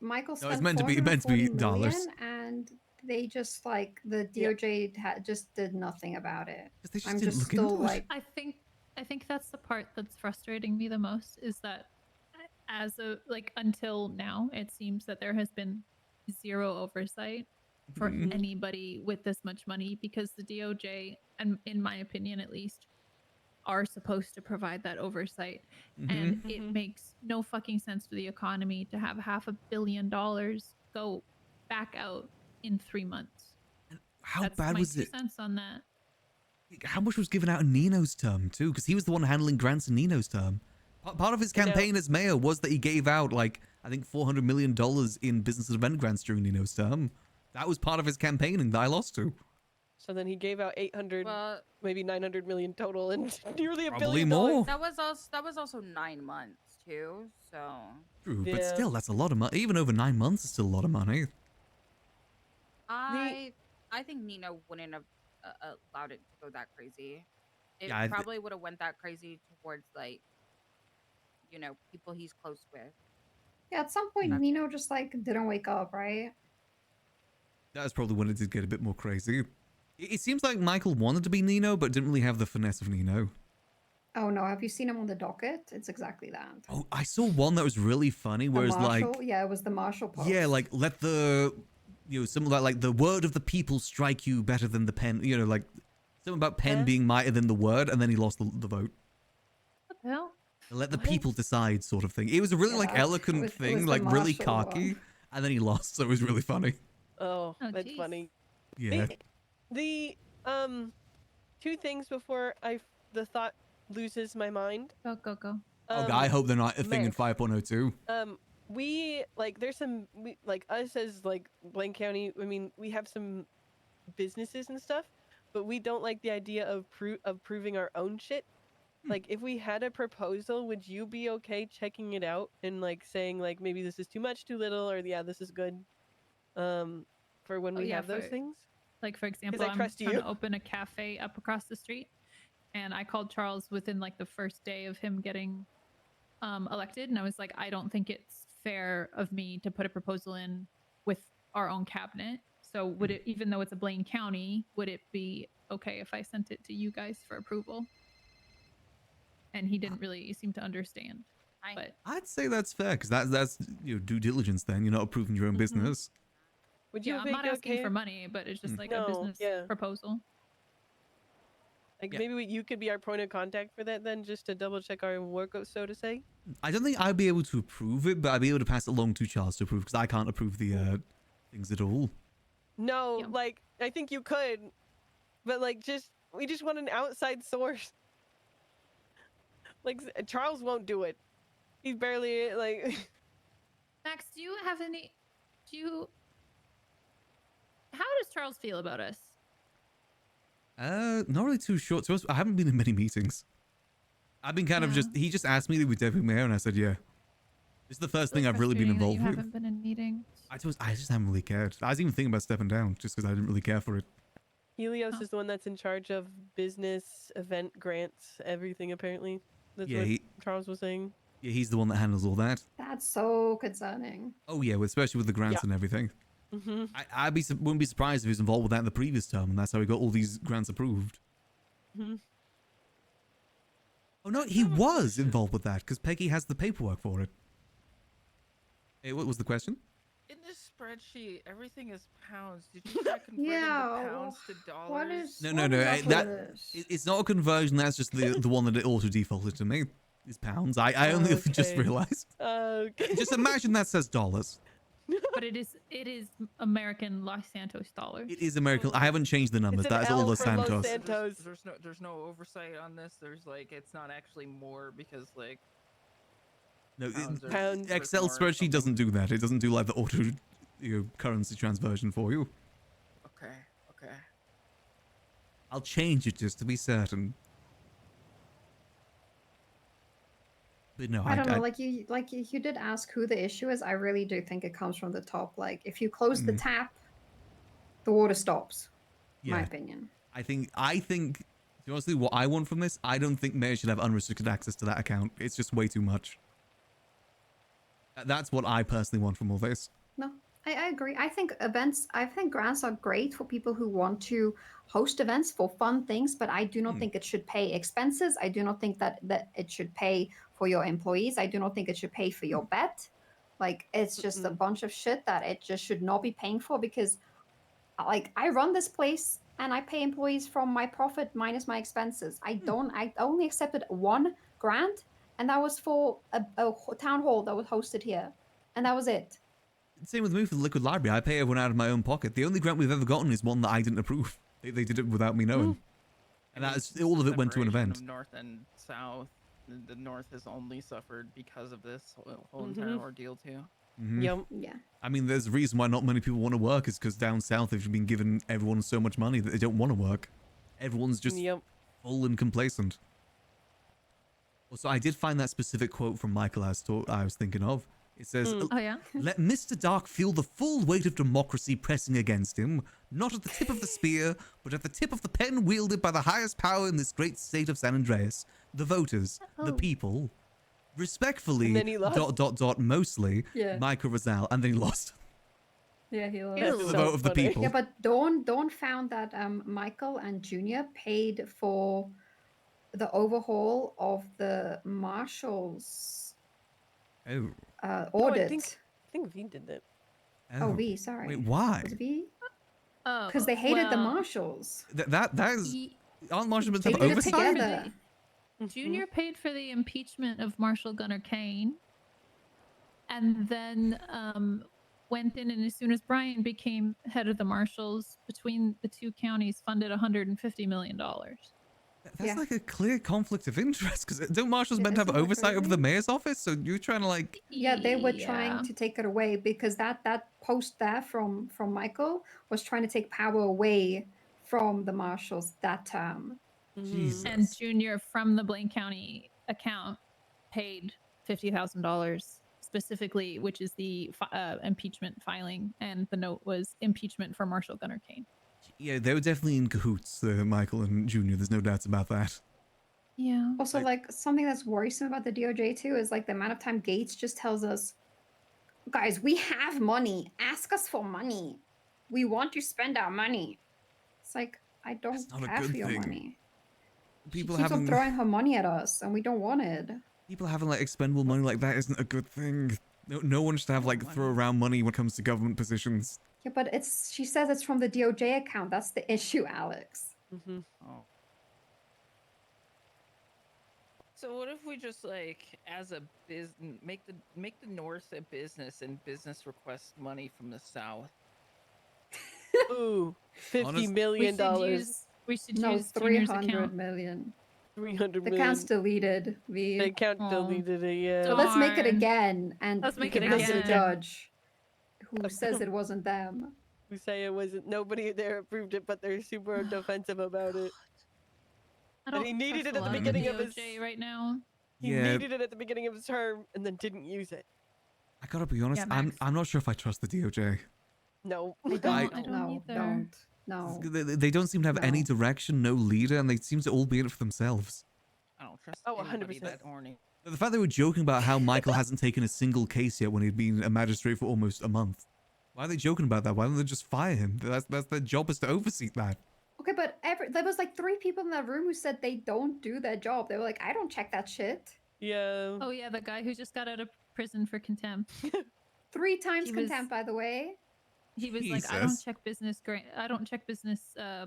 Michael No, spent it's meant to be 440 dollars. million and they just like the DOJ just did nothing about it. They just I'm didn't just look still into it. like, I think that's the part that's frustrating me the most is that until now it seems that there has been zero oversight for Mhm. anybody with this much money because the DOJ, and in my opinion at least, are supposed to provide that oversight. And it makes no fucking sense for the economy to have $500 million go back out in 3 months. How That's bad my was 2 it? cents on that. How much was given out in Nino's term too? Because he was the one handling grants in Nino's term. Part of his campaign as mayor was that he gave out I think $400 million in business and event grants during Nino's term. That was part of his campaigning that I lost to. So then he gave out 800, Well, maybe 900 million total, and nearly $1 Probably billion. more. that was also 9 months too. So True, but Yeah. still, that's a lot of money. Even over 9 months is still a lot of money. I think Nino wouldn't have allowed it to go that crazy. It Yeah, probably would have went that crazy towards people he's close with. yeah, at some point Nino just like didn't wake up, right? That was probably when it did get a bit more crazy. It seems like Michael wanted to be Nino, but didn't really have the finesse of Nino. Oh no, have you seen him on the docket? It's exactly that. Oh, I saw one that was really funny, The where it's like, marshal, yeah, it was the marshal post. yeah, like let the, something like the word of the people strike you better than the pen, like something about pen being mightier than the word, and then he lost the vote. What the hell? Let the people decide, sort of thing. It was a really Yeah, eloquent it was thing, the like really marshal cocky, one. and then he lost, so it was really funny. Oh, Oh, that's jeez. funny. Yeah. The 2 things before the thought loses my mind. Go. I hope they're not a thing in Max. 5.02. We there's some us as Blaine County. I mean, we have some businesses and stuff, but we don't like the idea of proving our own shit. Like, if we had a proposal, would you be okay checking it out and saying maybe this is too much, too little, or yeah, this is good? For when we have those things. Like, for example, I'm trying to open a cafe up across the street, and I called Charles within like the first day of him getting elected, and I was like, I don't think it's fair of me to put a proposal in with our own cabinet. So would it, even though it's a Blaine County, would it be okay if I sent it to you guys for approval? And he didn't really seem to understand. But I'd say that's fair because that's due diligence. Then you're not approving your own business. Would you? Yeah, I'm not asking for money, but it's just like a business proposal. Like maybe you could be our point of contact for that then, just to double check our work, so to say. I don't think I'd be able to approve it, but I'd be able to pass it along to Charles to approve because I can't approve the things at all. No, like I think you could, but like we just want an outside source. Like Charles won't do it. He's barely like. Max, do you have any? How does Charles feel about us? Not really too sure. To us, I haven't been in many meetings. I've been kind of he just asked me to be deputy mayor, and I said yeah. This is the first thing I've really been involved with. You haven't been in meetings. I just haven't really cared. I was even thinking about stepping down just because I didn't really care for it. Helios is the one that's in charge of business, event grants, everything apparently. That's what Charles was saying. Yeah, he's the one that handles all that. That's so concerning. Oh yeah, especially with the grants and everything. I wouldn't be surprised if he was involved with that in the previous term, and that's how he got all these grants approved. Oh no, he was involved with that because Peggy has the paperwork for it. Hey, what was the question? In this spreadsheet, everything is pounds. Did you try converting the pounds to dollars? No. It's not a conversion. That's just the one that it auto defaulted to me. Is pounds. I only just realized. Just imagine that says dollars. But it is American Los Santos dollars. It is American. I haven't changed the numbers. That's all Los Santos. There's no oversight on this. There's like it's not actually more because like. No, Excel spreadsheet doesn't do that. It doesn't do like the auto currency transversion for you. Okay. I'll change it just to be certain. But no, I don't know. Like you did ask who the issue is. I really do think it comes from the top. Like if you close the tap, the water stops. Yeah. My opinion. I think. Honestly, what I want from this, I don't think mayors should have unrestricted access to that account. It's just way too much. That's what I personally want from all this. No, I agree. I think grants are great for people who want to host events for fun things, but I do not think it should pay expenses. I do not think that it should pay for your employees. I do not think it should pay for your bet. Like it's just a bunch of shit that it just should not be paying for because like I run this place and I pay employees from my profit minus my expenses. I only accepted one grant. And that was for a town hall that was hosted here. And that was it. Same with me for the Liquid Library. I pay everyone out of my own pocket. The only grant we've ever gotten is one that I didn't approve. They did it without me knowing. And that's all of it went to an event. Of North and South. The North has only suffered because of this whole entire ordeal too. Yeah. I mean, there's a reason why not many people want to work is because down south they've been giving everyone so much money that they don't want to work. Everyone's just full and complacent. So I did find that specific quote from Michael I was thinking of. It says, let Mr. Dark feel the full weight of democracy pressing against him, not at the tip of the spear, but at the tip of the pen wielded by the highest power in this great state of San Andreas, the voters, the people. Respectfully, ... mostly, Michael Rizal, and then he lost. Yeah, he lost. That's the vote of the people. Yeah, but Dawn found that Michael and Junior paid for the overhaul of the Marshall's audit. I think V did that. Oh, V, sorry. Wait, why? Was it V? Because they hated the Marshalls. That is... Aren't Marshall meant to have oversight? Junior paid for the impeachment of Marshall Gunner Kane. And then went in, and as soon as Brian became head of the Marshals, between the two counties funded $150 million. That's like a clear conflict of interest because don't marshals meant to have oversight over the mayor's office? So you're trying to like... Yeah, they were trying to take it away because that post there from Michael was trying to take power away from the marshals that term. Jesus. And Junior from the Blaine County account paid $50,000 specifically, which is the impeachment filing, and the note was impeachment for Marshall Gunnar Kane. Yeah, they were definitely in cahoots, Michael and Junior. There's no doubts about that. Yeah. Also, like something that's worrisome about the DOJ too is like the amount of time Gates just tells us, guys, we have money. Ask us for money. We want to spend our money. It's like, I don't not a care good for your thing. money. People she keeps on having throwing her money at us, and we don't want it. people having like expendable money like that isn't a good thing. No one should have like throw around money when it comes to government positions. Yeah, but she says it's from the DOJ account. That's the issue, Alex. Oh. So what if we just like, as a business, make the North a business and business request money from the South? Ooh, $50 million. We should No, use Junior's 300 account. million. 300 The million. account's deleted. The account deleted it, yeah. So let's make it again, and Let's we make can it ask the again. judge who says it wasn't them. We say it wasn't. Nobody there approved it, but they're super defensive about it. I And don't he needed trust it a at the lot beginning of his. DOJ right now. He Yeah. needed it at the beginning of his term and then didn't use it. I gotta be honest, Yeah, Max. I'm not sure if I trust the DOJ. No. I don't. I- no, don't. No. They don't seem to have any direction, no leader, and they seem to all be in it for themselves. I don't trust Oh, anybody 100%. that horny. The fact they were joking about how Michael hasn't taken a single case yet when he'd been a magistrate for almost a month. Why are they joking about that? Why don't they just fire him? That's their job, is to oversee that. Okay, but there was like 3 people in that room who said they don't do their job. They were like, I don't check that shit. Yeah. Oh yeah, the guy who just got out of prison for contempt. 3 times He was- contempt, by the way. He was like, I don't Jesus. check business. I don't check business. I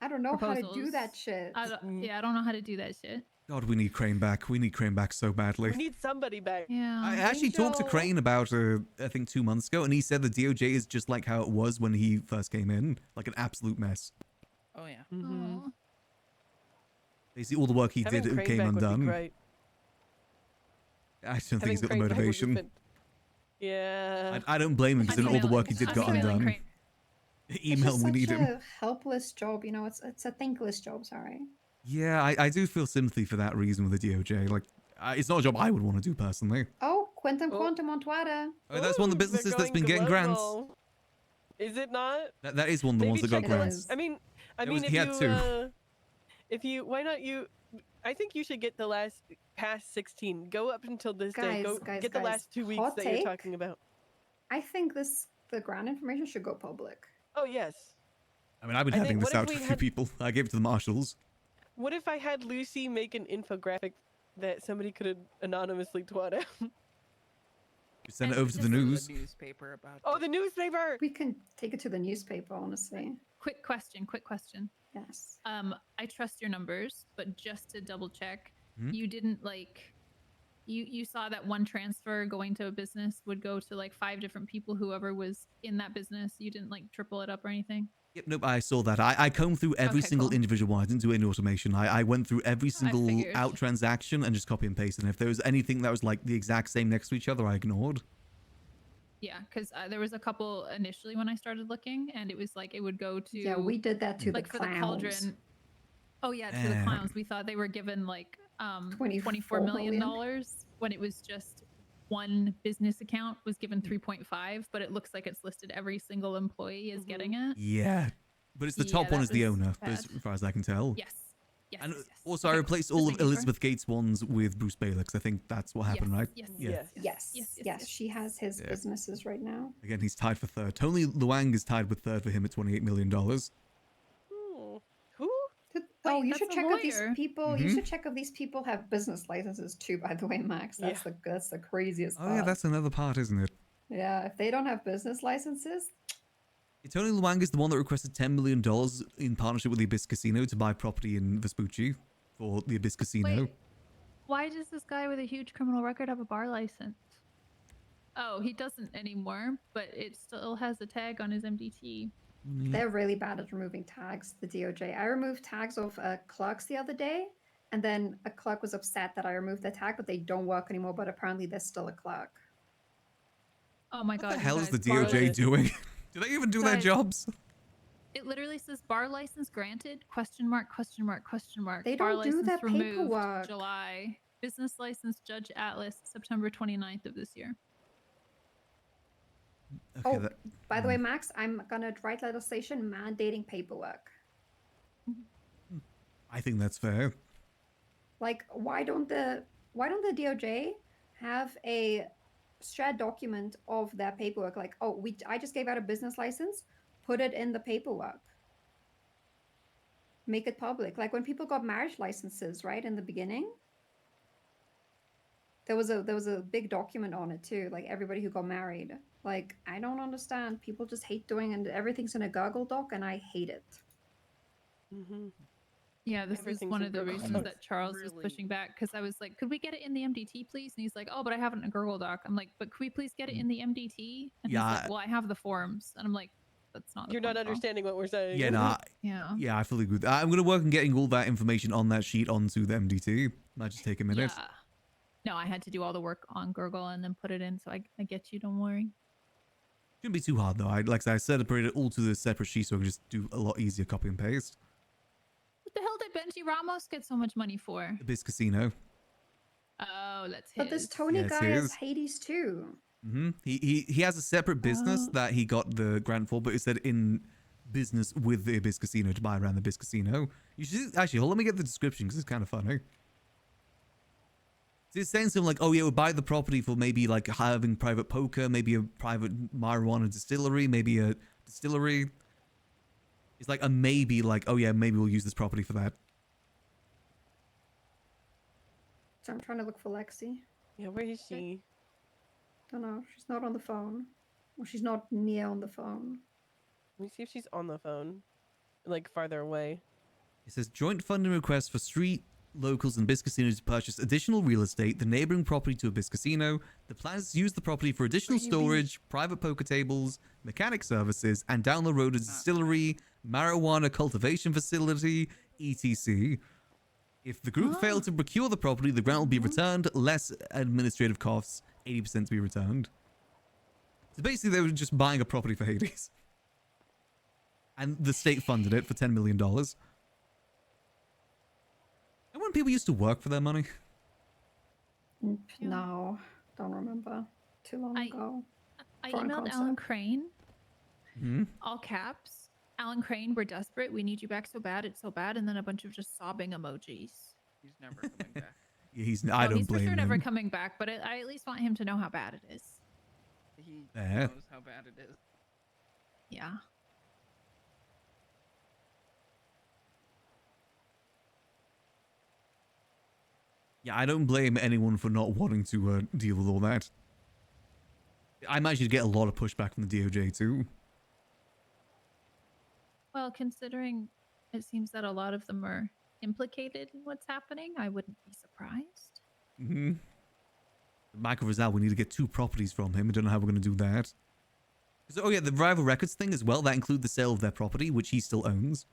don't know how to do proposals. that shit. I don't, yeah, I don't know how to do that shit. God, we need Crane back. We need Crane back so badly. We need somebody back. Yeah. I actually talked to Crane about, I think 2 months ago, and he said the DOJ is just like how it was when he first came in. Like an absolute mess. Oh yeah. Aw. Basically, all the work he Having did Crane came back would be undone. great. I just don't think Having he's got the Crane back would be motivation. Yeah. I don't blame him, because then all the work he did got undone. It's Email, just we such need him. a helpless job, you know. It's a thankless job. Sorry. Yeah, I do feel sympathy for that reason with the DOJ. Like, it's not a job I would want to do personally. Oh, Quantum on Twitter. Oh, that's one of the Ooh, they're businesses that's been going getting grants. global. Is it not? That is one of the ones that got check grants. I mean, There if was- he had 2. if you, why not you? I think you should get the past 16. Go up until this day. Go Guys, get the guys, last 2 weeks hot that you're take? talking about. I think the grant information should go public. Oh yes. I mean, I've been I having think- this what if out to we a few had- people. I gave it to the marshals. What if I had Lucy make an infographic that somebody could anonymously twat out? Just send it over to the news. Newspaper about. Oh, the newspaper. We can take it to the newspaper, honestly. Quick question. Yes. I trust your numbers, but just to double check, Hmm? you didn't like. You saw that one transfer going to a business would go to like 5 different people, whoever was in that business. You didn't like triple it up or anything. Yep, nope, I saw that. I combed through every Okay, single cool. individual one. I didn't do any automation. I went through every single figured. out transaction and just copy and paste. And if there was anything that was like the exact same next to each other, I ignored. Yeah, because there was a couple initially when I started looking, and it was like it would go to Yeah, we did that to like the for the clowns. cauldron. Oh yeah, to the Yeah. clowns. We thought they were given like $24 $24 million million. when it was just one business account was given 3.5, but it looks like it's listed every single employee is getting it. Yeah. But it's the Yeah, top one that is the was owner, bad. as far as I can tell. Yes. Yes. And yes, yes. also, I Okay, replaced just all of making sure. Elizabeth Gates' ones with Bruce Baylor, 'cause I think that's what happened, Yes, right? yes, Yeah. yes, Yes. Yes. She has his Yeah. businesses right now. Again, he's tied for 3rd. Tony Luang is tied with 3rd for him at $28 million. Who? Oh, Wait, you that's should a check if these lawyer. people. You Mhm. should check if these people have business licenses too. By the way, Max, that's the craziest. Oh, yeah, part. that's another part, isn't it? Yeah, if they don't have business licenses, Tony Luang is the one that requested $10 million in partnership with the Abyss Casino to buy property in Vespucci for the Abyss Casino. Wait, why does this guy with a huge criminal record have a bar license? Oh, he doesn't anymore, but it still has a tag on his MDT. they're really bad at removing tags. The DOJ. I removed tags of clerks the other day, and then a clerk was upset that I removed the tag, but they don't work anymore. But apparently, they're still a clerk. Oh my What god! the you hell is the guys, bar DOJ license- doing? Do they even do their Guys, jobs? It literally says bar license granted? Question mark? Question mark? Question mark? They bar don't do license that removed paperwork. July. Business license Judge Atlas, September 29th of this year. Okay, Oh, by the way, Max, I'm gonna write legislation mandating paperwork. I think that's fair. Like, why don't the DOJ have a shared document of their paperwork? Like, oh, I just gave out a business license, put it in the paperwork. Make it public. Like when people got marriage licenses, right, in the beginning. There was a big document on it too, like everybody who got married. Like, I don't understand. People just hate doing, and everything's in a Google Doc, and I hate it. Yeah, this is Everything's one in of the Google reasons Docs. that Charles was pushing back, because I was like, could we get it in the MDT, please? And he's like, oh, but I have it in a Google Doc. I'm like, but could we please get it in the MDT? And he's Yeah. like, well, I have the forms. And I'm like, that's not the You're not point, pal. understanding what we're saying. Yeah, nah, Yeah. I fully agree with that. I'm going to work on getting all that information on that sheet onto the MDT. Might just take a minute. Yeah. No, I had to do all the work on Google and then put it in, so I get you, don't worry. Shouldn't be too hard though. Like I said, separated it all to the separate sheet so I can just do a lot easier copy and paste. What the hell did Benji Ramos get so much money for? Abyss Casino. Oh, that's his. But this Tony Yeah, it's guy has his. Hades too. He has a separate business that he got the grant for, but it said in business with the Abyss Casino to buy around the Abyss Casino. You should actually let me get the description because it's kind of funny. It's saying something like, oh yeah, we'll buy the property for maybe like having private poker, maybe a private marijuana distillery, maybe a distillery. It's like a maybe, like, oh yeah, maybe we'll use this property for that. So I'm trying to look for Lexi. Yeah, where is she? Don't know. She's not on the phone. Or she's not near on the phone. Let me see if she's on the phone. Like farther away. It says joint funding request for street locals and Abyss Casino to purchase additional real estate, the neighboring property to Abyss Casino. The plan is to use the property for additional storage, private poker tables, mechanic services, and down the road a distillery, marijuana cultivation facility, etc. If the group failed to procure the property, the grant will be returned, less administrative costs, 80% to be returned. So basically they were just buying a property for Hades. And the state funded it for $10 million. And when people used to work for their money? No, don't remember. Too long ago. I Foreign emailed concept. Alan Crane, Hmm? all caps. Alan Crane, we're desperate. We need you back so bad. It's so bad. And then a bunch of just sobbing emojis. He's never coming back. Yeah, he's. I Well, don't he's for blame sure never him. coming back, but I at least want him to know how bad it is. He Eh. knows how bad it is. Yeah. Yeah, I don't blame anyone for not wanting to deal with all that. I imagine you'd get a lot of pushback from the DOJ too. Well, considering it seems that a lot of them are implicated in what's happening, I wouldn't be surprised. Mm-hmm. Michael Rizal, we need to get 2 properties from him. I don't know how we're going to do that. Oh yeah, the rival records thing as well. That includes the sale of their property, which he still owns.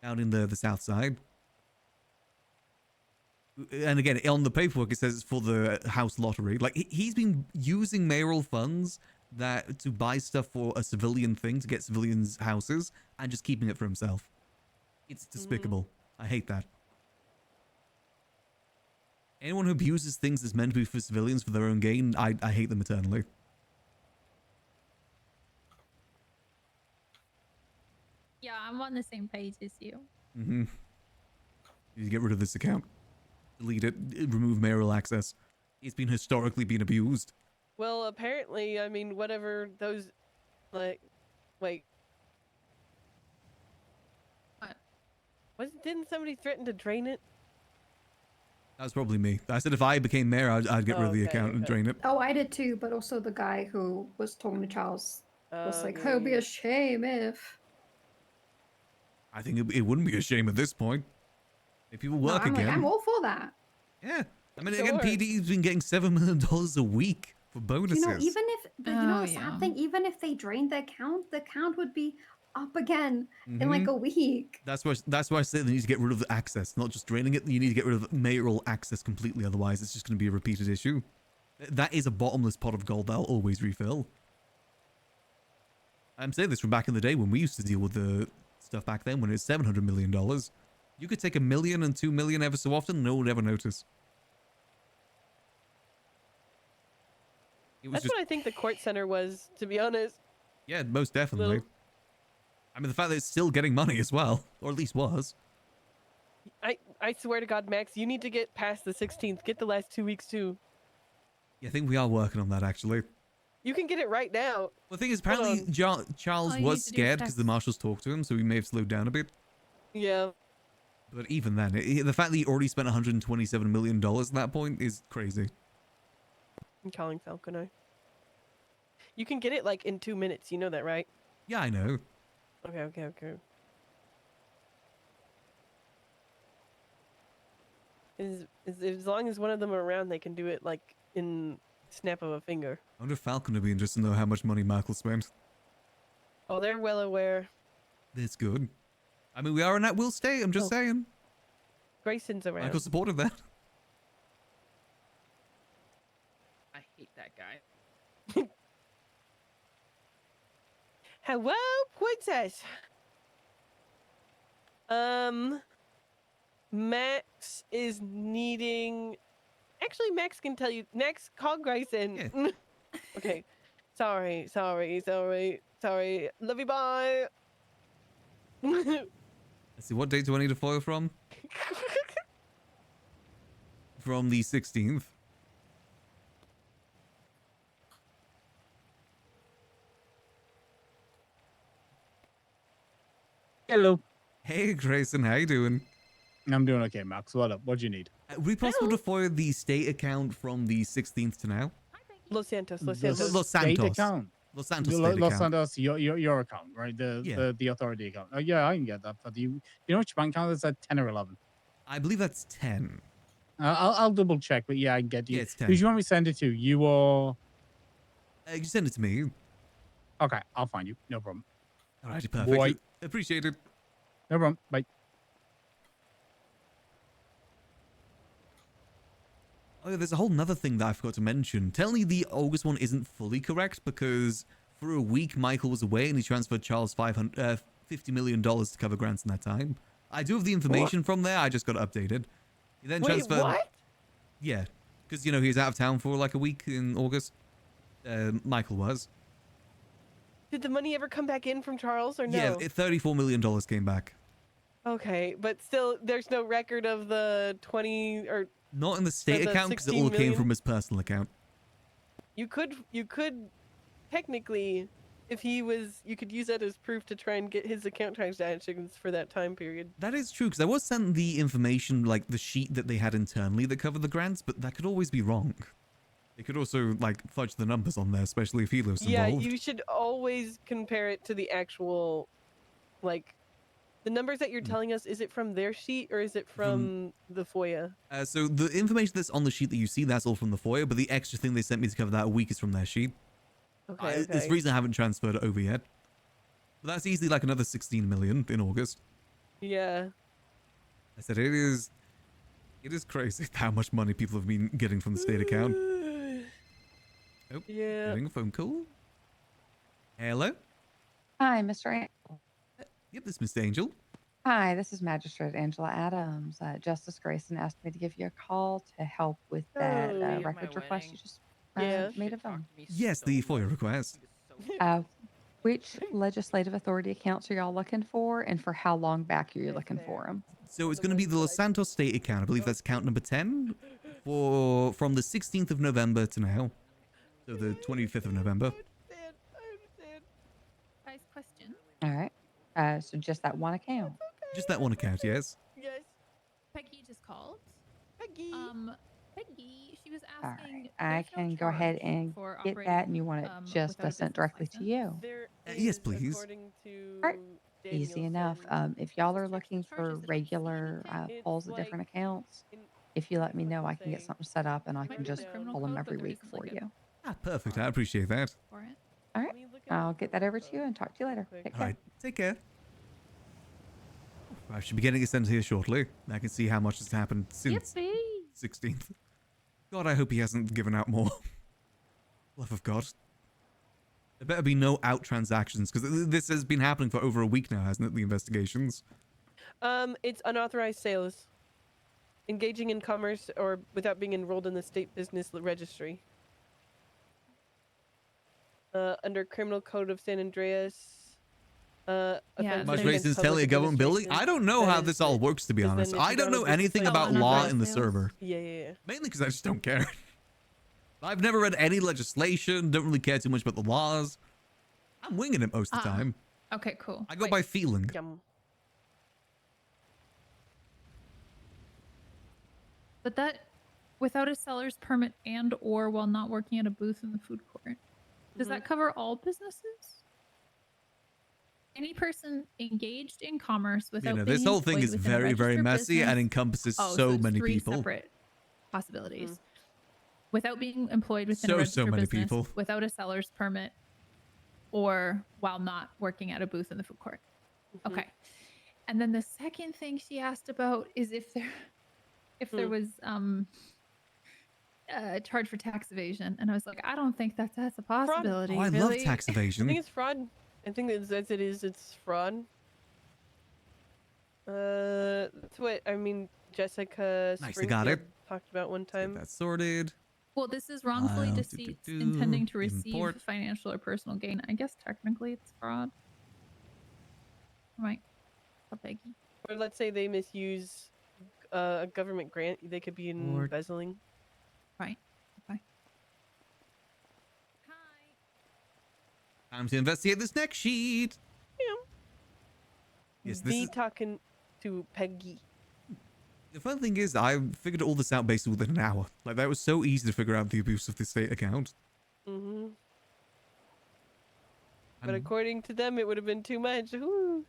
Down in the south side. And again, on the paperwork, it says it's for the house lottery. Like, he's been using mayoral funds that to buy stuff for a civilian thing, to get civilians' houses, and just keeping it for himself. It's despicable. I hate that. Anyone who abuses things that's meant to be for civilians for their own gain, I hate them eternally. Yeah, I'm on the same page as you. Mm-hmm. You get rid of this account. Delete it. Remove mayoral access. It's been historically been abused. Well, apparently, I mean, whatever those, like, wait. What? Didn't somebody threaten to drain it? That was probably me. I said if I became mayor, I'd get rid of the Okay, account and okay. drain it. Oh, I did too, but also the guy who was talking to Charles was like, Okay. "It'll be a shame if." I think it wouldn't be a shame at this point. If people No, work I'm again. like, I'm all for that. Yeah. I mean, again, Sure. PD's been getting $7 million a week for bonuses. You know, even if the, you know, Oh, the sad yeah. thing, even if they drained the account would be up again in like a week. That's why I say they need to get rid of the access, not just draining it. You need to get rid of mayoral access completely, otherwise it's just going to be a repeated issue. That is a bottomless pot of gold that I'll always refill. I'm saying this from back in the day when we used to deal with the stuff back then when it was $700 million. You could take 1 million and 2 million ever so often, no one would ever notice. It was That's just, what I think the court center was, to be honest. yeah, most definitely. Little- I mean, the fact that it's still getting money as well, or at least was. I swear to God, Max, you need to get past the 16th. Get the last 2 weeks too. Yeah, I think we are working on that, actually. You can get it right now. Well, the thing is, apparently Charles All you was need to do is scared because the text. marshals talked to him, so he may have slowed down a bit. Yeah. But even then, the fact that he already spent $127 million at that point is crazy. I'm calling Falconer. You can get it like in 2 minutes. You know that, right? Yeah, I know. Okay. As long as one of them are around, they can do it like in snap of a finger. I wonder if Falcon would be interested to know how much money Michael spent. Oh, they're well aware. That's good. I mean, we are in that will state, I'm just saying. Grayson's around. Michael supported that. I hate that guy. Hello, princess. Max is needing. Actually, Max can tell you. Next, call Grayson. Yeah. Okay. Sorry. Love you, bye. Let's see, what date do I need a foil from? From the 16th. Hello. Hey, Grayson, how you doing? I'm doing okay, Max. What up? What do you need? Would it be possible to foil the state account from the 16th to now? Los Santos. Los State Santos. account. Los Santos Los state account. Santos, your account, right? The authority account. Oh, yeah, I can get that. But you know which bank account is at 10 or 11? I believe that's 10. I'll double check, but yeah, I can get you. Yeah, it's 10. Who do you want me to send it to? You or? You send it to me. Okay, I'll find you. No problem. Alrighty, perfect. Boy. Appreciate it. No problem. Bye. Oh, yeah, there's a whole nother thing that I forgot to mention. Telling you the August one isn't fully correct because for a week Michael was away and he transferred Charles $50 million to cover grants in that time. I do have the information from there. I just got it updated. He then Wait, transferred. what? Yeah, because he was out of town for like a week in August. Michael was. Did the money ever come back in from Charles or no? Yeah, $34 million came back. Okay, but still, there's no record of the 20 or. Not in the state the account because it 16 all came million? from his personal account. You could technically, if he was, you could use that as proof to try and get his account transactions for that time period. That is true because I was sent the information, like the sheet that they had internally that covered the grants, but that could always be wrong. They could also like fudge the numbers on there, especially if Helos involved. Yeah, you should always compare it to the actual, like, the numbers that you're telling us. Is it from their sheet or is it from the FOIA? So the information that's on the sheet that you see, that's all from the FOIA, but the extra thing they sent me to cover that a week is from their sheet. Okay, There's a reason I haven't transferred it over yet. But that's easily like another 16 million in August. Yeah. I said it is crazy how much money people have been getting from the state account. Oh, yeah. Getting a phone call. Hello? Hi, Mr. Yep, this is Miss Angel. Hi, this is Magistrate Angela Adams. Justice Grayson asked me to give you a call to help with that Oh. records request you just Yeah. made of them. Yes, the FOIA request. Which legislative authority accounts are y'all looking for, and for how long back are you looking for them? So it's going to be the Los Santos state account. I believe that's account number 10 from the 16th of November to now. So the 25th of November. Guys, question. All right. So just that one account. Just that one account, yes. Yes. Peggy just called. Peggy. Peggy, she was All asking. right. I there's no can go ahead charge and for get operating, that, and you want it just without a sent business directly to license. you. There Yes, is, please. according to All right. Easy enough. If y'all are looking for regular pulls of different accounts, if you let me know, I can get something set up, and I can just pull them every week for you. Ah, perfect. I appreciate that. For it. All right. I'll get that over to you and talk to you later. Take All care. right, take care. I should be getting it sent here shortly. I can see how much has happened since 16th. God, I hope he hasn't given out more. Love of God. There better be no out transactions, because this has been happening for over a week now, hasn't it, the investigations? It's unauthorized sales. Engaging in commerce or without being enrolled in the state business registry. Under Criminal Code of San Andreas. Much racist telling a government building. I don't know how this all works, to be honest. I don't know anything about law in the server. Yeah. Mainly because I just don't care. I've never read any legislation. Don't really care too much about the laws. I'm winging it most of the time. Okay, cool. I go by feeling. But that, without a seller's permit and or while not working at a booth in the food court, does that cover all businesses? Any person engaged in commerce without this being whole thing employed is within a very, very registered messy and business- encompasses Oh, so it's many three people. separate possibilities. Without being employed within So a registered many business, people. without a seller's permit, or while not working at a booth in the food court. Okay. And then the second thing she asked about is if there was a charge for tax evasion, and I was like, I don't think that's a possibility. Oh, I love tax evasion. I think it's fraud. I think it's fraud. That's what I mean. Jessica Nice, they got it. talked about one time. That's sorted. Well, this is wrongfully deceit, intending to receive Import. financial or personal gain. I guess technically it's fraud. Right. Peggy. Or let's say they misuse a government grant. They could be embezzling. Right. Okay. Time to investigate this next sheet. Yes, this is... talking to Peggy. The fun thing is, I figured all this out basically within an hour. Like, that was so easy to figure out the abuse of the state account. But according to them, it would have been too much. Woo.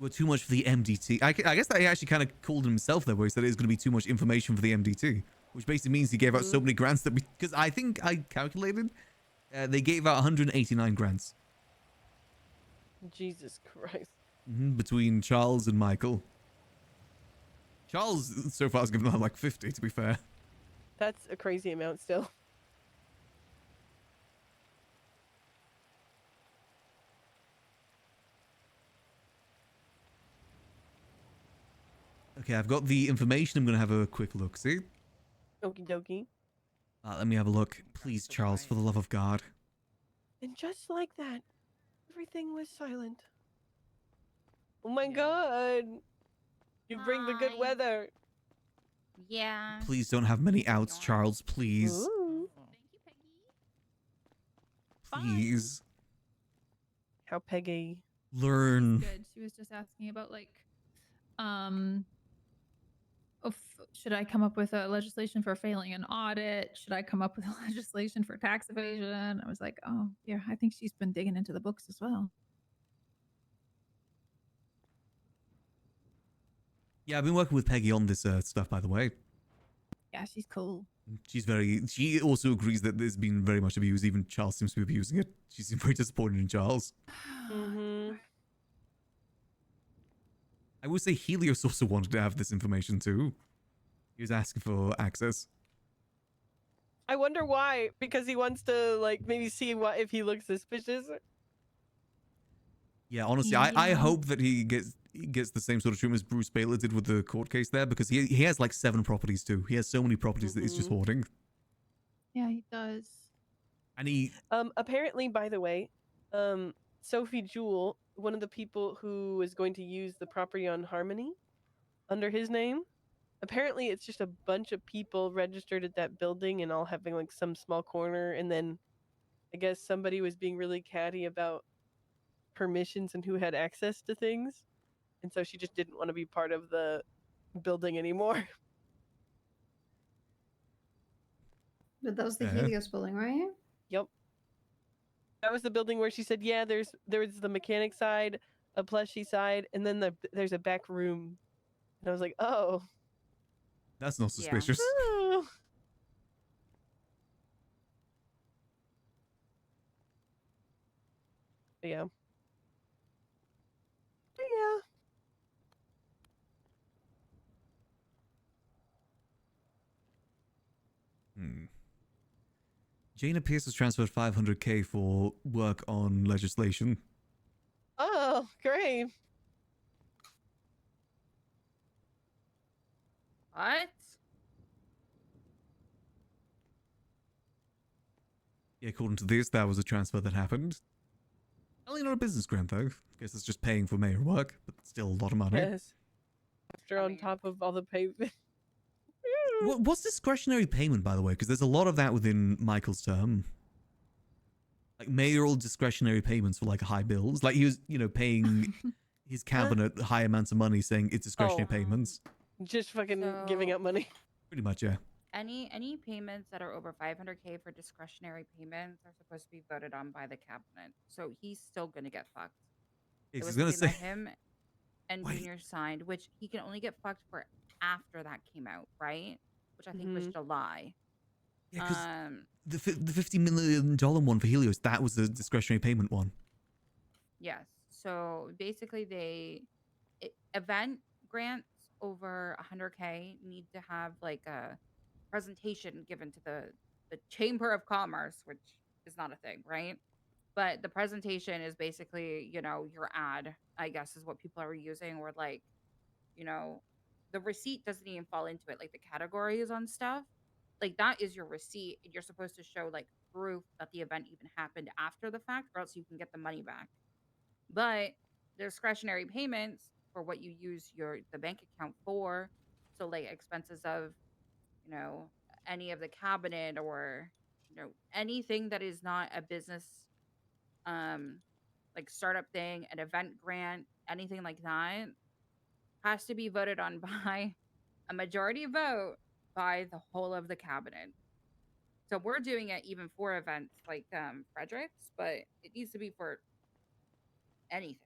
Well, too much for the MDT. I guess that he actually kind of called himself there, where he said it was going to be too much information for the MDT. Which basically means he gave out so many grants that because I think I calculated, they gave out 189 grants. Jesus Christ. Between Charles and Michael. Charles so far has given out like 50, to be fair. That's a crazy amount still. Okay, I've got the information. I'm going to have a quick look, see? Okie dokie. Let me have a look. Please, Charles, for the love of God. And just like that, everything was silent. Oh my God. You bring the good weather. Yeah. Please don't have many outs, Charles, please. Ooh. Please. How Peggy. Learn. Good. She was just asking about like, should I come up with a legislation for failing an audit? Should I come up with a legislation for tax evasion? I was like, oh, yeah, I think she's been digging into the books as well. Yeah, I've been working with Peggy on this stuff, by the way. Yeah, she's cool. She also agrees that there's been very much abuse. Even Charles seems to be abusing it. She seems very disappointed in Charles. I will say Helios also wanted to have this information too. He was asking for access. I wonder why. Because he wants to like maybe see what if he looks suspicious. Yeah, honestly, I hope that he gets the same sort of treatment as Bruce Baylor did with the court case there, because he has like 7 properties too. He has so many properties that he's just hoarding. Yeah, he does. And he apparently, by the way, Sophie Jewell, one of the people who is going to use the property on Harmony under his name, apparently it's just a bunch of people registered at that building and all having like some small corner, and then I guess somebody was being really catty about permissions and who had access to things, and so she just didn't want to be part of the building anymore. But that was the Helios building, right? Yep. That was the building where she said, yeah, there's the mechanic side, a plushie side, and then there's a back room. And I was like, oh. That's not suspicious. Oh. Yeah. Yeah. Jana Pierce has transferred 500k for work on legislation. Oh, great. What? Yeah, according to this, that was a transfer that happened. Only not a business grant, though. Guess it's just paying for mayor work, but still a lot of money. Yes. After on top of all the payment. What's discretionary payment, by the way? Because there's a lot of that within Michael's term. Like mayoral discretionary payments for like high bills. Like he was, paying his cabinet high amounts of money saying it's discretionary payments. Just fucking giving up money. Pretty much, yeah. Any payments that are over 500K for discretionary payments are supposed to be voted on by the cabinet. So he's still gonna get fucked. Yeah, It 'cause was I was something gonna that him and Junior signed, which he can only get fucked for after that came out, right? Which I think was July. Yeah, because the $50 million one for Helios, that was the discretionary payment one. Yes. So basically, event grants over 100K need to have like a presentation given to the Chamber of Commerce, which is not a thing, right? But the presentation is basically, your ad, I guess, is what people are using, or like, the receipt doesn't even fall into it, like the categories on stuff. Like that is your receipt, and you're supposed to show like proof that the event even happened after the fact, or else you can get the money back. But discretionary payments for what you use the bank account for, so like expenses of, any of the cabinet, or anything that is not a business, like startup thing, an event grant, anything like that, has to be voted on by a majority vote by the whole of the cabinet. So we're doing it even for events like Frederick's, but it needs to be for anything.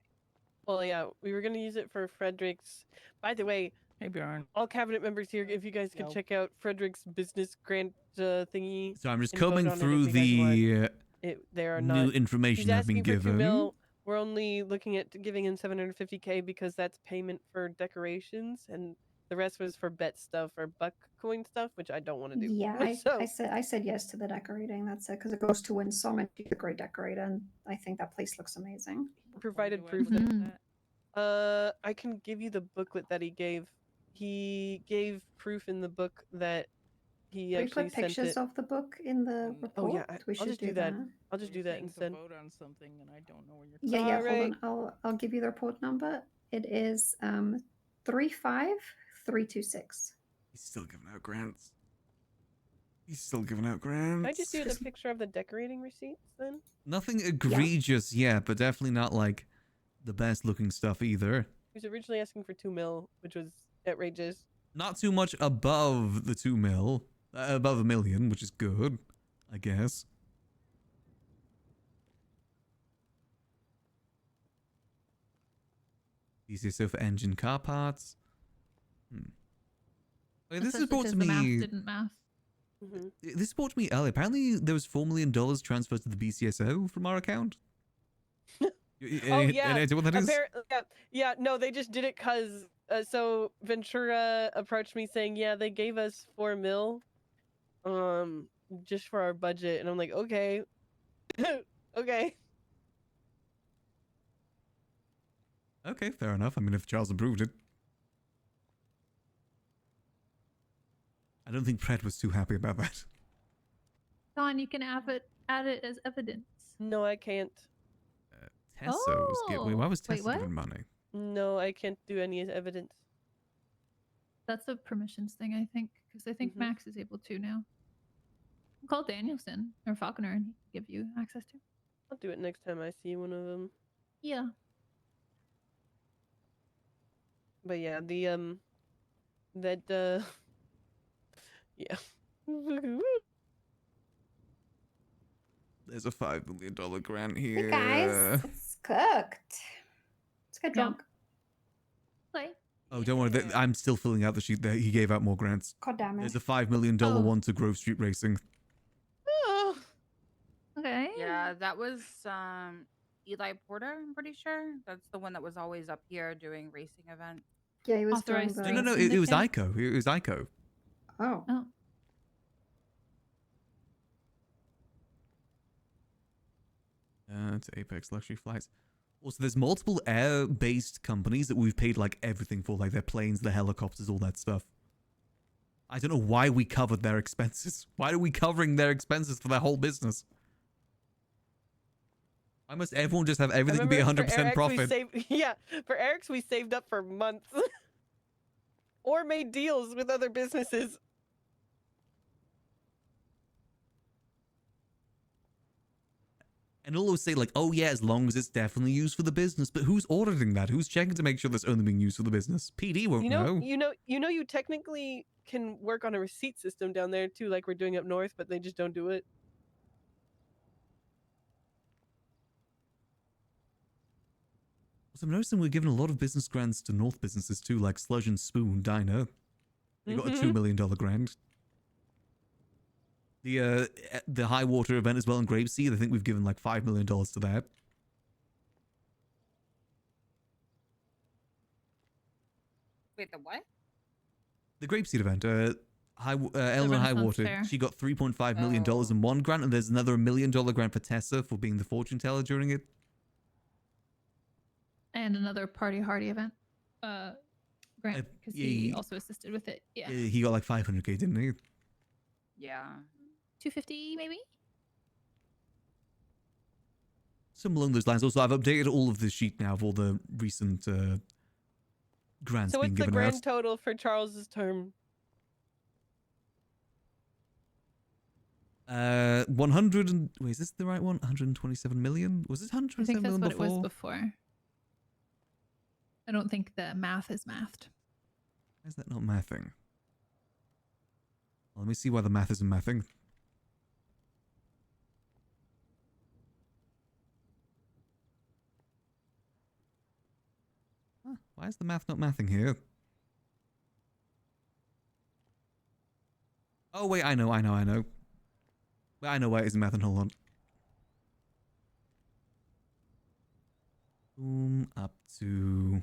Well, yeah, we were gonna use it for Frederick's. By the way, hey Bjorn, all cabinet members here, if you guys could check out Frederick's business grant thingy. So I'm just and vote combing on it through if you guys want. the They are new not. information He's that have been asking for 2 given. mil. We're only looking at giving him 750K because that's payment for decorations, and the rest was for bet stuff or buck coin stuff, which I don't want to do. Yeah, So- I said yes to the decorating. That's it, because it goes to win some, and she's a great decorator, and I think that place looks amazing. provided proof that I can give you the booklet that he gave. He gave proof in the book that he We actually put sent pictures it. of the book in the report. Oh yeah, we I'll should just do that. I'll just do that saying instead. To vote on something, and I don't know where you're. Yeah, hold Alright. on. I'll give you the report number. It is 35326. He's still giving out grants. He's still giving out grants. Can I just do the picture of the decorating receipts then? Nothing egregious yet, but definitely not like the best looking stuff either. He was originally asking for 2 mil, which was outrageous. Not too much above the 2 mil, above $1 million, which is good, I guess. DCSO for engine car parts. Wait, this is brought to The math me. didn't math. This brought to me earlier. Apparently, there was $4 million transferred to the BCSO from our account. Oh yeah. Any idea what that is? Yeah. No, they just did it because so Ventura approached me saying, yeah, they gave us 4 mil, just for our budget, and I'm like, okay, okay. Okay, fair enough. I mean, if Charles approved it. I don't think Pred was too happy about that. Don, you can add it as evidence. No, I can't. Tessa was giving. Why was Wait, Tessa what? giving money? No, I can't do any evidence. That's a permissions thing, I think, because I think Max is able to now. Call Danielson or Falconer and he can give you access to. I'll do it next time I see one of them. Yeah. But yeah, the yeah. There's a $5 million grant Hey here. guys, it's cooked. Let's get drunk. Play. Oh, don't worry. I'm still filling out the sheet there. He gave out more grants. God damn it. There's a $5 million one to Grove Street Racing. Okay. Yeah, that was Eli Porter, I'm pretty sure. That's the one that was always up here doing racing events. Yeah, he was Authorized doing No, the... it was ICO. It was ICO. Oh. Oh. To Apex Luxury Flights. Also, there's multiple air-based companies that we've paid like everything for, like their planes, their helicopters, all that stuff. I don't know why we covered their expenses. Why are we covering their expenses for their whole business? Why must everyone just have everything be 100% profit? For Eric's we saved up for months. Or made deals with other businesses. And they'll always say like, oh yeah, as long as it's definitely used for the business. But who's auditing that? Who's checking to make sure that's only being used for the business? PD won't know. You technically can work on a receipt system down there too, like we're doing up north, but they just don't do it. So I'm noticing we're giving a lot of business grants to North businesses too, like Sludge and Spoon Diner. They got a $2 million grant. The high water event as well in Grapeseed, I think we've given like $5 million to that. Wait, the what? The Grapeseed event, Eleanor Highwater, Fair. she got $3.5 million in one grant, and there's another $1 million grant for Tessa for being the fortune teller during it. And another party hardy event grant because he also assisted with it. Yeah. He got like 500K, didn't he? Yeah. 250 maybe. Some along those lines. Also, I've updated all of the sheet now of all the recent grants So being what's the given grand out. total for Charles's term? 100 and wait, is this the right one? 127 million? Was this I 127 think that's million what before? it was before. I don't think the math is mathed. Why is that not mathing? Well, let me see why the math isn't mathing. Huh, why is the math not mathing here? Oh wait, I know. Wait, I know why it isn't mathing. Hold on. Boom, up to...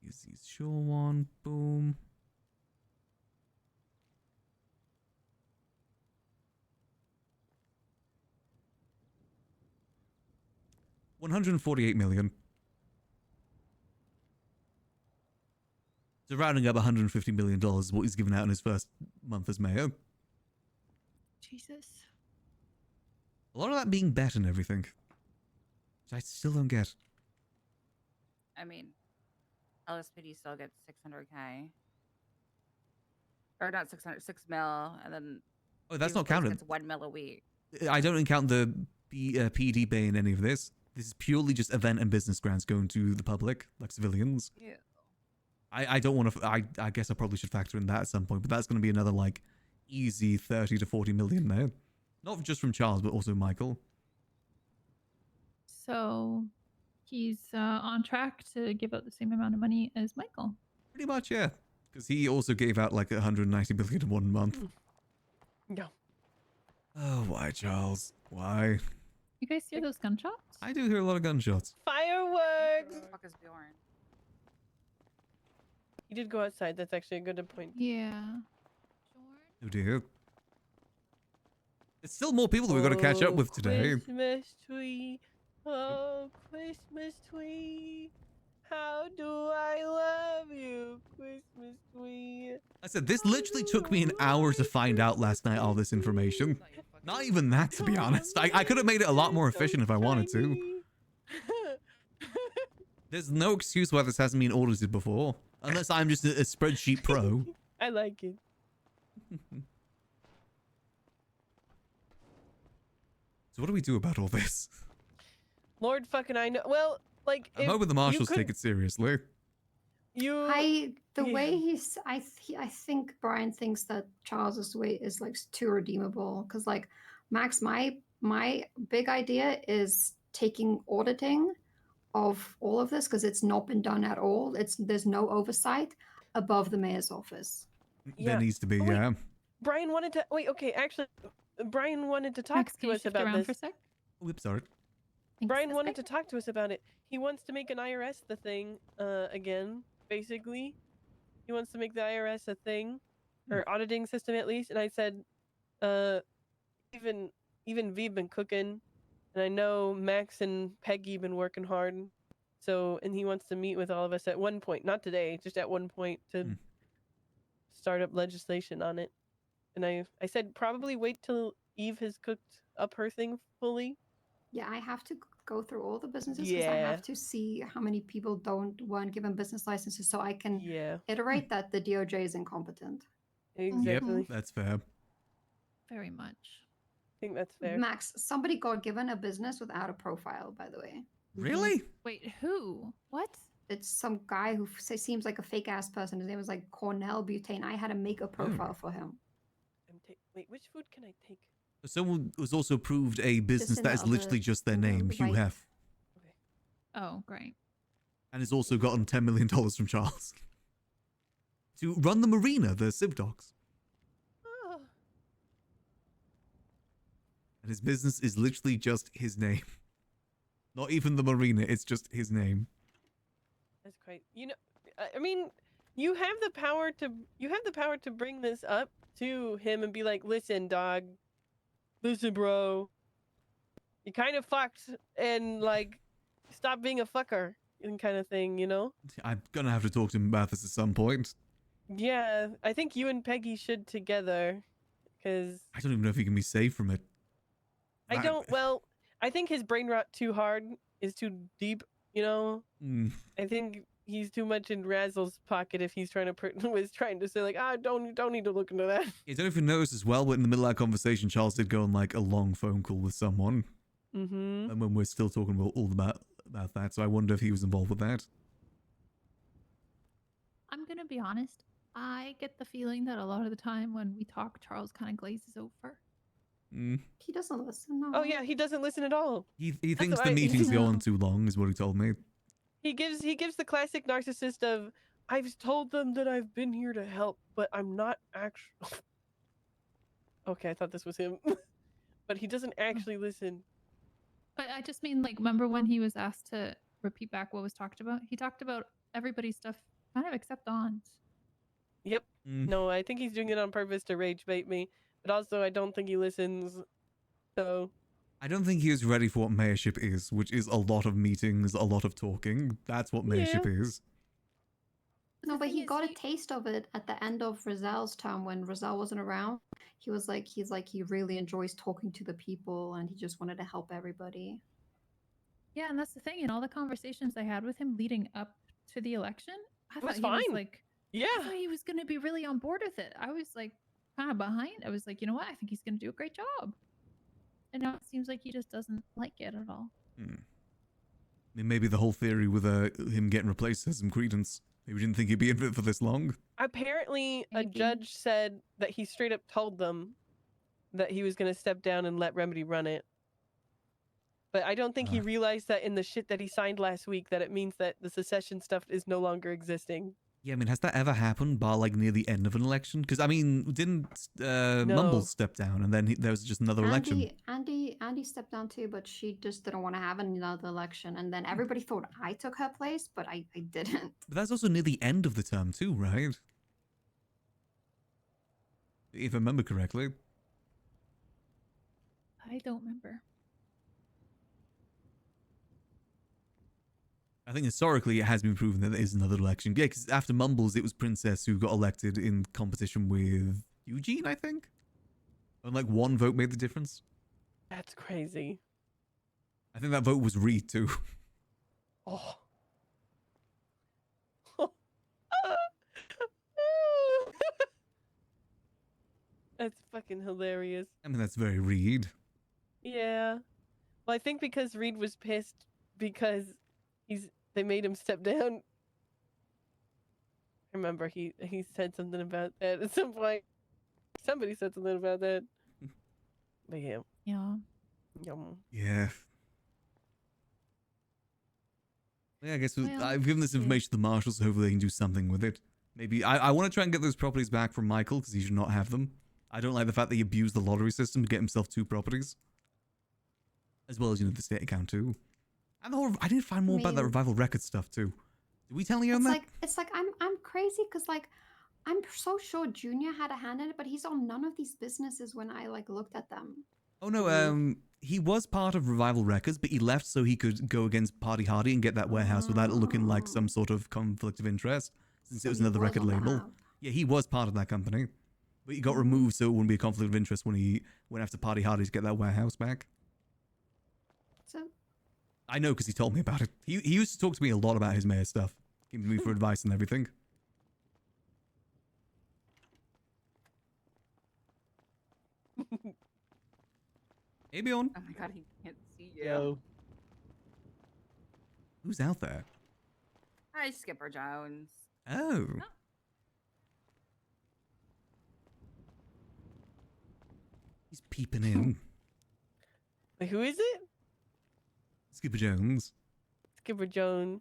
Easy sure one, boom. $148 million. So rounding up $150 million is what he's given out in his first month as mayor. Jesus. A lot of that being bet and everything. Which I still don't get. I mean, LSPD still gets 600K. Or not 600, 6 mil, and then... Oh, that's not counted. It's 1 mil a week. I don't count the PD Bay in any of this. This is purely just event and business grants going to the public, like civilians. Yeah. I don't want to... I guess I probably should factor in that at some point, but that's going to be another, like, easy 30 to 40 million there. Not just from Charles, but also Michael. So he's on track to give out the same amount of money as Michael. Pretty much, yeah. Because he also gave out like 190 million in 1 month. No. Oh, why, Charles? Why? You guys hear those gunshots? I do hear a lot of gunshots. Fireworks! Who the fuck is Bjorn? You did go outside. That's actually a good point. Yeah. Oh dear. It's still more people that we've got to catch up with today. Christmas tree. Oh, Christmas tree. How do I love you, Christmas tree? I said, this literally took me an hour to find out last night all this information. Not even that, to be honest. I could have made it a lot more efficient if I wanted to. There's no excuse why this hasn't been audited before. Unless I'm just a spreadsheet pro. I like it. So what do we do about all this? Lord fucking I know. Well, like... I'm hoping the marshals take it seriously. The way he's... I think Brian thinks that Charles's way is, like, too redeemable. Because, like, Max, my big idea is taking auditing of all of this, because it's not been done at all. There's no oversight above the mayor's office. There needs to be, yeah. Brian wanted to... Wait, okay, actually, Brian wanted to talk Max, to us about this. For a sec? Oops, sorry. Brian wanted to talk to us about it. He wants to make an IRS the thing again, basically. He wants to make the IRS a thing, or auditing system at least. And I said, even V's been cooking, and I know Max and Peggy been working hard. So, and he wants to meet with all of us at one point, not today, just at one point to startup legislation on it. And I said probably wait till Eve has cooked up her thing fully. Yeah, I have to go through all the businesses because I Yeah. have to see how many people don't want given business licenses so I can Yeah. iterate that the DOJ is incompetent. Exactly. Yep, that's fair. Very much. I think that's fair. Max, somebody got given a business without a profile, by the way. Really? Wait, who? What? It's some guy who seems like a fake ass person. His name was like Cornell Butane. I had to make a profile for him. Wait, which food can I take? Someone was also approved a business in that the is literally other- just their name, Hugh right. Hef, Oh, great. and has also gotten $10 million from Charles to run the marina, the Civ Dogs. Oh. And his business is literally just his name. Not even the marina, it's just his name. That's quite. You know, I mean, you have the power to bring this up to him and be like, "Listen, dog. Listen, bro. You kind of fucked, and like, stop being a fucker," and kind of thing, you know? I'm gonna have to talk to him about this at some point. Yeah, I think you and Peggy should together, because I don't even know if he can be saved from it. I don't. Well, I think his brain rot too hard is too deep. You know. Mm. I think he's too much in Razzle's pocket if he's trying to was trying to say like, don't need to look into that. I don't know if you noticed as well, but in the middle of that conversation, Charles did go on like a long phone call with someone. Mm-hmm. And when we're still talking about that, so I wonder if he was involved with that. I'm gonna be honest. I get the feeling that a lot of the time when we talk, Charles kind of glazes over. Mm. He doesn't listen. No. Oh yeah, he doesn't listen at all. He That's thinks what the I- meetings go on too long, is what he told me. He gives the classic narcissist of, I've told them that I've been here to help, but I'm not actually. Okay, I thought this was him, but he doesn't actually listen. But I just mean, like, remember when he was asked to repeat back what was talked about? He talked about everybody's stuff, kind of except Dawn's. Yep. No, I think he's doing it on purpose to rage bait me, but also I don't think he listens. So. I don't think he is ready for what mayorship is, which is a lot of meetings, a lot of talking. That's what mayorship is. No, but he got a taste of it at the end of Rizal's term when Rizal wasn't around. He's like he really enjoys talking to the people and he just wanted to help everybody. Yeah, and that's the thing. In all the conversations I had with him leading up to the election, I thought was he fine. was like, Yeah. I thought he was going to be really on board with it. I was like, kind of behind. I was like, you know what? I think he's going to do a great job. And now it seems like he just doesn't like it at all. I mean, maybe the whole theory with him getting replaced has some credence. Maybe we didn't think he'd be in it for this long. Apparently, a judge said that he straight up told them that he was going to step down and let Remedy run it. But I don't think he realized that in the shit that he signed last week that it means that the secession stuff is no longer existing. Yeah, I mean, has that ever happened, bar like near the end of an election? Because I mean, didn't Mumbles step down and then there was just another election? Andy stepped down too, but she just didn't want to have another election. And then everybody thought I took her place, but I didn't. But that's also near the end of the term too, right? If I remember correctly. I don't remember. I think historically it has been proven that there is another election. Yeah, because after Mumbles, it was Princess who got elected in competition with Eugene, I think? And like one vote made the difference. That's crazy. I think that vote was Reed too. Oh. That's fucking hilarious. I mean, that's very Reed. Yeah. Well, I think because Reed was pissed because they made him step down. I remember he said something about that at some point. Somebody said something about that. But yeah. Yeah. Yum. Yeah. Yeah, I guess Well, I've given this information to the marshals, so hopefully they can do something with it. Maybe I want to try and get those properties back from Michael because he should not have them. I don't like the fact that he abused the lottery system to get himself 2 properties. As well as, the state account too. And the whole, I did find more about that Revival Records stuff too. Did we tell you on that? It's like I'm crazy because like I'm so sure Junior had a hand in it, but he's on none of these businesses when I like looked at them. Oh no, he was part of Revival Records, but he left so he could go against Party Hardy and get that warehouse without it looking like some sort of conflict of interest, since it was another record label. Yeah, he was part of that company, but he got removed so it wouldn't be a conflict of interest when he went after Party Hardy to get that warehouse back. So I know because he told me about it. He used to talk to me a lot about his mayor stuff, giving me for advice and everything. Hey, Bjorn. Oh my god, he can't see you. Yo. Who's out there? Hi, Skipper Jones. Oh. He's peeping in. Wait, who is it? Skipper Jones. Skipper Jones.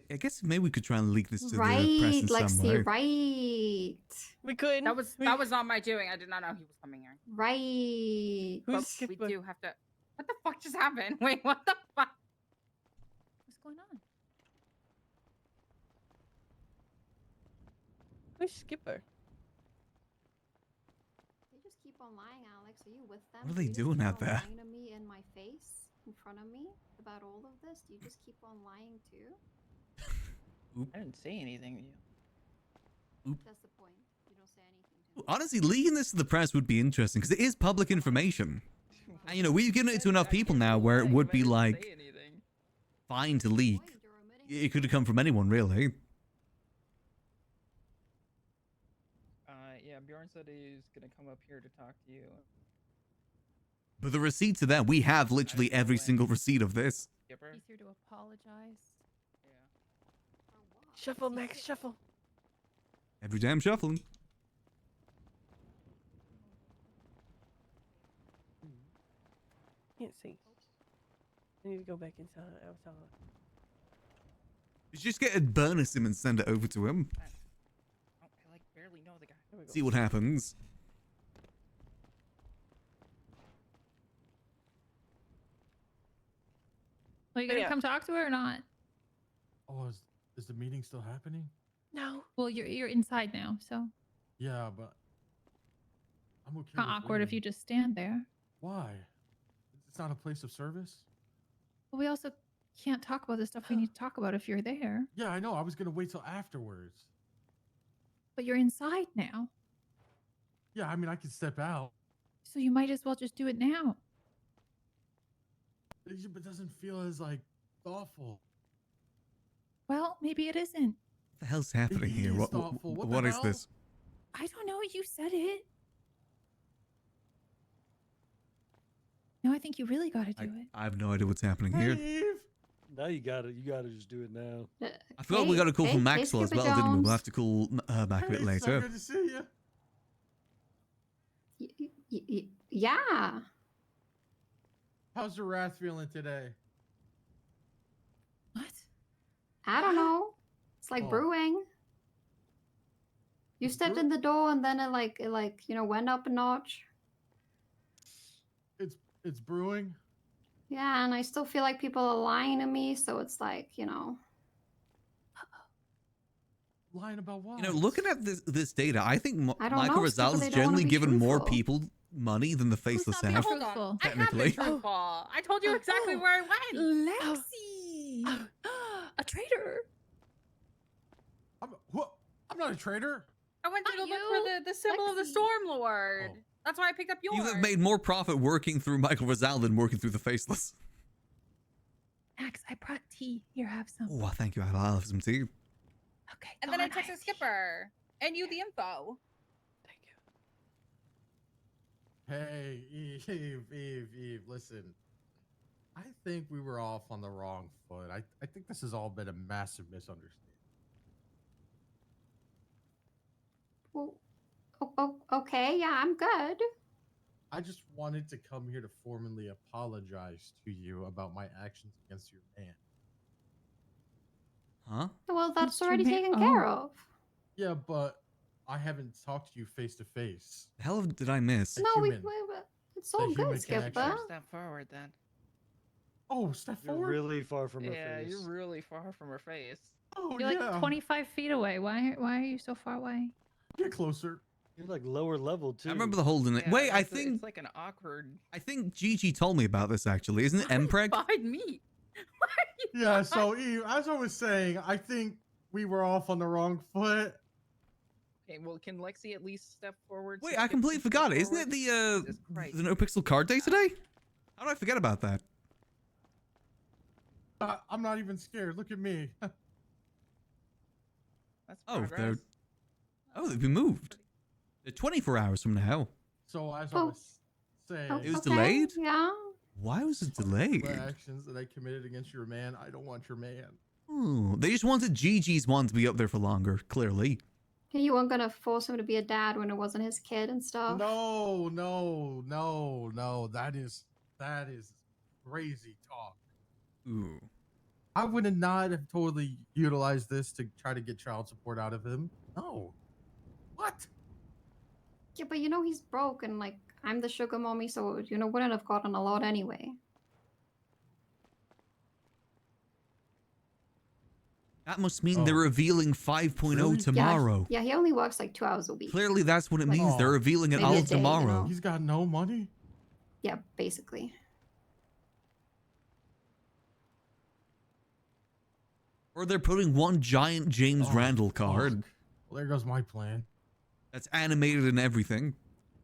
I guess maybe we could try and leak this to the press Right, in some way. Lexi, right. We couldn't. That was not my doing. I did not know he was coming here. Right. But we do have to. What the fuck just happened? Wait, what the fuck? What's going on? Who's Skipper? They just keep on lying, Alex. Are you with them? What are they You just doing keep out on there? Lying to me in my face, in front of me, about all of this. Do you just keep on lying too? I didn't say anything to you. That's the point. You don't say anything to me. Honestly, leaking this to the press would be interesting because it is public information. And, you know, we've given it to enough people now where it would be like fine to leak. It could have come from anyone, really. Yeah, Bjorn said he's gonna come up here to talk to you. But the receipts are there. We have literally every single receipt of this. He's here to apologize. Shuffle, Max, shuffle. Every damn shuffling. Can't see. I need to go back inside. Outside. You just get a bonus him and send it over to him. I like barely know the guy. See what happens. Are you gonna come talk to her or not? Oh, is the meeting still happening? No. Well, you're inside now, so Yeah, but I'm okay. not with awkward if waiting. you just stand there. Why? It's not a place of service. But we also can't talk about the stuff we need to talk about if you're there. Yeah, I know. I was gonna wait till afterwards. But you're inside now, Yeah, I mean, I could step out. so you might as well just do it now. But it doesn't feel as like thoughtful. Well, maybe it isn't. What the hell's happening It here? is What thoughtful. What the what is hell? this? I don't know. You said it. No, I think you really got to do it. I have no idea what's happening here. Now you gotta just do it now. I forgot we got a call from Maxwell as well, didn't we? We'll have to call her back a bit Hey, so later. good to see you. Yeah. How's the wrath feeling today? I don't know. It's like Oh. brewing. You stepped in the door and then it went up a notch. It's brewing. Yeah, and I still feel like people are lying to me, so it's like, Lying about what? You know, looking at this data, I think I don't Michael know, Rizal Skipper, has they don't wanna generally be given more truthful. people money than the faceless have. Hold on. I have Technically. been truthful. I told you exactly where I went. Lexi, a traitor. I'm not a traitor. I went to go look for the symbol of the Storm Lord. That's why I picked up yours. You have made more profit working through Michael Rizal than working through the faceless. Max, I brought tea. Here, have some. Oh, thank you. I'll have some tea. Okay. And then I texted Skipper and you the info. Hey, Eve, listen. I think we were off on the wrong foot. I think this has all been a massive misunderstanding. Well, okay, yeah, I'm good. I just wanted to come here to formally apologize to you about my actions against your man. Huh? Well, that's Mr. already Ma- taken oh. care of. Yeah, but I haven't talked to you face to face. The hell did I miss? No, it's all human good, Skipper. connection. Step forward then. Oh, step You're forward. really far from her Yeah, face. you're really far from her face. Oh, You're like 25 feet away. Why are you so far away? Get closer. You're like lower level too. I remember the holding it. Yeah, Wait, I it's think like an awkward. I think Gigi told me about this actually. Isn't it Mpreg? Behind me. Yeah, so Eve, as I was saying, I think we were off on the wrong foot. Okay, well, can Lexi at least step forward? Wait, I completely forgot it. Isn't it the Nopixel card day today? How did I forget about that? I'm not even scared. Look at me. That's they've been moved. They're 24 hours from now. So as I was saying, It was delayed? Yeah. Why was it delayed? the actions that I committed against your man, I don't want your man. Oh, they just wanted Gigi's one to be up there for longer, clearly. You weren't gonna force him to be a dad when it wasn't his kid and stuff. No. That is crazy talk. Ooh. I would not have totally utilized this to try to get child support out of him. No. What? Yeah, but he's broke and like I'm the sugar mommy, so wouldn't have gotten a lot anyway. That must mean they're revealing 5.0 tomorrow. Yeah, he only works like 2 hours a week. Clearly, that's what it means. They're revealing it maybe all a day, tomorrow. He's got no money? Yeah, basically. Or they're putting one giant James Randall card. Well, there goes my plan. That's animated and everything.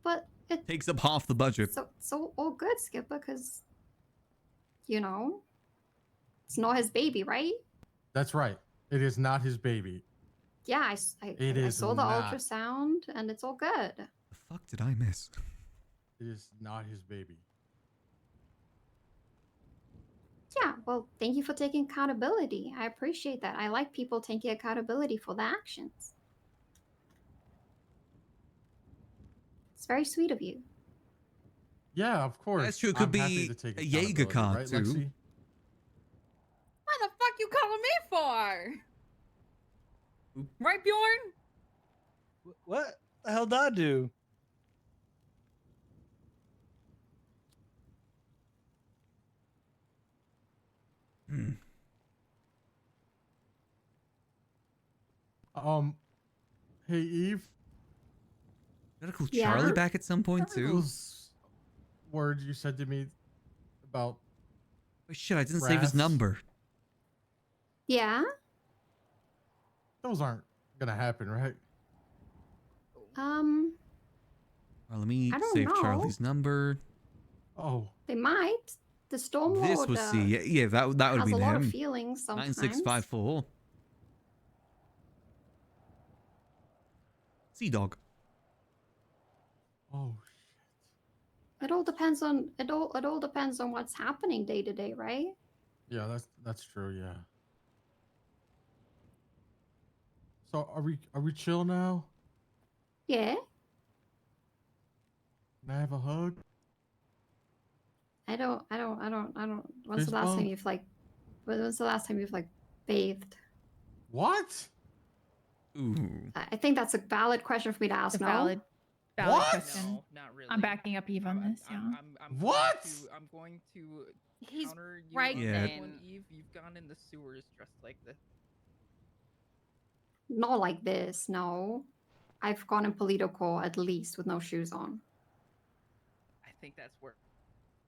But it takes up half the budget. So all good, Skipper, because it's not his baby, right? That's right. It is not his baby. Yeah, I saw the not. ultrasound and it's all good. The fuck did I miss? It is not his baby. Yeah, well, thank you for taking accountability. I appreciate that. I like people taking accountability for their actions. It's very sweet of you. Yeah, of course. That's true. It could I'm happy be to take a Jaeger accountability, card, right, too. Lexi? What the fuck you calling me for? Right, Bjorn? What the hell did I do? Hey, Eve. Gotta call Yeah. Charlie back at some point, too. Those words you said to me about... Oh, shit, I didn't save his rats, number. Yeah? Those aren't gonna happen, right? Well, let me I don't save know. Charlie's number. Oh. They might. The storm This Lord, was C. Yeah, that would have has been a lot him. of feelings sometimes. 9654. Sea Dog. Oh. It all depends on it all depends on what's happening day to day, right? Yeah, that's true, yeah. So are we chill now? Yeah. Can I have a hug? I don't when's Fist the last time bump? when's the last time you've bathed? What? Ooh. I think that's a valid question for me to ask. It's a No? valid What? question. No, not really. I'm backing up Eve on this. Yeah. I'm What? I'm going to He's counter you right on Yeah. that then. one, Eve. You've gone in the sewers dressed like this. Not like this, no. I've gone in political at least with no shoes on. I think that's where.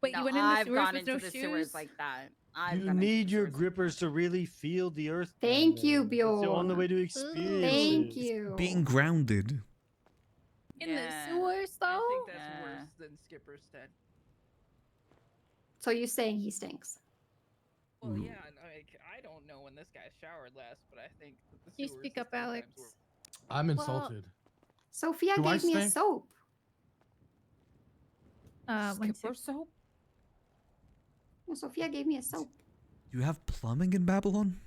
Wait, No, you went in the I've sewers gone with into no the shoes? sewers like that. I've You gone into need the your sewers like grippers to really feel the earth. down Thank you, there. It's the only Bjorn. way to experience Thank it. you. Being grounded. In Yeah. the sewers, I though? think that's Yeah. worse than Skipper's said. So you're saying he stinks? Well, Ooh. yeah, I don't know when this guy showered last, but I think that the Can you sewers speak is up, 10 Alex? times worse. I'm insulted. Sophia Do I gave me a stink? soap. One Skipper sec. soap? Yeah, Sophia gave me a soap. Do you have plumbing in Babylon?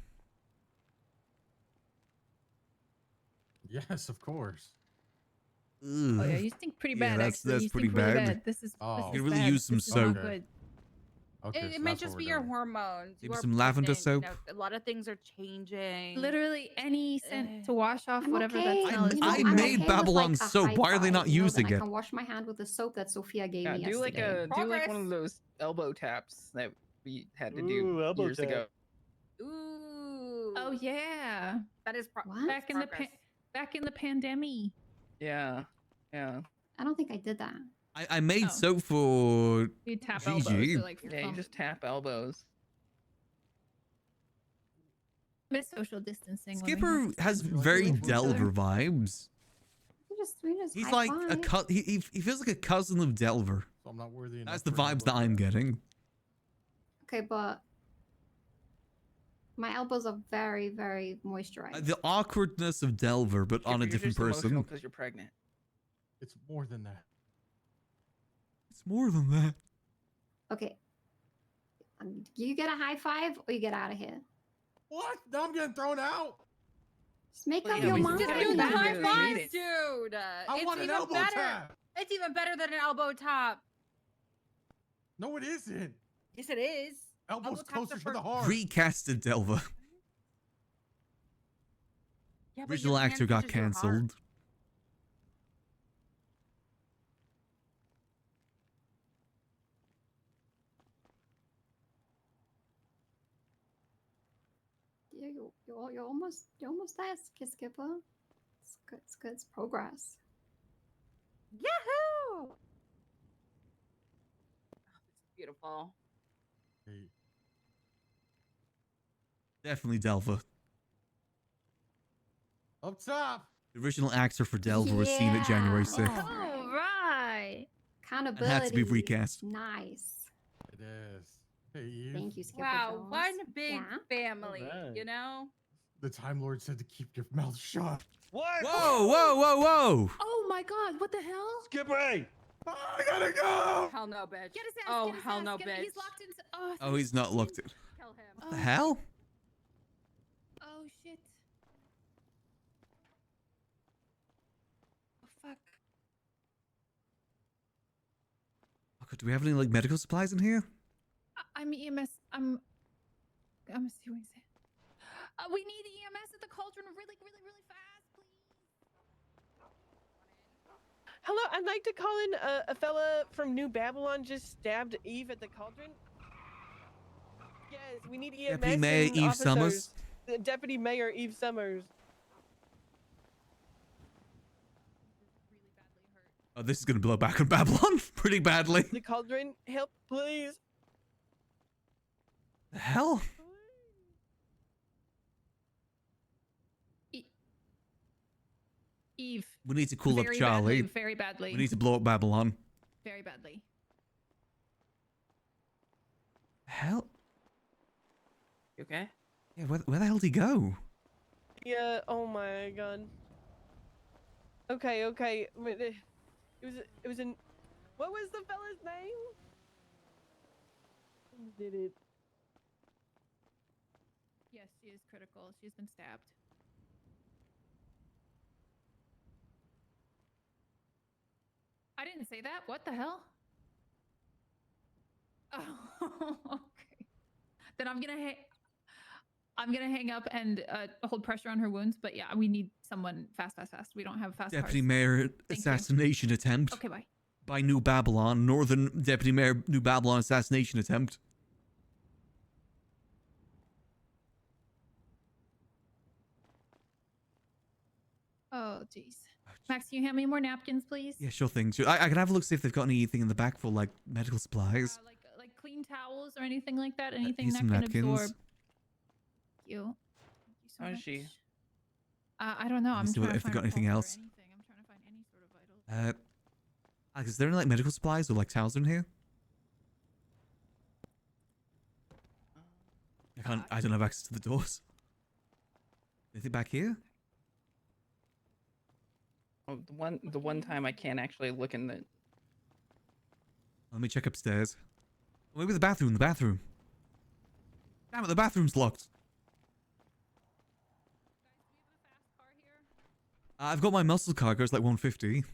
Yes, of course. Ugh. Oh yeah, you stink pretty Yeah, bad. that's- actually, that's you pretty stink really bad. bad. This is Oh. this You is could really bad. use some This is not soap. good. Okay, It so might that's just what be we're your doing. hormones. Maybe You are some lavender pregnant, soap? A lot of things are changing. Literally any scent to wash off I'm whatever okay. that smell is. I is I'm made great. okay Babylon with, like, a soap. high Why are they not five, you know, using then it? I can wash my hand with the soap that Sophia gave Yeah, me do like yesterday. do like one of Progress. those elbow taps that we had to Ooh, do elbow years tap. ago. Ooh. Oh yeah, That is What? back in the progress. back in the pandemic. Yeah, yeah. I don't think I did that. I made Oh. soap for You tap Gigi. elbows or like your Yeah, you thumb. just tap elbows. Miss social distancing. when we Skipper have to has stand away very from each other. Delver vibes. We just He's high like a five. he feels like a cousin of Delver. So I'm not worthy enough. That's the for an vibes that elbow I'm tap. getting. Okay, but my elbows are very, very moisturized. The awkwardness of Delver, but on a different person. because you're pregnant. It's more than that. It's more than that. Okay. You get a high five or you get out of here. What? Now I'm getting thrown out. Just make Well, up yeah, your we mind. still do the high fives, dude. I It's want an even elbow better. tap. It's even better than an elbow tap. No, it isn't. Yes, it is. Elbow's Elbow taps closer are to for- the heart. Recasted Delver. Yeah, but Original your hand actor got touches your heart. cancelled. Yeah, you're almost there, Skipper. It's good. It's good. It's progress. Yahoo! Beautiful. Hey, Definitely Delver. up top. The original actor for Delver was seen at January 6th. All right. Accountability. And had to be recast. Nice. It is. Hey, Eve. Thank you, Skipper. Wow, Jones. one big Yeah. family, Alright. you know? The Time Lord said to keep your mouth shut. What? Whoa, whoa, whoa, whoa! Oh my god, what the hell? Skipper, hey! I gotta go. Hell no, bitch. Get his ass. Oh, get his hell ass, no, get him. bitch. He's locked into. Oh, Oh, he's not looked at. Kill him. What the hell? Oh shit. Oh fuck. Oh, God, do we have any like medical supplies in here? I'm EMS. I'm see what you say. We need EMS at the cauldron really fast, please. Hello, I'd like to call in a fella from New Babylon just stabbed Eve at the cauldron. Yes, we need EMS. Deputy Mayor and Eve officers. Summers? Deputy Mayor Eve Summers. Oh, this is gonna blow back on Babylon pretty badly. The cauldron, help, please. The hell? Eve. We need to cool up very Charlie. Badly, very badly. We need to blow up Babylon. Very badly. Hell? You okay? Yeah, where the hell did he go? Yeah, oh my god. Okay. It was in. What was the fella's name? Did it? Yes, she is critical. She's been stabbed. I didn't say that. What the hell? Oh, okay. Then I'm gonna hang up and hold pressure on her wounds. But yeah, we need someone fast. We don't have fast Deputy cars. Mayor Thank you. assassination attempt. Okay, bye. By New Babylon. Northern Deputy Mayor New Babylon assassination attempt. Oh, jeez. Max, can you hand me more napkins, please? Yeah, sure thing. Sure. I can have a look, see if they've got anything in the back for like medical supplies. Like clean towels or anything like that. Anything here's that some can napkins. absorb. Thank you. Thank you so How is much. she? I don't know. Let me I'm see trying to if they've find got a anything pulse or else. anything. I'm trying to find any sort of vital. Alex, is there any like medical supplies or like towels in here? I don't have access to the doors. Anything back here? Oh, the one time I can't actually look in the. Let me check upstairs. Or maybe the bathroom. Damn it, the bathroom's locked. I've got my muscle car, goes like 150. Okay.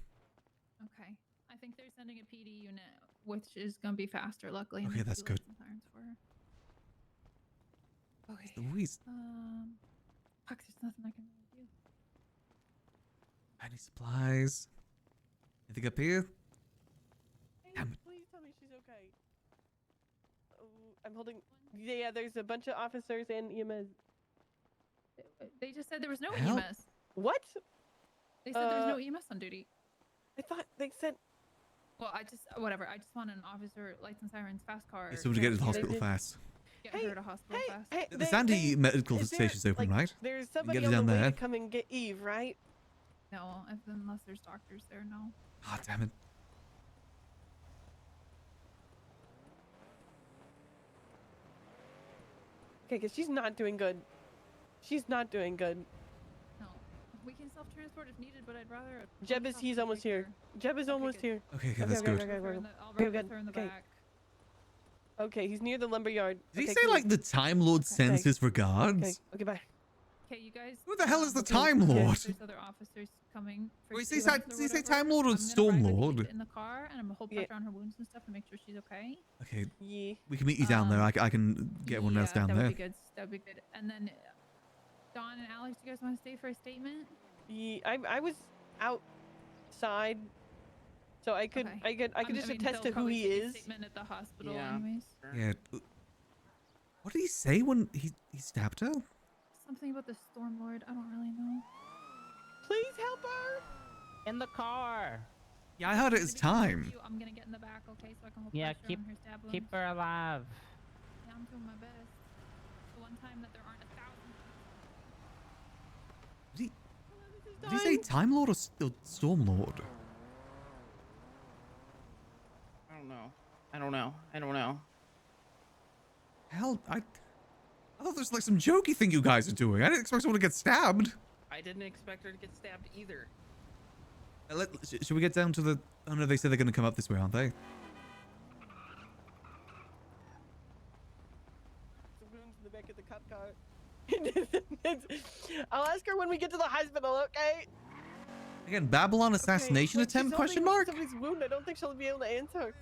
I think they're sending a PD unit, which is gonna be faster. Luckily. and Okay, there's that's two good. lights and sirens for her. Okay. Louise, Fuck. There's nothing I can really do. any supplies? Anything up here? Hey, please tell me she's okay. Oh, I'm holding. Yeah, there's a bunch of officers and EMS. They just said there was no Hell? EMS. What? They said there's no EMS on duty. I thought they said. Well, whatever. I just want an officer, lights and sirens, fast car. Yeah, someone to get to the transportation. hospital fast. Get her to hospital fast. The Sandy medical station's open, right? There's You can somebody get it on the down way there. to come and get Eve, right? No, unless there's doctors there, no. Ah, damn it. Okay, because she's not doing good. She's not doing good. No. We can self-transport if needed, but I'd rather... Jeb is, he's almost here. Jeb is almost here. Okay, that's good. I'll ride with her in the back. Okay, he's near the lumberyard. Did he Okay, say, cool. like, the Time Lord sends his regards? Okay, bye. Okay, you guys... Who the hell is the Time Lord? There's other officers coming. Wait, did he say Time Lord or Storm Lord? In the car, and I'm gonna hold pressure on her wounds and stuff to make sure she's okay. Okay. Yeah. We can meet you down there. I can get everyone else down that there. would be good. That would be good. And then, Dawn and Alex, you guys want to stay for a statement? Yeah, I was outside, so I could just attest to who he is. Statement at the hospital, Yeah. anyways. Yeah. What did he say when he stabbed her? Something about the Storm Lord. I don't really know. Please help her. In the car. Yeah, I heard it's time. I'm gonna get in the back, okay, so I can hold Yeah, pressure on her stab wounds. keep her alive. Yeah, I'm doing my best. The one time that there aren't 1,000. Did he say Time Lord or Storm Lord? I don't know. Hell, I thought there's like some jokey thing you guys are doing. I didn't expect someone to get stabbed. I didn't expect her to get stabbed either. Should we get down to the... Oh no, they said they're going to come up this way, aren't they? The wounds in the back of the cop car. I'll ask her when we get to the hospital, okay? Again, Babylon assassination attempt? Question mark? Somebody's wound. I don't think she'll be able to answer.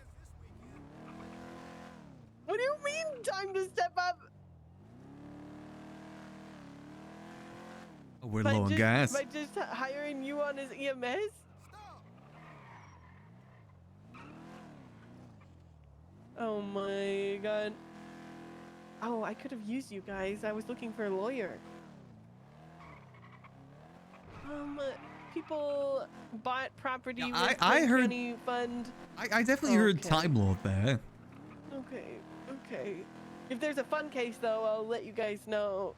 What do you mean, time to step up? Oh, we're low on gas. By just hiring you on his EMS? Oh my god. Oh, I could have used you guys. I was looking for a lawyer. People bought property with I the heard- county fund. I definitely heard Time Lord there. Okay. If there's a fun case, though, I'll let you guys know.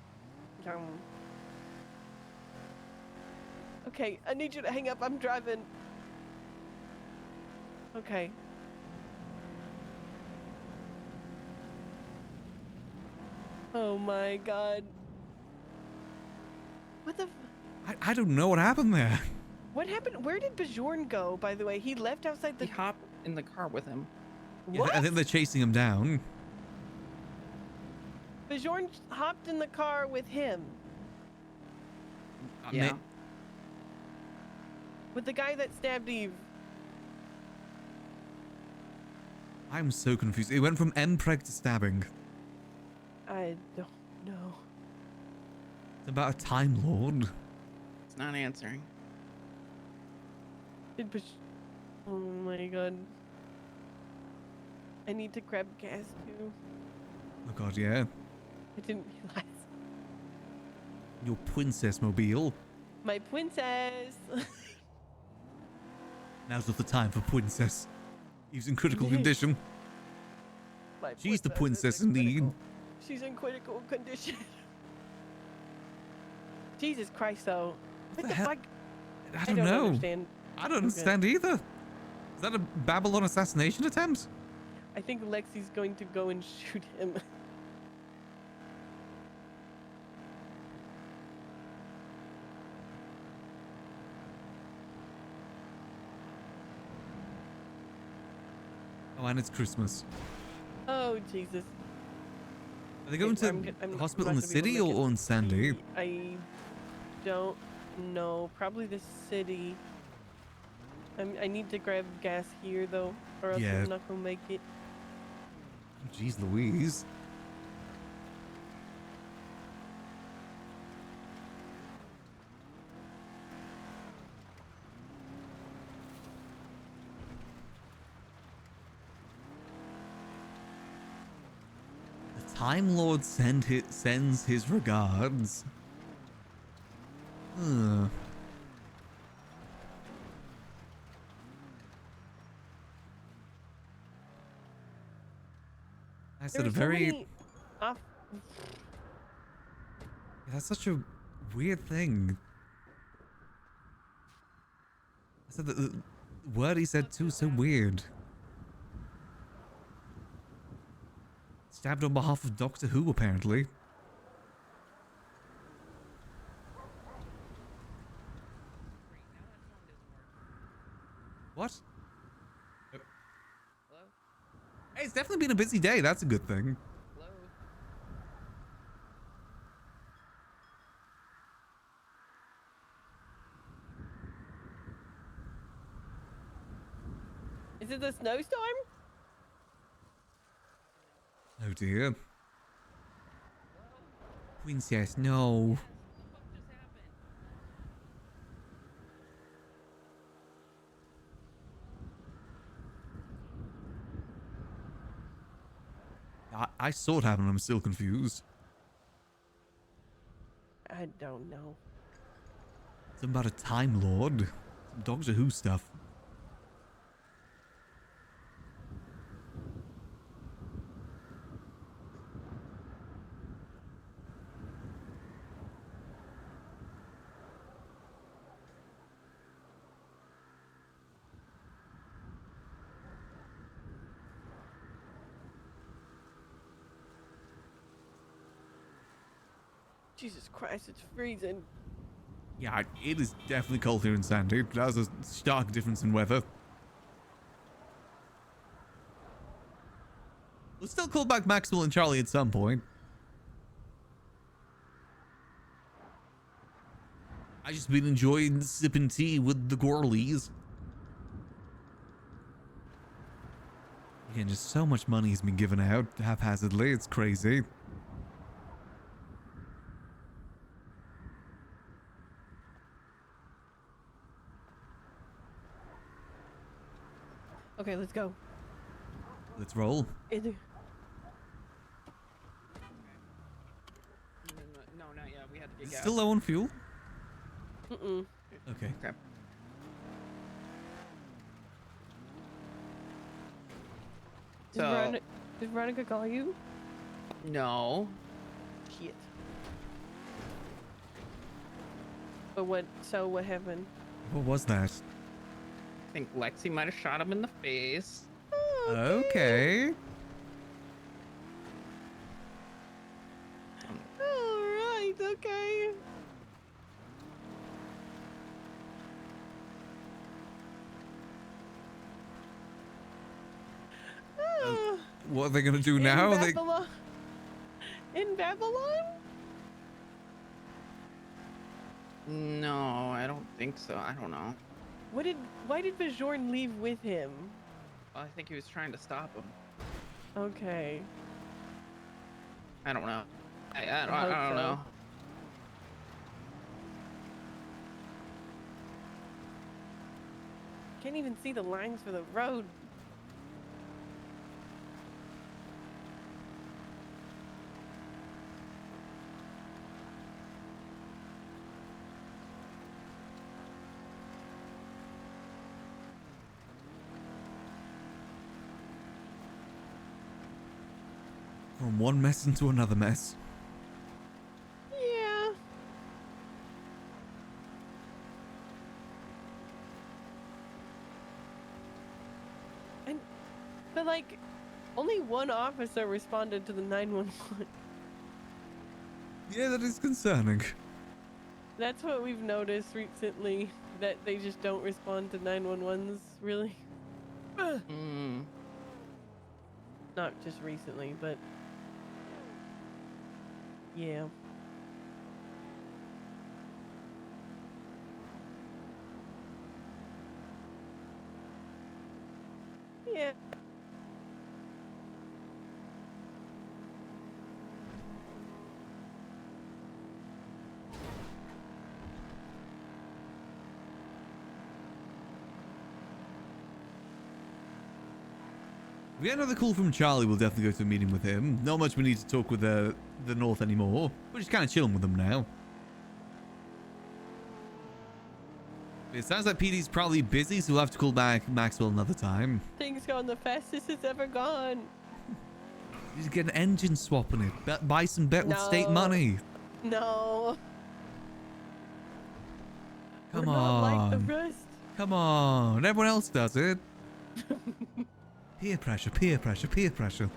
Okay, I need you to hang up. I'm driving. Okay. Oh my god. What the... I don't know what happened there. What happened? Where did Bajorn go, by the way? He left outside the... He hopped in the car with him. Yeah, I think they're chasing him down. Bajorn hopped in the car with him. Yeah. With the guy that stabbed Eve. I'm so confused. It went from Mpreg to stabbing. I don't know. It's about a Time Lord. It's not answering. Oh my god. I need to grab gas too. Oh god, yeah. I didn't realize. Your princess mobile. My princess. Now's not the time for princess. He's in critical condition. My She's the princess princess indeed. She's in critical condition. Jesus Christ, though. What the fuck? I don't know. Understand. I don't understand either. Is that a Babylon assassination attempt? I think Lexi's going to go and shoot him. Oh, and it's Christmas. Oh, Jesus. Are they going to the hospital in the city or in Sandy? I don't know. Probably the city. I need to grab gas here, though, or else Yeah. I'm not going to make it. Jeez Louise. The Time Lord sends his regards. I said a There's so very... many Off. That's such a weird thing. I said the word he said too is so weird. Stabbed on behalf of Doctor Who, apparently. What? Hello? Hey, it's definitely been a busy day. That's a good thing. Hello? Is it the snowstorm? Oh dear. Princess, no. I saw it happen. I'm still confused. I don't know. Something about a Time Lord. Some Doctor Who stuff. Jesus Christ, it's freezing. Yeah, it is definitely cold here in Sandy. That was a stark difference in weather. We'll still call back Maxwell and Charlie at some point. I just been enjoying sipping tea with the girlies. Again, just so much money has been given out haphazardly. It's crazy. Okay, let's go. Let's roll. In No, not yet. We had to get Is it gas. still low on fuel? Mm-mm. Okay. Okay. Did Veronica call you? No. Shit. But what happened? What was that? I think Lexi might have shot him in the face. Okay. Alright, okay. What are they gonna do now? In Babylon? In Babylon? No, I don't think so. I don't know. Why did Bajorn leave with him? I think he was trying to stop him. Okay. I don't know. I hope don't so. know. Can't even see the lines for the road. From one mess into another mess. Yeah. But like, only one officer responded to the 911. Yeah, that is concerning. That's what we've noticed recently, that they just don't respond to 911s, really. Not just recently, but yeah. Yeah. If we get another call from Charlie, we'll definitely go to a meeting with him. Not much we need to talk with the North anymore. We're just kind of chilling with them now. It sounds like PD's probably busy, so we'll have to call back Maxwell another time. Things gone the fastest it's ever gone. Just get an engine swap on it. Buy some bet with state No. money. No. Come We're not like the on. rest. Come on. Everyone else does it. Peer pressure, peer pressure, peer pressure.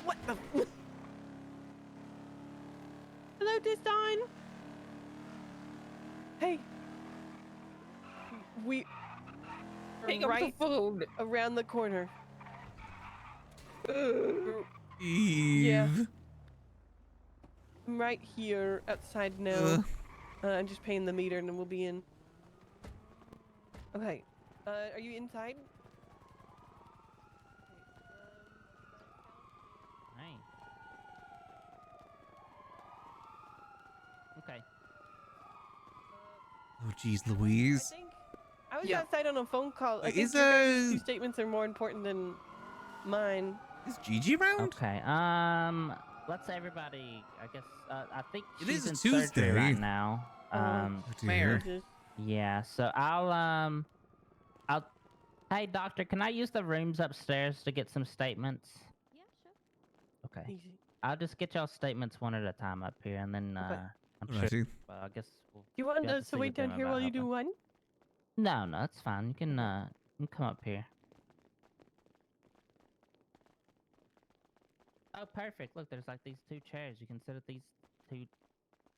What the? Hello, Distine. Hey. We Pick are up the right phone. around the corner. Eve. Yeah. I'm right here outside now. I'm just paying the meter and then we'll be in. Okay. Are you inside? Hey. Okay. Oh, jeez, Louise. I was outside on a phone call. I Wait, think is, your guys' two statements are more important than mine. Is Gigi around? Okay. Let's say I guess. I think It she's is in Tuesday. surgery right now. Oh, dear. Yeah. So I'll. Hey, doctor, can I use the rooms upstairs to get some statements? Yeah, sure. Okay. Easy. I'll just get y'all statements one at a time up here, and then I'm sure. Alrighty. I guess we'll. You want we have us to see wait with them down here about while you do helping. one? No, that's fine. You can come up here. Oh, perfect. Look, there's like these two chairs. You can sit at these two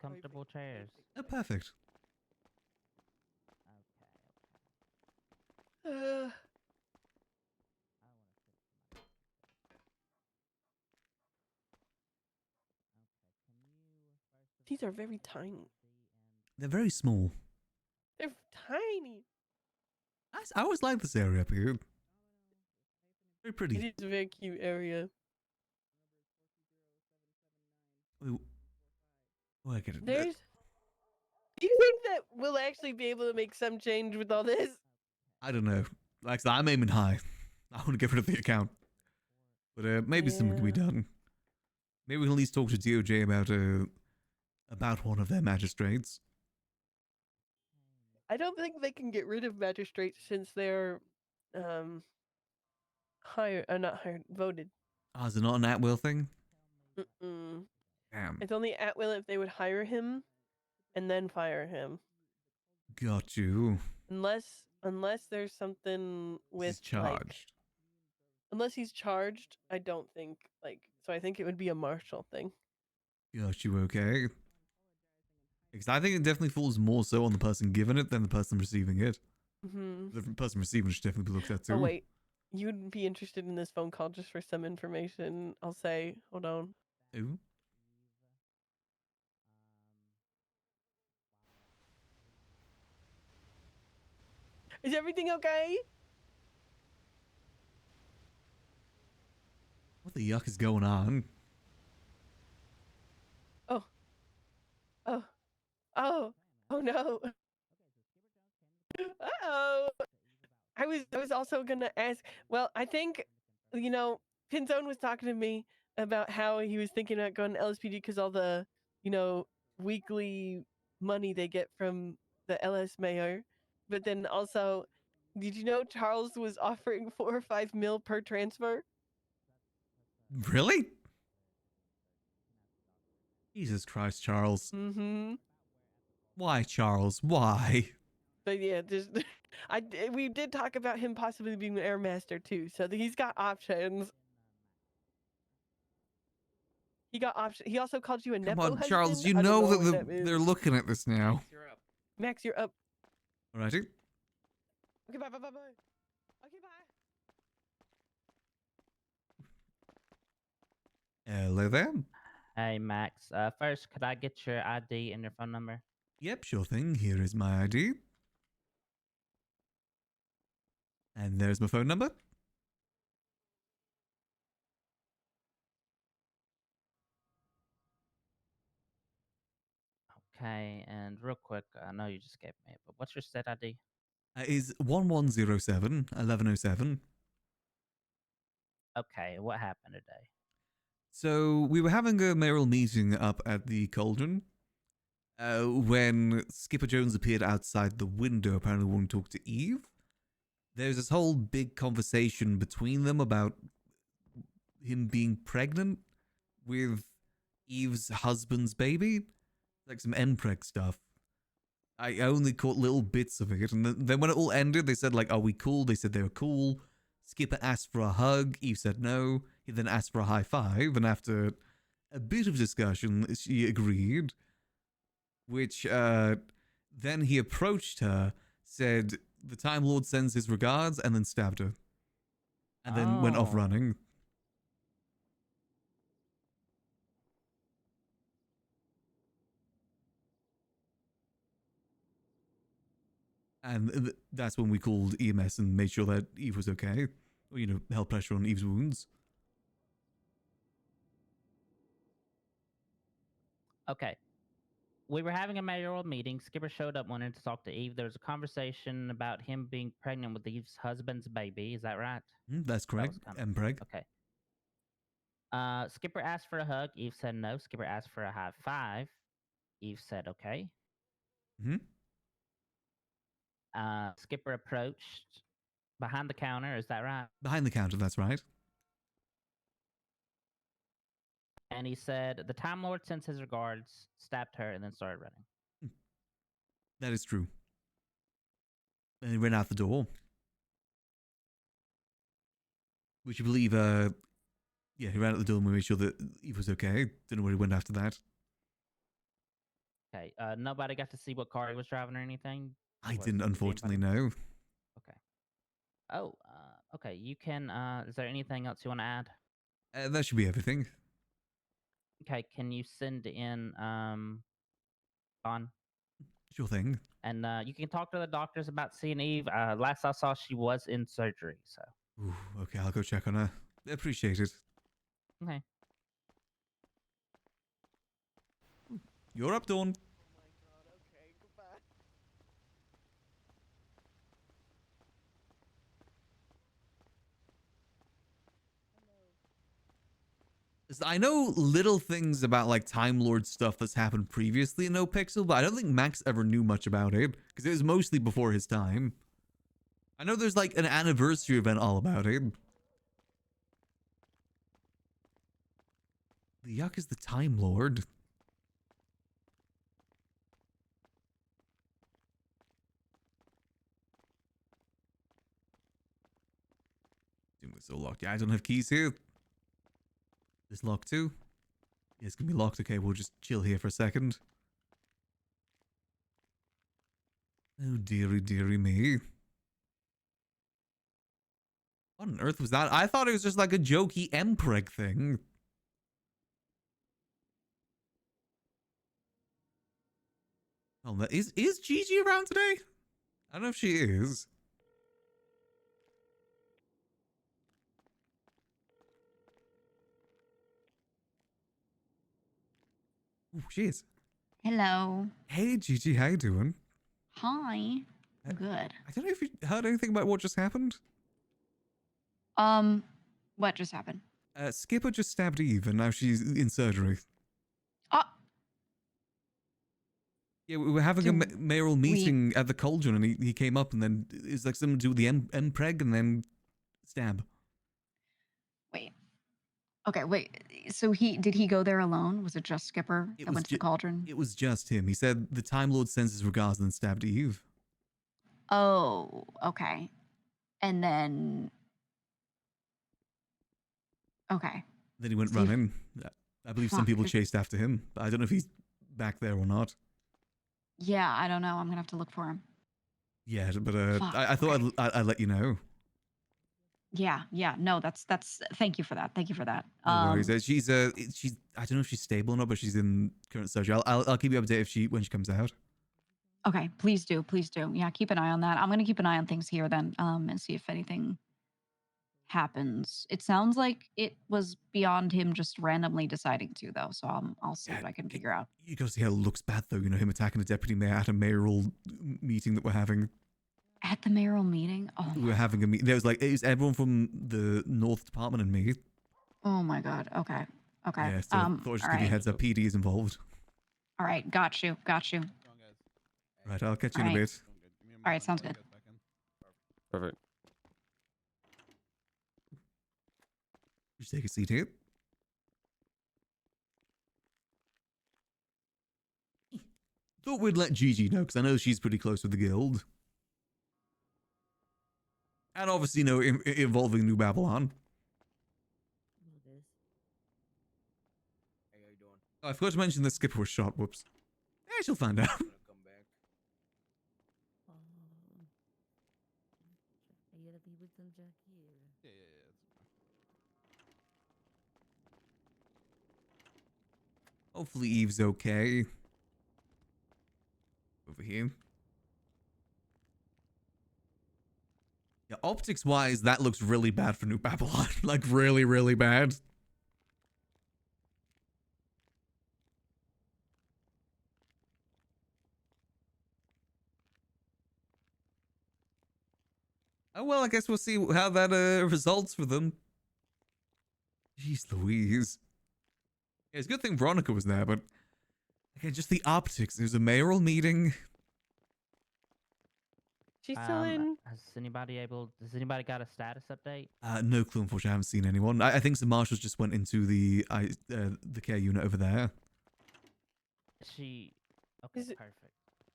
comfortable chairs. Oh, perfect. These are very tiny. They're very small. They're tiny. I always like this area up here. Very pretty. It is a very cute area. Oh, I get it. There's. Do you think that we'll actually be able to make some change with all this? I don't know. Like I said, I'm aiming high. I want to get rid of the account. But maybe something can be done. Maybe we can at least talk to DOJ about one of their magistrates. I don't think they can get rid of magistrates since they're not hired, voted. Oh, is it not an at-will thing? Mm-mm. Damn. It's only at will if they would hire him and then fire him. Got you. Unless there's something with He's charged. Unless he's charged, I don't think so I think it would be a martial thing. Got you, okay. Because I think it definitely falls more so on the person giving it than the person receiving it. Mm-hmm. The person receiving should definitely be looked at too. Oh wait, you'd be interested in this phone call just for some information. I'll say, hold on. Ooh. Is everything okay? What the yuck is going on? Oh no. Uh-oh. I was also gonna ask. Well, I think, Pinzone was talking to me about how he was thinking about going to LSPD because all the, weekly money they get from the LS mayor. But then also, did you know Charles was offering 4 or 5 mil per transfer? Really? Jesus Christ, Charles. Mm-hmm. Why, Charles? Why? But yeah, just we did talk about him possibly being an air master too, so he's got options. He got options. He also called you a Come nepo on, husband. Charles, you I don't know what that means. they're looking at this now. Max, you're up. Alrighty. Okay, bye. Okay, bye. Hello there. Hey, Max. First, could I get your ID and your phone number? Yep, sure thing. Here is my ID. And there's my phone number. Okay, and real quick, I know you just gave me it, but what's your state ID? Is 1107 1107. Okay, what happened today? So we were having a mayoral meeting up at the Cauldron, When Skipper Jones appeared outside the window, apparently wanting to talk to Eve, there's this whole big conversation between them about him being pregnant with Eve's husband's baby. Like some MPreg stuff. I only caught little bits of it, and then when it all ended, they said, like, are we cool? They said they were cool. Skipper asked for a hug. Eve said no. He then asked for a high five, and after a bit of discussion, she agreed. Which, then he approached her, said, the Time Lord sends his regards, and then stabbed her. And then went off running. And that's when we called EMS and made sure that Eve was okay. Or, you know, held pressure on Eve's wounds. Okay. We were having a mayoral meeting. Skipper showed up wanting to talk to Eve. There was a conversation about him being pregnant with Eve's husband's baby. Is that right? That's correct. MPreg. Okay. Skipper asked for a hug. Eve said no. Skipper asked for a high five. Eve said okay. Skipper approached behind the counter. Is that right? Behind the counter, that's right. And he said, the Time Lord sends his regards, stabbed her, and then started running. That is true. And he ran out the door. Would you believe, yeah, he ran out the door and we made sure that Eve was okay. Don't know where he went after that. Okay, nobody got to see what car he was driving or anything? I didn't, unfortunately, know. Okay. Oh, okay, you can, is there anything else you want to add? That should be everything. Okay, can you send in, on? Sure thing. And you can talk to the doctors about seeing Eve. Last I saw, she was in surgery, so. Ooh, okay, I'll go check on her. Appreciate it. Okay. You're up, Dawn. I know little things about like Time Lord stuff that's happened previously in Nopixel, but I don't think Max ever knew much about it because it was mostly before his time. I know there's like an anniversary event all about it. The Yuck is the Time Lord. Doing this so locked. Yeah, I don't have keys here. This locked too? Yeah, it's gonna be locked. Okay, we'll just chill here for a second. Oh, dearie, dearie me. What on earth was that? I thought it was just like a jokey MPreg thing. Oh, is Gigi around today? I don't know if she is. Ooh, she is. Hello. Hey, Gigi, how you doing? Hi. Good. I don't know if you heard anything about what just happened. What just happened? Skipper just stabbed Eve, and now she's in surgery. Yeah, we were having a mayoral meeting at the Cauldron, and he came up, and then it's like something to do with the MPreg, and then stab. Wait. Okay, wait. So did he go there alone? Was it just Skipper that went to the Cauldron? It was just him. He said the Time Lord sends his regards, and then stabbed Eve. Oh, okay. And then... Okay. Then he went running. I believe some people chased after him, but I don't know if he's back there or not. Yeah, I don't know. I'm gonna have to look for him. Yeah, but I thought I'd let you know. Yeah. No, that's. Thank you for that. Thank you for that. No worries. She's I don't know if she's stable or not, but she's in current surgery. I'll keep you updated when she comes out. Okay, please do. Yeah, keep an eye on that. I'm gonna keep an eye on things here then, and see if anything happens. It sounds like it was beyond him just randomly deciding to, though. So I'll see what I can figure out. You gotta see how it looks bad, though. You know, him attacking a deputy mayor at a mayoral meeting that we're having. At the mayoral meeting? Oh, we're having a meeting. There was like, it was everyone from the North Department and me. Oh my God. Okay. Yeah, so I thought I'd just give you a heads up. PD is involved. All right, got you. Right, I'll catch you All in a right. bit. All right, sounds good. Perfect. Just take a seat here. Thought we'd let Gigi know, because I know she's pretty close with the guild. And obviously, involving New Babylon. Hey, how you doing? Oh, I forgot to mention that Skipper was shot. Whoops. Yeah, she'll find out. Come back. Hopefully Eve's okay. Over here. Yeah, optics-wise, that looks really bad for New Babylon. Like, really, really bad. Oh, well, I guess we'll see how that results for them. Jeez Louise. Yeah, it's a good thing Veronica was there, but... Again, just the optics. There's a mayoral meeting. She's still in. Has anybody got a status update? No clue, unfortunately. I haven't seen anyone. I think some marshals just went into the care unit over there. Okay, perfect.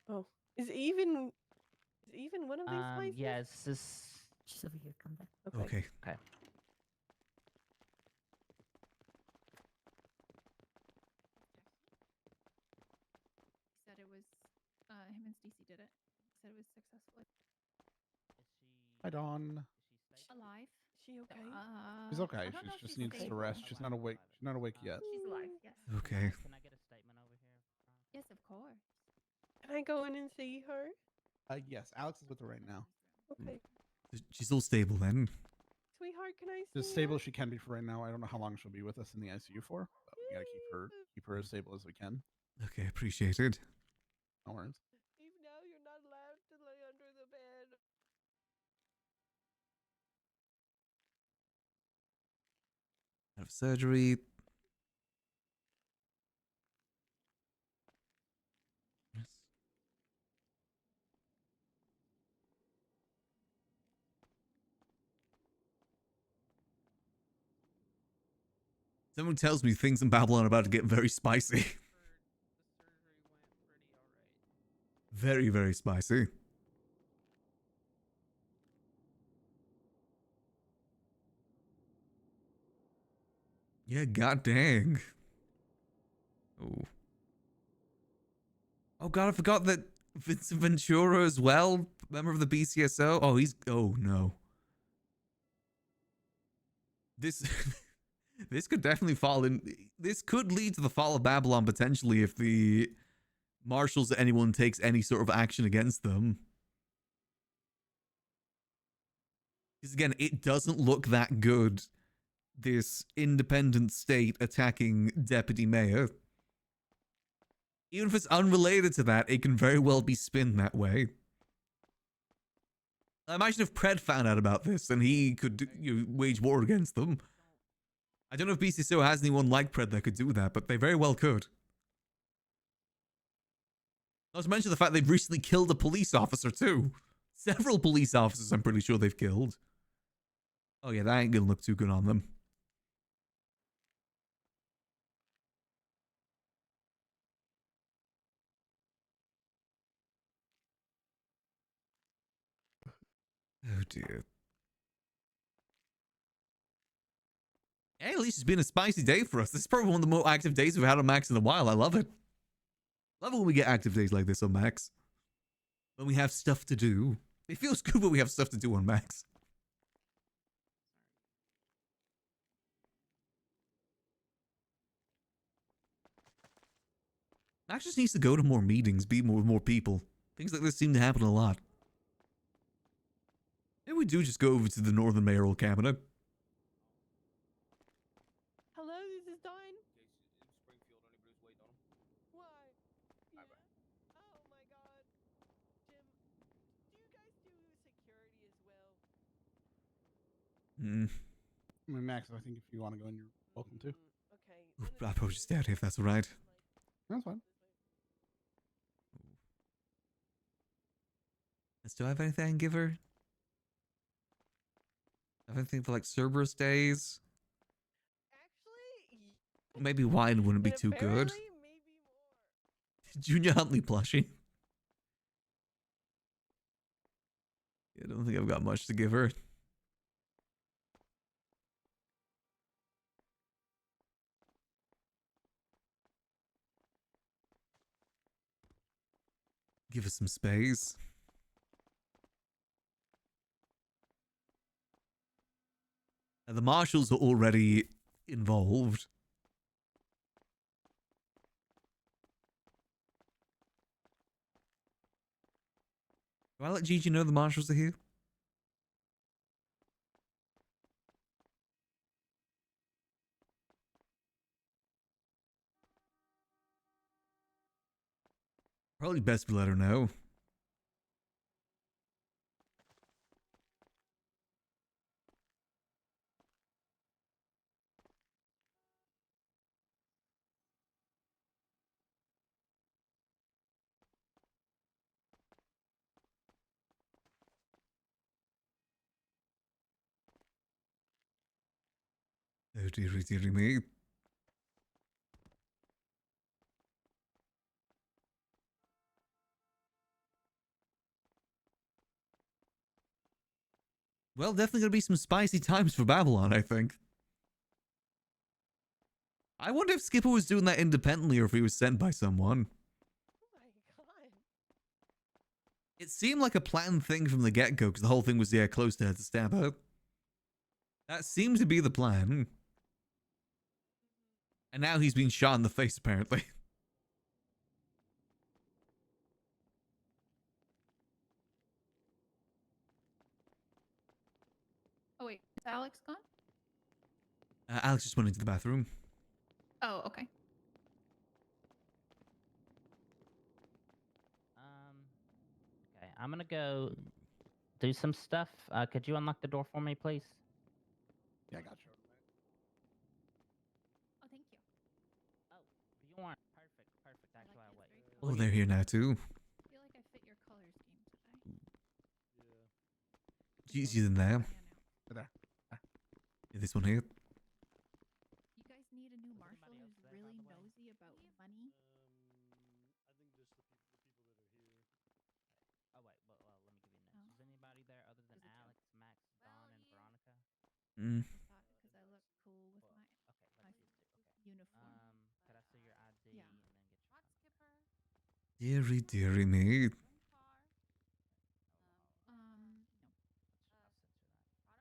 Oh, is even one of these places? Yes. She's over here. Come back. Okay. Said it was him and Stacy did it. Said it was successful. Hi, Dawn. Alive. She okay? She's okay. She just needs to rest. She's not awake. She's not awake yet. She's alive. Yes. Okay. Can I get a statement over here? Yes, of course. Can I go in and see her? Yes, Alex is with her right now. Okay. She's all stable then. Sweetheart, can I see As stable as she can be for right now. I don't know how long she'll be with us in the ICU for, but we gotta keep her as stable as we can. Okay, appreciated. No worries. Eve, now you're not allowed to lay under the bed. Have surgery. Yes. Someone tells me things in Babylon are about to get very spicy. Very, very spicy. Yeah, god dang. Oh. Oh god, I forgot that Vincent Ventura as well, member of the BCSO. Oh, oh no. This this could definitely fall in. This could lead to the fall of Babylon potentially if the marshals or anyone takes any sort of action against them. Because again, it doesn't look that good. This independent state attacking deputy mayor. Even if it's unrelated to that, it can very well be spun that way. I imagine if Pred found out about this, then he could wage war against them. I don't know if BCSO has anyone like Pred that could do that, but they very well could. Not to mention the fact they've recently killed a police officer too. Several police officers I'm pretty sure they've killed. Oh yeah, that ain't gonna look too good on them. Oh dear. Hey, at least it's been a spicy day for us. This is probably one of the more active days we've had on Max in a while. I love it. Love it when we get active days like this on Max. When we have stuff to do. It feels good when we have stuff to do on Max. Max just needs to go to more meetings, be with more people. Things like this seem to happen a lot. Maybe we do just go over to the Northern Mayoral Cabinet. Hello, this is Dawn. Why? Yeah. Oh my God, Jim. Do you guys do security as well? I mean, Max, I think if you want to go in, you're welcome to. Okay. I'll probably just stay out here if that's alright. That's fine. Do I have anything I can give her? Have anything for like Cerberus days? Maybe wine wouldn't be too good. Junior Huntley plushie. Yeah, I don't think I've got much to give her. Give us some space. And the marshals are already involved. Do I let Gigi know the marshals are here? Probably best to let her know. Oh dearie, dearie me. Well, definitely gonna be some spicy times for Babylon, I think. I wonder if Skipper was doing that independently or if he was sent by someone. It seemed like a planned thing from the get-go because the whole thing was, yeah, close to her to stab her. That seemed to be the plan. And now he's been shot in the face, apparently. Oh wait, is Alex gone? Alex just went into the bathroom. Oh, okay. Okay, I'm gonna go do some stuff. Could you unlock the door for me, please? Yeah, I got you. Oh, thank you. You aren't perfect. Perfect. Actually, I'll wait. Oh, they're here now, too. I feel like I fit your color scheme today. She's in there. There. Yeah, this one here. You guys need a new marshal who's really nosy about money. Oh wait, well, let me give you names. Is anybody there other than Alex, Max, Dawn, and Veronica? Mm. Because I look cool with my uniform. Could I see your ID Yeah. and then get your Skipper? Dearie, dearie me. No.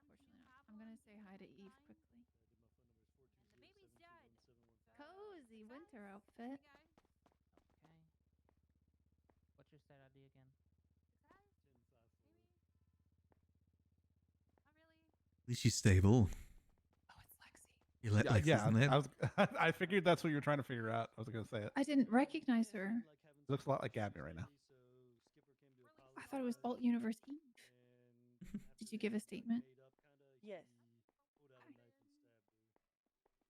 Unfortunately not. I'm gonna say hi to Eve quickly. Cozy winter outfit. Okay. What's your state ID again? At least she's stable. Oh, it's Lexi. You let Lex, Yeah, isn't it? I was. I figured that's what you were trying to figure out. I was gonna say it. I didn't recognize her. Looks a lot like Gabby right now. I thought it was Alt Universe Eve. Did you give a statement? Yes.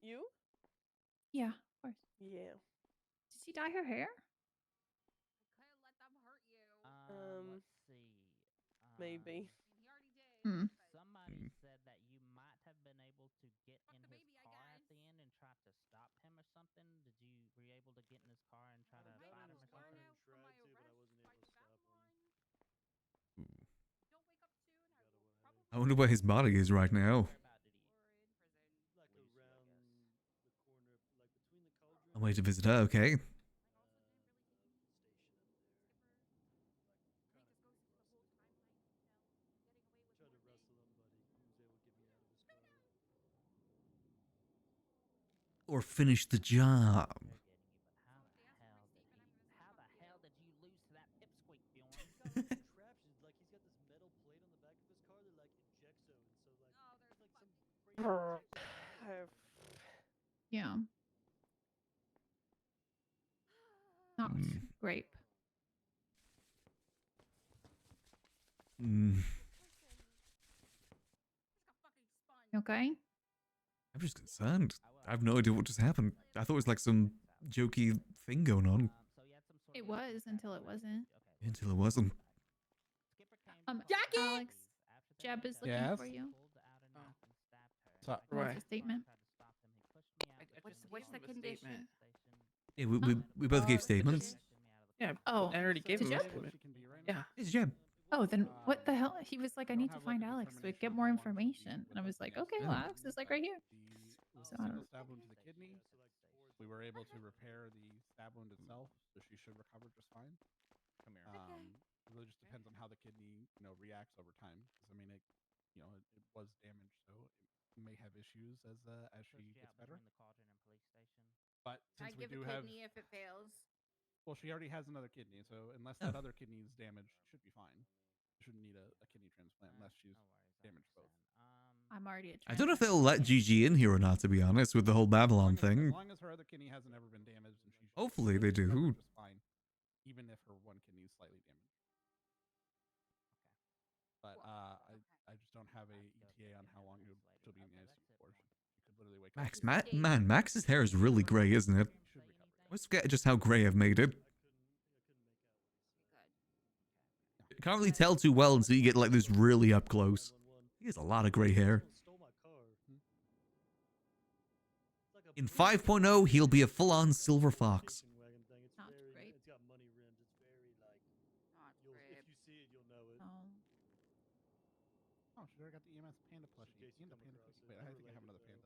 You? Yeah, of course. Yeah. Did she dye her hair? Let's see. Maybe. Hmm. Somebody said that you might have been able to get in his car at the end and try to stop him or something. Were you able to get in his car and try to fight him or something? I wonder where his body is right now. I'm waiting to visit her, okay? Or finish the job. How the hell did you lose to that pipsqueak, Bjorn? Yeah. Not grape. Mm. Okay. I'm just concerned. I have no idea what just happened. I thought it was like some jokey thing going on. It was until it wasn't. Until it wasn't. Skipper came Jackie! Alex, Jeb is looking Yes? for you. So, What's the statement? What's the condition? Yeah, we both gave statements. Yeah. Oh, I already gave did him a you? statement. Yeah. It's Jeb. Oh, then what the hell? He was like, I need to find Alex to get more information. And I was like, okay, well, Alex is like right here. So I Single don't- stab wound to the kidney. We were able to repair the stab wound itself, so she should recover just fine. Come here. It really just depends on how the kidney, reacts over time. Because I mean, it was damaged, so it may have issues as she gets better. But I since we give do a have, kidney if it fails. well, she already has another kidney, so unless that other kidney is damaged, she should be fine. She shouldn't need a kidney transplant unless she's damaged both. I'm already at I don't know if they'll let Gigi in here or not, to be honest, with the whole Babylon As thing. long as her other kidney hasn't ever been damaged, and she's Hopefully they do. just fine, even if her one kidney is slightly damaged. But I just don't have a ETA on how long she'll be in the ICU for. She could literally wake up. Man, Max's hair is really gray, isn't it? I always forget just how gray I've made it. You can't really tell too well until you get like this really up close. He has a lot of gray hair. In 5.0, he'll be a full-on silver fox. Not great. It's got money rims. It's very like. If you see it, you'll know it. Oh, she already got the EMS panda plushie. Panda panda. Wait, I think I have another panda.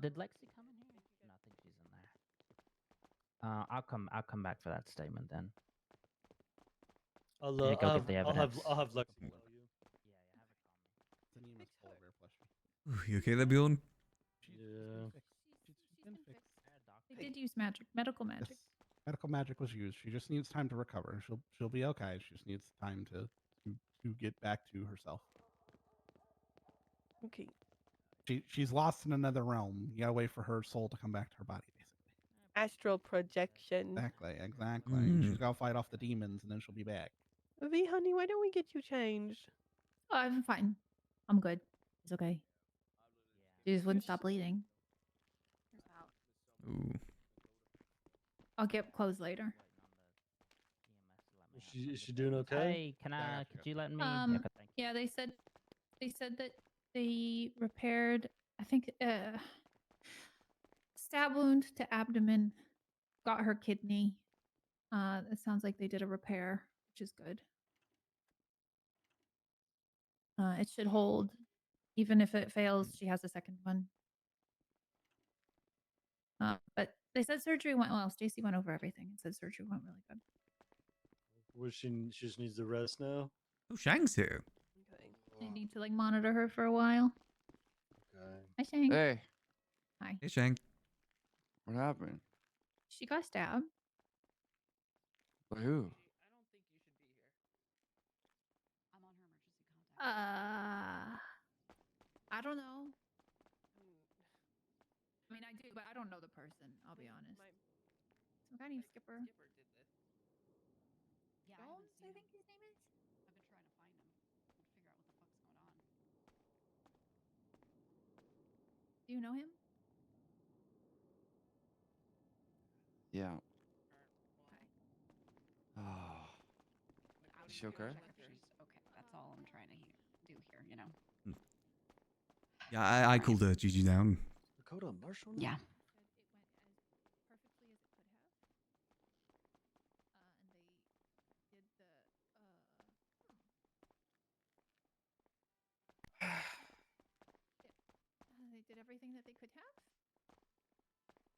Did Lexi come in here? No, I think she's in there. I'll come back for that statement then. I'll You go get the evidence. I'll have Lexi tell you. It's an EMS polar bear plushie. Ooh, you okay there, Bjorn? Yeah. She's been fixed. They did use magic, medical magic. Yes. Medical magic was used. She just needs time to recover. She'll be okay. She just needs time to get back to herself. Okay. She's lost in another realm. You gotta wait for her soul to come back to her body, basically. Astral projection. Exactly. Mm. She's gotta fight off the demons, and then she'll be back. V, honey, why don't we get you changed? Oh, I'm fine. I'm good. It's okay. She just wouldn't stop bleeding. Ooh. I'll get clothes later. Is she doing okay? Hey, could you let me? Yeah, they said that they repaired, I think, stab wound to abdomen, got her kidney. It sounds like they did a repair, which is good. It should hold. Even if it fails, she has a second one. But they said surgery went well. Stacy went over everything and said surgery went really good. Well, she just needs to rest now. Oh, Shang's here. They need to like monitor her for a while. Okay. Hi, Shang. Hey, Hi. Hey, Shang. what happened? She got stabbed. By who? I don't know. I mean, I do, but I don't know the person. I'll be honest. Some guy named Skipper. Yeah, Jones, I think his name is. I've been trying to find him. Figure out what the fuck's going on. Do you know him? Yeah. Oh. Is she okay? She's okay. That's all I'm trying to do here, you know? Yeah, I cooled Gigi down. Dakota Marshall? Yeah. They did everything that they could have.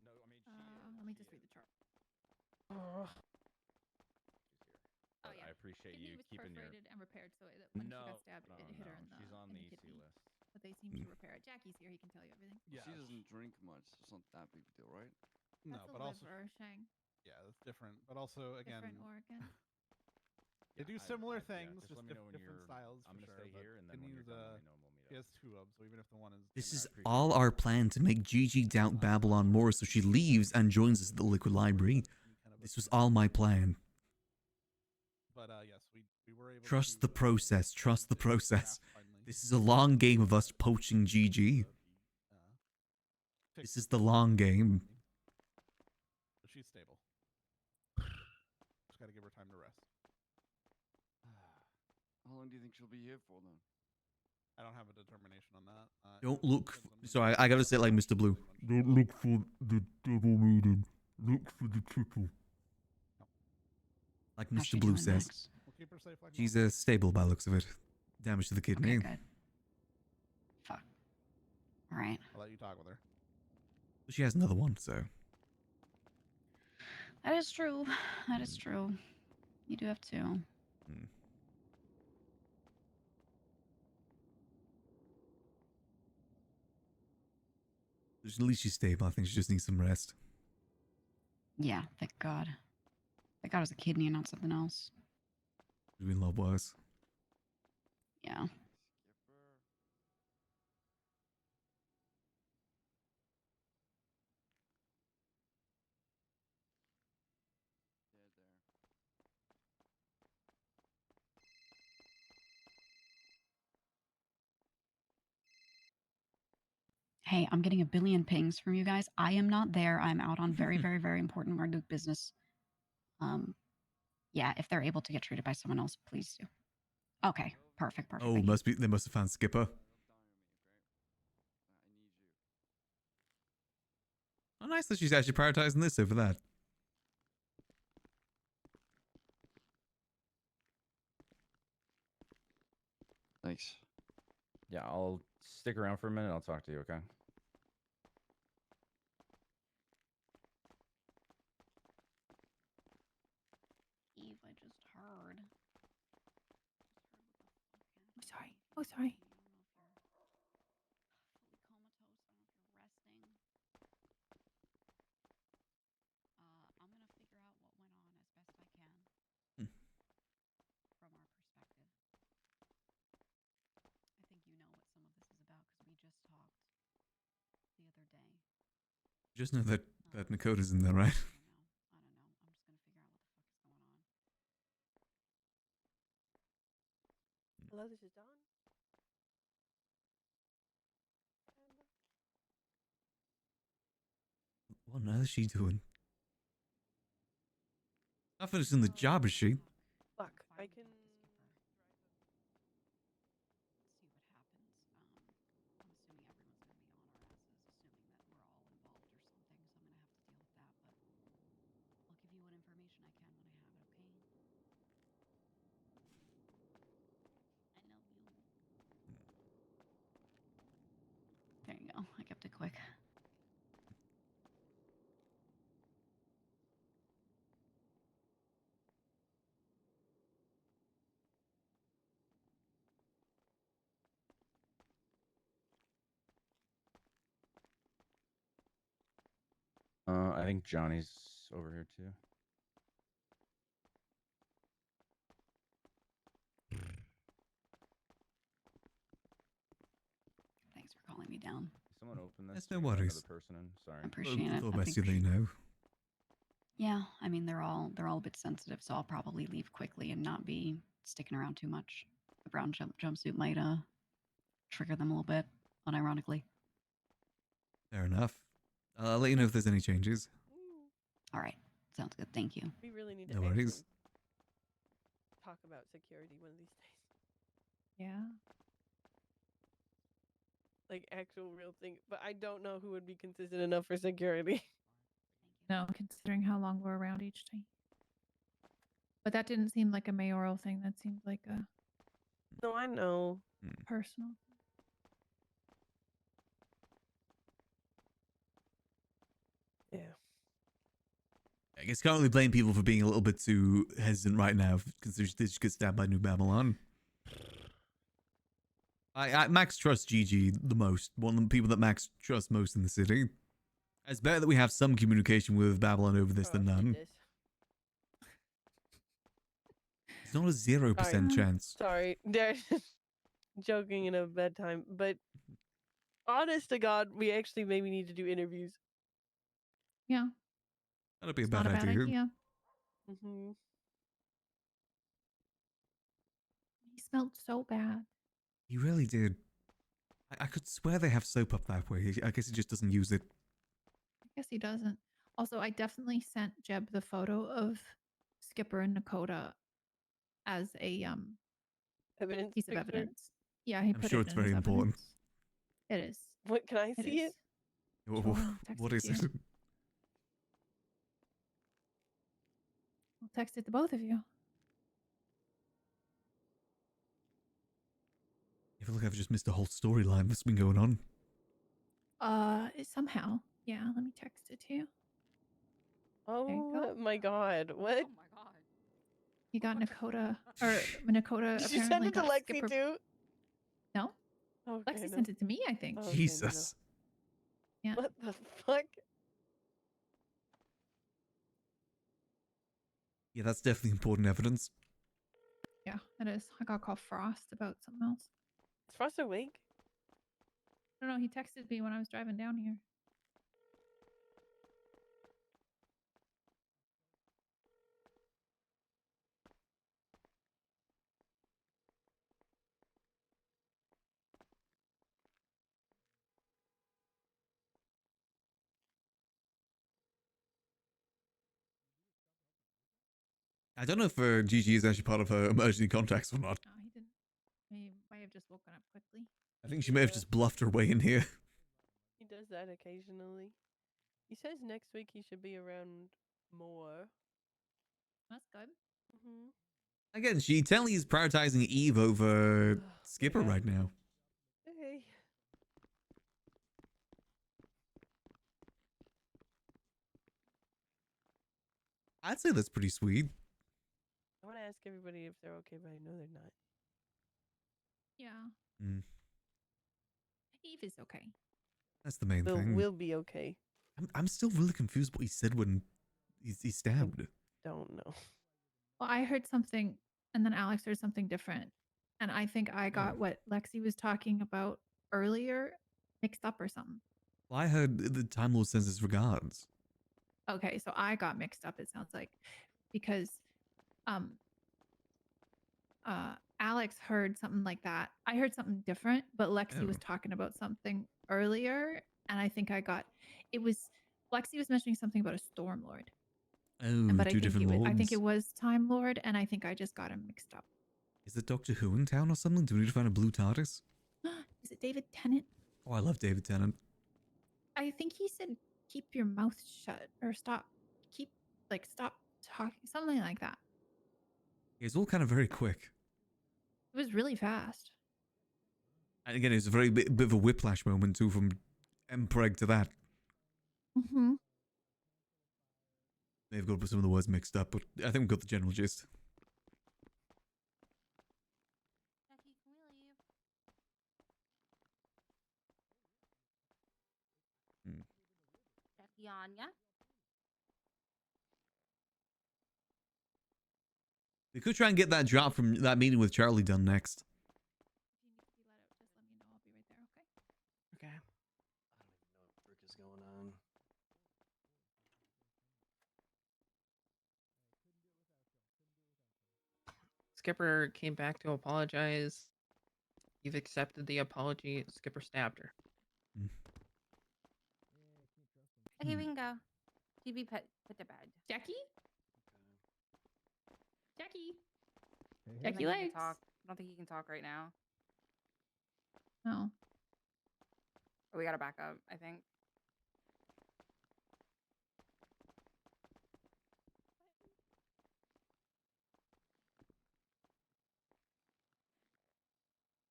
No, I mean, Let me just read the chart. Oh, Oh yeah. I appreciate Kidney you was keeping your. perforated and repaired, so when she No, got stabbed, no, it hit her no, in the. she's on in the EC kidney. list. But they seem to repair it. Jackie's here; he can tell you everything. Yeah. She doesn't drink much. It's not that big a deal, right? No, That's but a also liver, Shang. yeah, that's different. But also again, Different organ. they do I- similar yeah, things, just just let me know when different you're- styles. I'm for gonna sure, stay but here, and then when you're Kidney's, done, let me know, and we'll meet She has two of them, so even if the one is This is damaged- all our plan to make Gigi doubt Babylon more so she leaves and joins us at the Liquid Library. This was all my plan. But yes, we were able Trust the process. Trust the process. This is a long game of us poaching GG. This is the long game. But she's stable. Just gotta give her time to rest. How long do you think she'll be here for then? I don't have a determination on that. Don't look. Sorry, I gotta say it like Mr. Blue. Don't look for the double meaning. Look for the triple. Like How's she Mr. Blue doing, says. Max? We'll keep her safe like She's stable by the looks of it. Damage to the kidney. Okay, good. Fuck. All right. I'll let you talk with her. She has another one, so. That is true. That is true. You do have two. At least she's stable. I think she just needs some rest. Yeah, thank God. Thank God it was a kidney and not something else. Doing love wise. Yeah. Hey, I'm getting a billion pings from you guys. I am not there. I'm out on very, very, very important Marduk business. Yeah, if they're able to get treated by someone else, please do. Okay, perfect, perfect. Oh, thank you. they must have found Skipper. Oh, nice that she's actually prioritizing this over that. Thanks. Yeah, I'll stick around for a minute. I'll talk to you, okay? Eve, I just heard. Oh, sorry. Oh, sorry. I'm gonna figure out what went on as best I can from our perspective. I think you know what some of this is about because we just talked the other day. Just know that Nakota's in there, right? I don't know. I'm just gonna figure out what the fuck is going on. Hello, this is Dawn. What on earth is she doing? Not finishing the job, is she? Fuck, I can. See what happens. I'm assuming everyone's gonna be on our asses, assuming that we're all involved or something. So I'm gonna have to deal with that. But I'll give you what information I can when I have it. Okay? I love you. There you go. I kept it quick. I think Johnny's over here too. Thanks for calling me down. Someone open this. That's no We got worries. Another person in. Sorry. I appreciate it. Thought I best think you let you know. Yeah, I mean they're all a bit sensitive, so I'll probably leave quickly and not be sticking around too much. The brown jumpsuit might trigger them a little bit, unironically. Fair enough. I'll let you know if there's any changes. All right, sounds good. Thank you. We really need to No actually worries. talk about security one of these days. Yeah. Like actual real thing. But I don't know who would be consistent enough for security. No, considering how long we're around each time. But that didn't seem like a mayoral thing. That seemed like a No, I know. personal. Yeah. I guess can't really blame people for being a little bit too hesitant right now because they just get stabbed by New Babylon. Max trusts GG the most. One of the people that Max trusts most in the city. It's better that we have some communication with Babylon over this than none. It's not a 0% chance. Sorry. They're joking in a bedtime. But honest to God, we actually maybe need to do interviews. Yeah. That'd be a It's bad not a bad idea. idea. Mm-hmm. smelled so bad. He really did. I could swear they have soap up that way. I guess he just doesn't use it. I guess he doesn't. Also, I definitely sent Jeb the photo of Skipper and Nakota as a Evidence piece of picture? evidence. Yeah, he I'm put sure it it's in very his important. evidence. It is. What, can I It see is. it? Wha- Sure, wha- I'll text what it is to you. it? I'll text it to both of you. I feel like I've just missed a whole storyline that's been going on. Somehow. Yeah, let me text it to you. Oh my god. What? Oh my god. You got Nakota, or Nakota Did you apparently send it to got Lexi Skipper. too? No, Okay, Lexi no. sent it to me, I think. Okay, Jesus. Yeah. What the fuck? Yeah, that's definitely important evidence. Yeah, it is. I got called Frost about something else. Is Frost awake? I don't know. He texted me when I was driving down here. I don't know if Gigi is actually part of her emergency contacts or not. No, he didn't. He might have just woken up quickly. I think she may have just bluffed her way in here. He does that occasionally. He says next week he should be around more. That's good. Mm-hmm. Again, she technically is prioritizing Eve over Skipper right now. Okay. I'd say that's pretty sweet. I want to ask everybody if they're okay, but I know they're not. Yeah. Mm, Eve is okay. that's the main thing. We'll be okay. I'm still really confused what he said when he stabbed. Don't know. Well, I heard something, and then Alex heard something different. And I think I got what Lexi was talking about earlier mixed up or something. Well, I heard the Time Lord sends his regards. Okay, so I got mixed up, it sounds like, because Alex heard something like that. I heard something different, but Lexi was talking about something earlier, and I think I got Lexi was mentioning something about a Storm Lord. Oh, But two different lords. I think it was Time Lord, and I think I just got him mixed up. Is it Doctor Who in town or something? Do we need to find a blue TARDIS? Is it David Tennant? Oh, I love David Tennant. I think he said keep your mouth shut or stop talking, something like that. It's all kind of very quick. It was really fast. And again, it's a very bit of a whiplash moment too, from Empreg to that. Mm-hmm. They've got some of the words mixed up, but I think we've got the general gist. Jackie, can we leave? Jackie, Anya? We could try and get that drop from that meeting with Charlie done next. Okay. I don't even know what frick is going on. Skipper came back to apologize. You've accepted the apology. Skipper stabbed her. Okay, we can go. TV put to bed. Jackie? Jackie? I don't Jackie think he can legs. talk. I don't think he can talk right now. No. But we gotta back up, I think.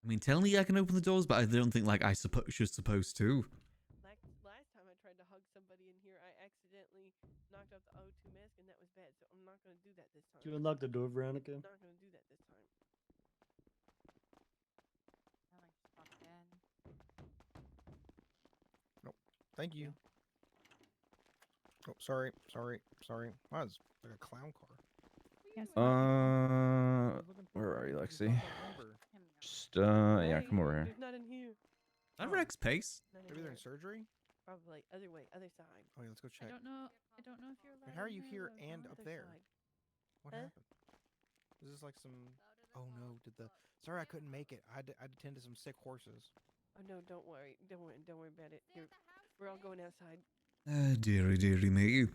I mean, technically I can open the doors, but I don't think like I should supposed to. Last time I tried to hug somebody in here, I accidentally knocked out the O2 mask, and that was bad. So I'm not gonna do that this time. Did you unlock the door, Veronica? I'm not gonna do that this time. Nope. Thank you. Oh, sorry. Wow, it's like a clown car. Where are you, Lexi? Just yeah, come over here. He's not in here. That Rex Pace. Maybe they're in surgery. Probably other way, other side. Oh yeah, let's go check. I don't know if you're Wait, allowed how are in you there here or and not. up there? What Huh? happened? Is this like some? Oh no, sorry I couldn't make it. I'd attend to some sick horses. Oh no, don't worry. Don't worry about it. Here, we're all going outside. Dearie, dearie me.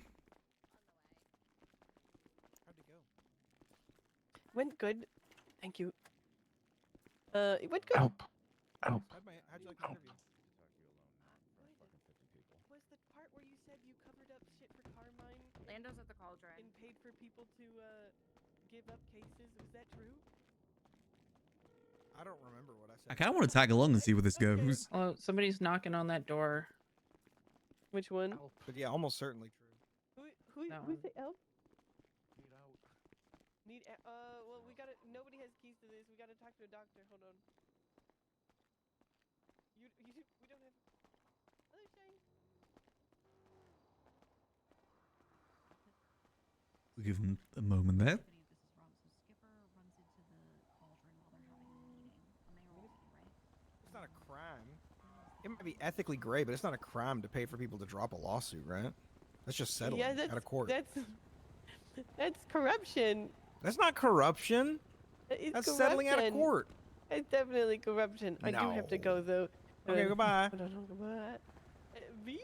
How'd it go? Went good. Thank you. It went good. Help. Oh. How'd you like the interview? Was the part where you said you covered up shit for Carmine? Lando's at the cauldron. And paid for people to give up cases. Was that true? I don't remember what I said. I kind of want to tag along and see where this goes. Oh, somebody's knocking on that door. Which one? But yeah, almost certainly true. Who's the elf? Well, we gotta. Nobody has keys to this. We gotta talk to a doctor. Hold on. We don't have. Hello, Shane. We'll give him a moment there. It's not a crime. It might be ethically gray, but it's not a crime to pay for people to drop a lawsuit, right? That's just settling out of court. That's corruption. That's not corruption. It's That's settling out of court. It's definitely corruption. I do have to go though. Okay, goodbye. Goodbye. V?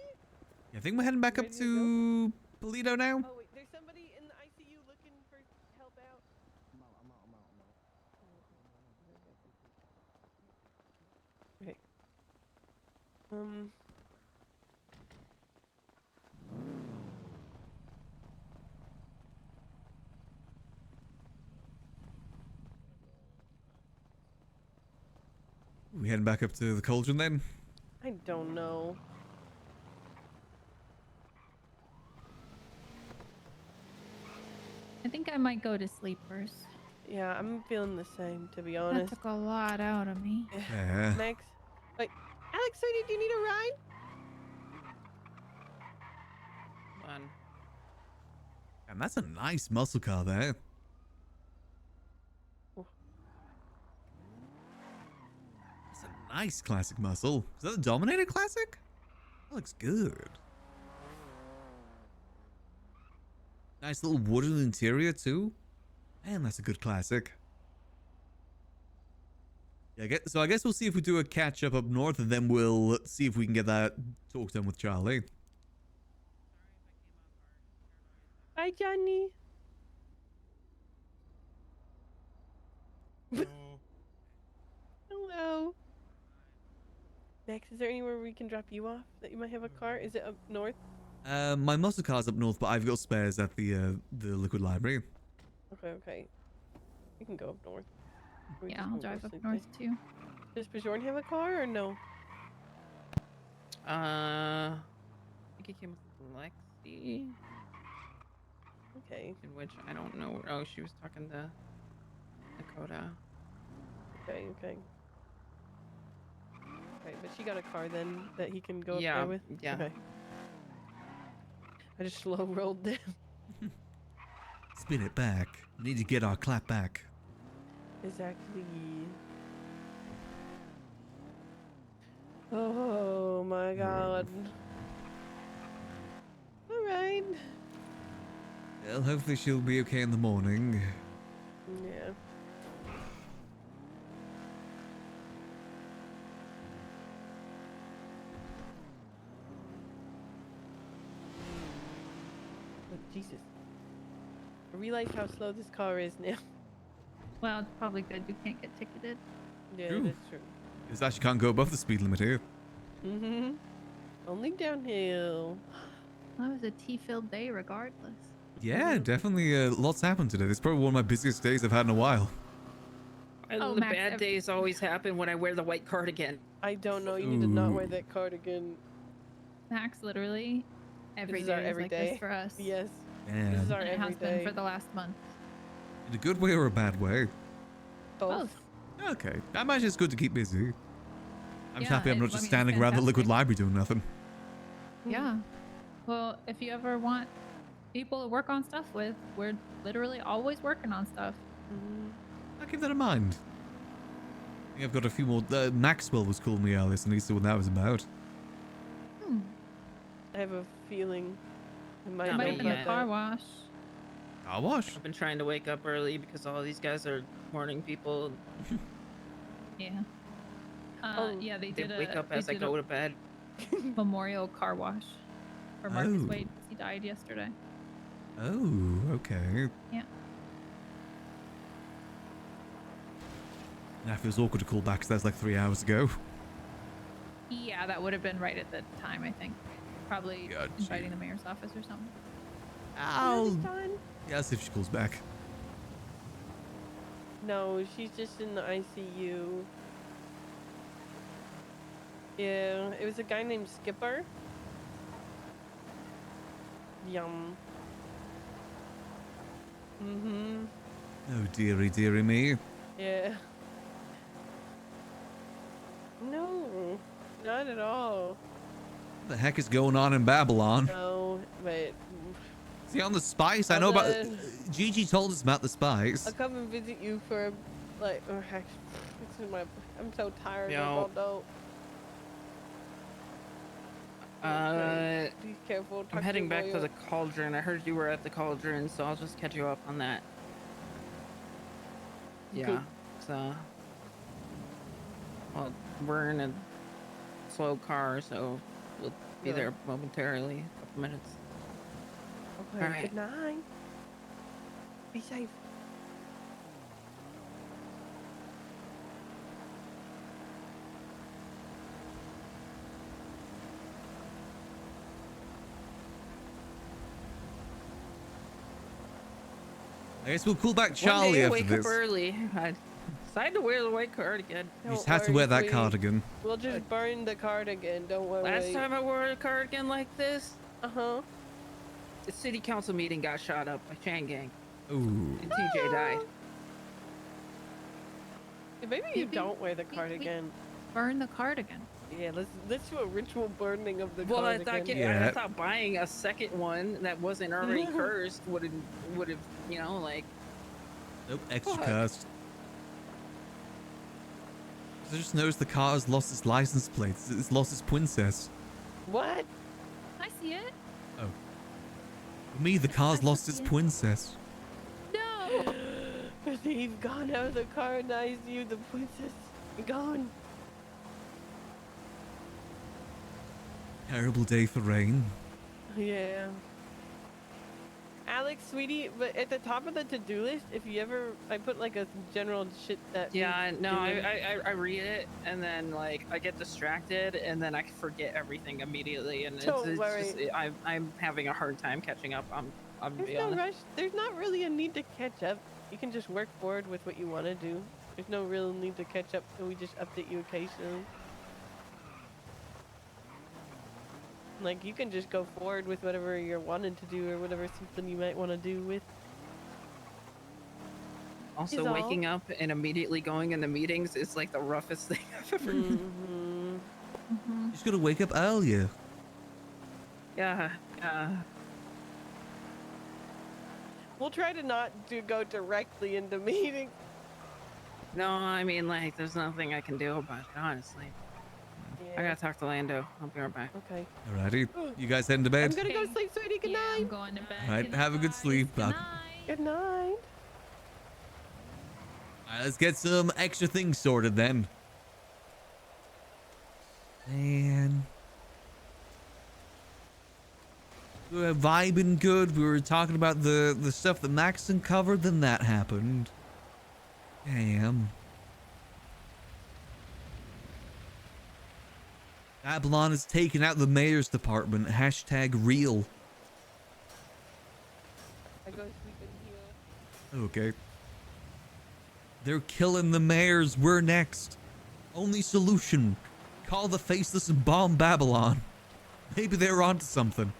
I think we're heading back up to Polito now. Oh wait, there's somebody in the ICU looking for help out. Okay. We heading back up to the cauldron then? I don't know. I think I might go to sleep first. Yeah, I'm feeling the same, to be honest. That took a lot out of me. Yeah. Max, wait, Alex, sweetie, do you need a ride? Fun. And that's a nice muscle car there. That's a nice classic muscle. Is that the Dominator classic? That looks good. Nice little wooden interior too. Man, that's a good classic. Yeah, so I guess we'll see if we do a catch up north, and then we'll see if we can get that talk done with Charlie. Hi, Johnny. Hello. Max, is there anywhere we can drop you off that you might have a car? Is it up north? My muscle car's up north, but I've got spares at the Liquid Library. Okay. We can go up north. We Yeah, just I'll won't go drive up sleep north there. too. Does Bjorn have a car or no? I think he came with Lexi. Okay. In which I don't know. Oh, she was talking to Dakota. Okay. But she got a car then that he can go up Yeah, there with? yeah. Okay. I just slow rolled them. Spin it back. We need to get our clap back. Exactly. Oh my god. Alright. Well, hopefully she'll be okay in the morning. Yeah. Oh, Jesus. I realize how slow this car is now. Well, it's probably good you can't get ticketed. Yeah, True. that's true. Because actually can't go above the speed limit here. Mm-hmm. Only downhill. That was a tea-filled day regardless. Yeah, definitely lots happened today. This is probably one of my busiest days I've had in a while. Oh, the Max, bad days always happen when I wear the white cardigan. I don't know. You need to not wear that cardigan. Max, literally, every This is day our is like everyday. this for us. Yes. Man. This is our And it has been everyday. for the last month. In a good way or a bad way? Both. Okay. I imagine it's good to keep busy. I'm just Yeah, happy I'm not I just mean, standing it's around the Liquid fantastic. Library doing nothing. Yeah. Well, if you ever want people to work on stuff with, we're literally always working on stuff. I'll keep that in mind. I think I've got a few more. Maxwell was calling me earlier, so I need to see what that was about. I have a feeling it might It might know have been the about car that. wash. Car wash? I've been trying to wake up early because all these guys are morning people. Yeah. Oh, Yeah, they They did wake up they as I did go to bed. memorial car wash for Marcus Oh. Wade because he died yesterday. Oh, okay. Yeah. Now it feels awkward to call back because that's like 3 hours ago. Yeah, that would have been right at the time, I think. Probably Gotcha. inviting the mayor's office or something. Yeah, I'll see if she calls back. No, she's just in the ICU. Yeah, it was a guy named Skipper. Yum. Mm-hmm. Oh, dearie me. Yeah. No, not at all. What the heck is going on in Babylon? No, but Is he on the spice? I know about... Gigi told us about the spice. I'll come and visit you for like. I'm so tired. Yo. Be careful. I'm heading back to the cauldron. I heard you were at the cauldron, so I'll just catch you up on that. Yeah. Good. So, well, we're in a slow car, so we'll be there momentarily. A couple minutes. Okay. All right. Good night. Be safe. I guess we'll call back One Charlie day I after wake this. up early. I decided to wear the white cardigan. You just have to wear that sweetie. cardigan. We'll just burn the cardigan. Don't worry. Last time I wore a cardigan like this, Uh-huh. the city council meeting got shot up by Chan Gang. Ooh. And TJ died. Maybe you don't wear the cardigan. Burn the cardigan. Yeah, let's do a ritual burning of the Well, I cardigan. thought, I thought buying a second one that wasn't already cursed would have, you know, like. Nope, extra Fuck. cursed. I just noticed the car has lost its license plates. It's lost its princess. What? I see it. Oh. For me, the car's lost its princess. No. He's gone out of the car and I see you, the princess. Gone. Terrible day for rain. Yeah. Alex, sweetie, but at the top of the to-do list, if you ever, I put like a general shit that. Yeah, needs no, doing. I read it and then like I get distracted and then I forget everything immediately and Don't it's worry. just I'm having a hard time catching up. I'm to There's be no honest. rush. There's not really a need to catch up. You can just work forward with what you want to do. There's no real need to catch up, so we just update you occasionally. Like, you can just go forward with whatever you're wanting to do or whatever something you might want to do with. Also, is all. waking up and immediately going into meetings is like the roughest thing I've ever done. You just gotta wake up earlier. Yeah, yeah. We'll try to not go directly into meetings. No, I mean, like, there's nothing I can do about it, honestly. I gotta talk to Lando. I'll be right back. Okay. Alrighty. You guys heading to bed? I'm gonna go sleep, sweetie. Good night. I'm going to bed. Alright, have a good sleep. Good Alright, Good night. let's get some extra things sorted then. Man. We were vibing good. We were talking about the stuff that Max uncovered, then that happened. Damn. Babylon has taken out the mayor's department. Hashtag real. I go sleep in here. Okay. They're killing the mayors. We're next. Only solution. Call the faceless and bomb Babylon. Maybe they're onto something.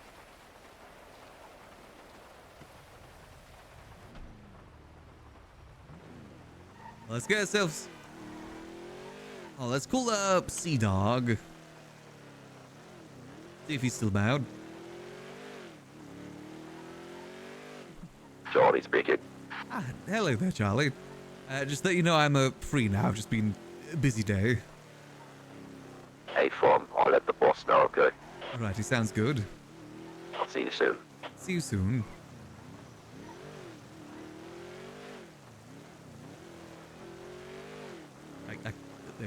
Let's get ourselves... Oh, let's call up Sea Dog. See if he's still bowed. Charlie speaking. Ah, hello there, Charlie. Just that you know I'm free now. I've just been a busy day. Hey, Fon, I'll let the boss know, okay? Alrighty, sounds good. I'll see you soon. See you soon.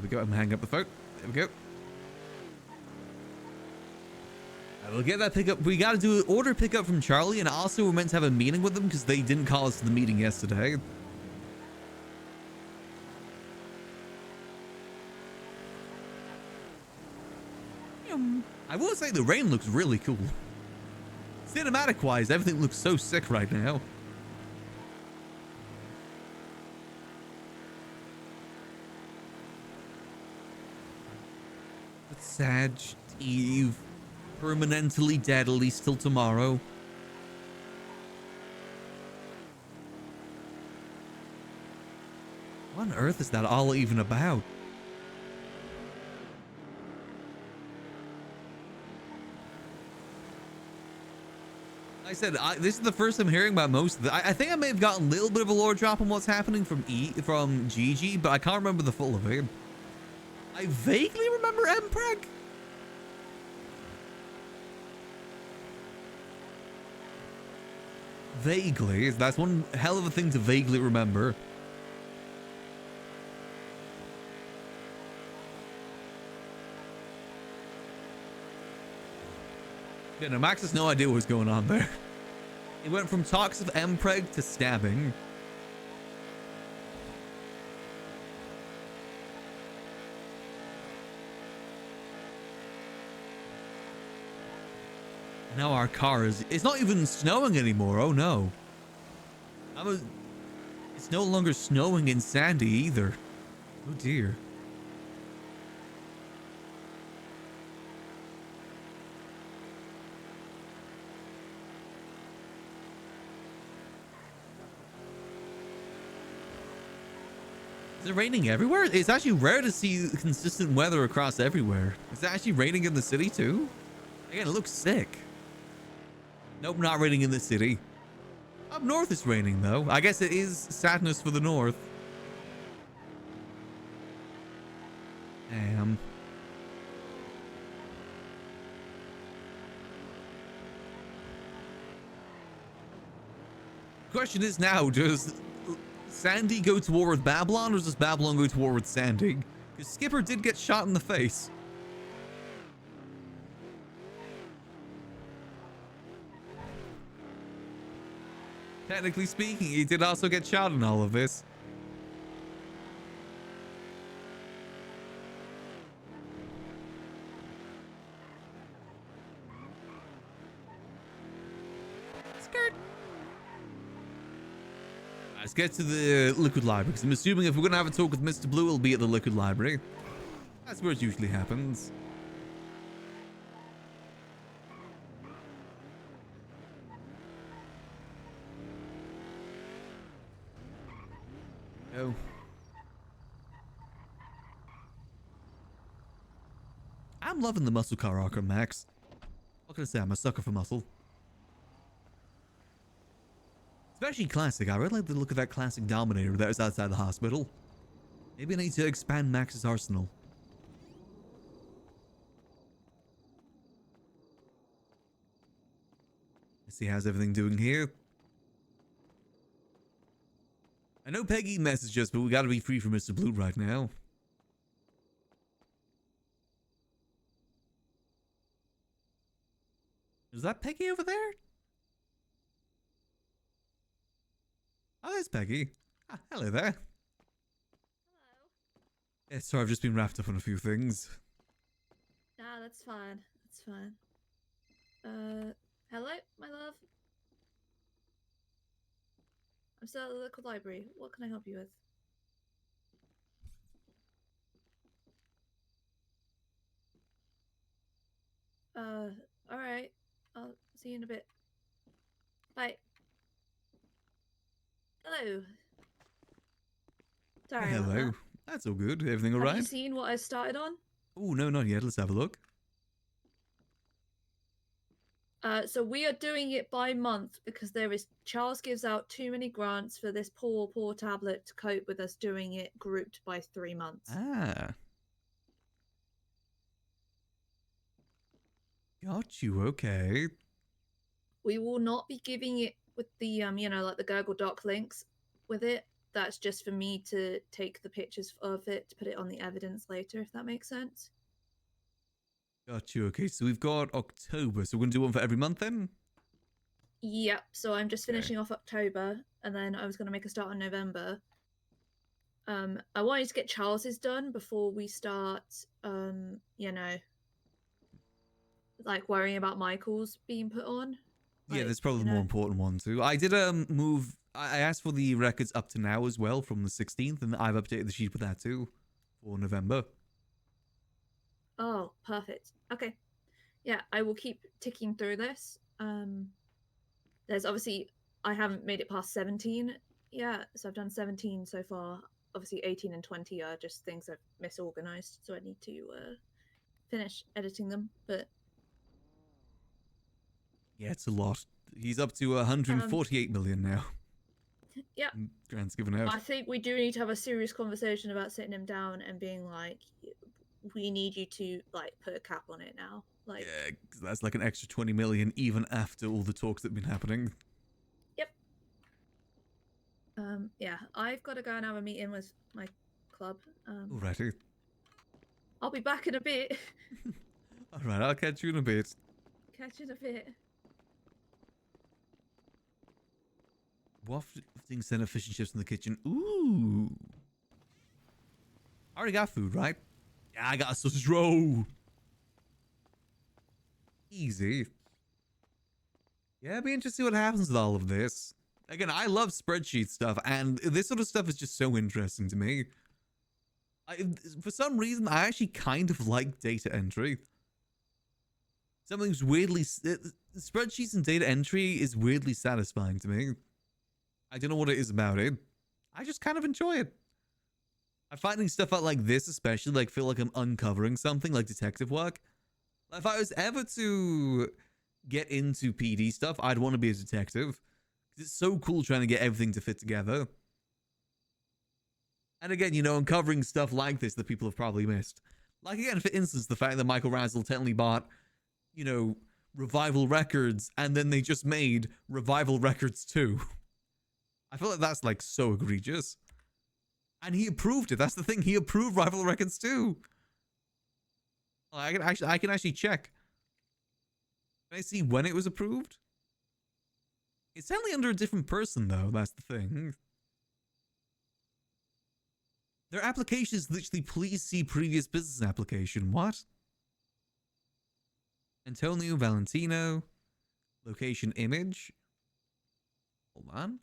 There we go. I'm hanging up the phone. There we go. I will get that pickup. We got to do an order pickup from Charlie, and also we're meant to have a meeting with them because they didn't call us to the meeting yesterday. I will say the rain looks really cool. Cinematic wise, everything looks so sick right now. But Sag, Eve, permanently dead at least till tomorrow. What on earth is that all even about? I said, this is the first I'm hearing about most of it. I think I may have gotten a little bit of a lore drop on what's happening from Gigi, but I can't remember the full of it. I vaguely remember Mpreg. Vaguely. That's one hell of a thing to vaguely remember. Yeah, no, Max has no idea what's going on there. It went from talks of Mpreg to stabbing. Now our car is... It's not even snowing anymore. Oh no. It's no longer snowing in Sandy either. Oh dear. Is it raining everywhere? It's actually rare to see consistent weather across everywhere. Is it actually raining in the city too? Again, it looks sick. Nope, not raining in the city. Up north it's raining though. I guess it is sadness for the north. Damn. Question is now, does Sandy go to war with Babylon, or does Babylon go to war with Sandy? Because Skipper did get shot in the face. Technically speaking, he did also get shot in all of this. Skirt. Let's get to the Liquid Library, because I'm assuming if we're going to have a talk with Mr. Blue, it'll be at the Liquid Library. That's where it usually happens. Oh. I'm loving the muscle car arc on Max. What can I say? I'm a sucker for muscle. Especially classic. I really like the look of that classic Dominator that was outside the hospital. Maybe I need to expand Max's arsenal. Let's see how's everything doing here. I know Peggy messaged us, but we gotta be free from Mr. Blue right now. Is that Peggy over there? Oh, there's Peggy. Ah, hello there. Hello. Yeah, sorry, I've just been wrapped up on a few things. Nah, that's fine. That's fine. Hello, my love. I'm still at the local library. What can I help you with? Alright. I'll see you in a bit. Bye. Hello. Sorry about Hello. that. That's all good. Everything all Have you right? seen what I started on? Oh, no, not yet. Let's have a look. So we are doing it by month because Charles gives out too many grants for this poor tablet to cope with us doing it grouped by 3 months. Ah. Got you. Okay. We will not be giving it with the like the Google Doc links with it. that's just for me to take the pictures of it to put it on the evidence later, if that makes sense. Got you. Okay, so we've got October. So we're going to do one for every month then? Yep, so I'm just Okay. finishing off October, and then I was going to make a start on November. I wanted to get Charles's done before we start, you know, like worrying about Michael's being put on. Yeah, that's probably the more important one too. I did move. I asked for the records up to now as well from the 16th, and I've updated the sheet with that too for November. Oh, perfect. Okay. Yeah, I will keep ticking through this. There's obviously, I haven't made it past 17 yet, so I've done 17 so far. Obviously 18 and 20 are just things I've misorganized, so I need to finish editing them, but Yeah, it's a lot. He's up to 148 million now. yeah. Grants given out. I think we do need to have a serious conversation about sitting him down and being like, we need you to like put a cap on it now. Like, Yeah, 'cause that's like an extra 20 million even after all the talks that have been happening. yep. Yeah, I've got to go and have a meeting with my club. Alrighty. I'll be back in a bit. Alright, I'll catch you in a bit. Catch you in a bit. Wafting center fish and chips in the kitchen. Ooh. I already got food, right? Yeah, I got a sausage roll. Easy. Yeah, it'd be interesting what happens with all of this. Again, I love spreadsheet stuff, and this sort of stuff is just so interesting to me. For some reason, I actually kind of like data entry. Something's weirdly... spreadsheets and data entry is weirdly satisfying to me. I don't know what it is about it. I just kind of enjoy it. I'm finding stuff out like this, especially, like, feel like I'm uncovering something, like detective work. If I was ever to get into PD stuff, I'd want to be a detective. Because it's so cool trying to get everything to fit together. And again, you know, uncovering stuff like this that people have probably missed. Like, again, for instance, the fact that Michael Razzle technically bought, you know, Revival Records, and then they just made Revival Records 2. I feel like that's, like, so egregious. And he approved it. That's the thing. He approved Revival Records 2. I can actually check. Can I see when it was approved? It's certainly under a different person, though. That's the thing. Their application is literally, please see previous business application. What? Antonio Valentino. Location image. Hold on.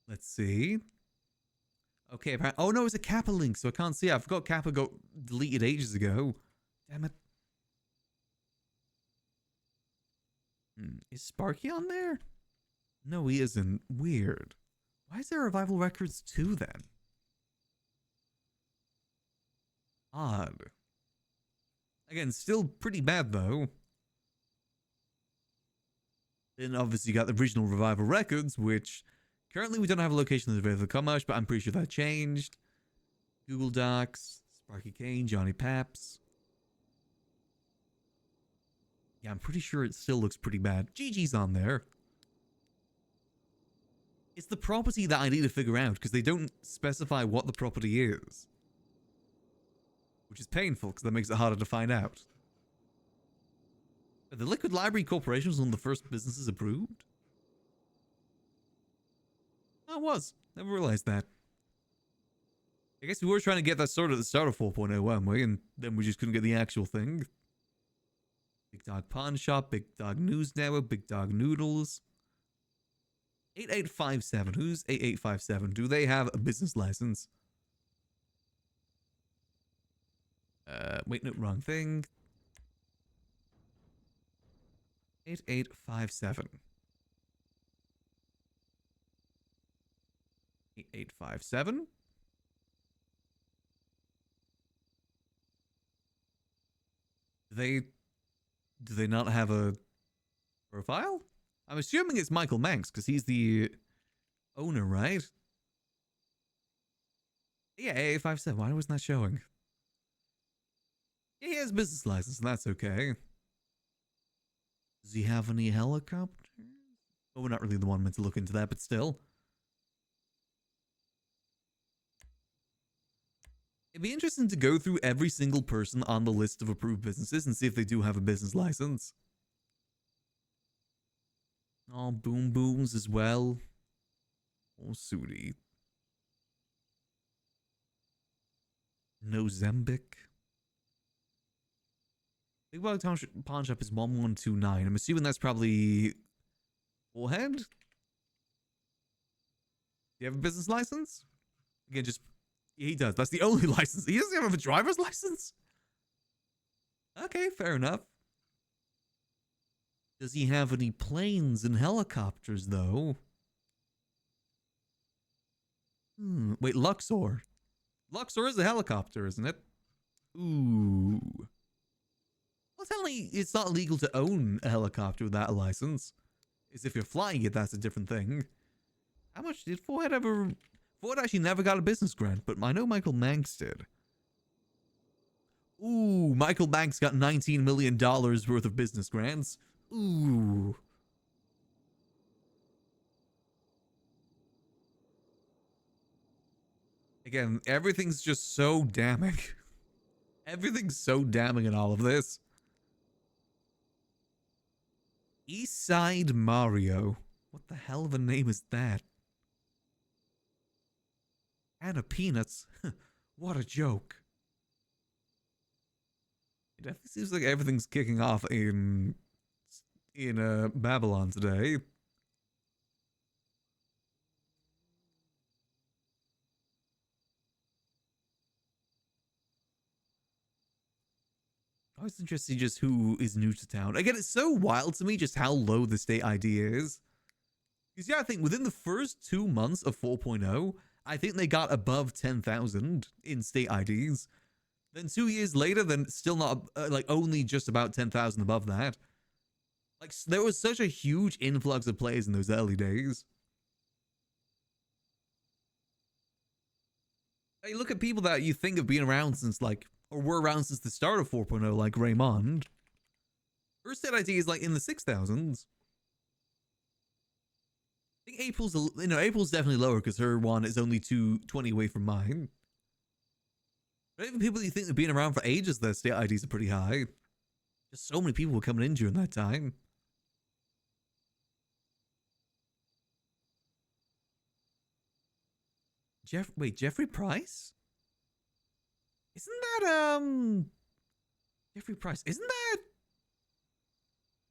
Let's see. Okay, apparently, oh no, it's a Kappa link, so I can't see it. I forgot Kappa got deleted ages ago. Damn it. Is Sparky on there? No, he isn't. Weird. Why is there Revival Records 2 then? Odd. Again, still pretty bad though. Then obviously you got the original Revival Records, which currently we don't have a location that's available for commerce, but I'm pretty sure that changed. Google Docs, Sparky Kane, Johnny Paps. Yeah, I'm pretty sure it still looks pretty bad. Gigi's on there. It's the property that I need to figure out, because they don't specify what the property is. Which is painful, because that makes it harder to find out. The Liquid Library Corporation was one of the first businesses approved? Oh, it was. Never realized that. I guess we were trying to get that sorted at the start of 4.0, weren't we? And then we just couldn't get the actual thing. Big Dog Pawn Shop, Big Dog News Network, Big Dog Noodles. 8857. Who's 8857? Do they have a business license? Wait, no, wrong thing. 8857. 8857. Do they not have a profile? I'm assuming it's Michael Manx because he's the owner, right? Yeah, 8857. Why wasn't that showing? Yeah, he has a business license, and that's okay. Does he have any helicopters? Oh, we're not really the one meant to look into that, but still. It'd be interesting to go through every single person on the list of approved businesses and see if they do have a business license. Oh, Boom Booms as well. Oh, Sudi. Nozembic. Big Bog Pawn Shop is 1129. I'm assuming that's probably Bullhead? Do you have a business license? Again, just... He does. That's the only license. He doesn't have a driver's license? Okay, fair enough. Does he have any planes and helicopters, though? Wait, Luxor. Luxor is a helicopter, isn't it? Ooh. Well, technically, it's not legal to own a helicopter without a license. Is if you're flying it, that's a different thing. How much did Ford ever... Ford actually never got a business grant, but I know Michael Manx did. Ooh, Michael Manx got $19 million worth of business grants. Ooh. Again, everything's just so damning. Everything's so damning in all of this. East Side Mario. What the hell of a name is that? Anna Peanuts. What a joke. It definitely seems like everything's kicking off in Babylon today. I was interested just who is new to town. Again, it's so wild to me just how low the state ID is. Because yeah, I think within the first 2 months of 4.0, I think they got above 10,000 in state IDs. Then 2 years later, then still not, like only just about 10,000 above that. Like, there was such a huge influx of players in those early days. Hey, look at people that you think have been around since like, or were around since the start of 4.0, like Raymond. Her state ID is like in the 6,000s. I think April's, April's definitely lower because her one is only 220 away from mine. But even people you think have been around for ages, their state IDs are pretty high. Just so many people were coming in during that time. Jeffrey Price? Isn't that, Jeffrey Price, isn't that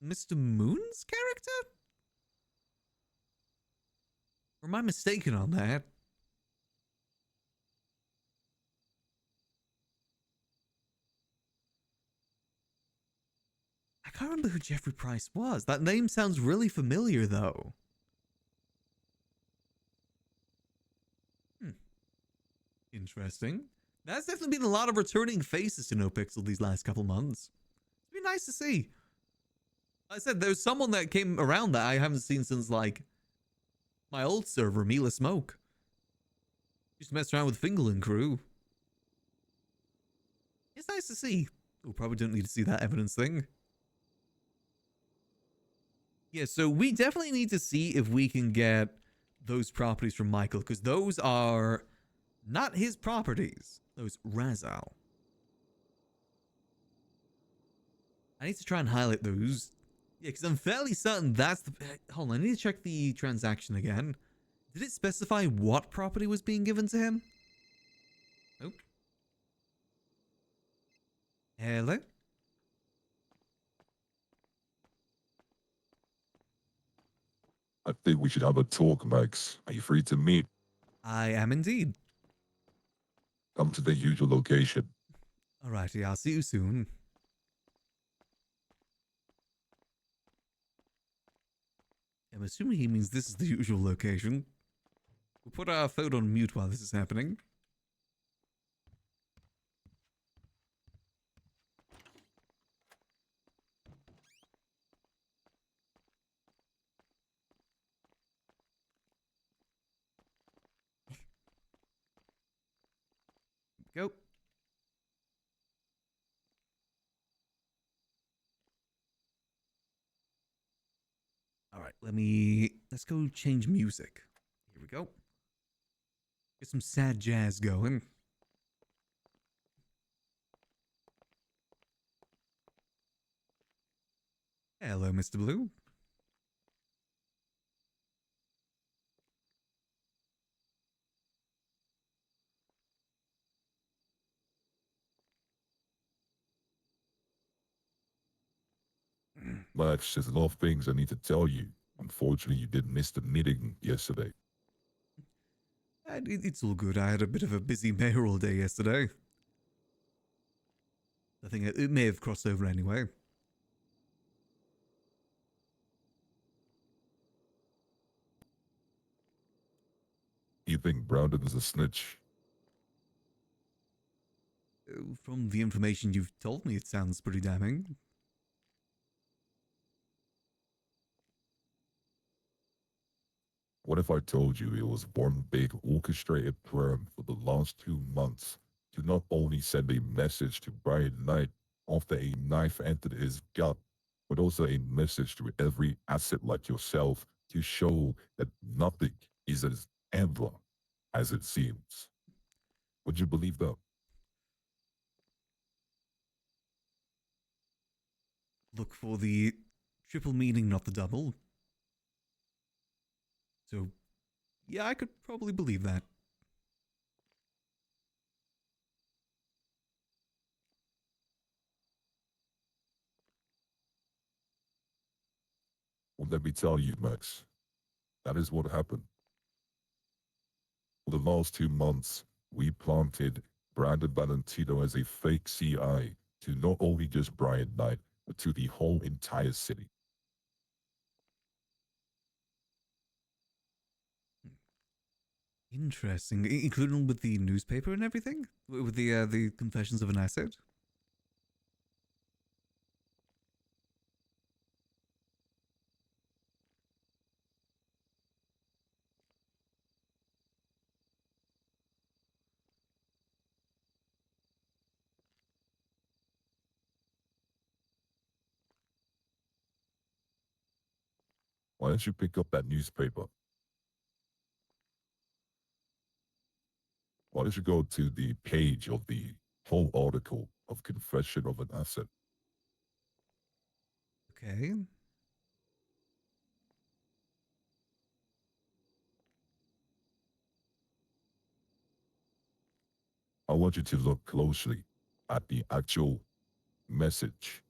Mr. Moon's character? Or am I mistaken on that? I can't remember who Jeffrey Price was. That name sounds really familiar, though. Interesting. That's definitely been a lot of returning faces to Nopixel these last couple months. It's been nice to see. Like I said, there's someone that came around that I haven't seen since, like, my old server, Mila Smoke. Used to mess around with Fingal and crew. It's nice to see. Oh, probably don't need to see that evidence thing. Yeah, so we definitely need to see if we can get those properties from Michael, because those are not his properties. Those Razal. I need to try and highlight those. Yeah, because I'm fairly certain that's the... Hold on, I need to check the transaction again. Did it specify what property was being given to him? Nope. Hello? I think we should have a talk, Max. Are you free to meet? I am indeed. Come to the usual location. Alrighty, I'll see you soon. I'm assuming he means this is the usual location. We'll put our phone on mute while this is happening. Go. All right. let's go change music. Here we go. Get some sad jazz going. Hello, Mr. Blue. Max, there's a lot of things I need to tell you. Unfortunately, you did miss the meeting yesterday. It's all good. I had a bit of a busy mayoral day yesterday. I think it may have crossed over anyway. You think Brandon is a snitch? From the information you've told me, it sounds pretty damning. What if I told you it was one big orchestrated plan for the last 2 months to not only send a message to Brian Knight after a knife entered his gut, but also a message to every asset like yourself to show that nothing is as ever as it seems? Would you believe that? Look for the triple meaning, not the double. So, yeah, I could probably believe that. Well, let me tell you, Max, that is what happened. For the last 2 months, we planted Brandon Valentino as a fake CI to not only just Brian Knight, but to the whole entire city. Interesting, including with the newspaper and everything, with the confessions of an asset. Why don't you pick up that newspaper? Why don't you go to the page of the whole article of confession of an asset? Okay. I want you to look closely at the actual message.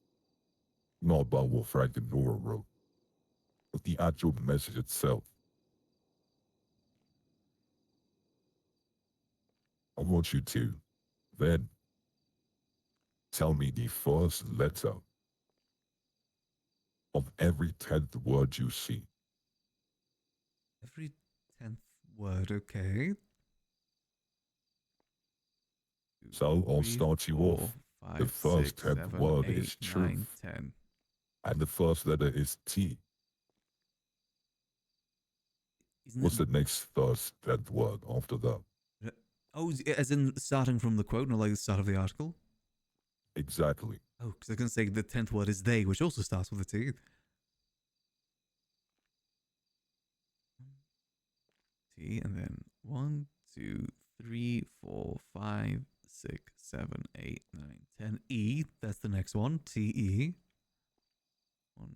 Not about what Frank and Nora wrote, but the actual message itself. I want you to then tell me the first letter of every 10th word you see. Every 10th word, okay. So I'll 3, start you 4, off. 5, The first 6, 10th 7, word 8, is 9, truth. 10. And the first letter is T. What's the next first 10th word after that? Oh, as in starting from the quote, not like the start of the article? Exactly. Oh, because I was going to say the 10th word is they, which also starts with a T. T, and then 1, 2, 3, 4, 5, 6, 7, 8, 9, 10. E, that's the next one. T-E. 1,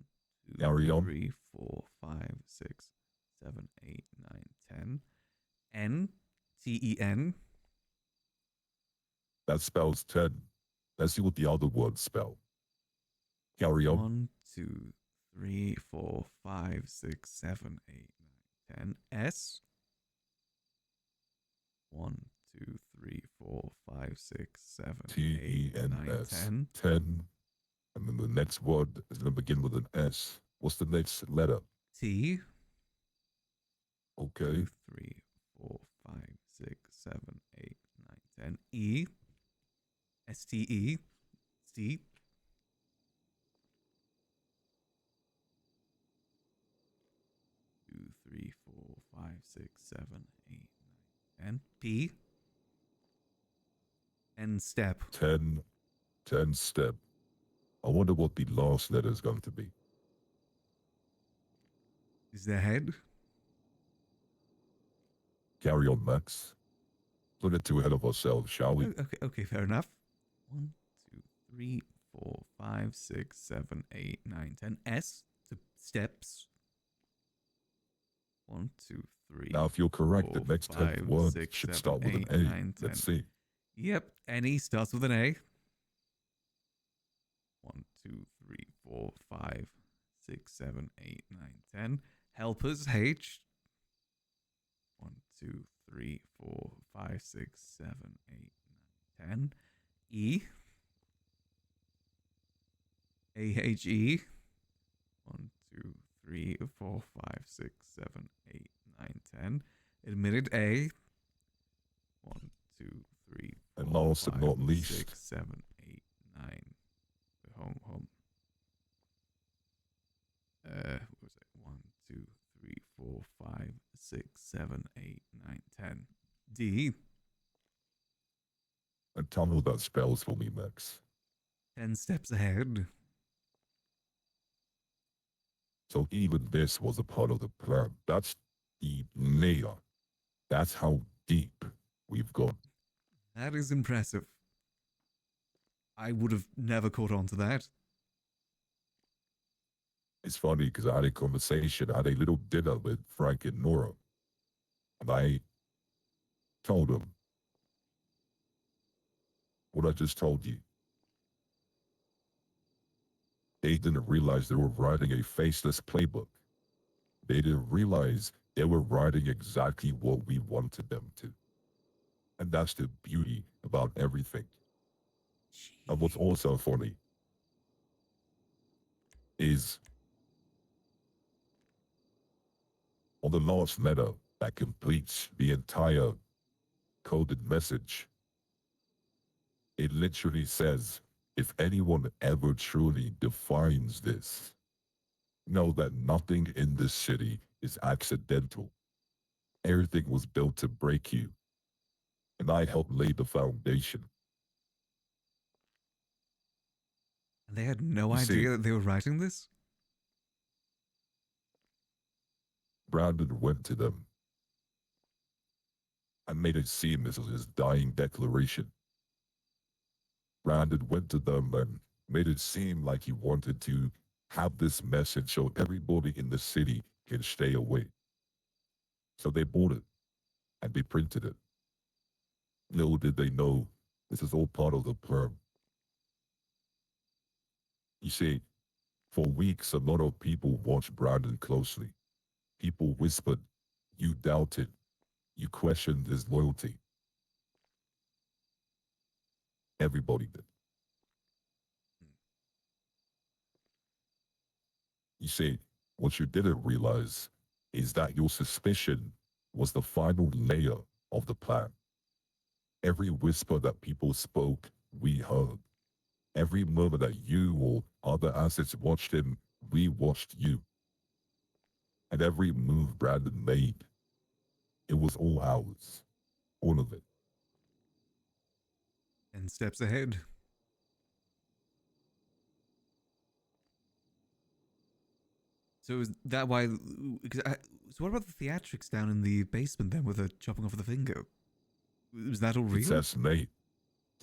2, Carry on. 3, 4, 5, 6, 7, 8, 9, 10. N, T-E-N. That spells 10. Let's see what the other words spell. Carry on. 1, 2, 3, 4, 5, 6, 7, 8, 9, 10. S. 1, 2, 3, 4, 5, 6, 7, 8, 9, T-E-N-S. 10. 10. And then the next word is going to begin with an S. What's the next letter? T. Okay. 2, 3, 4, 5, 6, 7, 8, 9, 10. E. S-T-E. C. 2, 3, 4, 5, 6, 7, 8, 9, 10. P. And step. 10. 10 step. I wonder what the last letter is going to be. is ahead. Carry on, Max. Don't get too ahead of ourselves, shall we? Okay, fair enough. 1, 2, 3, 4, 5, 6, 7, 8, 9, 10. S to steps. 1, 2, 3. Now, if you're correct, 4, the next 5, 10th word 6, should 7, start with 8, an A. 9, 10. Let's see. Yep, any starts with an A. 1, 2, 3, 4, 5, 6, 7, 8, 9, 10. Helpers H. 1, 2, 3, 4, 5, 6, 7, 8, 9, 10. E. AHE. 1, 2, 3, 4, 5, 6, 7, 8, 9, 10. Admitted A. 1, 2, 3, 4, And last but 5, not least, 6, 7, 8, 9. Home. What was it? 1, 2, 3, 4, 5, 6, 7, 8, 9, 10. D. And tell me what that spells for me, Max. 10 steps ahead. So even this was a part of the plan. That's the layer. That's how deep we've gone. That is impressive. I would have never caught on to that. It's funny because I had a little dinner with Frank and Nora. And I told them what I just told you. They didn't realize they were writing a faceless playbook. They didn't realize they were writing exactly what we wanted them to. And that's the beauty about everything. And what's also funny is on the last letter that completes the entire coded message, it literally says, if anyone ever truly defines this, know that nothing in this city is accidental. Everything was built to break you. And I helped lay the foundation. And they had no You see, idea that they were writing this? Brandon went to them and made it seem this was his dying declaration. Brandon went to them and made it seem like he wanted to have this message so everybody in the city can stay away. So they bought it and they printed it. Little did they know this is all part of the plan. You see, for weeks a lot of people watched Brandon closely. People whispered, you doubted, you questioned his loyalty. Everybody did. You see, what you didn't realize is that your suspicion was the final layer of the plan. Every whisper that people spoke, we heard. Every murmur that you or other assets watched him, we watched you. And every move Brandon made, it was all ours. All of it. 10 steps ahead. So is that why? So what about the theatrics down in the basement then, with the chopping off of the finger? Was that all real? To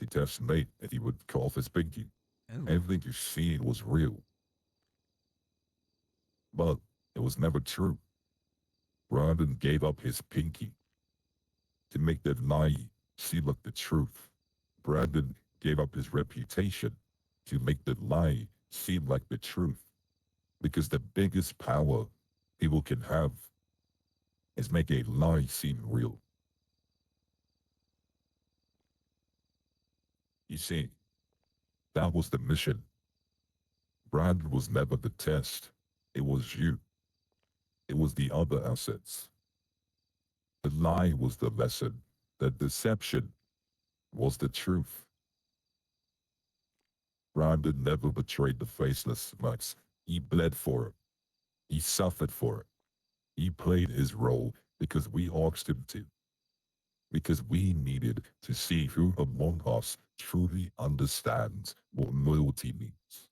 test Nate, and he would cut off his pinky. Oh. Everything you seen was real. But it was never true. Brandon gave up his pinky to make that lie seem like the truth. Brandon gave up his reputation to make the lie seem like the truth. Because the biggest power people can have is make a lie seem real. You see, that was the mission. Brandon was never the test. It was you. It was the other assets. The lie was the lesson. The deception was the truth. Brandon never betrayed the faceless, Max. He bled for it. He suffered for it. He played his role because we asked him to. Because we needed to see who among us truly understands what loyalty means.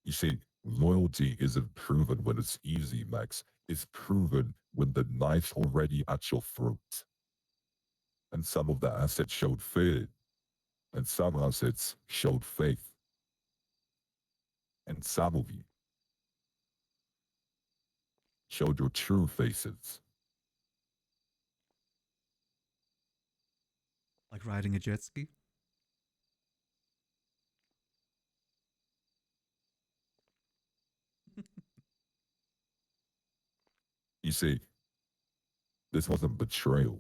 You see, Loyalty isn't proven when it's easy, Max. It's proven when the knife's already at your throat. And some of the assets showed fear. And some assets showed faith. And some of you showed your true faces. Like riding a jet ski? You see, this wasn't betrayal.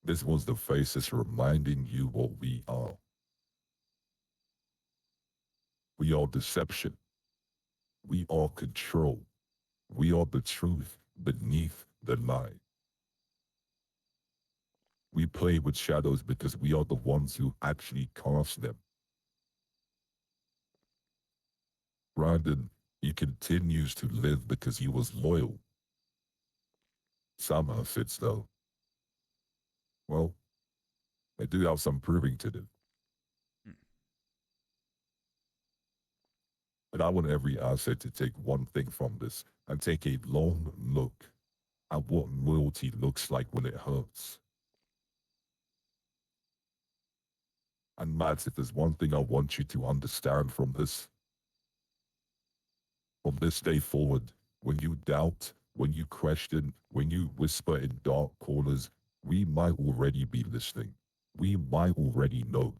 This was the faces reminding you what we are. We are deception. We are control. We are the truth beneath the lie. We play with shadows because we are the ones who actually cast them. Brandon, he continues to live because he was loyal. Somehow fits though. Well, I do have some proving to do. But I want every asset to take one thing from this and take a long look at what loyalty looks like when it hurts. And Matt, if there's one thing I want you to understand from this day forward, when you doubt, when you question, when you whisper in dark corners, we might already be listening. We might already know.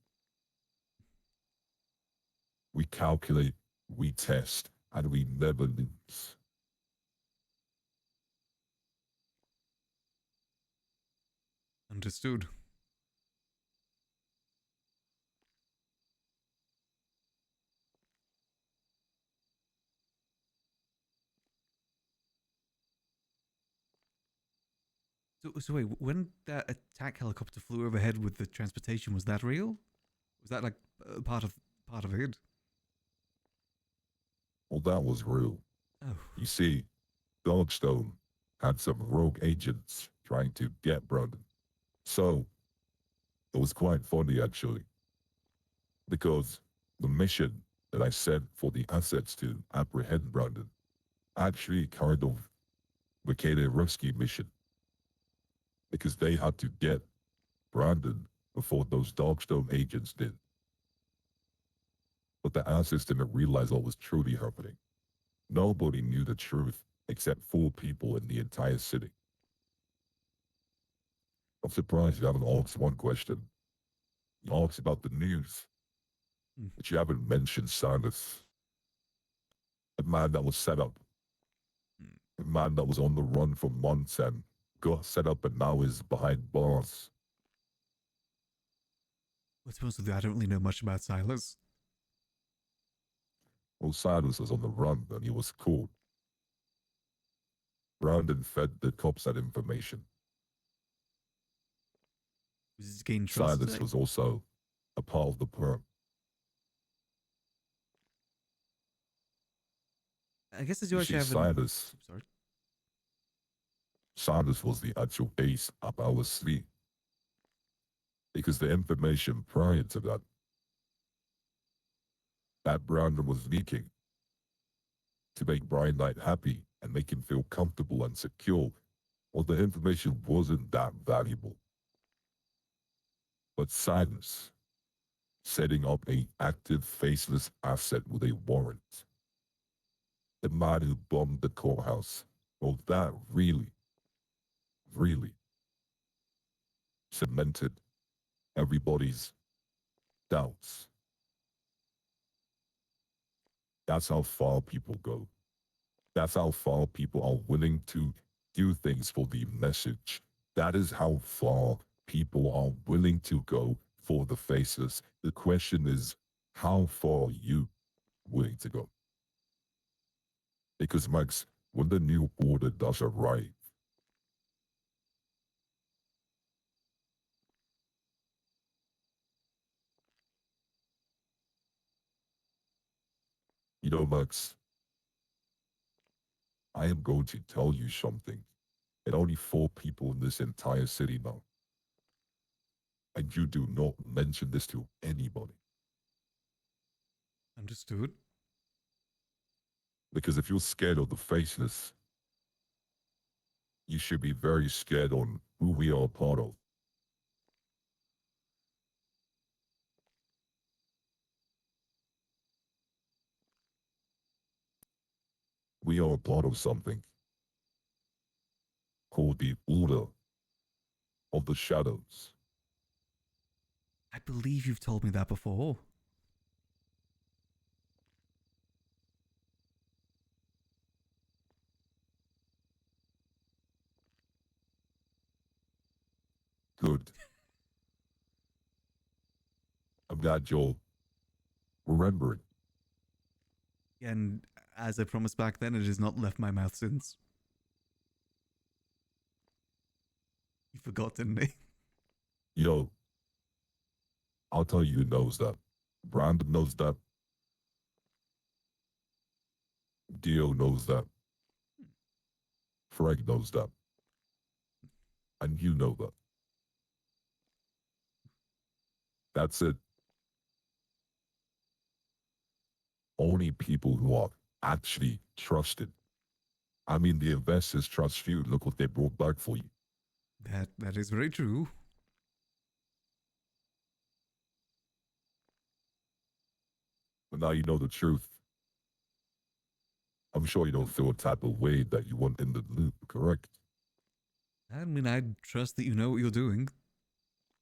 We calculate, we test, and we never lose. Understood. So wait, when that attack helicopter flew overhead with the transportation, was that real? Was that like part of it? Well, that was real. Oh. You see, Dogstone had some rogue agents trying to get Brandon. So, it was quite funny actually. Because the mission that I sent for the assets to apprehend Brandon actually kind of became a rescue mission. Because they had to get Brandon before those Dogstone agents did. But the assets didn't realize what was truly happening. Nobody knew the truth except 4 people in the entire city. I'm surprised you haven't asked one question. You asked about the news, but you haven't mentioned Silas. A man that was set up. A man that was on the run for months and got set up and now is behind bars. Well, to be honest with you, I don't really know much about Silas. Well, Silas was on the run and he was caught. Brandon fed the cops that information. Was he gained trust? Silas was also a part of the perm. I guess as You you see, actually have Silas was the actual ace up our sleeve. Because the information prior to that Brandon was leaking to make Brian Knight happy and make him feel comfortable and secure, well, the information wasn't that valuable. But Silas, setting up an active faceless asset with a warrant, the man who bombed the courthouse, well, that really cemented everybody's doubts. That's how far people go. That's how far people are willing to do things for the message. That is how far people are willing to go for the faces. The question is, how far are you willing to go? Because Max, when the new order does arrive, you know, Max, I am going to tell you something. And only 4 people in this entire city know. And you do not mention this to anybody. Understood. Because if you're scared of the faceless, you should be very scared on who we are a part of. We are a part of something called the Order of the Shadows. I believe you've told me that before. Good. I'm glad you're remembering. And as I promised back then, it has not left my mouth since. You forgot, didn't he? Yo, I'll tell you who knows that. Brandon knows that. Dio knows that. Frank knows that. And you know that. That's it. Only people who are actually trusted. I mean, the investors trust you. Look what they brought back for you. That is very true. But now you know the truth. I'm sure you don't feel a type of way that you weren't in the loop, correct? I mean, I trust that you know what you're doing.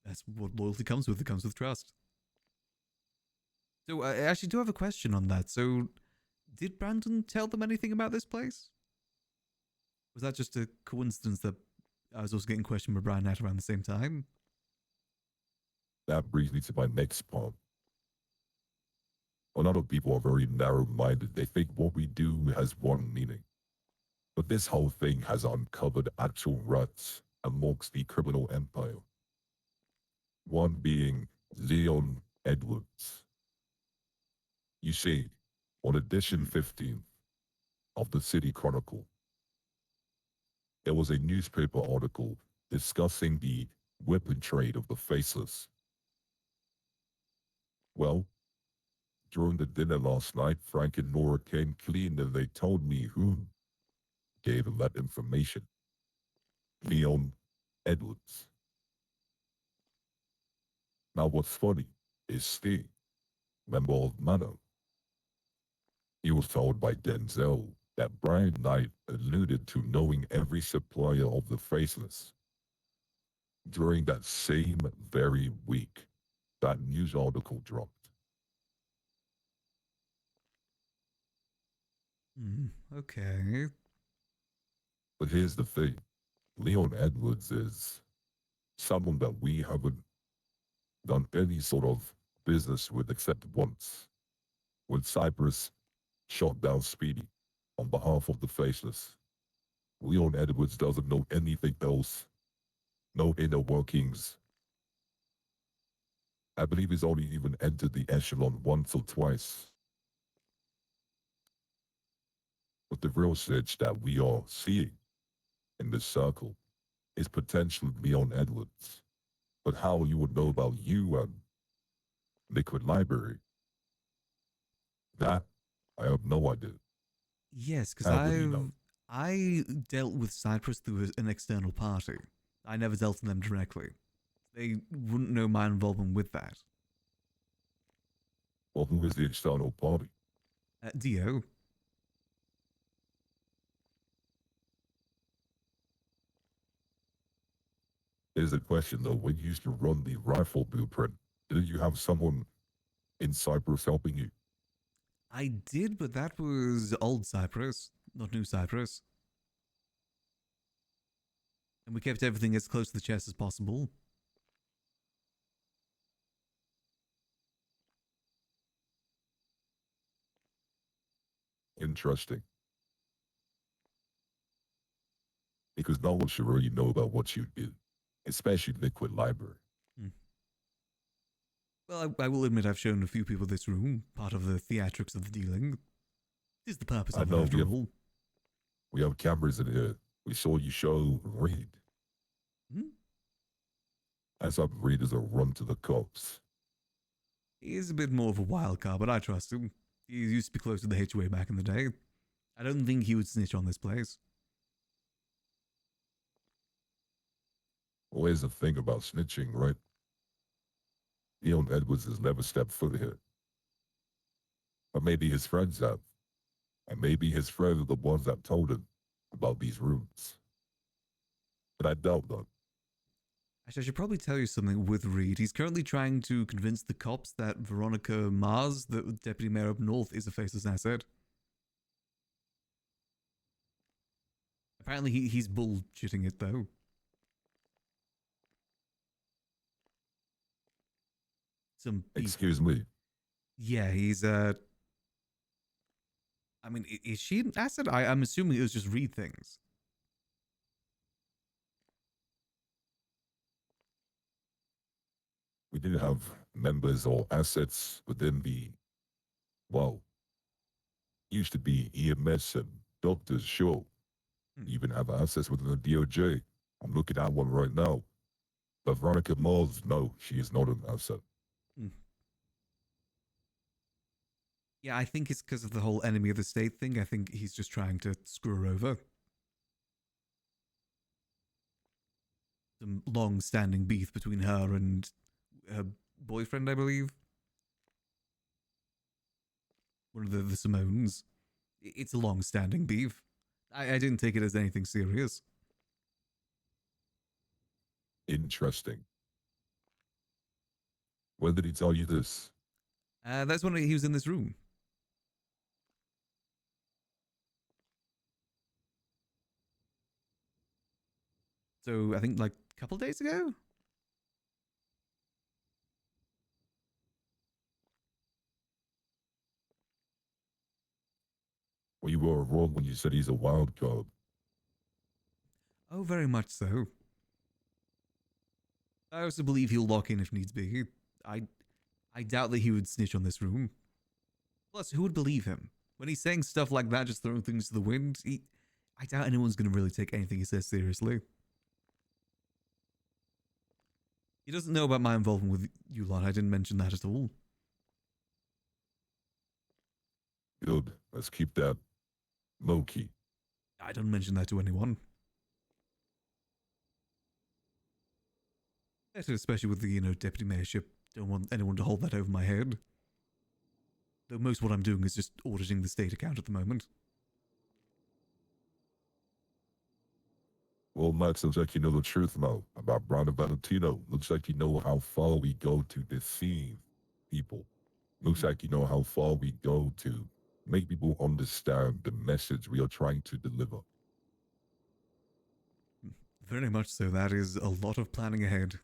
That's what loyalty comes with. It comes with trust. So I actually do have a question on that. So, did Brandon tell them anything about this place? Was that just a coincidence that I was also getting questioned by Brian at around the same time? That brings me to my next point. A lot of people are very narrow-minded. They think what we do has one meaning. But this whole thing has uncovered actual ruts amongst the criminal empire. One being Leon Edwards. You see, on edition 15 of the City Chronicle, there was a newspaper article discussing the weapon trade of the Faceless. Well, during the dinner last night, Frank and Nora came clean and they told me who gave them that information. Leon Edwards. Now what's funny is Steve, member of Mano. He was told by Denzel that Brian Knight alluded to knowing every supplier of the Faceless. During that same very week, that news article dropped. Okay. But here's the thing. Leon Edwards is someone that we haven't done any sort of business with except once, when Cyprus shot down Speedy on behalf of the Faceless. Leon Edwards doesn't know anything else, no inner workings. I believe he's only even entered the echelon once or twice. But the real search that we are seeing in this circle is potentially Leon Edwards. But how you would know about you and Liquid Library, that I have no idea. Yes, because How would you know? I dealt with Cyprus through an external party. I never dealt with them directly. They wouldn't know my involvement with that. Well, who is the external party? Dio. Here's the question though, when you used to run the rifle blueprint, didn't you have someone in Cyprus helping you? I did, but that was old Cyprus, not new Cyprus. And we kept everything as close to the chest as possible. Interesting. Because no one should really know about what you did, especially Liquid Library. Well, I will admit I've shown a few people this room, part of the theatrics of the dealing. It is the purpose of it after all. We have cameras in here. We saw you show Reed. As up Reed as a run to the cops. He is a bit more of a wild card, but I trust him. He used to be close to the HOA back in the day. I don't think he would snitch on this place. Well, here's the thing about snitching, right? Leon Edwards has never stepped foot here. But maybe his friends have. And maybe his friends are the ones that told him about these rooms. But I doubt that. Actually, I should probably tell you something with Reed. He's currently trying to convince the cops that Veronica Mars, the deputy mayor up north, is a faceless asset. Apparently he's bullshitting it, though. Excuse me. Yeah, he's, I mean, is she an asset? I'm assuming it was just Reed things. We did have members or assets within the, well, used to be EMS and doctors, sure. Even have assets within the DOJ. I'm looking at one right now. But Veronica Mars, no, she is not an asset. Yeah, I think it's because of the whole enemy of the state thing. I think he's just trying to screw her over. Some long-standing beef between her and her boyfriend, I believe. One of the Simones. It's a long-standing beef. I didn't take it as anything serious. Interesting. When did he tell you this? That's when he was in this room. So I think like a couple days ago? Well, you were wrong when you said he's a wild card. Oh, very much so. I also believe he'll lock in if needs be. I doubt that he would snitch on this room. Plus, who would believe him? When he's saying stuff like that, just throwing things to the wind, I doubt anyone's going to really take anything he says seriously. He doesn't know about my involvement with you lot. I didn't mention that at all. Good. Let's keep that low-key. I don't mention that to anyone. Especially with the, deputy mayorship. Don't want anyone to hold that over my head. Though most of what I'm doing is just auditing the state account at the moment. Well, Max, looks like you know the truth now about Brandon Valentino. Looks like you know how far we go to deceive people. Looks like you know how far we go to make people understand the message we are trying to deliver. Very much so. That is a lot of planning ahead.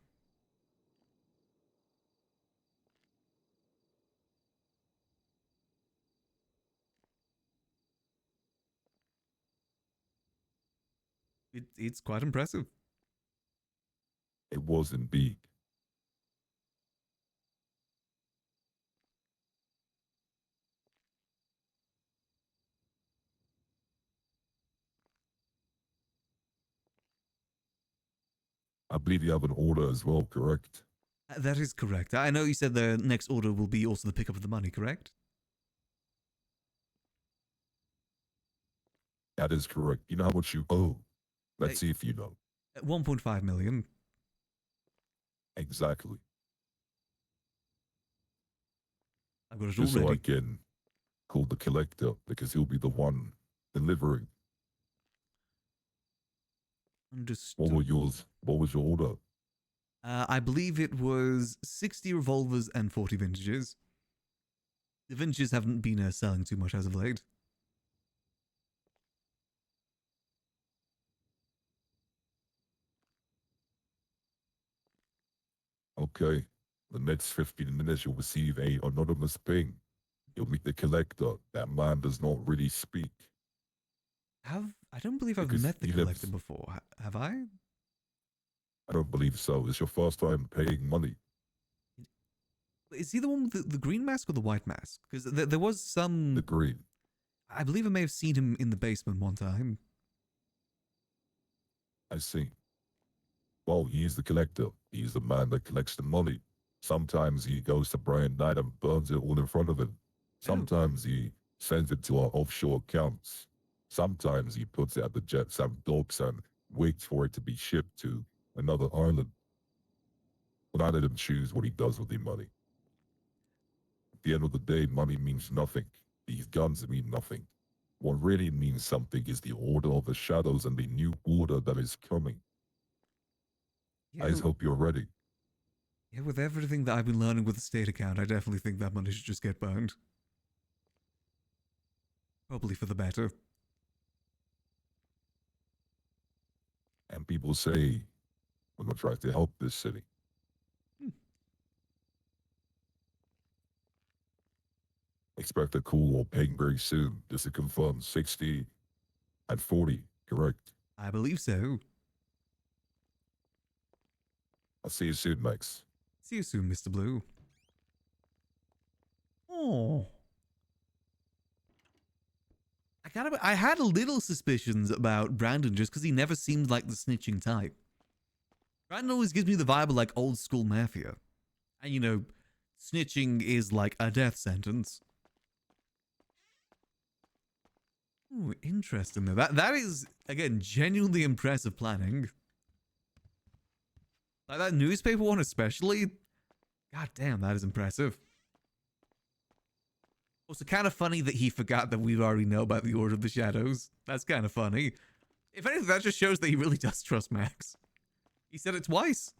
It's quite impressive. It was indeed. I believe you have an order as well, correct? That is correct. I know you said the next order will be also the pickup of the money, correct? That is correct. You know how much you owe? Let's see if you know. 1.5 million. Exactly. I've got it Just already. so I can call the collector because he'll be the one delivering. Understood. What was your order? I believe it was 60 revolvers and 40 vintages. The vintages haven't been selling too much as of late. Okay. The next 15 minutes, you'll receive a anonymous ping. You'll meet the collector. That man does not really speak. I don't believe I've Because met the he collector lives- before. Have I? I don't believe so. It's your first time paying money. Is he the one with the green mask or the white mask? Because there was some... The green. I believe I may have seen him in the basement one time. I see. Well, he's the collector. He's the man that collects the money. Sometimes he goes to Brian Knight and burns it all in front of him. Sometimes he sends it to our offshore accounts. Sometimes he puts out the jets and docks and waits for it to be shipped to another island. But I let him choose what he does with the money. At the end of the day, money means nothing. These guns mean nothing. What really means something is the order of the shadows and the new order that is coming. I just hope you're ready. Yeah, with everything that I've been learning with the state account, I definitely think that money should just get burned. Probably for the better. And people say, I'm going to try to help this city. Expect a call or ping very soon. Just to confirm, 60 and 40, correct? I believe so. I'll see you soon, Max. See you soon, Mr. Blue. Oh. I had a little suspicions about Brandon just because he never seemed like the snitching type. Brandon always gives me the vibe of like old school mafia. And you know, snitching is like a death sentence. Ooh, interesting though. That is, again, genuinely impressive planning. Like that newspaper one especially. God damn, that is impressive. Also, kind of funny that he forgot that we already know about the Order of the Shadows. That's kind of funny. If anything, that just shows that he really does trust Max. He said it twice.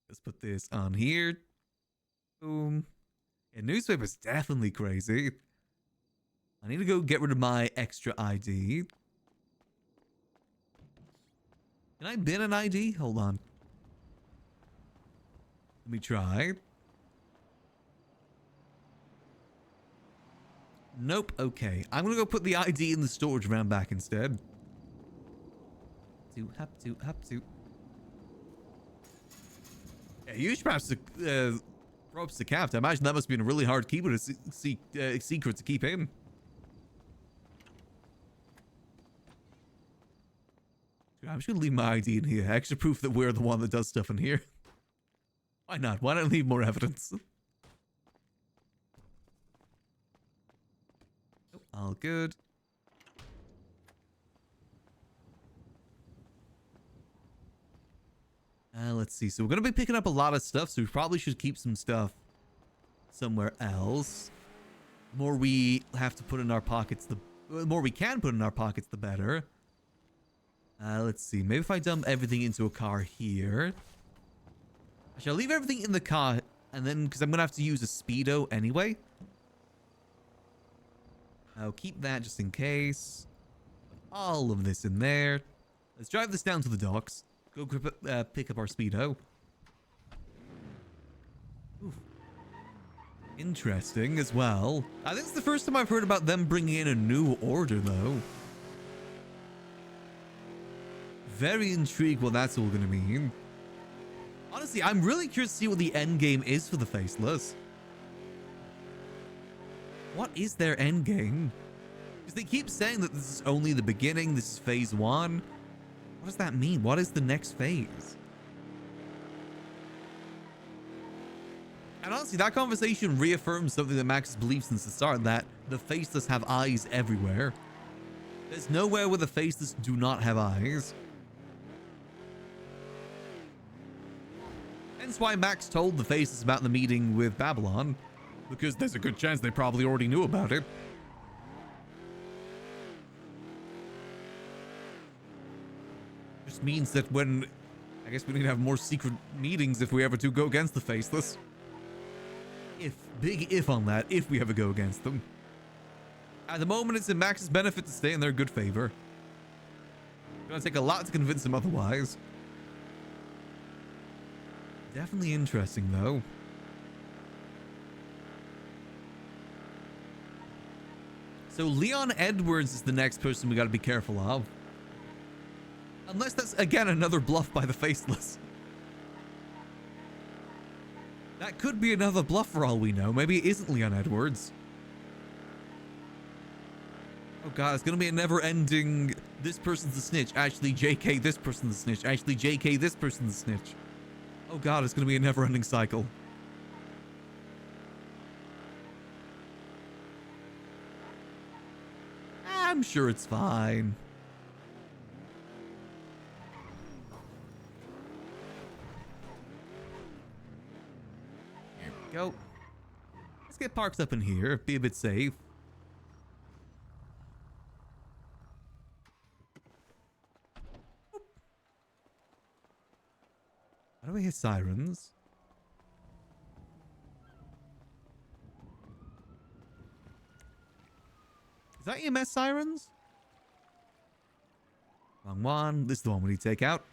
Let's put this on here. Boom. Yeah, newspaper's definitely crazy. I need to go get rid of my extra ID. Can I bin an ID? Hold on. Let me try. Nope. Okay. I'm gonna go put the ID in the storage round back instead. Have to. Yeah, huge props to Capt. I imagine that must have been a really hard secret to keep in. I'm just gonna leave my ID in here. Extra proof that we're the one that does stuff in here. Why not? Why not leave more evidence? All good. Let's see. So we're going to be picking up a lot of stuff, so we probably should keep some stuff somewhere else. The more we have to put in our pockets, the more we can put in our pockets, the better. Let's see. Maybe if I dump everything into a car here. Actually, I'll leave everything in the car, and then, because I'm going to have to use a Speedo anyway. I'll keep that just in case. Put all of this in there. Let's drive this down to the docks. Go pick up our Speedo. Oof. Interesting as well. I think it's the first time I've heard about them bringing in a new order, though. Very intrigued what that's all going to mean. Honestly, I'm really curious to see what the end game is for the Faceless. What is their end game? Because they keep saying that this is only the beginning, this is phase 1. What does that mean? What is the next phase? And honestly, that conversation reaffirms something that Max has believed since the start, that the Faceless have eyes everywhere. There's nowhere where the Faceless do not have eyes. Hence why Max told the Faceless about the meeting with Babylon. Because there's a good chance they probably already knew about it. Just means that when... I guess we need to have more secret meetings if we ever do go against the Faceless. Big if on that, if we ever go against them. At the moment, it's in Max's benefit to stay in their good favor. It's gonna take a lot to convince him otherwise. Definitely interesting, though. So Leon Edwards is the next person we gotta be careful of. Unless that's, again, another bluff by the Faceless. That could be another bluff for all we know. Maybe it isn't Leon Edwards. Oh god, it's gonna be a never-ending... This person's the snitch. Actually, JK, this person's the snitch. Actually, JK, this person's the snitch. Oh god, it's gonna be a never-ending cycle. sure it's fine. Here we go. Let's get parked up in here. Be a bit safe. How do we hear sirens? Is that EMS sirens? Wrong one. This is the one we need to take out.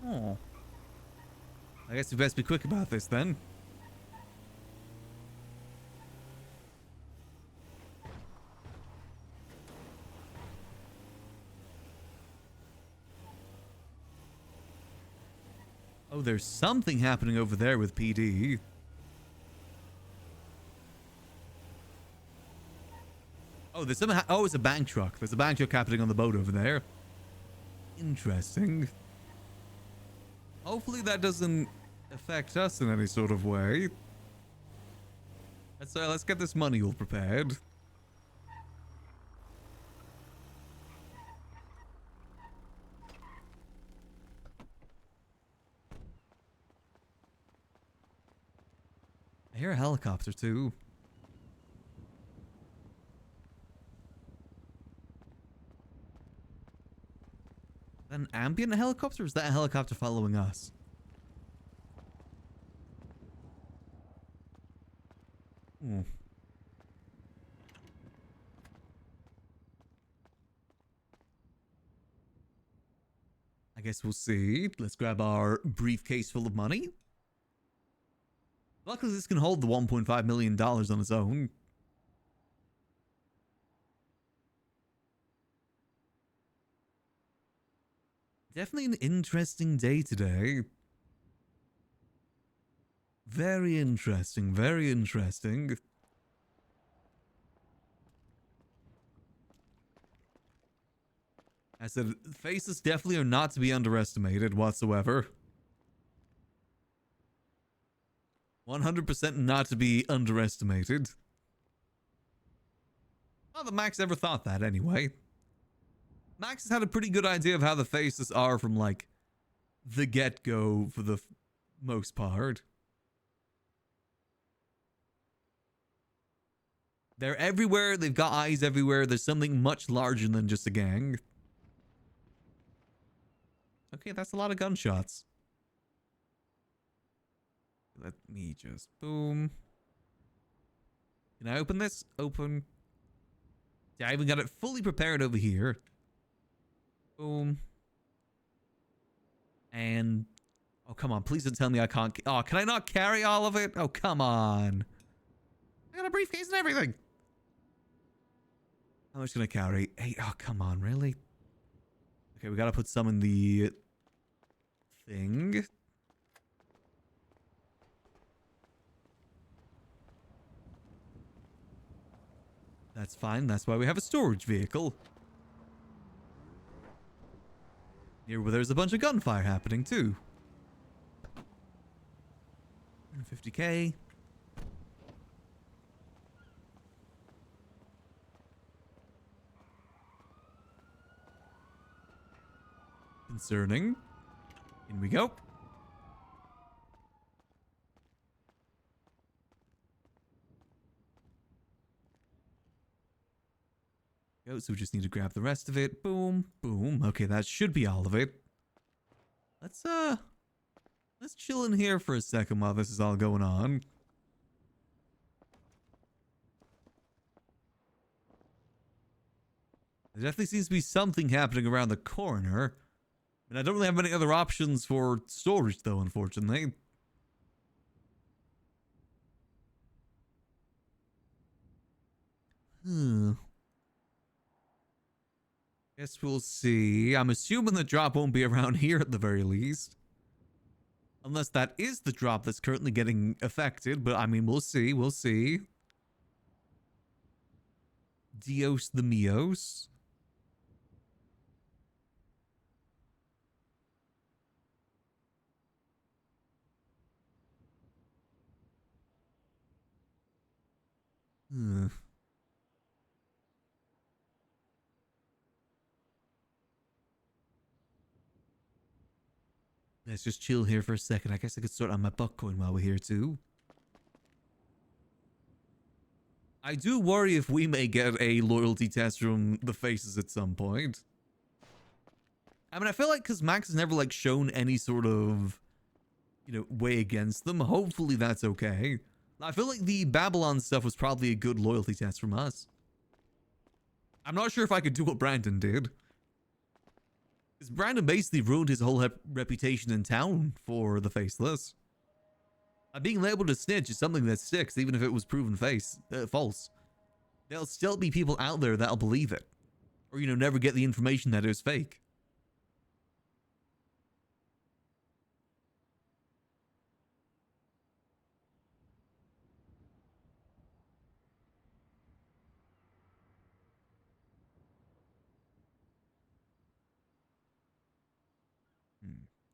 Oh. I guess we best be quick about this then. Oh, there's something happening over there with PD. Oh, there's some. Oh, it's a bank truck. There's a bank truck happening on the boat over there. Interesting. Hopefully that doesn't affect us in any sort of way. Let's get this money all prepared. I hear a helicopter too. An ambient helicopter? Or is that a helicopter following us? Hmm. I guess we'll see. Let's grab our briefcase full of money. Luckily, this can hold the $1.5 million on its own. Definitely an interesting day today. Very interesting, very interesting. I said, faces definitely are not to be underestimated whatsoever. 100% not to be underestimated. Not that Max ever thought that anyway. Max has had a pretty good idea of how the faces are from, like, the get-go for the most part. They're everywhere. They've got eyes everywhere. There's something much larger than just a gang. Okay, that's a lot of gunshots. Let me just boom. Can I open this? Open. Yeah, I even got it fully prepared over here. Boom. And oh, come on, please don't tell me I can't. Oh, can I not carry all of it? Oh, come on. I got a briefcase and everything. How much can I carry? 8. Oh, come on, really? Okay, we gotta put some in the thing. That's fine. That's why we have a storage vehicle. Near where there's a bunch of gunfire happening too. 150K. Concerning. In we go. Go, so we just need to grab the rest of it. Boom, boom. Okay, that should be all of it. Let's chill in here for a second while this is all going on. There definitely seems to be something happening around the corner. And I don't really have many other options for storage though, unfortunately. Guess we'll see. I'm assuming the drop won't be around here at the very least. Unless that is the drop that's currently getting affected. But I mean, we'll see. We'll see. Dios the Mios. Ugh. Let's just chill here for a second. I guess I could sort out my Bitcoin while we're here too. I do worry if we may get a loyalty test from the faces at some point. I mean, I feel like because Max has never like shown any sort of, way against them. Hopefully that's okay. I feel like the Babylon stuff was probably a good loyalty test from us. I'm not sure if I could do what Brandon did. Because Brandon basically ruined his whole reputation in town for the Faceless. Being labeled a snitch is something that sticks, even if it was proven false. There'll still be people out there that'll believe it. Or, never get the information that it was fake.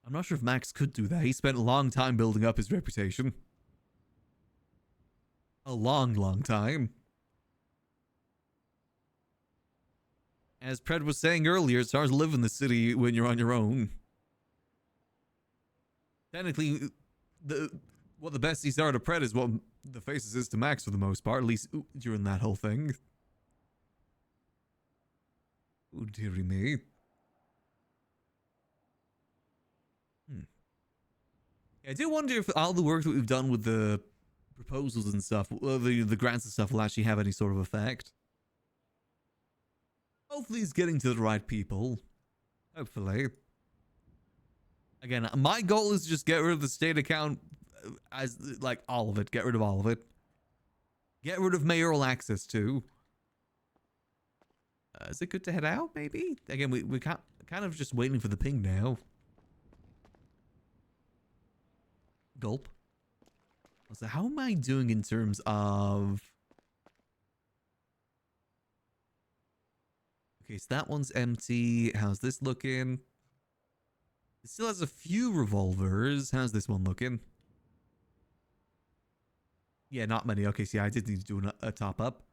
I'm not sure if Max could do that. He spent a long time building up his reputation. A long, long time. As Pred was saying earlier, it's hard to live in the city when you're on your own. Technically, what the besties are to Pred is what the Faces is to Max for the most part, at least during that whole thing. Oh, dearie me. I do wonder if all the work that we've done with the proposals and stuff, the grants and stuff, will actually have any sort of effect. Hopefully it's getting to the right people. Hopefully. Again, my goal is just get rid of the state account as, like, all of it. Get rid of all of it. Get rid of mayoral access too. Is it good to head out, maybe? Again, we can't, kind of just waiting for the ping now. Gulp. So how am I doing in terms of... Okay, so that one's empty. How's this looking? It still has a few revolvers. How's this one looking? Yeah, not many. Okay, see, I did need to do a top up.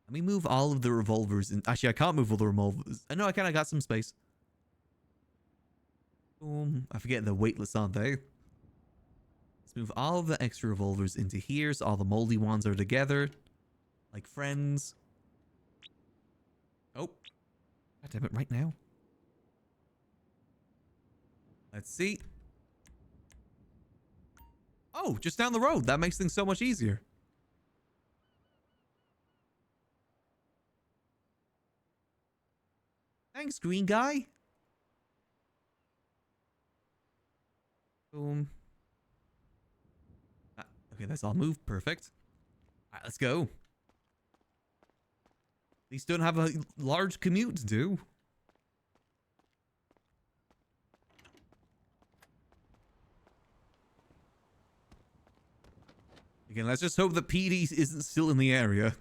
Let me move all of the revolvers. Actually, I can't move all the revolvers. I know I kind of got some space. Boom. I forget they're weightless, aren't they? Let's move all of the extra revolvers into here so all the moldy ones are together. Like friends. Oh. God damn it, right now. Let's see. Oh, just down the road. That makes things so much easier. Thanks, green guy. Boom. Okay, that's all moved. Perfect. All right, let's go. These don't have a large commute to do. Again, let's just hope that PD isn't still in the area.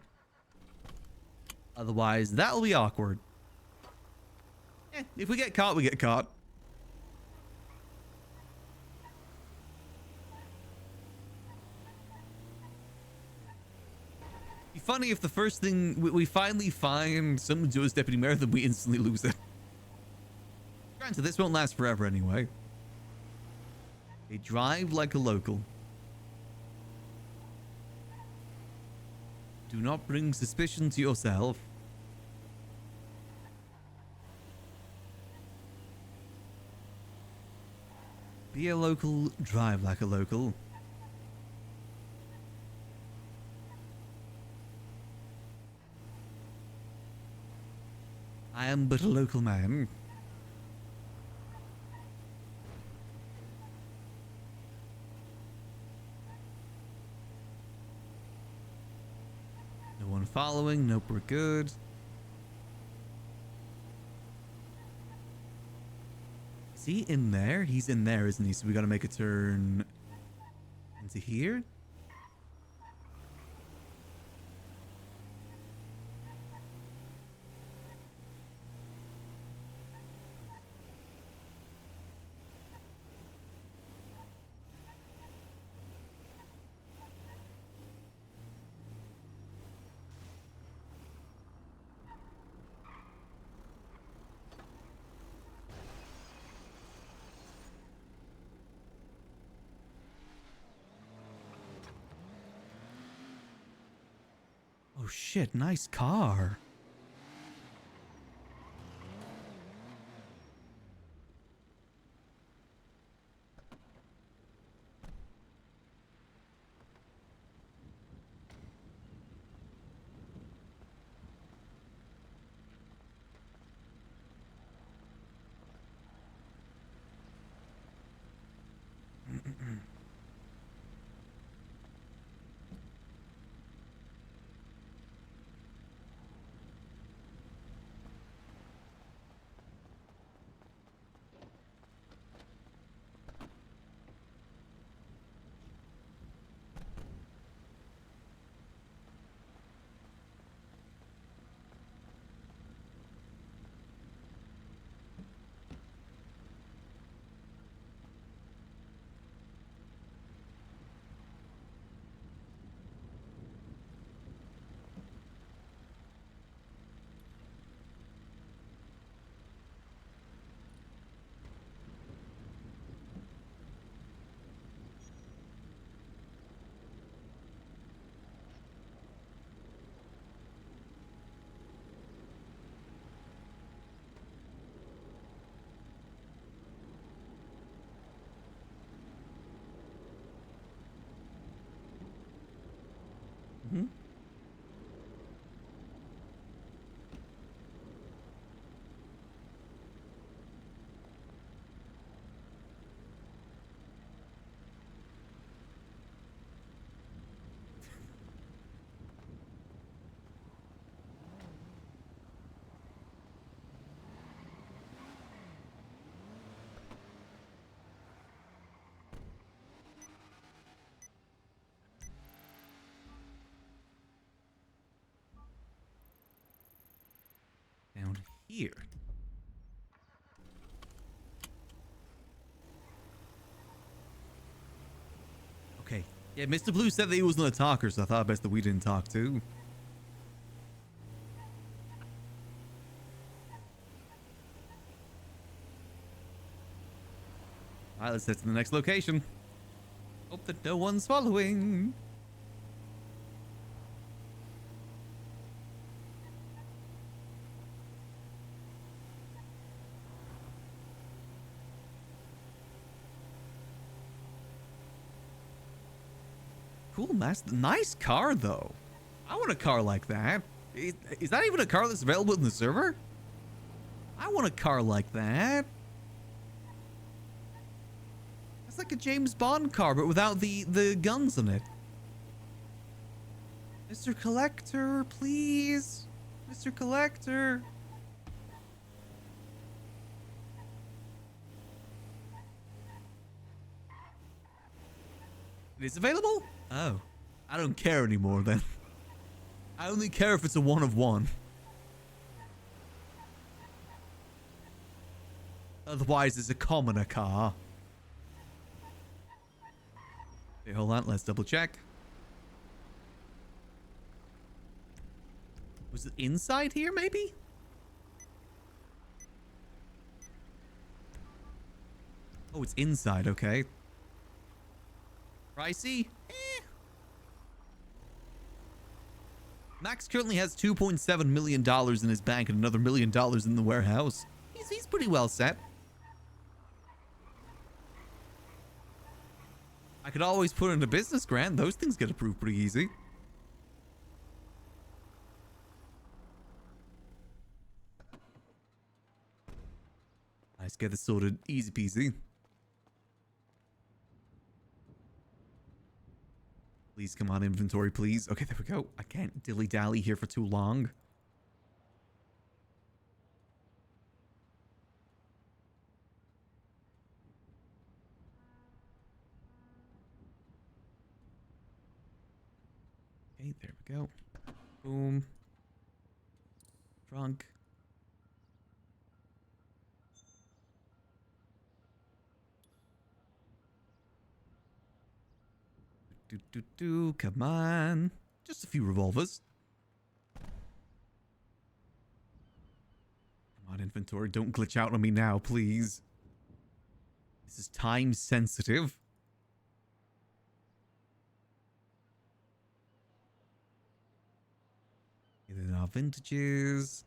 Otherwise, that'll be awkward. If we get caught, we get caught. Be funny if the first thing we finally find someone to do as deputy mayor, then we instantly lose it. Granted, this won't last forever anyway. Okay, drive like a local. Do not bring suspicion to yourself. Be a local, drive like a local. I am but a local man. No one following. Nope, we're good. Is he in there? He's in there, isn't he? So we gotta make a turn into here. Oh shit, nice car. Mm-hmm. Down here. Okay. Yeah, Mr. Blue said that he wasn't a talker, so I thought best that we didn't talk too. Alright, let's head to the next location. Hope that no one's following. Cool, nice car, though. I want a car like that. Is that even a car that's available in the server? I want a car like that. It's like a James Bond car, but without the guns in it. Mr. Collector, please. Mr. Collector. It is available? Oh. I don't care anymore then. I only care if it's a one of one. Otherwise, it's a commoner car. Okay, hold on. Let's double check. Was it inside here, maybe? Oh, it's inside. Okay. Pricey? Max currently has $2.7 million in his bank and another $1 million in the warehouse. He's pretty well set. I could always put in a business grant. Those things get approved pretty easy. Let's get this sorted. Easy peasy. Please come on, inventory, please. Okay, there we go. I can't dilly-dally here for too long. Okay, there we go. Boom. Trunk. Come on. Just a few revolvers. Come on, inventory. Don't glitch out on me now, please. This is time sensitive. And then our vintages.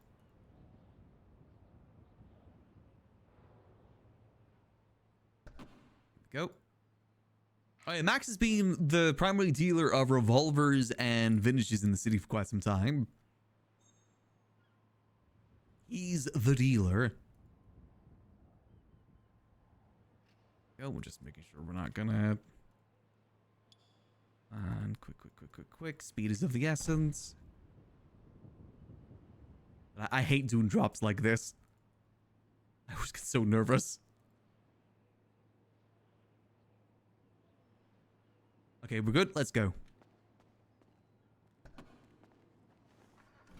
Go. Oh yeah, Max has been the primary dealer of revolvers and vintages in the city for quite some time. He's the dealer. Go, we're just making sure we're not gonna... And quick. Speed is of the essence. I hate doing drops like this. I always get so nervous. Okay, we're good. Let's go.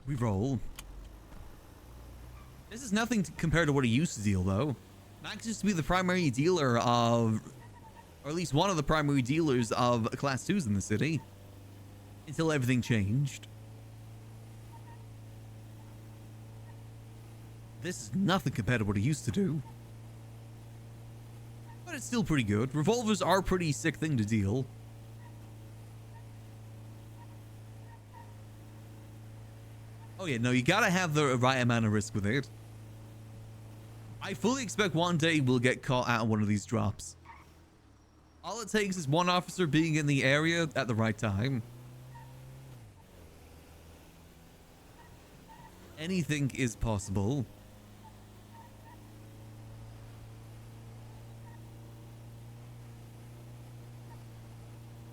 We roll. This is nothing compared to what he used to deal, though. Max used to be the primary dealer of... Or at least one of the primary dealers of Class 2s in the city. Until everything changed. This is nothing compared to what he used to do. But it's still pretty good. Revolvers are a pretty sick thing to deal. Oh yeah, no, you gotta have the right amount of risk with it. I fully expect one day we'll get caught out on one of these drops. All it takes is one officer being in the area at the right time. Anything is possible.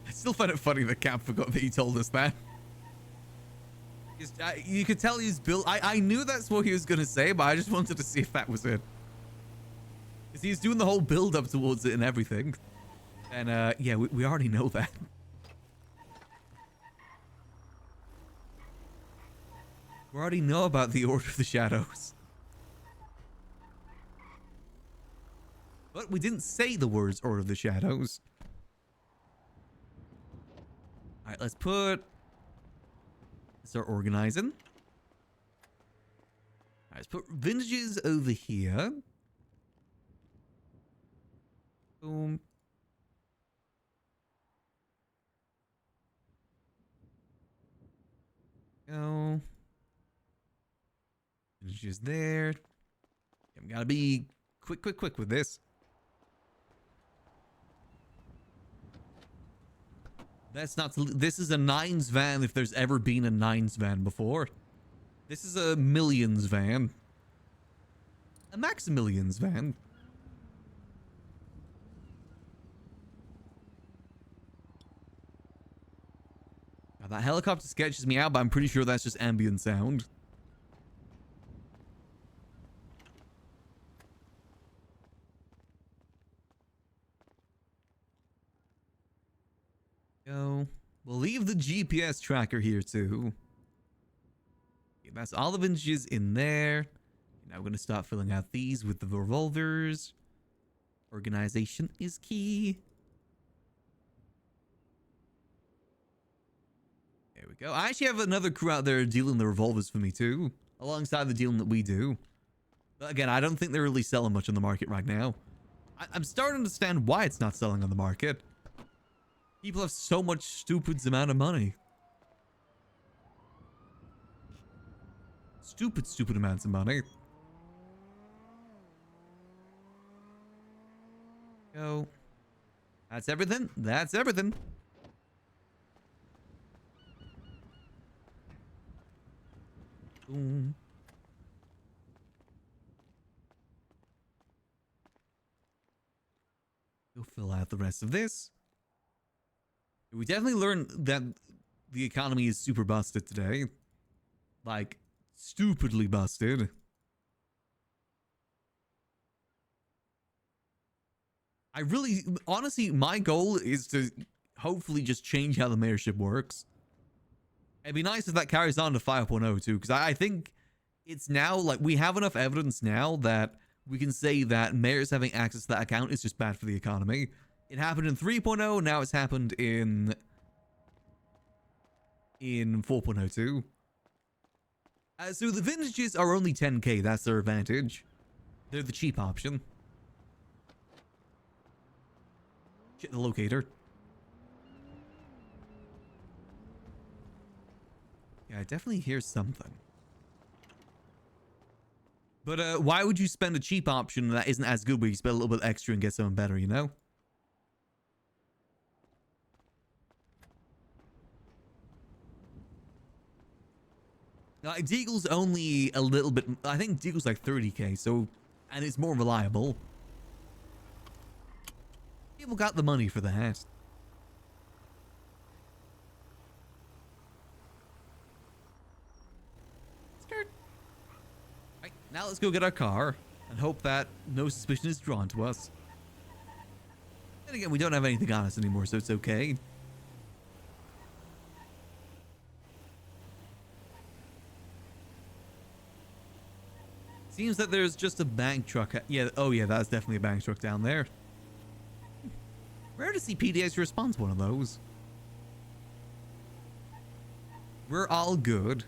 I still find it funny that Cap forgot that he told us that. You could tell he's built... I knew that's what he was going to say, but I just wanted to see if that was it. Because he's doing the whole build-up towards it and everything. And, yeah, we already know that. We already know about the Order of the Shadows. But we didn't say the words Order of the Shadows. Alright, let's start organizing. Alright, let's put vintages over here. Boom. Go. Vintages there. We gotta be quick with this. That's not... This is a 9s van if there's ever been a 9s van before. This is a millions van. A Maximillian's van. Now, that helicopter sketches me out, but I'm pretty sure that's just ambient sound. Go. We'll leave the GPS tracker here too. Okay, that's all the vintages in there. Now we're going to start filling out these with the revolvers. Organization is key. There we go. I actually have another crew out there dealing the revolvers for me too, alongside the dealing that we do. But again, I don't think they're really selling much on the market right now. I'm starting to understand why it's not selling on the market. People have so much stupid amount of money. Stupid amounts of money. Go. That's everything. That's everything. Boom. We'll fill out the rest of this. We definitely learned that the economy is super busted today. Like, stupidly busted. I really, honestly, my goal is to hopefully just change how the mayorship works. It'd be nice if that carries on to 5.0 too, because I think it's now, like, we have enough evidence now that we can say that mayors having access to that account is just bad for the economy. It happened in 3.0, now it's happened in 4.0 too. So the vintages are only 10k, that's their advantage. They're the cheap option. Shit, the locator. Yeah, I definitely hear something. But why would you spend a cheap option that isn't as good where you spend a little bit extra and get something better, you know? Like, Deagle's only a little bit... I think Deagle's like 30k, so... And it's more reliable. People got the money for that. Skirt. Right, now let's go get our car and hope that no suspicion is drawn to us. And again, we don't have anything on us anymore, so it's okay. Seems that there's just a bank truck. Yeah, oh yeah, that's definitely a bank truck down there. Rare to see PDX respond to one of those. We're all good.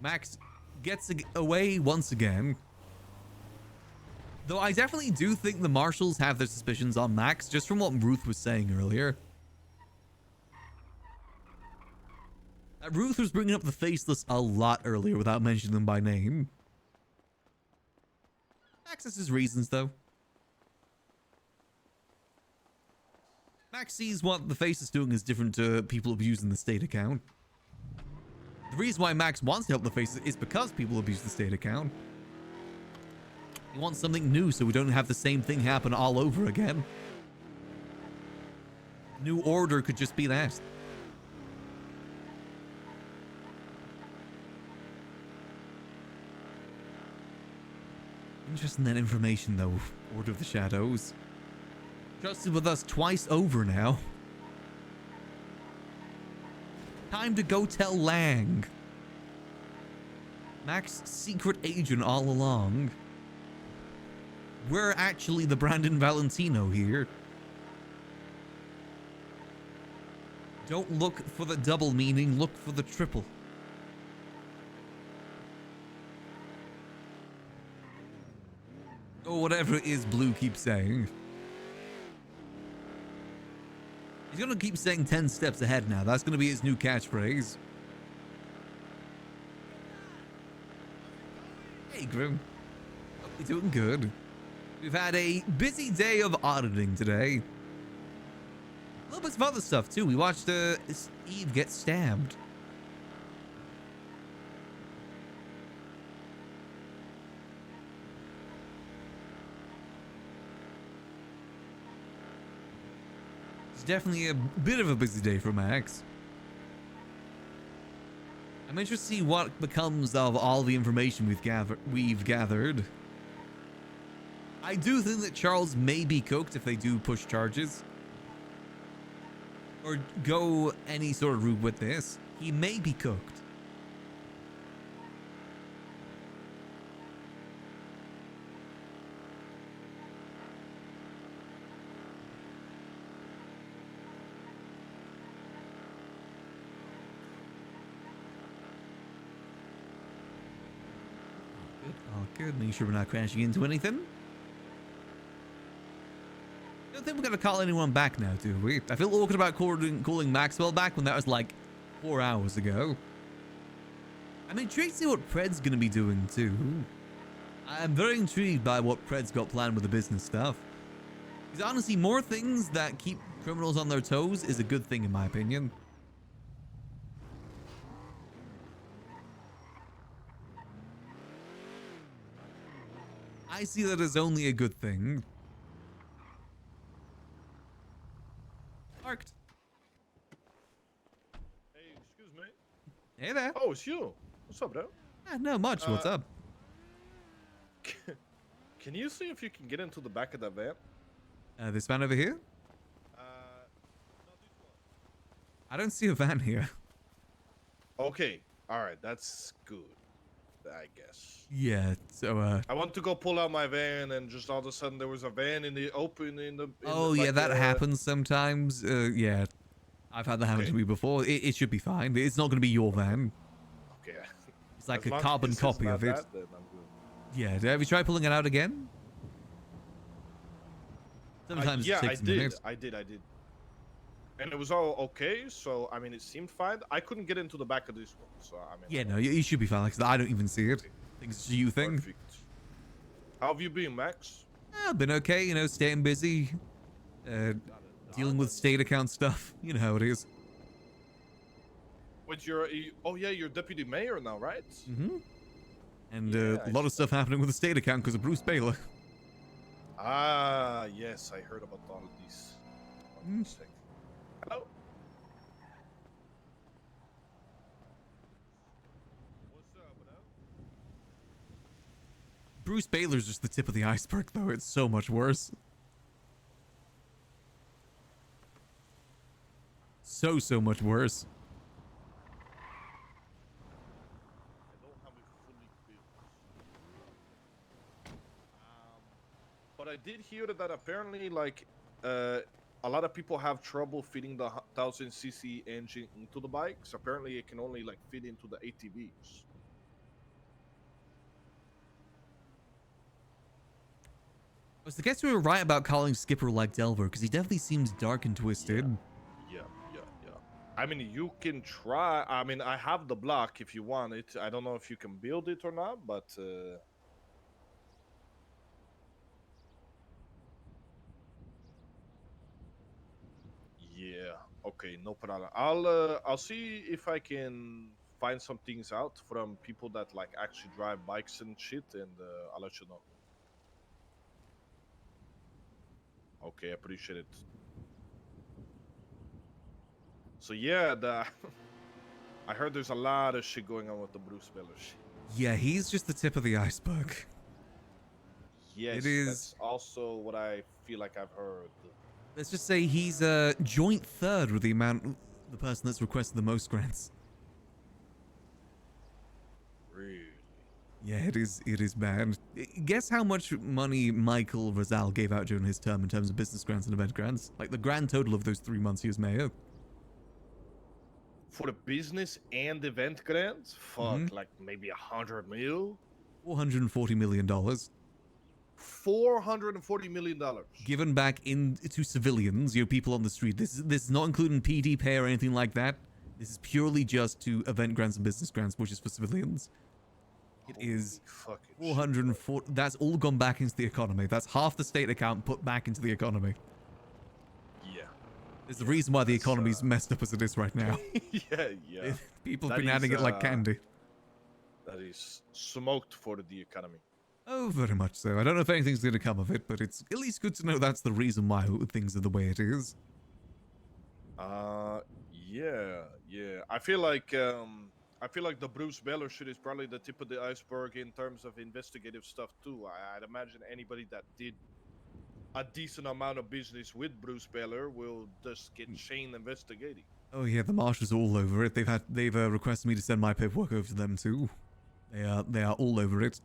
Max gets away once again. Though I definitely do think the marshals have their suspicions on Max, just from what Ruth was saying earlier. Ruth was bringing up the faceless a lot earlier without mentioning them by name. Max has his reasons, though. Max sees what the face is doing is different to people abusing the state account. The reason why Max wants to help the faces is because people abuse the state account. He wants something new so we don't have the same thing happen all over again. New Order could just be that. Interesting that information, though. Order of the Shadows. Trusted with us twice over now. Time to go tell Lang. Max, secret agent all along. We're actually the Brandon Valentino here. Don't look for the double meaning, look for the triple. Or whatever it is Blue keeps saying. He's gonna keep saying 10 steps ahead now. That's gonna be his new catchphrase. Hey, Grim. Hope you're doing good. We've had a busy day of auditing today. A little bit of other stuff, too. We watched Eve get stabbed. Definitely a bit of a busy day for Max. I'm interested to see what becomes of all the information we've gathered. I do think that Charles may be cooked if they do push charges. Or go any sort of route with this. He may be cooked. Good, make sure we're not crashing into anything. Don't think we're gonna call anyone back now, do we? I feel awkward about calling Maxwell back when that was like 4 hours ago. I'm intrigued to see what Pred's gonna be doing too. I'm very intrigued by what Pred's got planned with the business stuff. Because honestly, more things that keep criminals on their toes is a good thing in my opinion. I see that as only a good thing. Parked. Hey, excuse me. Hey there. Oh, it's you. What's up, bro? Not much. What's up? Can you see if you can get into the back of that van? This van over here? No, this one. I don't see a van here. Okay. All right. That's good, I guess. Yeah, so I want to go pull out my van, and just all of a sudden there was a van in the open oh yeah, that happens sometimes. Yeah, I've had that happen to me before. It should be fine. It's not going to be your van. Okay. It's like a carbon copy of it. Then I'm good. Yeah, have you tried pulling it out again? Sometimes yeah, it takes I a did. minute. I did. And it was all okay. So I mean, it seemed fine. I couldn't get into the back of this one. So I mean. Yeah, no, you should be fine. Like, I don't even see it. I think it's a you thing. Perfect. How have you been, Max? I've been okay, you know, staying busy, dealing with state account stuff. You know how it is. With your, oh yeah, you're deputy mayor now, right? Mm-hmm. And a lot of stuff happening with the state account because of Bruce Baylor. Ah, yes, I heard about all of these. One sec. Hello. Bruce Baylor's just the tip of the iceberg, though. It's so much worse. So much worse. But I did hear that apparently, like, a lot of people have trouble fitting the 1000cc engine into the bikes. Apparently, it can only like fit into the ATVs. I guess we were right about calling Skipper like Delver, because he definitely seems dark and twisted. Yeah. I mean, you can try. I mean, I have the block if you want it. I don't know if you can build it or not, but yeah. Okay, no problem. I'll see if I can find some things out from people that like actually drive bikes and shit, and I'll let you know. Okay, appreciate it. So yeah, I heard there's a lot of shit going on with the Bruce Baylor shit. Yeah, he's just the tip of the iceberg. Yes, it is. That's also what I feel like I've heard. Let's just say he's a joint third with the person that's requested the most grants. Really? Yeah, it is bad. Guess how much money Michael Rizal gave out during his term in terms of business grants and event grants? Like the grand total of those 3 months he was mayor. For the business and event grants? Fuck, like maybe 100 mil? $440 million. $440 million. Given back to civilians, people on the street. This is not including PD pay or anything like that. This is purely just to event grants and business grants, which is for civilians. It is 440. That's all gone back into the economy. That's half the state account put back into the economy. Yeah. There's a reason why the economy's messed up as it is right now. yeah. People have been adding it like candy. That is smoked for the economy. Oh, very much so. I don't know if anything's going to come of it, but it's at least good to know that's the reason why things are the way it is. Yeah. I feel like the Bruce Baylor shit is probably the tip of the iceberg in terms of investigative stuff too. I'd imagine anybody that did a decent amount of business with Bruce Baylor will just get chain investigating. Oh yeah, the marshals are all over it. They've requested me to send my paperwork over to them too. They are all over it.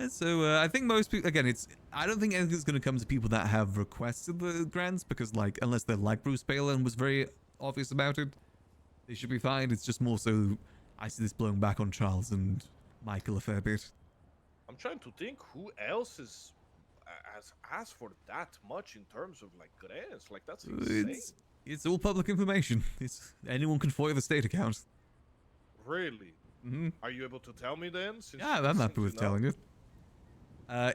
So I think most people, again, I don't think anything's going to come to people that have requested the grants, because like, unless they're like Bruce Baylor and was very obvious about it, they should be fine. It's just more so I see this blowing back on Charles and Michael a fair bit. I'm trying to think who else has asked for that much in terms of like grants. Like that's insane. It's all public information. Anyone can FOIA the state account. Really? Mm-hmm. Are you able to tell me then? Yeah, I'm happy with telling you.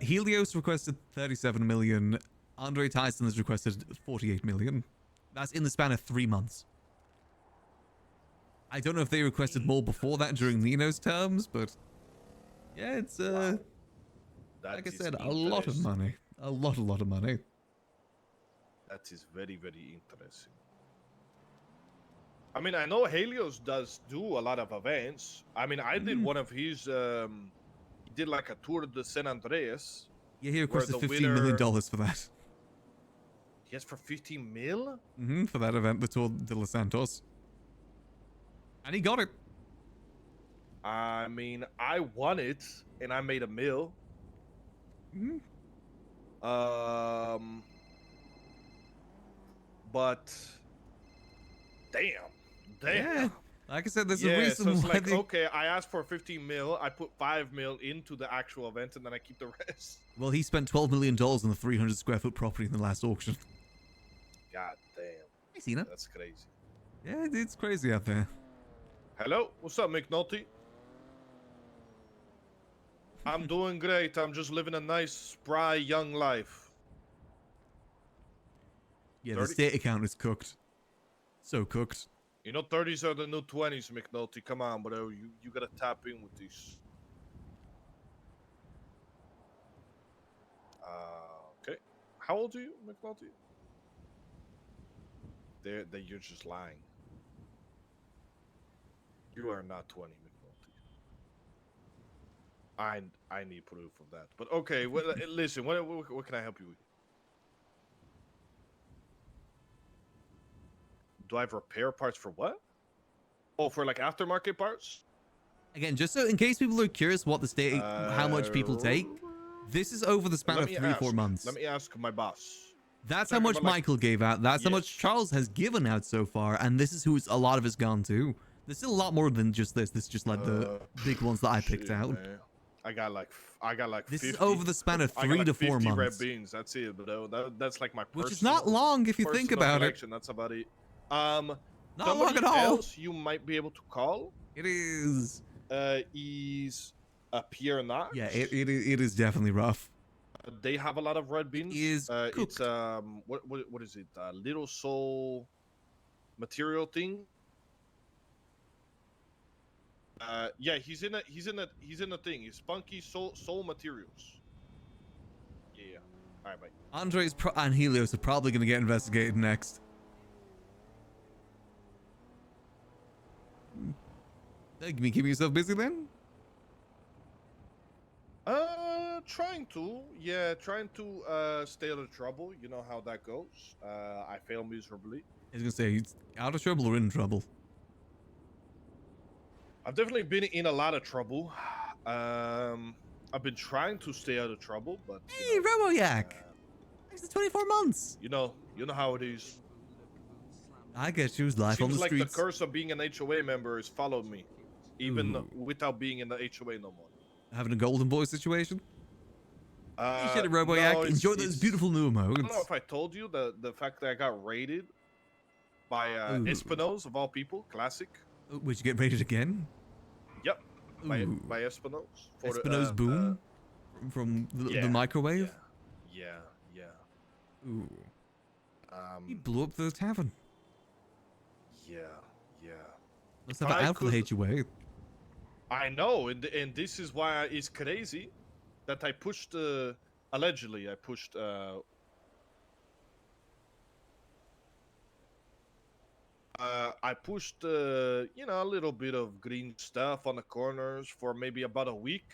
Helios requested 37 million. Andre Tyson has requested 48 million. That's in the span of 3 months. I don't know if they requested more before that during Nino's terms, but yeah, it's like I said, a lot of money. A lot of money. That is very, very interesting. I mean, I know Helios does do a lot of events. I mean, I did one of his, he did like a tour de San Andreas. Yeah, he requested $15 million for that. Yes, for 15 mil? For that event, the Tour de Los Santos. And he got it. I mean, I won it, and I made $1 mil. But damn. Yeah. Like I said, there's a reason so it's why like, okay, I asked for 15 mil, I put 5 mil into the actual event, and then I keep the rest. Well, he spent $12 million on the 300 square foot property in the last auction. God damn. I seen it. That's crazy. Yeah, it's crazy out there. Hello, what's up, McNulty? I'm doing great. I'm just living a nice, spry, young life. Yeah, the 30? state account is cooked. So cooked. You know, 30s are the new 20s, McNulty. Come on, bro. You gotta tap in with these. Okay. How old are you, McNulty? You're just lying. You are not 20, McNulty. I need proof of that. But okay, well, listen. What can I help you with? Do I have repair parts for what? Oh, for like aftermarket parts? Again, just so in case people are curious what the state, how much people take, this is over the span of 3-4 months. Let me ask my boss. That's how much Michael gave out. That's how much Charles has given out so far, and this is who a lot of it's gone to. There's still a lot more than just this. This is just like the big ones that I picked out. Man. I got like This 50, is over the span of 3 to 4 months. red beans. That's it, but that's like my personal, which is not long if you think about collection. That's about it. Not long at all. Else you might be able to call. It is. Is Pierre Notch. Yeah, it is definitely rough. They have a lot of red beans. It's what is it? Little Soul material thing. Yeah, he's in a thing. He's Spunky Soul Materials. Yeah. All right, bye. Andres and Helios are probably going to get investigated next. You mean keeping yourself busy then? Trying to. Yeah, trying to stay out of trouble. You know how that goes. I fail miserably. I was gonna say, he's out of trouble or in trouble? I've definitely been in a lot of trouble. I've been trying to stay out of trouble, but hey, Roboyak! It's 24 months. You know how it is. I guess you was life on the Seems streets. like the curse of being an HOA member has followed me, even without being in the HOA no more. Having a golden boy situation? You should have No, Roboyak. Enjoy those beautiful new emotes. I don't know if I told you the fact that I got raided by Espino's of all people, classic. Would you get raided again? Yep, by Espino's. Espino's boom from the microwave. Yeah. Ooh. He blew up the tavern. Yeah. Let's have an alcohol HOA. I know, and this is why it's crazy that I pushed. Allegedly, I pushed. I pushed, a little bit of green stuff on the corners for maybe about a week.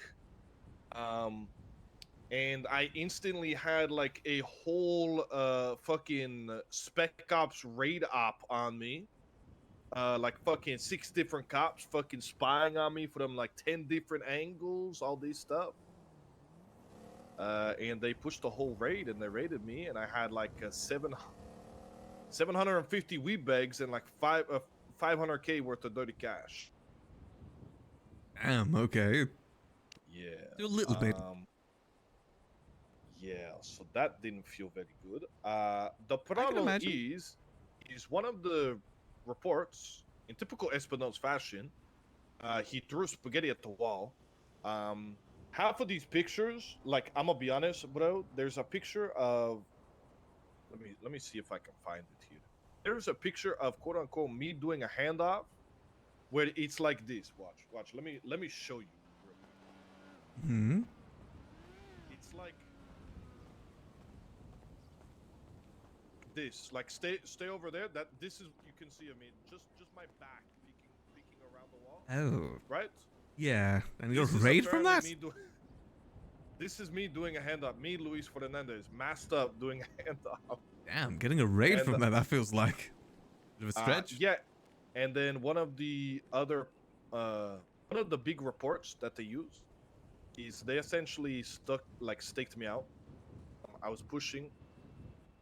And I instantly had like a whole fucking Spec Ops raid op on me. Like fucking 6 different cops fucking spying on me from like 10 different angles, all this stuff. And they pushed the whole raid and they raided me, and I had like 750 weed bags and like 500K worth of dirty cash. Damn, okay. Yeah. Do a little bit. Yeah, so that didn't feel very good. The problem is one of the reports, in typical Espino's fashion, he threw spaghetti at the wall. Half of these pictures, like, I'm gonna be honest, bro, there's a picture of, let me see if I can find it here. There's a picture of quote unquote me doing a handoff where it's like this. Watch. Let me show you. It's like this. Like stay over there. This is you can see of me. Just my back peeking around the wall. Oh. Right? Yeah. And you got raid from that? This is me doing a handoff. Me, Luis Fernandez, masked up doing a handoff. Damn, getting a raid from that feels like a bit of a stretch. Yeah. And then one of the big reports that they use is they essentially staked me out. I was pushing.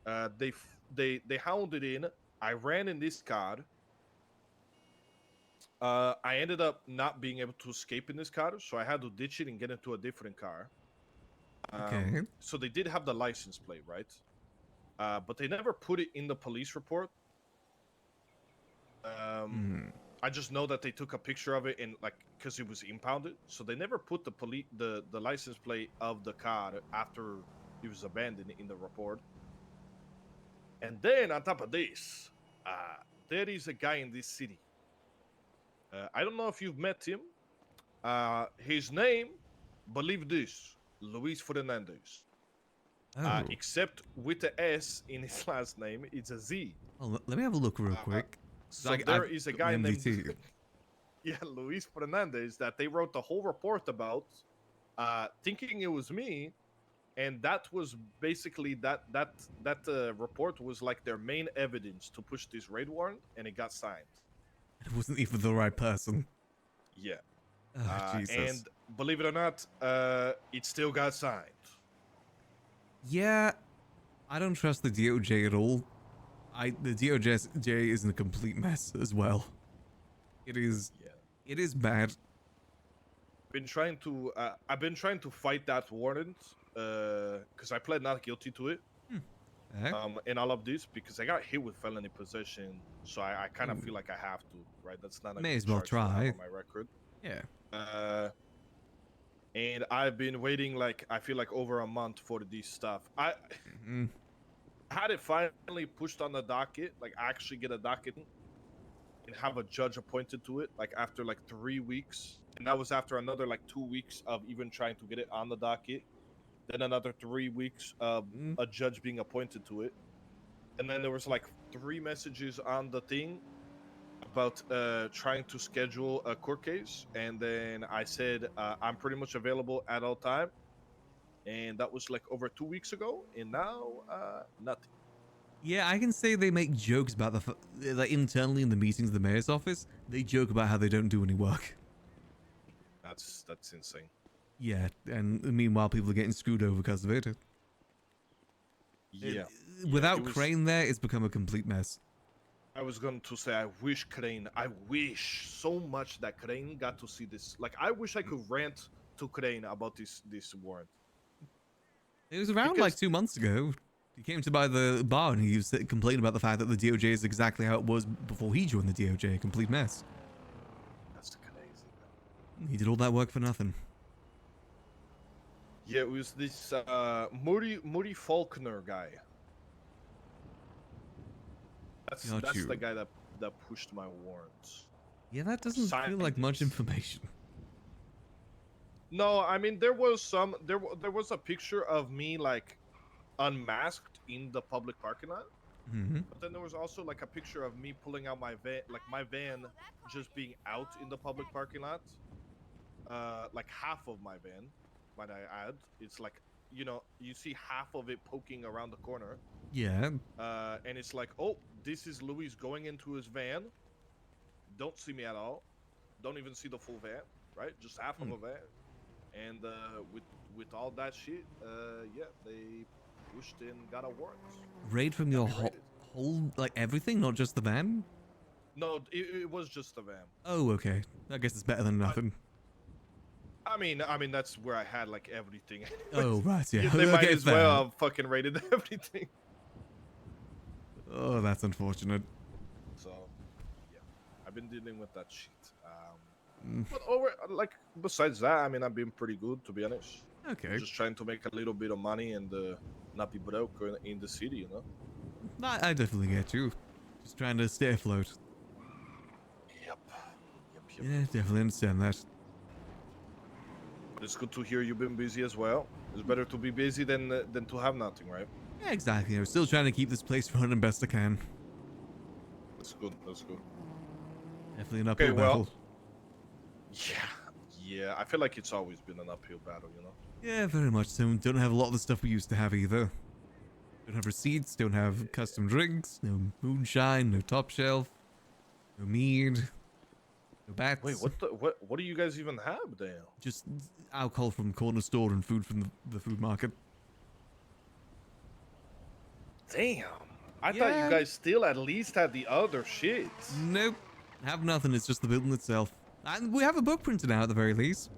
They hounded in. I ran in this car. I ended up not being able to escape in this car, so I had to ditch it and get into a different car. Okay. So they did have the license plate, right? but they never put it in the police report. I just know that they took a picture of it and like because it was impounded, so they never put the license plate of the car after it was abandoned in the report. And then on top of this, there is a guy in this city. I don't know if you've met him. His name, believe this, Luis Fernandez. Oh. Except with the S in his last name, it's a Z. Oh, let me have a look real quick. So there is a guy named yeah, Luis Fernandez that they wrote the whole report about, thinking it was me, and that was basically that report was like their main evidence to push this raid warrant, and it got signed. It wasn't even the right person. Yeah. Oh, Jesus. And believe it or not, it still got signed. Yeah, I don't trust the DOJ at all. The DOJ is in a complete mess as well. It is. Yeah. It is bad. I've been trying to fight that warrant because I pled not guilty to it. In all of this because I got hit with felony possession, so I kind of feel like I have to, right? That's not a May good as well charge to have try. on my record. Yeah. And I've been waiting like I feel like over a month for this stuff. I had it finally pushed on the docket, like actually get a docket and have a judge appointed to it, like after like 3 weeks, and that was after another like 2 weeks of even trying to get it on the docket. Then another 3 weeks of a judge being appointed to it. And then there was like 3 messages on the thing about trying to schedule a court case. And then I said, I'm pretty much available at all time. And that was like over 2 weeks ago. And now, nothing. Yeah, I can say they make jokes about like internally in the meetings of the mayor's office, they joke about how they don't do any work. That's insane. Yeah, and meanwhile people are getting screwed over because of it. Yeah. Without Crane there, it's become a complete mess. I was going to say, I wish so much that Crane got to see this. Like, I wish I could rant to Crane about this warrant. It was around like 2 months ago. He came to by the bar and he was complaining about the fact that the DOJ is exactly how it was before he joined the DOJ, a complete mess. That's crazy. He did all that work for nothing. Yeah, it was this Moody Faulkner guy. That's the guy that pushed my warrants. Yeah, that doesn't feel like much information. No, I mean there was a picture of me like unmasked in the public parking lot. But then there was also like a picture of me pulling out my van, like my van just being out in the public parking lot. Like half of my van, might I add. It's like, you know, you see half of it poking around the corner. Yeah. And it's like, oh, this is Luis going into his van. Don't see me at all. Don't even see the full van, right? Just half of a van. And with all that shit, yeah, they pushed and got a warrant. Raid from your whole, like everything, not just the van? No, it was just the van. Oh, okay. I guess it's better than nothing. I mean, that's where I had like everything. Oh, right, yeah. They might Okay, as well have fucking raided everything. Oh, that's unfortunate. So, yeah, I've been dealing with that shit. But like besides that, I mean, I've been pretty good, to be honest. Okay. Just trying to make a little bit of money and not be broke in the city, you know. I definitely get you. Just trying to stay afloat. Yep. Yeah, definitely understand that. But it's good to hear you've been busy as well. It's better to be busy than to have nothing, right? Yeah, exactly. I'm still trying to keep this place running best I can. That's good. That's good. Definitely an uphill battle. Yeah. I feel like it's always been an uphill battle, you know. Yeah, very much so. Don't have a lot of the stuff we used to have either. Don't have receipts. Don't have custom drinks. No moonshine. No top shelf. No mead. No bats. Wait, what do you guys even have there? Just alcohol from the corner store and food from the food market. Damn. I thought you guys still at least had the other shit. Nope. Have nothing. It's just the building itself. And we have a book printed out at the very least.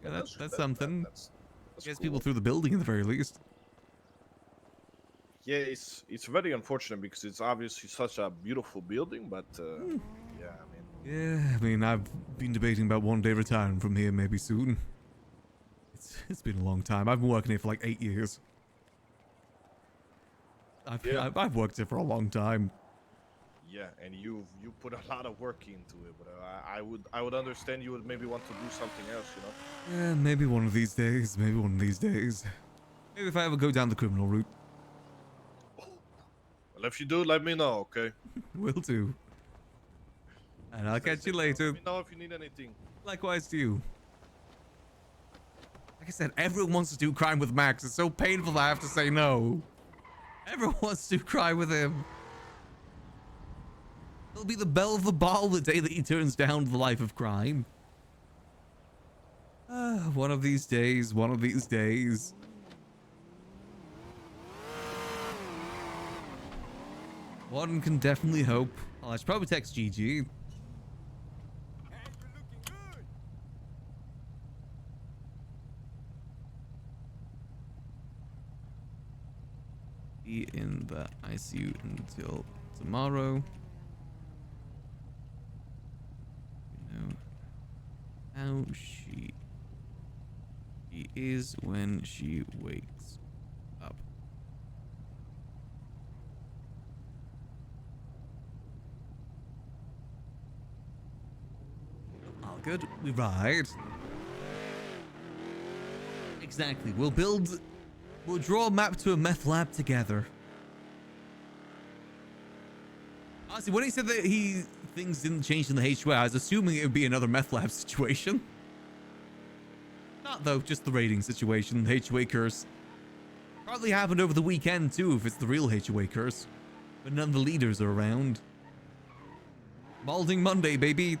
Yeah, that's something. That's Gets cool. people through the building at the very least. Yeah, it's very unfortunate because it's obviously such a beautiful building, but yeah, I mean. Yeah, I mean, I've been debating about one day retiring from here maybe soon. It's been a long time. I've been working here for like 8 years. I've worked here for a long time. Yeah, and you put a lot of work into it, but I would understand you would maybe want to do something else, you know. Yeah, maybe one of these days. Maybe one of these days. Maybe if I ever go down the criminal route. Well, if you do, let me know, okay? Will do. And I'll catch you later. Let me know if you need anything. Likewise to you. Like I said, everyone wants to do crime with Max. It's so painful that I have to say no. Everyone wants to do crime with him. He'll be the belle of the ball the day that he turns down the life of crime. One of these days, one of these days. One can definitely hope. Oh, I should probably text GG. Be in the ICU until tomorrow. You know how she is when she wakes up. All good. We ride. Exactly. We'll draw a map to a meth lab together. Honestly, when he said that things didn't change in the HWA, I was assuming it would be another meth lab situation. Not though, just the rating situation, the HWA curse. Probably happened over the weekend too, if it's the real HWA curse. But none of the leaders are around. Balding Monday, baby.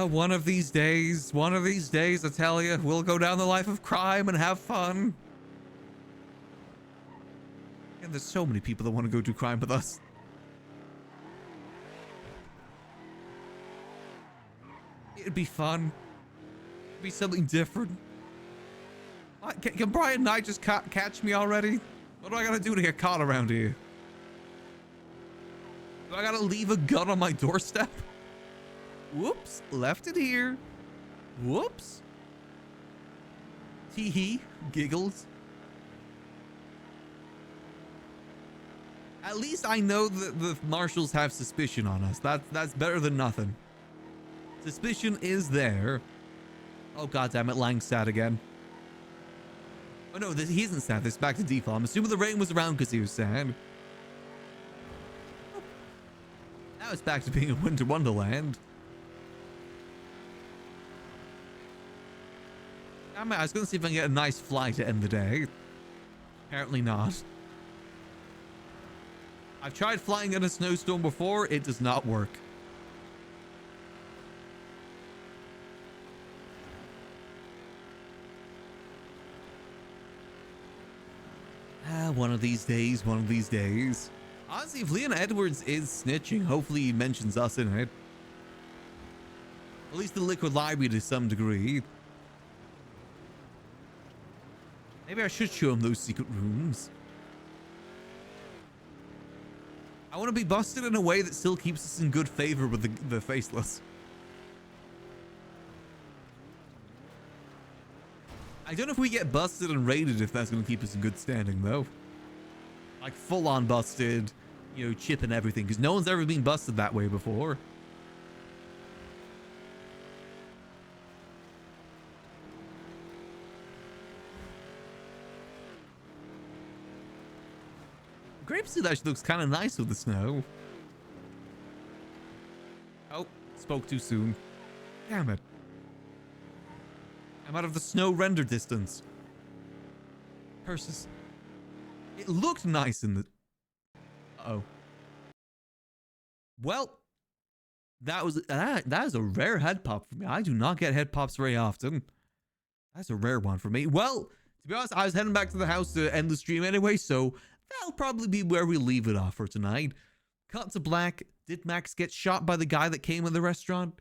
One of these days, I tell you, we'll go down the life of crime and have fun. And there's so many people that want to go do crime with us. It'd be fun. It'd be something different. Can Brian and I just catch me already? What do I gotta do to get caught around here? Do I gotta leave a gun on my doorstep? Whoops, left it here. Whoops. Tee hee, giggles. At least I know that the marshals have suspicion on us. That's better than nothing. Suspicion is there. Oh god damn it, Lang's sad again. Oh no, he isn't sad. This is back to default. I'm assuming the rain was around because he was sad. Now it's back to being a winter wonderland. Damn it, I was going to see if I can get a nice flight to end the day. Apparently not. I've tried flying in a snowstorm before. It does not work. One of these days, one of these days. Honestly, if Leon Edwards is snitching, hopefully he mentions us in it. At least the Liquid Library to some degree. Maybe I should show him those secret rooms. I want to be busted in a way that still keeps us in good favor with the faceless. I don't know if we get busted and raided if that's going to keep us in good standing, though. Like, full-on busted, you know, chip and everything, because no one's ever been busted that way before. Grapeseed actually looks kind of nice with the snow. Oh, spoke too soon. Damn it. I'm out of the snow render distance. Curses. It looked nice in the... Uh-oh. Well, that is a rare head pop for me. I do not get head pops very often. That's a rare one for me. Well, to be honest, I was heading back to the house to end the stream anyway, so that'll probably be where we leave it off for tonight. Cut to black. Did Max get shot by the guy that came in the restaurant?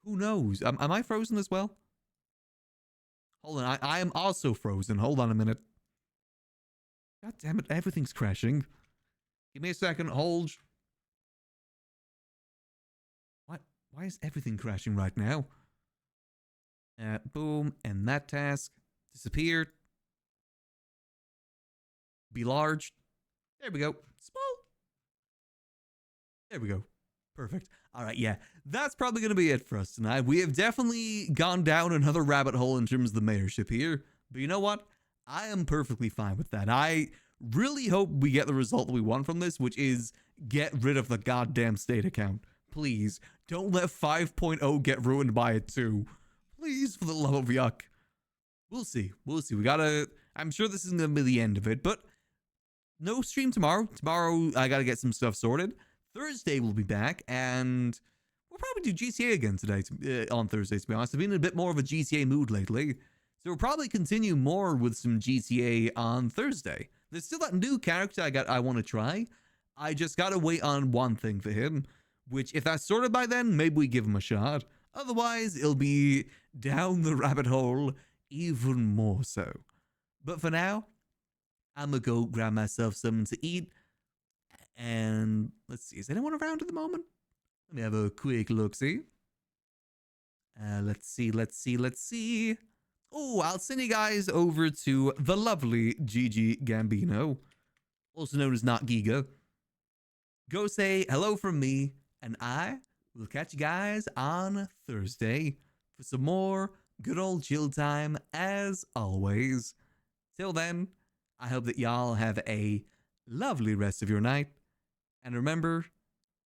Who knows? Am I frozen as well? Hold on, I am also frozen. Hold on a minute. God damn it, everything's crashing. Give me a second, hold. What? Why is everything crashing right now? Boom, and that task disappeared. Be large. There we go. Small. There we go. Perfect. All right, yeah. That's probably going to be it for us tonight. We have definitely gone down another rabbit hole in terms of the mayorship here. But you know what? I am perfectly fine with that. I really hope we get the result that we want from this, which is get rid of the goddamn state account. Please, don't let 5.0 get ruined by it too. Please, for the love of yuck. We'll see. We'll see. We gotta... I'm sure this isn't going to be the end of it, but no stream tomorrow. Tomorrow, I gotta get some stuff sorted. Thursday, we'll be back, and we'll probably do GTA again today, on Thursday, to be honest. I've been in a bit more of a GTA mood lately, so we'll probably continue more with some GTA on Thursday. There's still that new character I want to try. I just gotta wait on one thing for him, which, if that's sorted by then, maybe we give him a shot. Otherwise, it'll be down the rabbit hole even more so. But for now, I'm gonna go grab myself something to eat. And let's see, is anyone around at the moment? Let me have a quick look-see. Let's see. Oh, I'll send you guys over to the lovely Gigi Gambino, also known as Not Giga. Go say hello from me, and I will catch you guys on Thursday for some more good old chill time as always. Till then, I hope that y'all have a lovely rest of your night. And remember,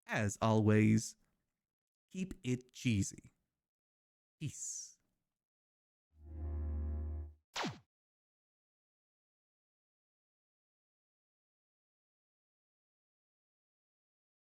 as always, keep it cheesy. Peace.